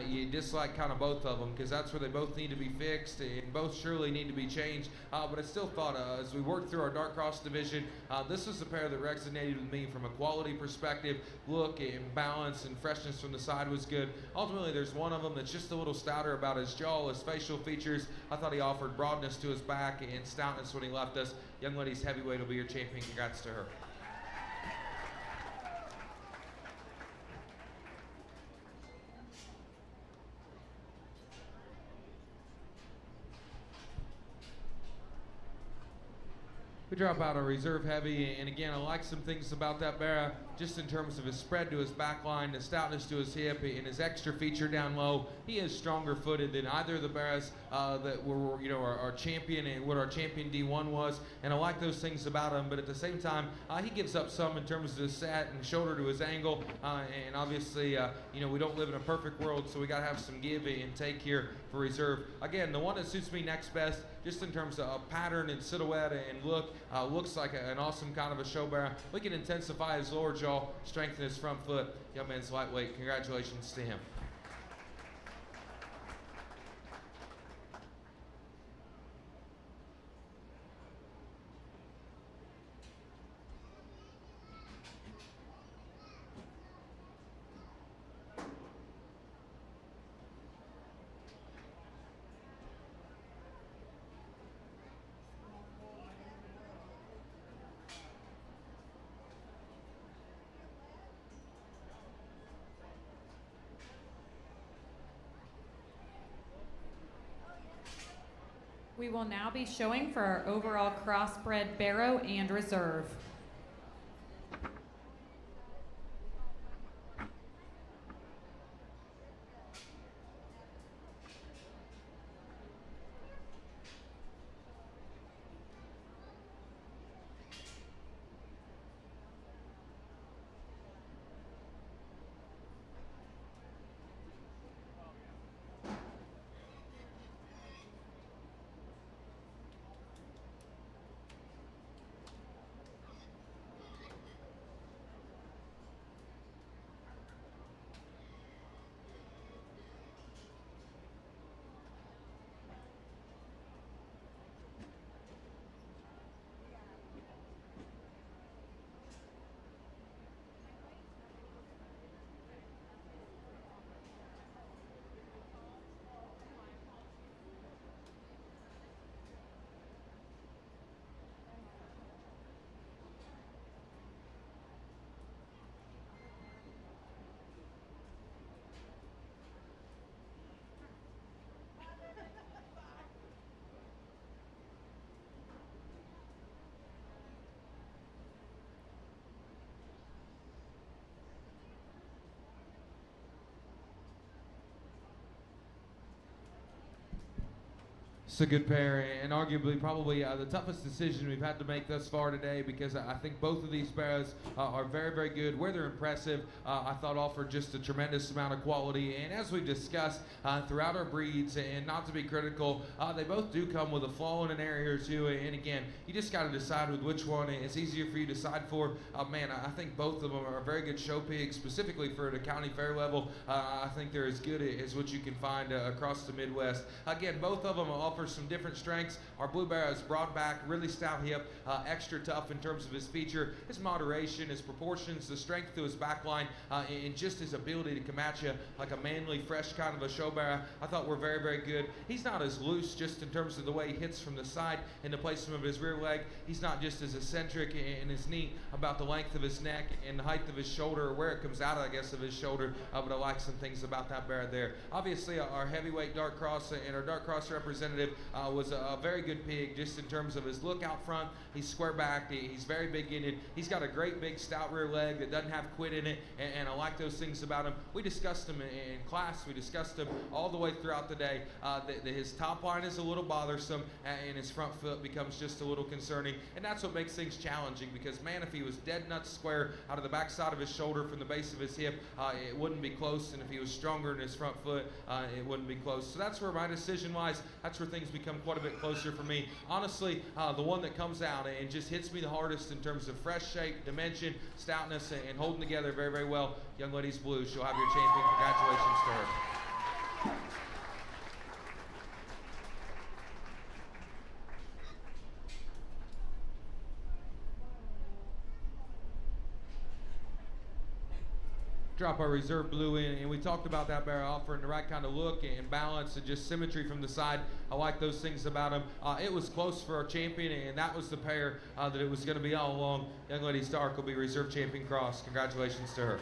S1: you dislike kind of both of them because that's where they both need to be fixed and both surely need to be changed. But I still thought as we worked through our dark cross division, this was a pair that resonated with me from a quality perspective. Look and balance and freshness from the side was good. Ultimately, there's one of them that's just a little stouter about his jaw, his facial features. I thought he offered broadness to his back and stoutness when he left us. Young lady's heavyweight will be your champion. Congrats to her. We drop out a reserve heavy, and again, I like some things about that barrow, just in terms of his spread to his back line, the stoutness to his hip, and his extra feature down low. He is stronger footed than either of the barrows that were, our champion and what our champion D1 was, and I like those things about him, but at the same time, he gives up some in terms of his set and shoulder to his angle, and obviously, we don't live in a perfect world, so we got to have some give and take here for reserve. Again, the one that suits me next best, just in terms of pattern and silhouette and look, looks like an awesome kind of a show barrow. We can intensify his lower jaw, strengthen his front foot. Young man's lightweight. Congratulations to him.
S2: We will now be showing for our overall crossbred barrow and reserve.
S1: It's a good pair, and arguably probably the toughest decision we've had to make thus far today, because I think both of these barrows are very, very good. Where they're impressive, I thought offered just a tremendous amount of quality. And as we've discussed throughout our breeds, and not to be critical, they both do come with a flaw in an area or two. And again, you just got to decide with which one it's easier for you to decide for. Man, I think both of them are very good show pigs, specifically for the county fair level. I think they're as good as what you can find across the Midwest. Again, both of them offer offers some different strengths. Our Blue Bear is broad back, really stout hip, extra tough in terms of his feature, his moderation, his proportions, the strength to his back line, and just his ability to come at you like a manly, fresh kind of a show bear. I thought were very, very good. He's not as loose just in terms of the way he hits from the side and the placement of his rear leg. He's not just as eccentric and as neat about the length of his neck and the height of his shoulder, or where it comes out, I guess, of his shoulder, but I like some things about that bear there. Obviously, our heavyweight dark cross and our dark cross representative was a very good pig just in terms of his look out front. He's square backed, he's very big-ended, he's got a great big stout rear leg that doesn't have quit in it, and I like those things about him. We discussed him in class, we discussed him all the way throughout the day, that his top line is a little bothersome and his front foot becomes just a little concerning, and that's what makes things challenging, because man, if he was dead nuts square out of the back side of his shoulder from the base of his hip, it wouldn't be close, and if he was stronger in his front foot, it wouldn't be close. So that's where my decision lies. That's where things become quite a bit closer for me. Honestly, the one that comes out and just hits me the hardest in terms of fresh shape, dimension, stoutness, and holding together very, very well, young lady's Blue. She'll have your champion. Congratulations to her. Drop our reserve Blue in, and we talked about that bear offering the right kind of look and balance and just symmetry from the side. I like those things about him. It was close for our champion, and that was the pair that it was going to be all along. Young lady Stark will be reserve champion cross. Congratulations to her.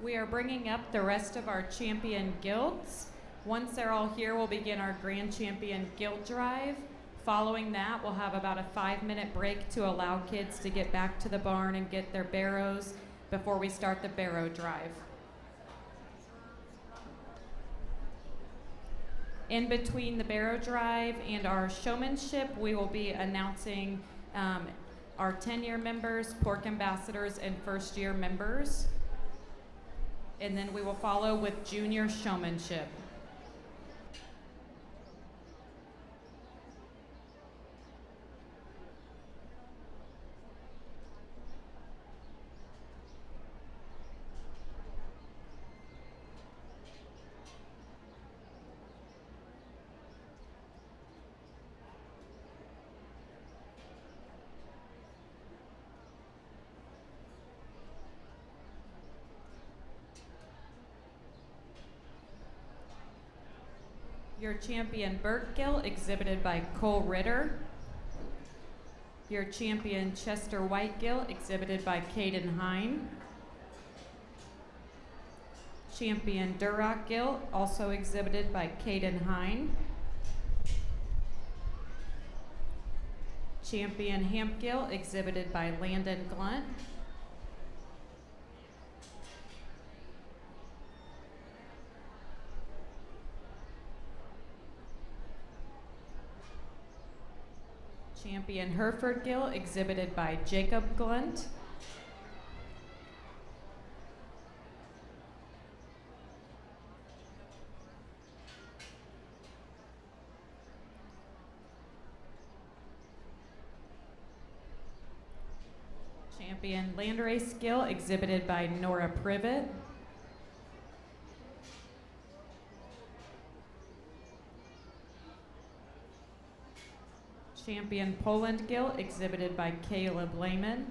S2: We are bringing up the rest of our champion gilts. Once they're all here, we'll begin our grand champion gilt drive. Following that, we'll have about a 5-minute break to allow kids to get back to the barn and get their barrows before we start the barrow drive. In between the barrow drive and our showmanship, we will be announcing our 10-year members, pork ambassadors, and first-year members. And then we will follow with junior showmanship. Your champion Burt Gill, exhibited by Cole Ritter. Your champion Chester White Gill, exhibited by Caden Hine. Champion Durock Gill, also exhibited by Caden Hine. Champion Hamp Gill, exhibited by Landon Glunt. Champion Hereford Gill, exhibited by Jacob Glunt. Champion Landrace Gill, exhibited by Nora Privet. Champion Poland Gill, exhibited by Caleb Lehman.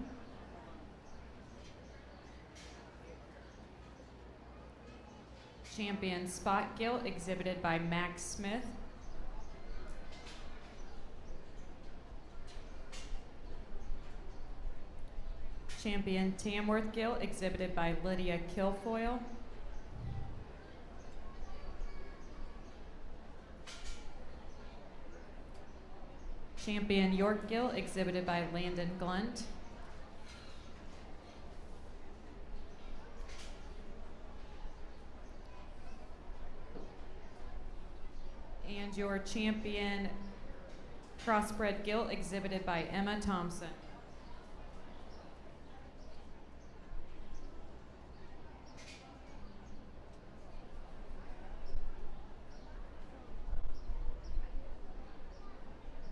S2: Champion Spot Gill, exhibited by Max Smith. Champion Tamworth Gill, exhibited by Lydia Kilfoyle. Champion York Gill, exhibited by Landon Glunt. And your champion Crossbred Gill, exhibited by Emma Thompson.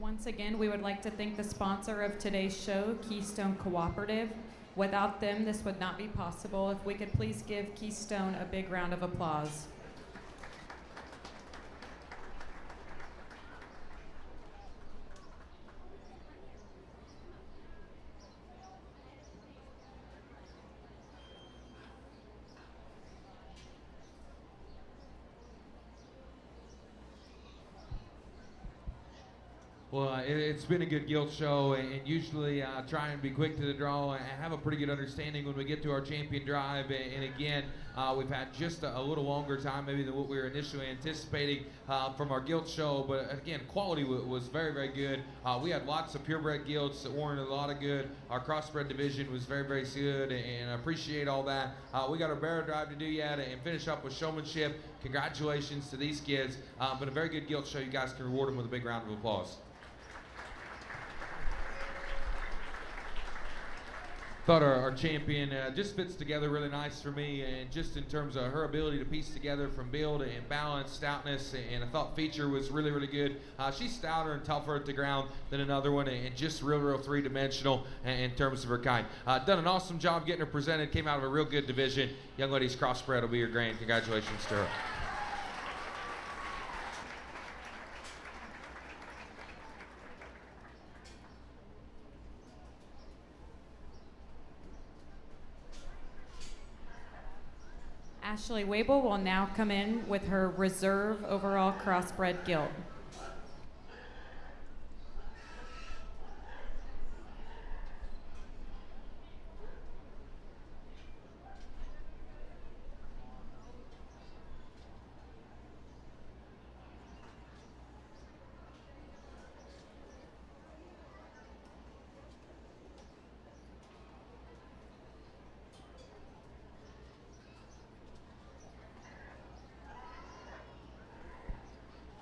S2: Once again, we would like to thank the sponsor of today's show, Keystone Cooperative. Without them, this would not be possible. If we could please give Keystone a big round of applause.
S1: Well, it's been a good guild show, and usually try and be quick to the draw and have a pretty good understanding when we get to our champion drive. And again, we've had just a little longer time maybe than what we were initially anticipating from our guild show. But again, quality was very, very good. We had lots of purebred guilds that warranted a lot of good. Our crossbred division was very, very good, and I appreciate all that. We got our barrow drive to do yet and finish up with showmanship. Congratulations to these kids. Been a very good guild show. You guys can reward them with a big round of applause. Thought our champion just fits together really nice for me, and just in terms of her ability to piece together from build and balance, stoutness, and I thought feature was really, really good. She's stouter and tougher at the ground than another one, and just real three-dimensional in terms of her kind. Done an awesome job getting her presented, came out of a real good division. Young ladies crossbred will be your grand. Congratulations to her.
S2: Ashley Wable will now come in with her reserve overall crossbred gilt.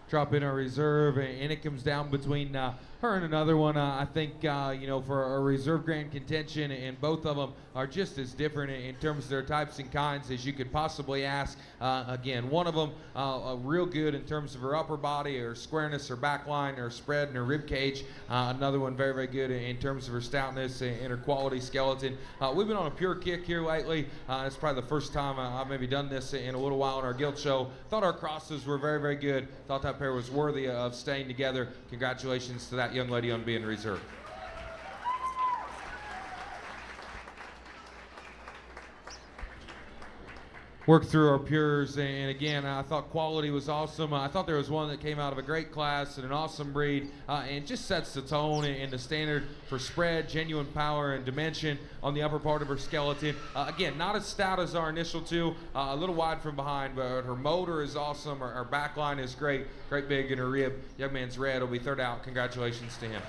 S1: drop in our reserve, and it comes down between her and another one. I think, for a reserve grand contention, and both of them are just as different in terms of their types and kinds as you could possibly ask. Again, one of them real good in terms of her upper body, her squareness, her back line, her spread, and her rib cage. Another one very, very good in terms of her stoutness and her quality skeleton. We've been on a pure kick here lately. It's probably the first time I've maybe done this in a little while in our guild show. Thought our crosses were very, very good. Thought that pair was worthy of staying together. Congratulations to that young lady on being reserved. Worked through our pures, and again, I thought quality was awesome. I thought there was one that came out of a great class and an awesome breed, and just sets the tone and the standard for spread, genuine power, and dimension on the upper part of her skeleton. Again, not as stout as our initial two, a little wide from behind, but her motor is awesome. Her back line is great big in her rib. Young man's red will be third out. Congratulations to him.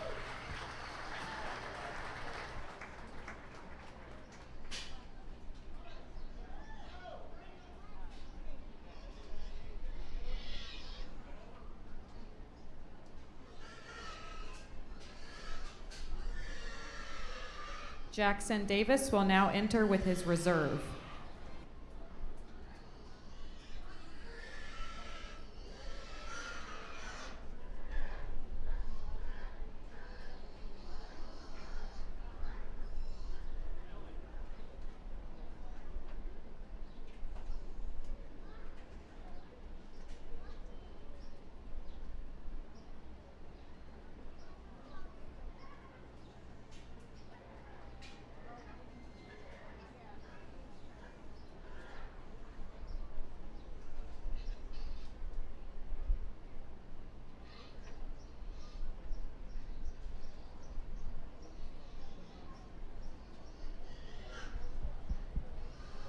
S2: Jackson Davis will now enter with his reserve.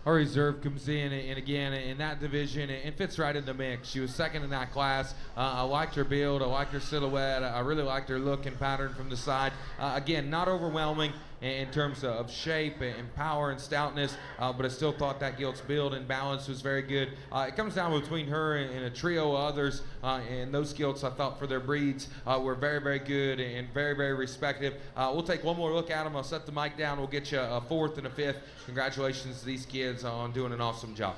S1: Our reserve comes in, and again, in that division, and fits right in the mix. She was second in that class. I liked her build. I liked her silhouette. I really liked her look and pattern from the side. Again, not overwhelming in terms of shape and power and stoutness, but I still thought that gilt's build and balance was very good. It comes down between her and a trio of others, and those gilts I thought for their breeds were very, very good and very, very respective. We'll take one more look at them. I'll set the mic down. We'll get you a fourth and a fifth. Congratulations to these kids on doing an awesome job.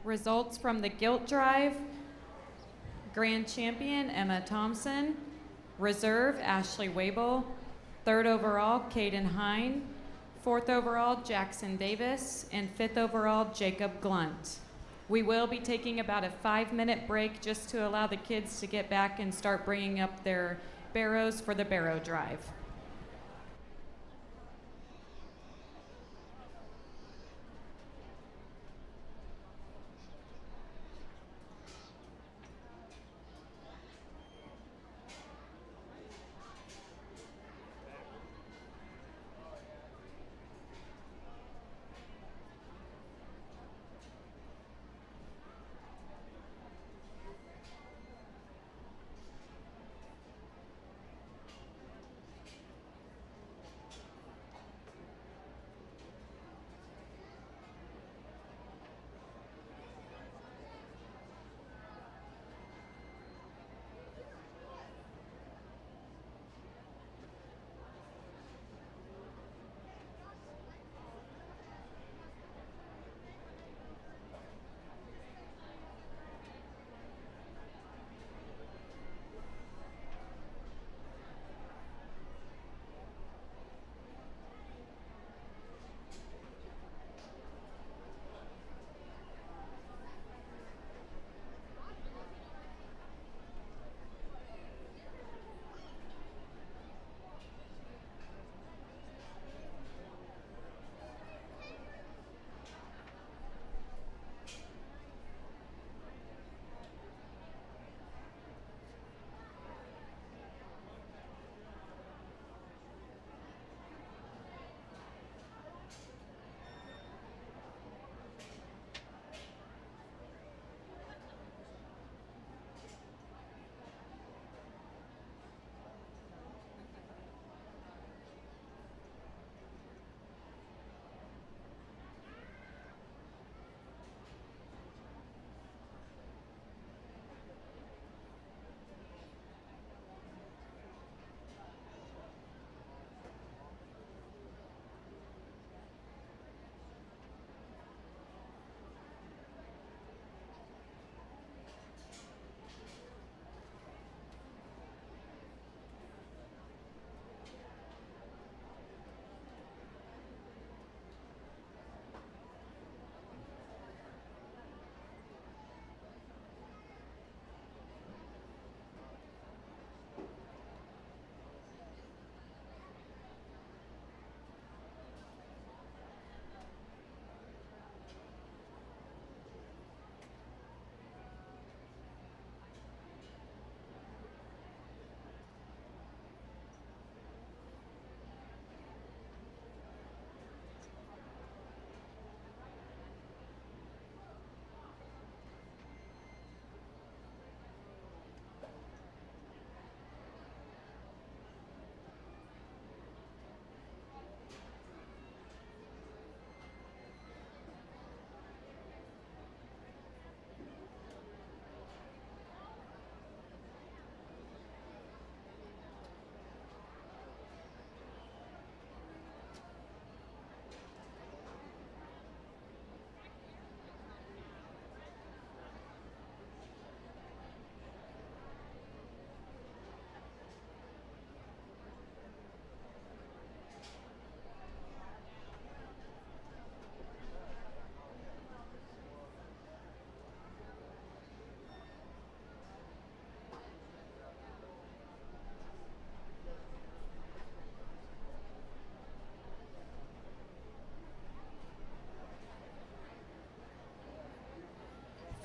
S2: Results from the Gilt Drive: Grand Champion Emma Thompson, Reserve Ashley Wabel, third overall Caden Hine, fourth overall Jackson Davis, and fifth overall Jacob Glunt. We will be taking about a 5-minute break just to allow the kids to get back and start bringing up their barrows for the barrow drive.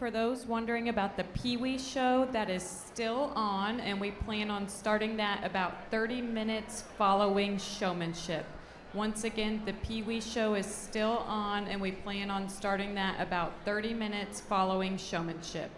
S2: for those wondering about the Pee Wee show, that is still on, and we plan on starting that about 30 minutes following showmanship. Once again, the Pee Wee show is still on, and we plan on starting that about 30 minutes following showmanship.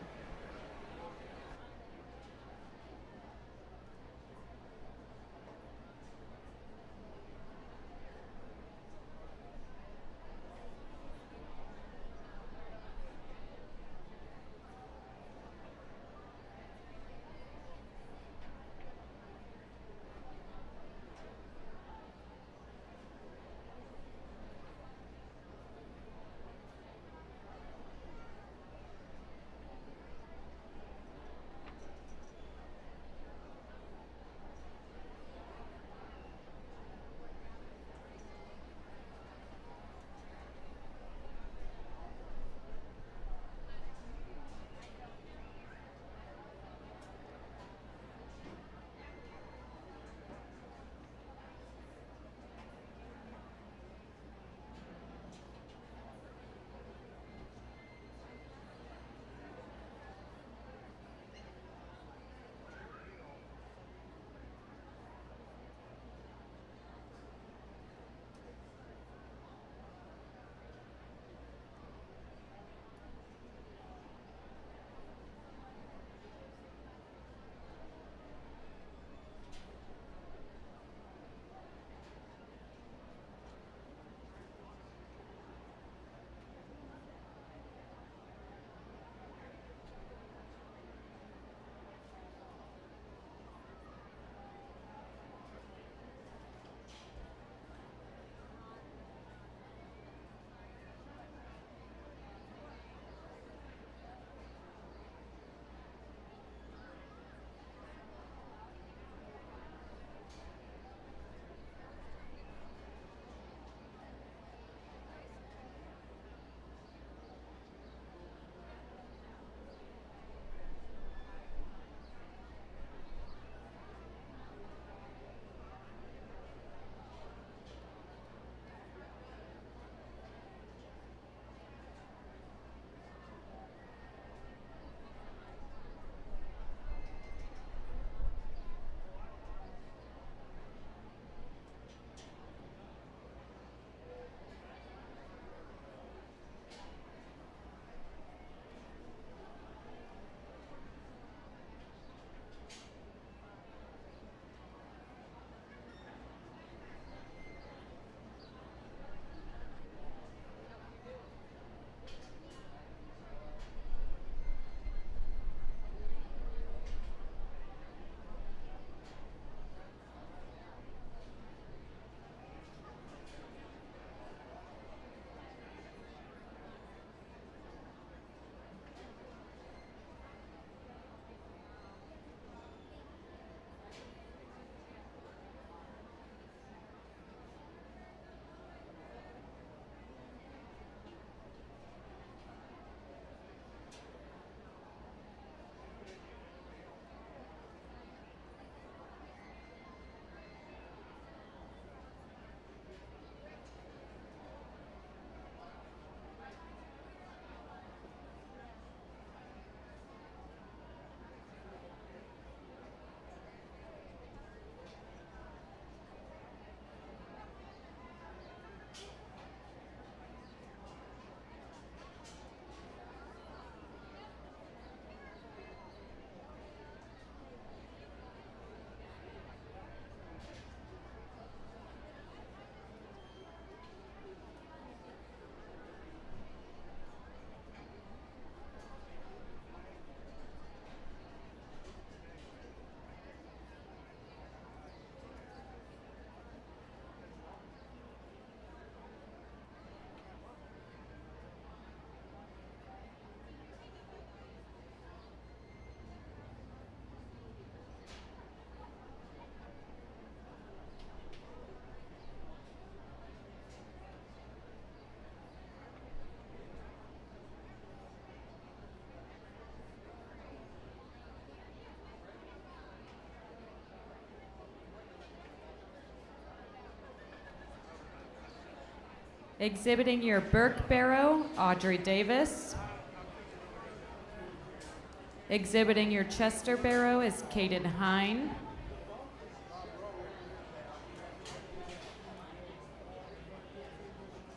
S2: Exhibiting your Burke Barrow, Audrey Davis. Exhibiting your Chester Barrow is Caden Hine.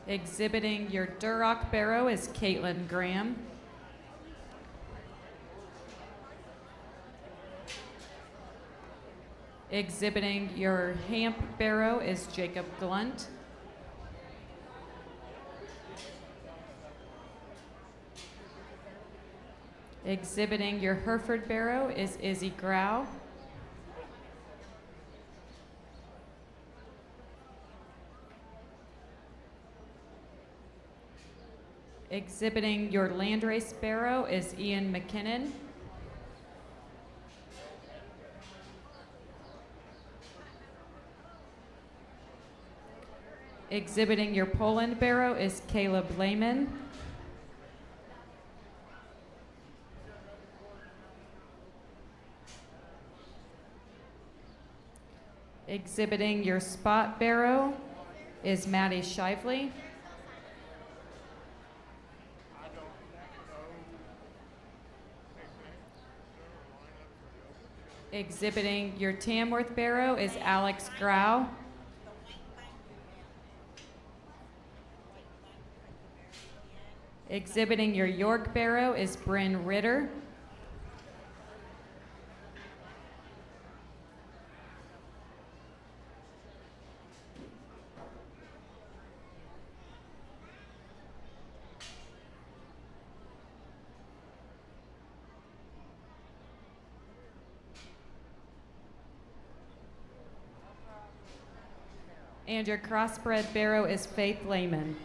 S2: Exhibiting your Duroc Barrow is Caitlin Graham. Exhibiting your Hamp Barrow is Jacob Glunt. Exhibiting your Hereford Barrow is Izzy Grau. Exhibiting your Landrace Barrow is Ian McKinnon. Exhibiting your Poland Barrow is Caleb Lehman. Exhibiting your Spot Barrow is Maddie Shively. Exhibiting your Tamworth Barrow is Alex Grau. Exhibiting your York Barrow is Bryn Ritter. And your Crossbred Barrow is Faith Lehman.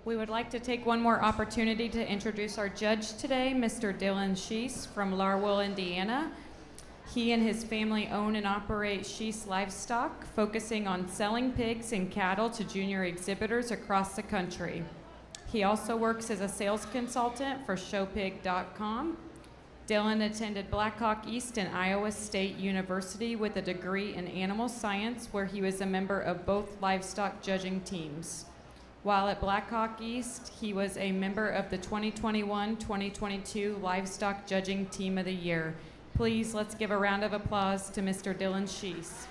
S2: We would like to take one more opportunity to introduce our judge today, Mr. Dylan Sheese from Larwell, Indiana. He and his family own and operate Sheese Livestock, focusing on selling pigs and cattle to junior exhibitors across the country. He also works as a sales consultant for showpig.com. Dylan attended Blackhawk East and Iowa State University with a degree in animal science, where he was a member of both livestock judging teams. While at Blackhawk East, he was a member of the 2021-2022 Livestock Judging Team of the Year. Please, let's give a round of applause to Mr. Dylan Sheese.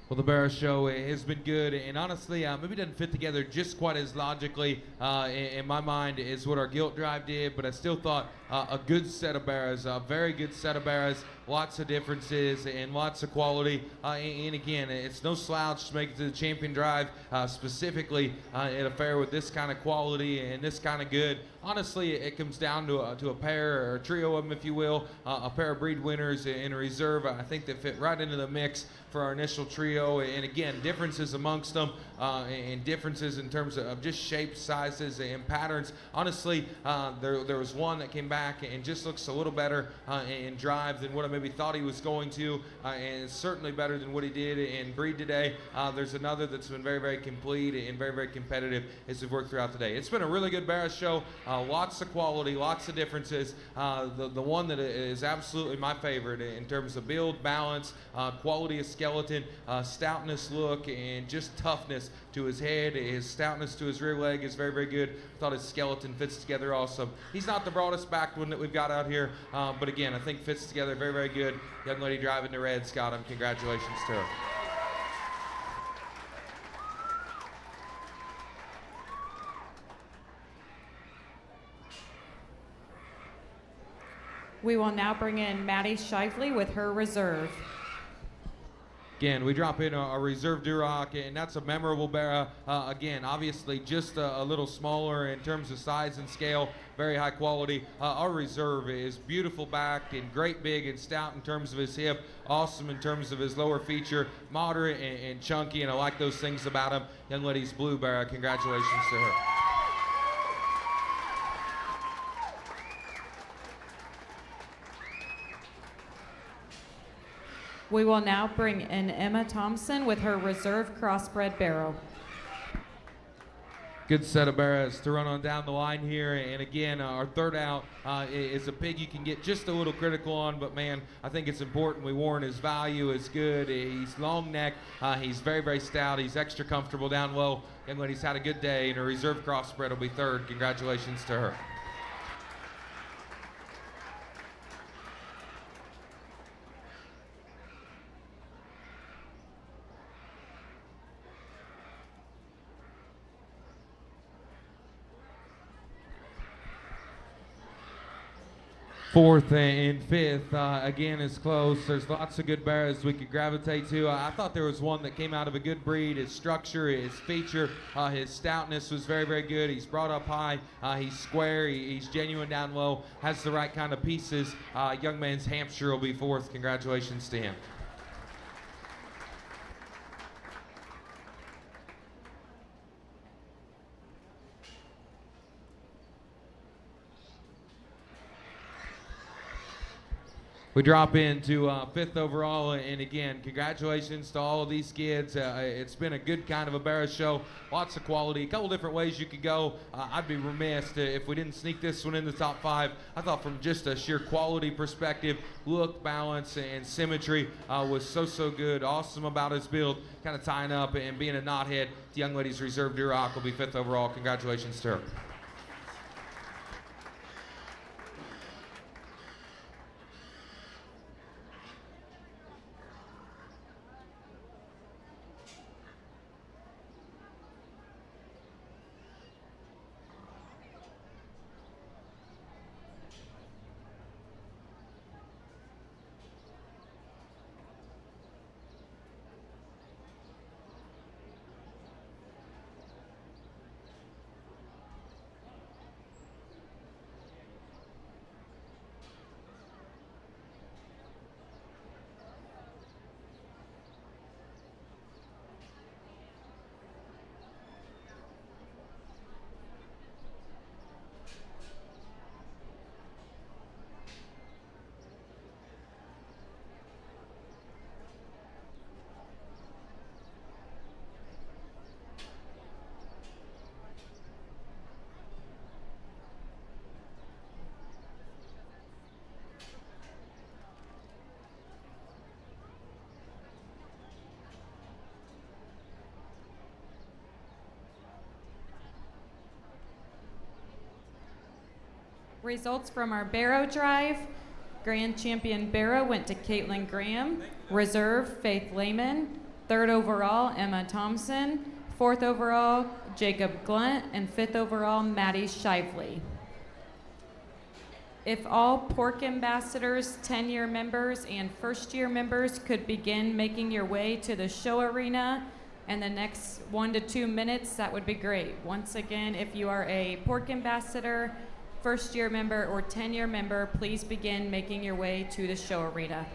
S1: Well, the Barrow Show has been good, and honestly, maybe doesn't fit together just quite as logically in my mind as what our Gilt Drive did, but I still thought a good set of barrows, a very good set of barrows, lots of differences and lots of quality. And again, it's no slouch to make it to the Champion Drive, specifically at a fair with this kind of quality and this kind of good. Honestly, it comes down to a pair or a trio of them, if you will, a pair of breed winners in a reserve. I think they fit right into the mix for our initial trio. And again, differences amongst them and differences in terms of just shapes, sizes, and patterns. Honestly, there was one that came back and just looks a little better in drive than what I maybe thought he was going to, and certainly better than what he did in breed today. There's another that's been very, very complete and very, very competitive as we've worked throughout the day. It's been a really good Barrow Show. Lots of quality, lots of differences. The one that is absolutely my favorite in terms of build, balance, quality of skeleton, stoutness look, and just toughness to his head. His stoutness to his rear leg is very, very good. I thought his skeleton fits together awesome. He's not the broadest backed one that we've got out here, but again, I think fits together very, very good. Young lady driving the red, Scott, and congratulations to her.
S2: We will now bring in Maddie Shively with her reserve.
S1: Again, we drop in a reserve Duroc, and that's a memorable barrow. Again, obviously just a little smaller in terms of size and scale, very high quality. Our reserve is beautiful backed and great big and stout in terms of his hip, awesome in terms of his lower feature, moderate and chunky, and I like those things about him. Young lady's blue barrow, congratulations to her.
S2: We will now bring in Emma Thompson with her reserve crossbred barrow.
S1: Good set of barrows to run on down the line here. And again, our third out is a pig you can get just a little critical on, but man, I think it's important. We warn his value is good. He's long neck. He's very, very stout. He's extra comfortable down low. Young lady's had a good day, and her reserve crossbred will be third. Congratulations to her. Fourth and fifth, again, is close. There's lots of good barrows we could gravitate to. I thought there was one that came out of a good breed. His structure, his feature, his stoutness was very, very good. He's brought up high. He's square. He's genuine down low. Has the right kind of pieces. Young man's Hampshire will be fourth. Congratulations to him. We drop into fifth overall, and again, congratulations to all of these kids. It's been a good kind of a barrow show, lots of quality, a couple different ways you could go. I'd be remiss if we didn't sneak this one in the top five. I thought from just a sheer quality perspective, look, balance, and symmetry was so good. Awesome about his build, kind of tying up and being a knothead. The young lady's reserve Duroc will be fifth overall. Congratulations to her.
S2: Results from our barrow drive. Grand champion barrow went to Caitlin Graham. Reserve, Faith Lehman. Third overall, Emma Thompson. Fourth overall, Jacob Glunt. And fifth overall, Maddie Shively. If all pork ambassadors, 10-year members, and first-year members could begin making your way to the show arena in the next 1 to 2 minutes, that would be great. Once again, if you are a pork ambassador, first-year member, or 10-year member, please begin making your way to the show arena.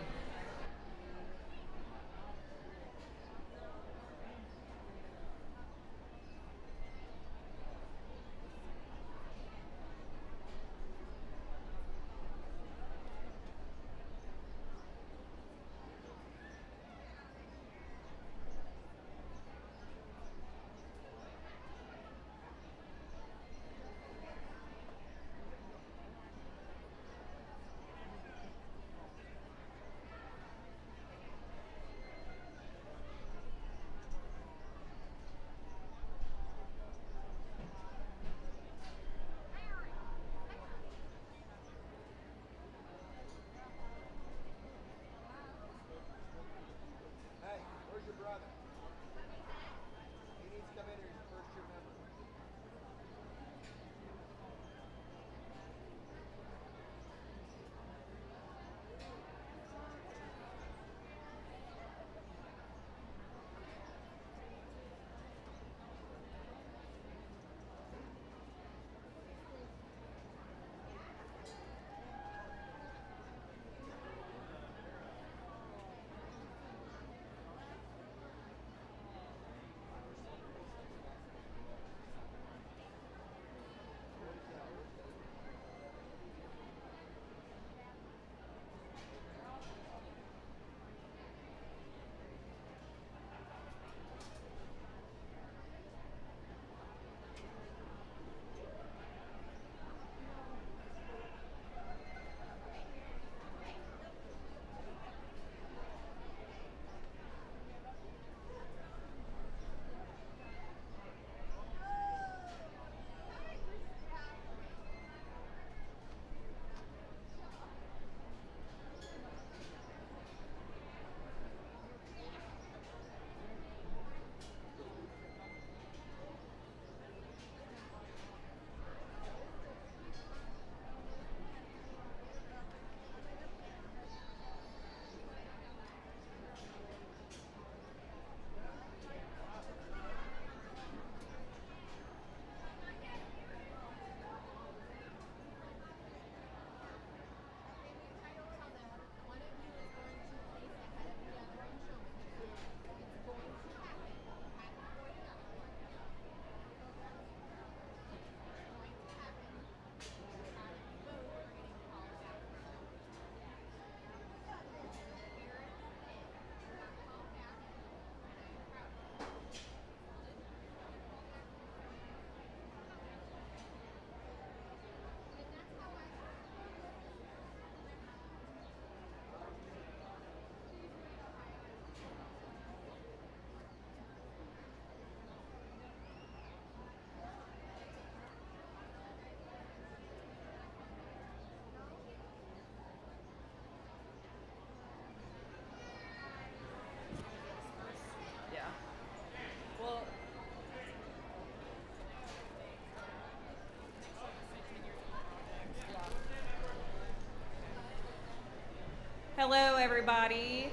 S7: Hello, everybody.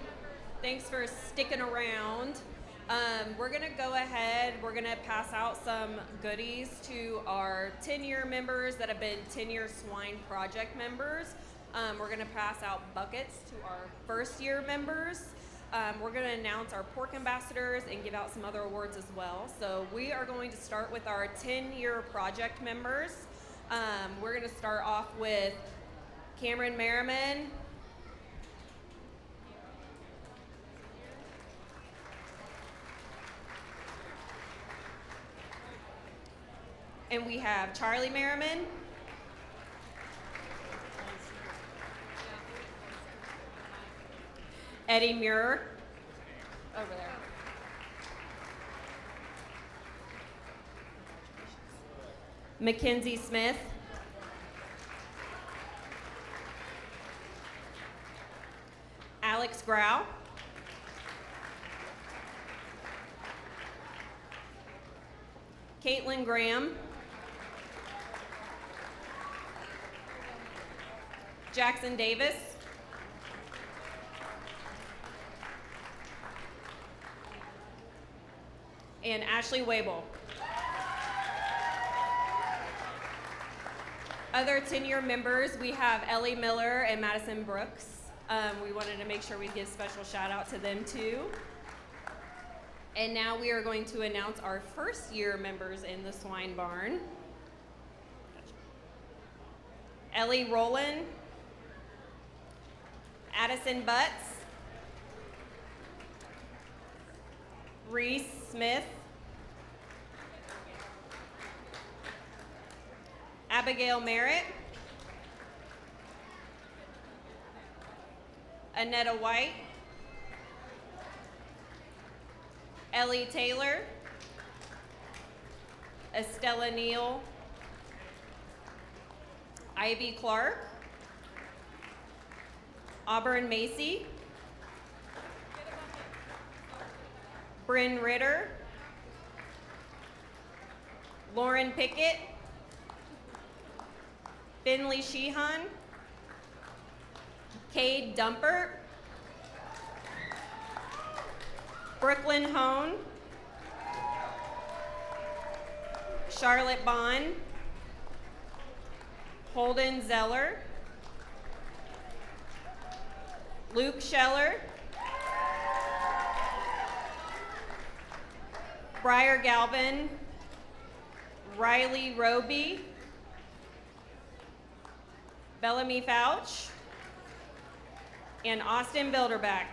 S7: Thanks for sticking around. We're gonna go ahead, we're gonna pass out some goodies to our 10-year members that have been 10-year Swine Project members. We're gonna pass out buckets to our first-year members. We're gonna announce our pork ambassadors and give out some other awards as well. So we are going to start with our 10-year project members. We're gonna start off with Cameron Merriman, and we have Charlie Merriman, Eddie Muir, over there, Mackenzie Smith, Alex Grau, Caitlin Graham, Jackson Davis, and Ashley Wable. Other 10-year members, we have Ellie Miller and Madison Brooks. We wanted to make sure we give special shout out to them too. And now we are going to announce our first-year members in the Swine Barn. Ellie Rowland, Addison Butts, Reese Smith, Abigail Merritt, Annetta White, Ellie Taylor, Estella Neal, Ivy Clark, Auburn Macy, Bryn Ritter, Lauren Pickett, Finley Sheehan, Cade Dumpert, Brooklyn Hone, Charlotte Bond, Holden Zeller, Luke Scheller, Briar Galvin, Riley Roby, Bellamy Fouch, and Austin Bilderback.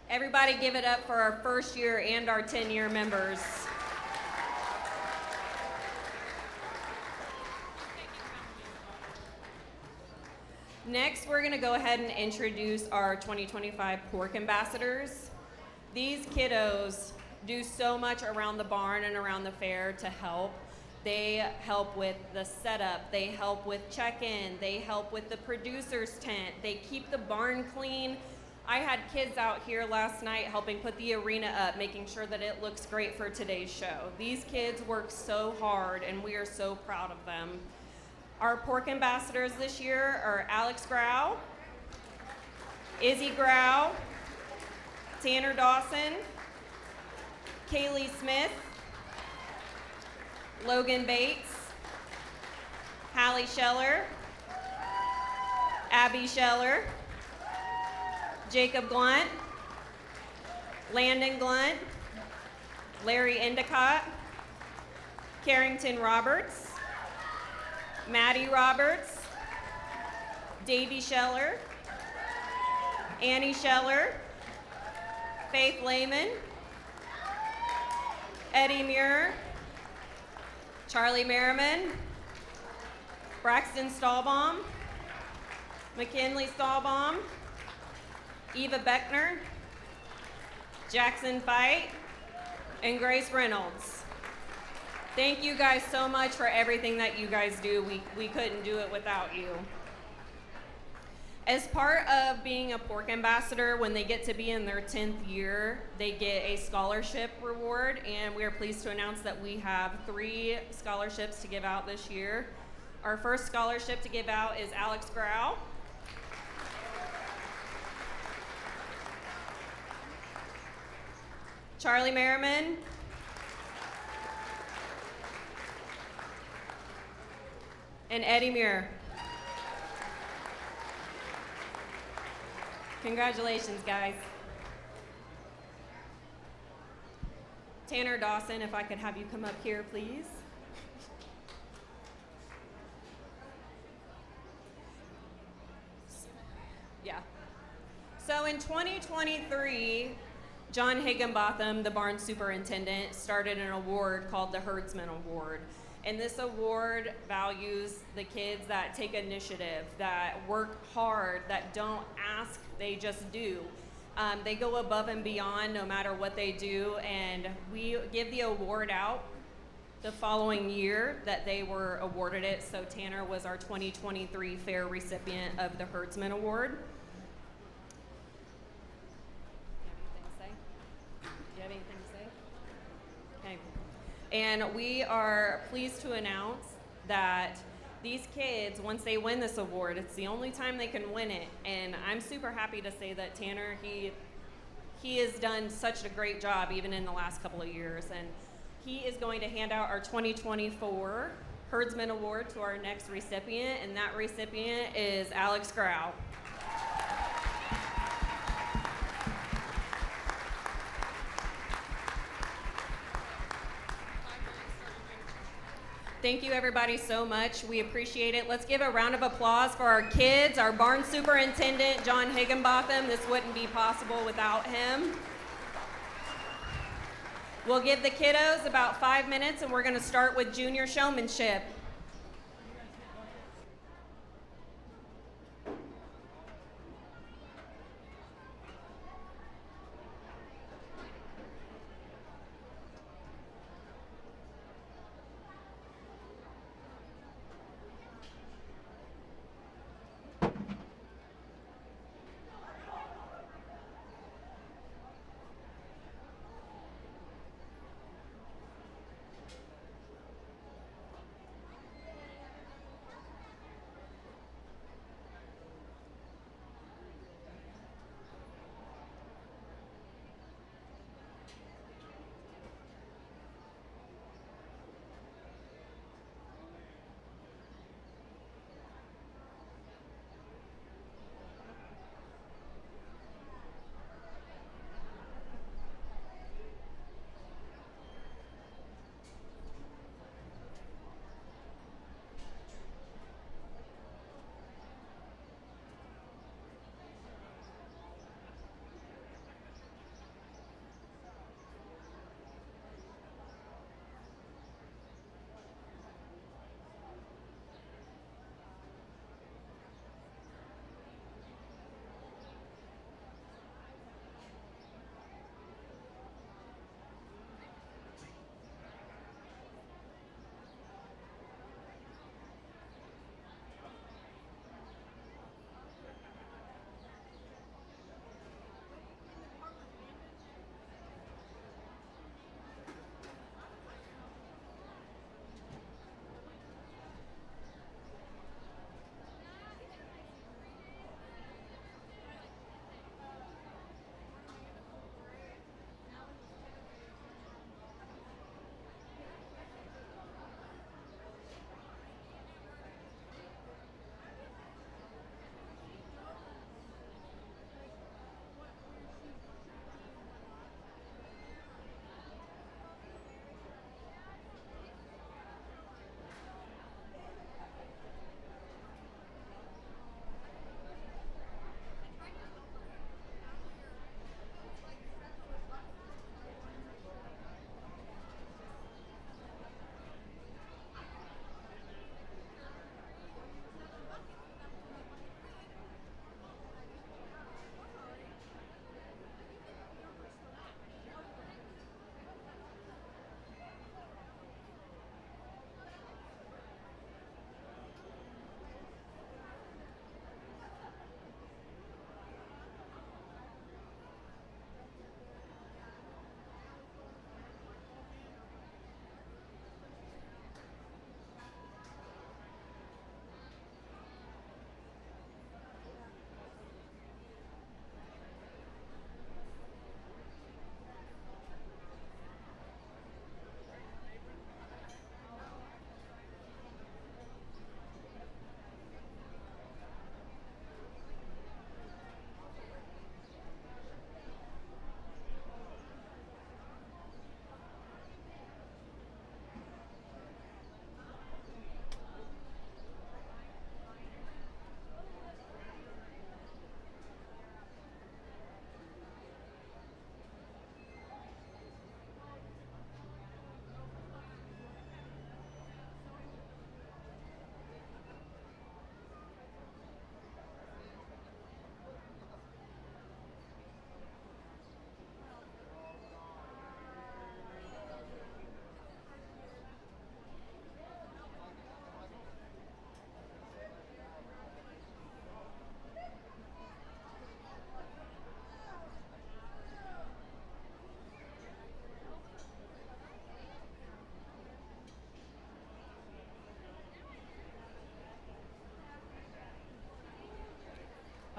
S7: Everybody give it up for our first year and our 10-year members. Next, we're gonna go ahead and introduce our 2025 pork ambassadors. These kiddos do so much around the barn and around the fair to help. They help with the setup, they help with check-in, they help with the producer's tent, they keep the barn clean. I had kids out here last night helping put the arena up, making sure that it looks great for today's show. These kids work so hard and we are so proud of them. Our pork ambassadors this year are Alex Grau, Izzy Grau, Tanner Dawson, Kaylee Smith, Logan Bates, Hallie Scheller, Abby Scheller, Jacob Glunt, Landon Glunt, Larry Endicott, Carrington Roberts, Maddie Roberts, Davy Scheller, Annie Scheller, Faith Lehman, Eddie Muir, Charlie Merriman, Braxton Stahlbaum, McKinley Stahlbaum, Eva Beckner, Jackson Fight, and Grace Reynolds. Thank you guys so much for everything that you guys do. We couldn't do it without you. As part of being a pork ambassador, when they get to be in their 10th year, they get a scholarship reward, and we are pleased to announce that we have 3 scholarships to give out this year. Our first scholarship to give out is Alex Grau. Charlie Merriman. And Eddie Muir. Congratulations, guys. Tanner Dawson, if I could have you come up here, please. Yeah. So in 2023, John Higginbotham, the barn superintendent, started an award called the Herdsman Award. And this award values the kids that take initiative, that work hard, that don't ask, they just do. They go above and beyond no matter what they do, and we give the award out the following year that they were awarded it. So Tanner was our 2023 fair recipient of the Herdsman Award. Do you have anything to say? Okay. And we are pleased to announce that these kids, once they win this award, it's the only time they can win it. And I'm super happy to say that Tanner, he has done such a great job even in the last couple of years. And he is going to hand out our 2024 Herdsman Award to our next recipient, and that recipient is Alex Grau. Thank you everybody so much. We appreciate it. Let's give a round of applause for our kids, our barn superintendent, John Higginbotham. This wouldn't be possible without him. We'll give the kiddos about 5 minutes, and we're going to start with junior showmanship.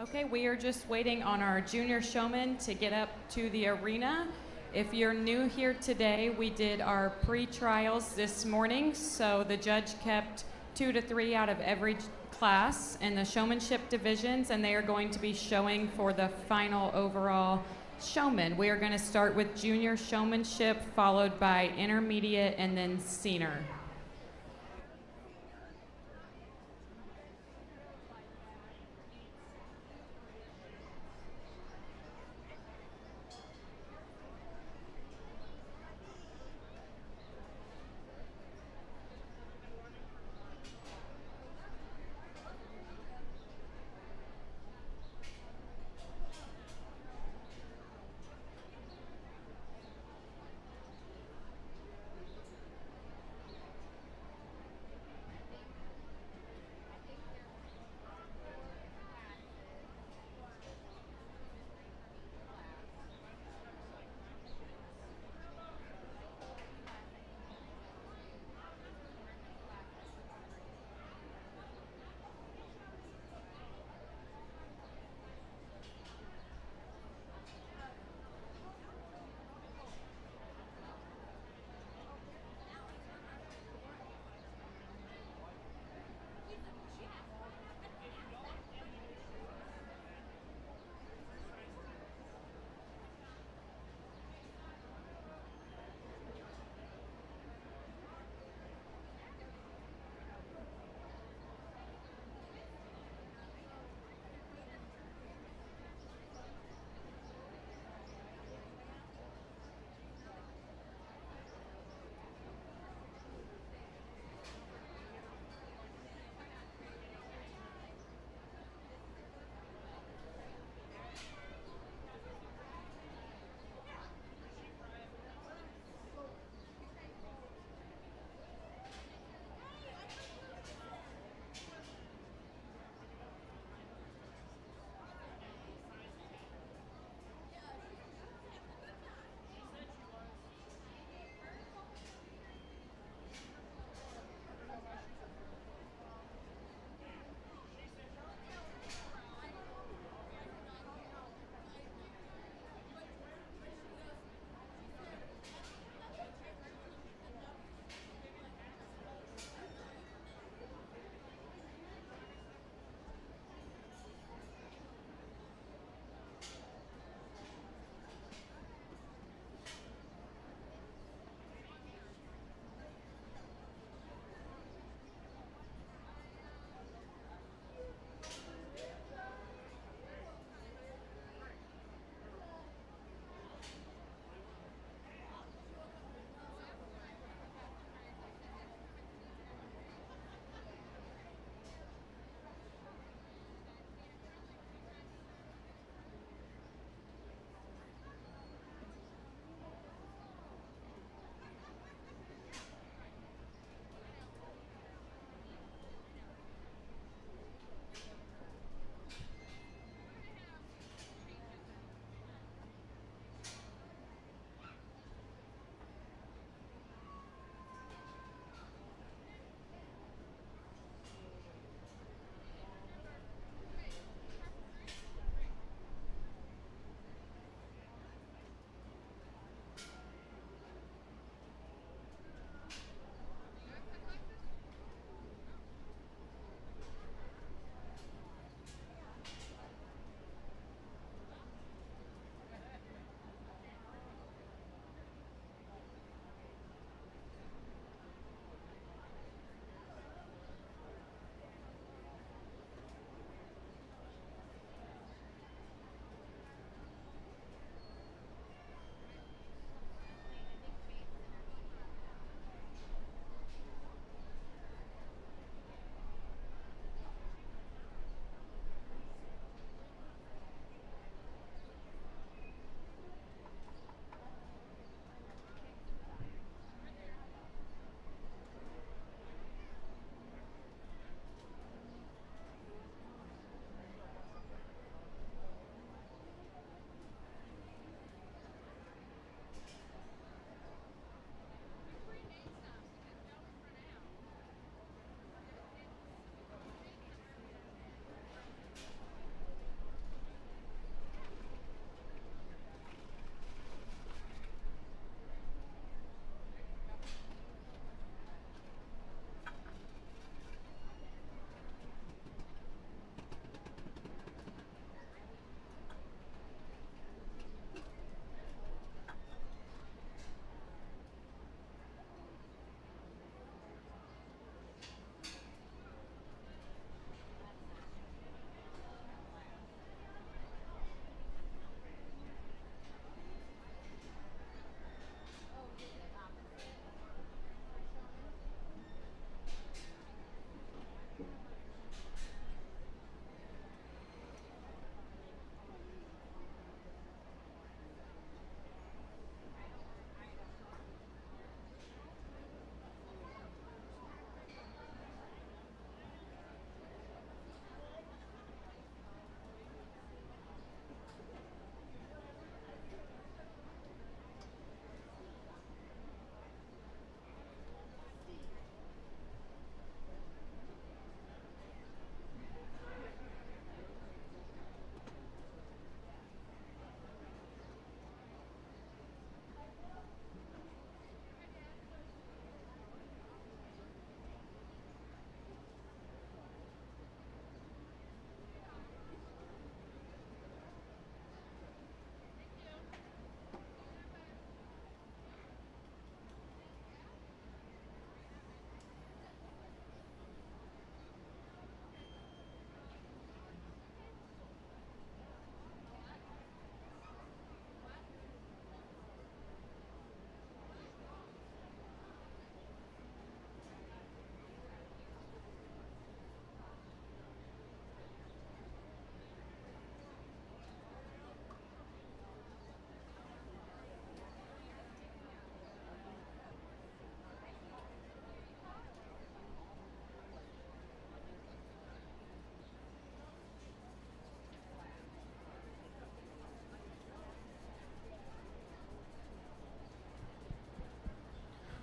S2: Okay, we are just waiting on our junior showman to get up to the arena. If you're new here today, we did our pre-trials this morning, so the judge kept 2 to 3 out of every class in the showmanship divisions, and they are going to be showing for the final overall showman. We are going to start with junior showmanship, followed by intermediate, and then senior.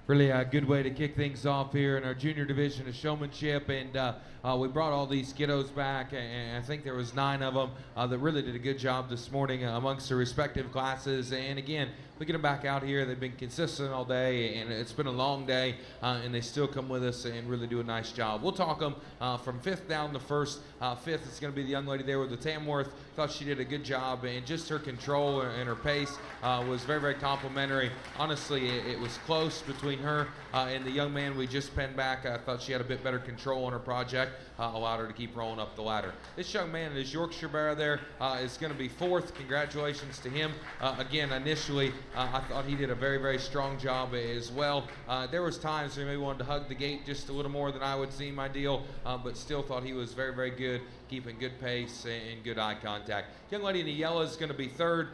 S1: Really a good way to kick things off here in our junior division of showmanship, and we brought all these kiddos back, and I think there was 9 of them that really did a good job this morning amongst their respective classes. And again, we get them back out here. They've been consistent all day, and it's been a long day, and they still come with us and really do a nice job. We'll talk them from 5th down to 1st. 5th is going to be the young lady there with the Tamworth. Thought she did a good job, and just her control and her pace was very, very complimentary. Honestly, it was close between her and the young man we just penned back. I thought she had a bit better control on her project, allowed her to keep rolling up the ladder. This young man, his Yorkshire Bear there, is going to be 4th. Congratulations to him. Again, initially, I thought he did a very, very strong job as well. There was times where he maybe wanted to hug the gate just a little more than I would seem ideal, but still thought he was very, very good, keeping good pace and good eye contact. Young lady in the yellow is going to be 3rd.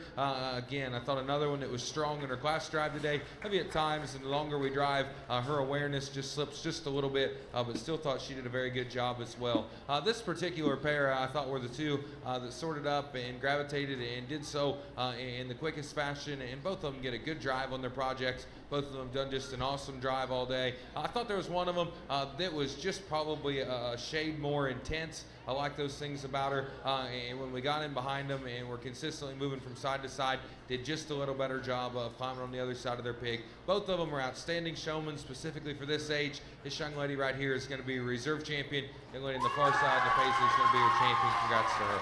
S1: Again, I thought another one that was strong in her class drive today. Maybe at times, and the longer we drive, her awareness just slips just a little bit, but still thought she did a very good job as well. This particular pair, I thought, were the 2 that sorted up and gravitated and did so in the quickest fashion, and both of them get a good drive on their projects. Both of them done just an awesome drive all day. I thought there was one of them that was just probably a shade more intense. I like those things about her. And when we got in behind them and were consistently moving from side to side, did just a little better job of climbing on the other side of their pig. Both of them are outstanding showmen, specifically for this age. This young lady right here is going to be a reserve champion. Young lady on the far side of the pace is going to be her champion. Congrats to her.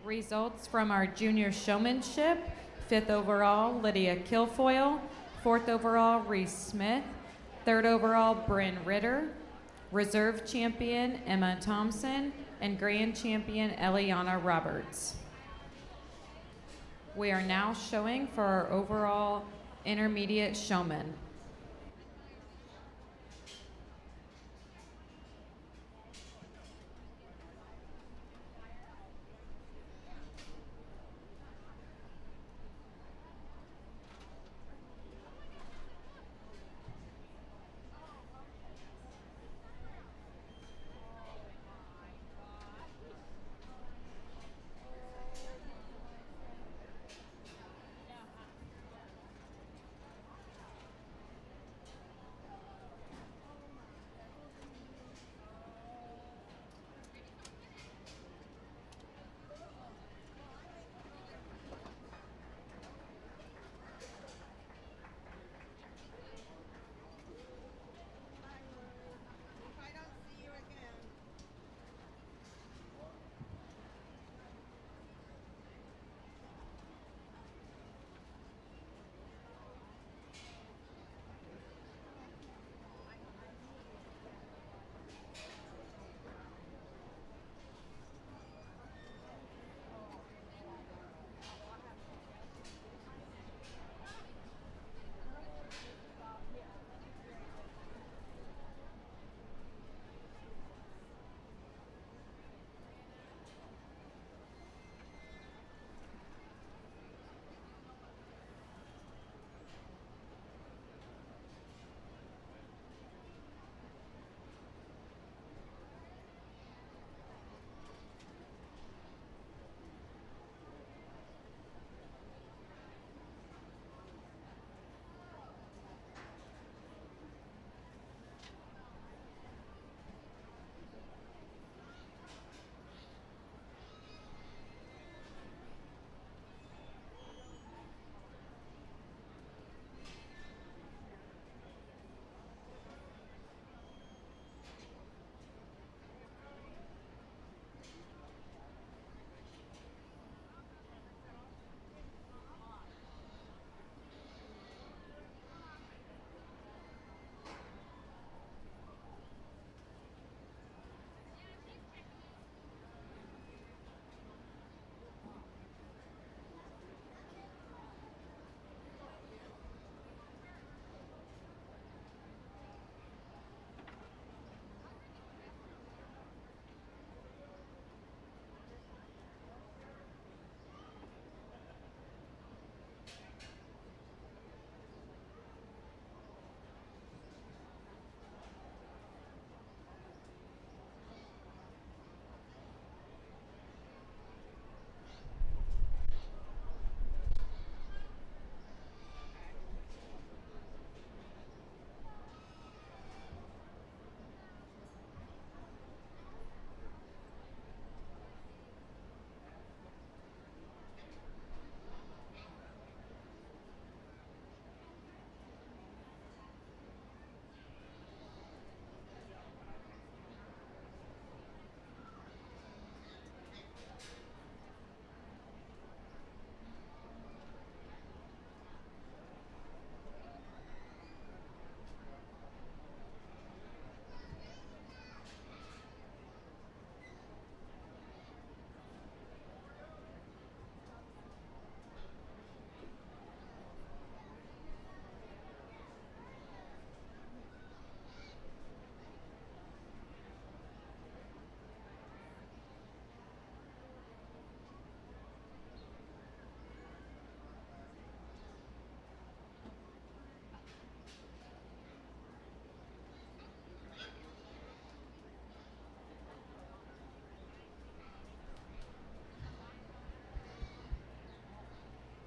S2: Results from our junior showmanship: 5th overall, Lydia Kilfoyle; 4th overall, Reese Smith; 3rd overall, Bryn Ritter; reserve champion, Emma Thompson; and grand champion, Eliana Roberts. We are now showing for our overall intermediate showman.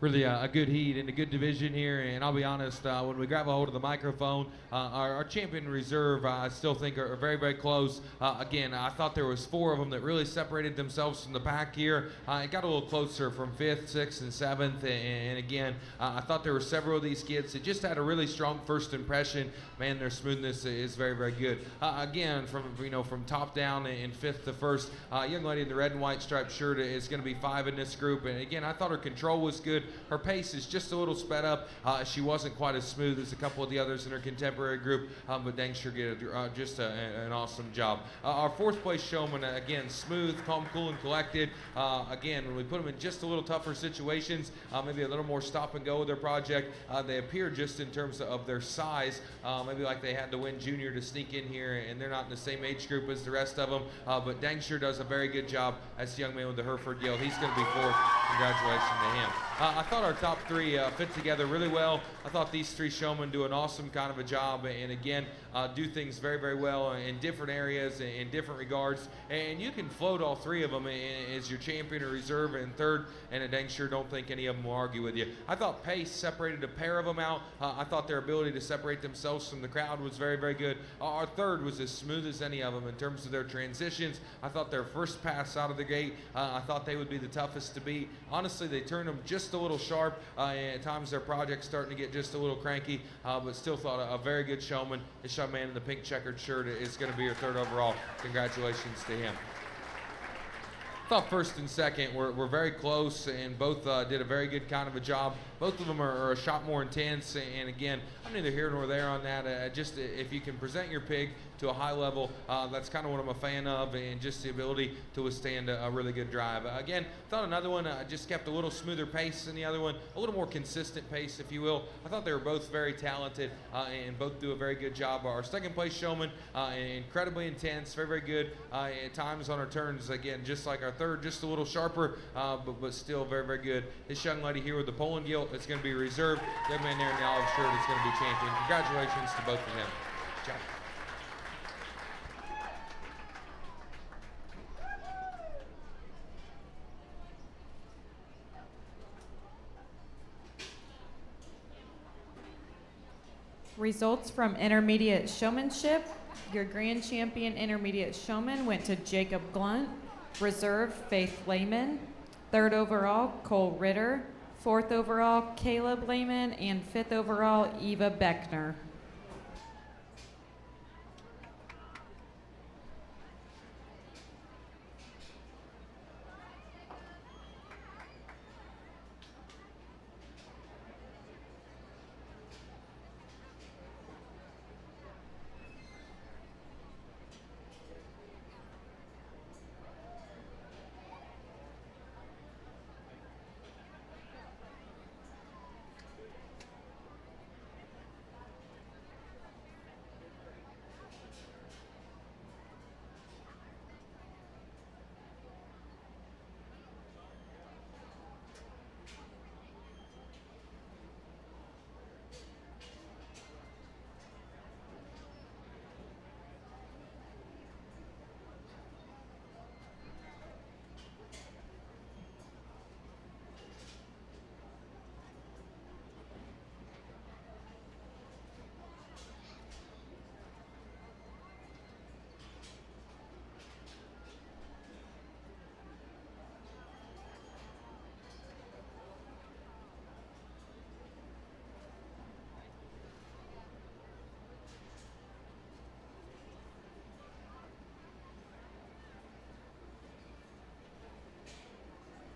S1: really a good heat and a good division here. And I'll be honest, when we grab a hold of the microphone, our champion reserve, I still think are very, very close. Again, I thought there was 4 of them that really separated themselves from the pack here. It got a little closer from 5th, 6th, and 7th. And again, I thought there were several of these kids that just had a really strong first impression. Man, their smoothness is very, very good. Again, from top down in 5th to 1st, young lady in the red and white striped shirt is going to be 5 in this group. And again, I thought her control was good. Her pace is just a little sped up. She wasn't quite as smooth as a couple of the others in her contemporary group, but dang sure did just an awesome job. Our 4th place showman, again, smooth, calm, cool, and collected. Again, when we put them in just a little tougher situations, maybe a little more stop and go with their project, they appear just in terms of their size, maybe like they had to win junior to sneak in here, and they're not in the same age group as the rest of them, but dang sure does a very good job. That's the young man with the Hereford Yell. He's going to be 4th. Congratulations to him. I thought our top 3 fit together really well. I thought these 3 showmen do an awesome kind of a job, and again, do things very, very well in different areas, in different regards, and you can float all 3 of them as your champion or reserve in 3rd, and I dang sure don't think any of them will argue with you. I thought pace separated a pair of them out. I thought their ability to separate themselves from the crowd was very, very good. Our 3rd was as smooth as any of them in terms of their transitions. I thought their first pass out of the gate, I thought they would be the toughest to beat. Honestly, they turned them just a little sharp, and at times their project's starting to get just a little cranky, but still thought a very good showman. This young man in the pink checkered shirt is going to be your 3rd overall. Congratulations to him. I thought 1st and 2nd were very close, and both did a very good kind of a job. Both of them are a shot more intense, and again, I'm neither here nor there on that. Just if you can present your pig to a high level, that's kind of what I'm a fan of, and just the ability to withstand a really good drive. Again, thought another one just kept a little smoother pace than the other one, a little more consistent pace, if you will. I thought they were both very talented, and both do a very good job. Our 2nd place showman, incredibly intense, very, very good at times on our turns. Again, just like our 3rd, just a little sharper, but still very, very good. This young lady here with the Poland gilt, it's going to be reserved. The young man there in the olive shirt is going to be champion. Congratulations to both of them. Good job.
S2: Results from intermediate showmanship. Your grand champion intermediate showman went to Jacob Glunt. Reserve, Faith Lehman. 3rd overall, Cole Ritter. 4th overall, Caleb Lehman. And 5th overall, Eva Beckner.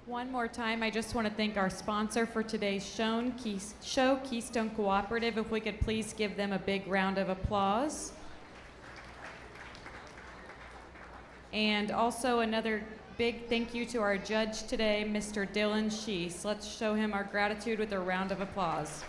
S2: One more time, I just want to thank our sponsor for today's show, Keystone Cooperative. If we could please give them a big round of applause. And also another big thank you to our judge today, Mr. Dylan Sheese. Let's show him our gratitude with a round of applause.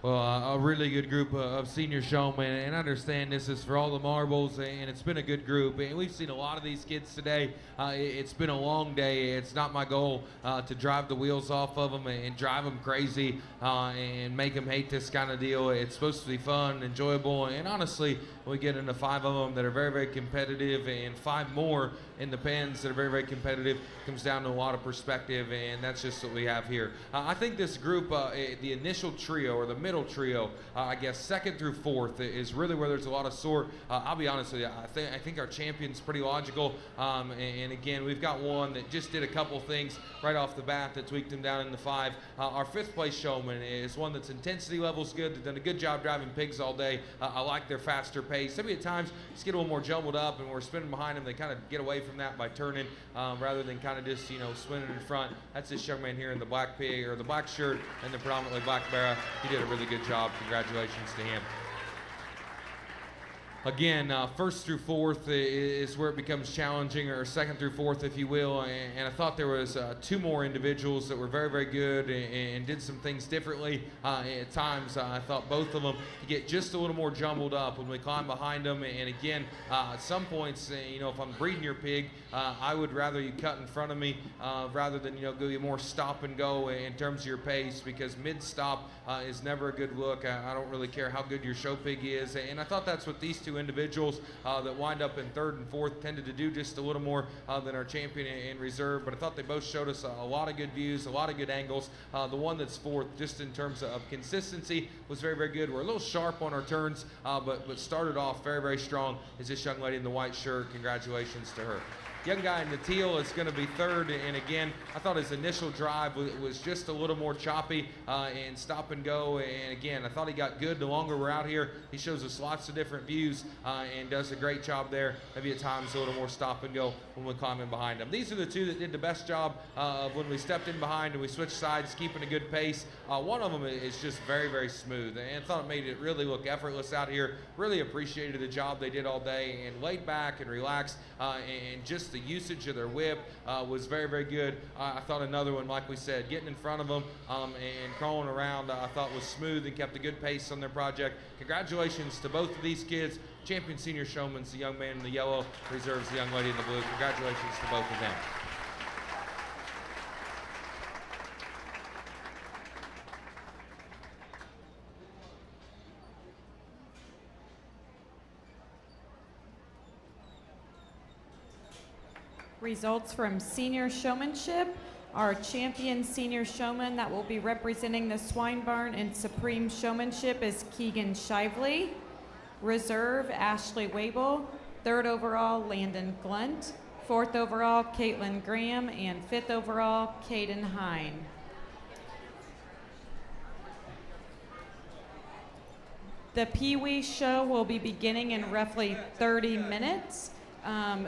S1: Well, a really good group of senior showmen, and I understand this is for all the marbles, and it's been a good group. And we've seen a lot of these kids today. It's been a long day. It's not my goal to drive the wheels off of them and drive them crazy and make them hate this kind of deal. It's supposed to be fun, enjoyable, and honestly, we get into 5 of them that are very, very competitive, and 5 more in the pens that are very, very competitive. Comes down to a lot of perspective, and that's just what we have here. I think this group, the initial trio or the middle trio, I guess 2nd through 4th is really where there's a lot of sort. I'll be honest with you, I think our champion's pretty logical, and again, we've got one that just did a couple things right off the bat that tweaked him down in the 5. Our 5th place showman is one that's intensity level's good. They've done a good job driving pigs all day. I like their faster pace. Maybe at times just get a little more jumbled up, and we're spinning behind them. They kind of get away from that by turning rather than kind of just spinning in front. That's this young man here in the black pig or the black shirt and the predominantly black barra. He did a really good job. Congratulations to him. Again, 1st through 4th is where it becomes challenging, or 2nd through 4th, if you will. And I thought there was 2 more individuals that were very, very good and did some things differently. At times, I thought both of them could get just a little more jumbled up when we climb behind them. And again, at some points, if I'm breeding your pig, I would rather you cut in front of me rather than go more stop and go in terms of your pace, because mid-stop is never a good look. I don't really care how good your show pig is. And I thought that's what these 2 individuals that wind up in 3rd and 4th tended to do, just a little more than our champion in reserve. But I thought they both showed us a lot of good views, a lot of good angles. The one that's 4th, just in terms of consistency, was very, very good. We're a little sharp on our turns, but started off very, very strong, is this young lady in the white shirt. Congratulations to her. Young guy in the teal is going to be 3rd, and again, I thought his initial drive was just a little more choppy and stop and go, and again, I thought he got good the longer we're out here. He shows us lots of different views and does a great job there. Maybe at times a little more stop and go when we climb in behind him. These are the 2 that did the best job of when we stepped in behind and we switched sides, keeping a good pace. One of them is just very, very smooth, and I thought it made it really look effortless out here. Really appreciated the job they did all day, and laid back and relaxed, and just the usage of their whip was very, very good. I thought another one, like we said, getting in front of them and crawling around, I thought was smooth and kept a good pace on their project. Congratulations to both of these kids. Champion senior showman's the young man in the yellow, reserves the young lady in the blue. Congratulations to both of them.
S2: Results from senior showmanship. Our champion senior showman that will be representing the Swine Barn in supreme showmanship is Keegan Shively. Reserve, Ashley Wable. 3rd overall, Landon Glunt. 4th overall, Caitlin Graham. And 5th overall, Caden Hine. The Pee Wee show will be beginning in roughly 30 minutes.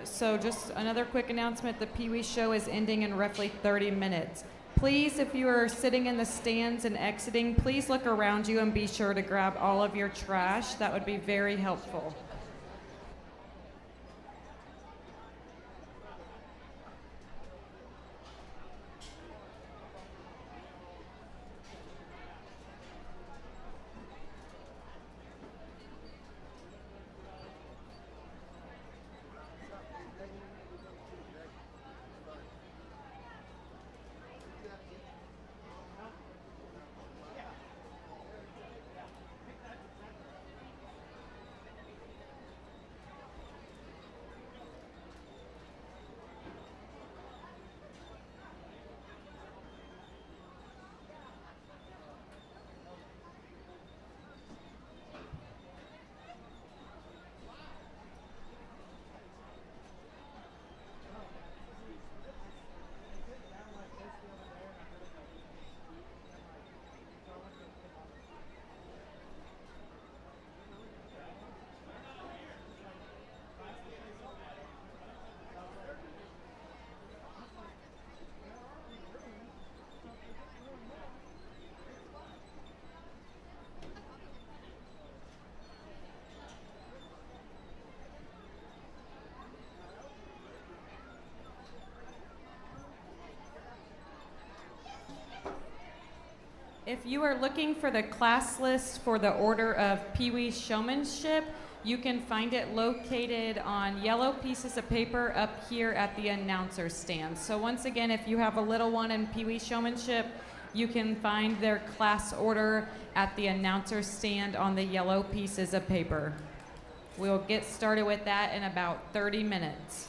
S2: So just another quick announcement, the Pee Wee show is ending in roughly 30 minutes. Please, if you are sitting in the stands and exiting, please look around you and be sure to grab all of your trash. That would be very helpful. If you are looking for the class list for the Order of Pee Wee Showmanship, you can find it located on yellow pieces of paper up here at the announcer stand. So once again, if you have a little one in Pee Wee Showmanship, you can find their class order at the announcer stand on the yellow pieces of paper. We'll get started with that in about 30 minutes.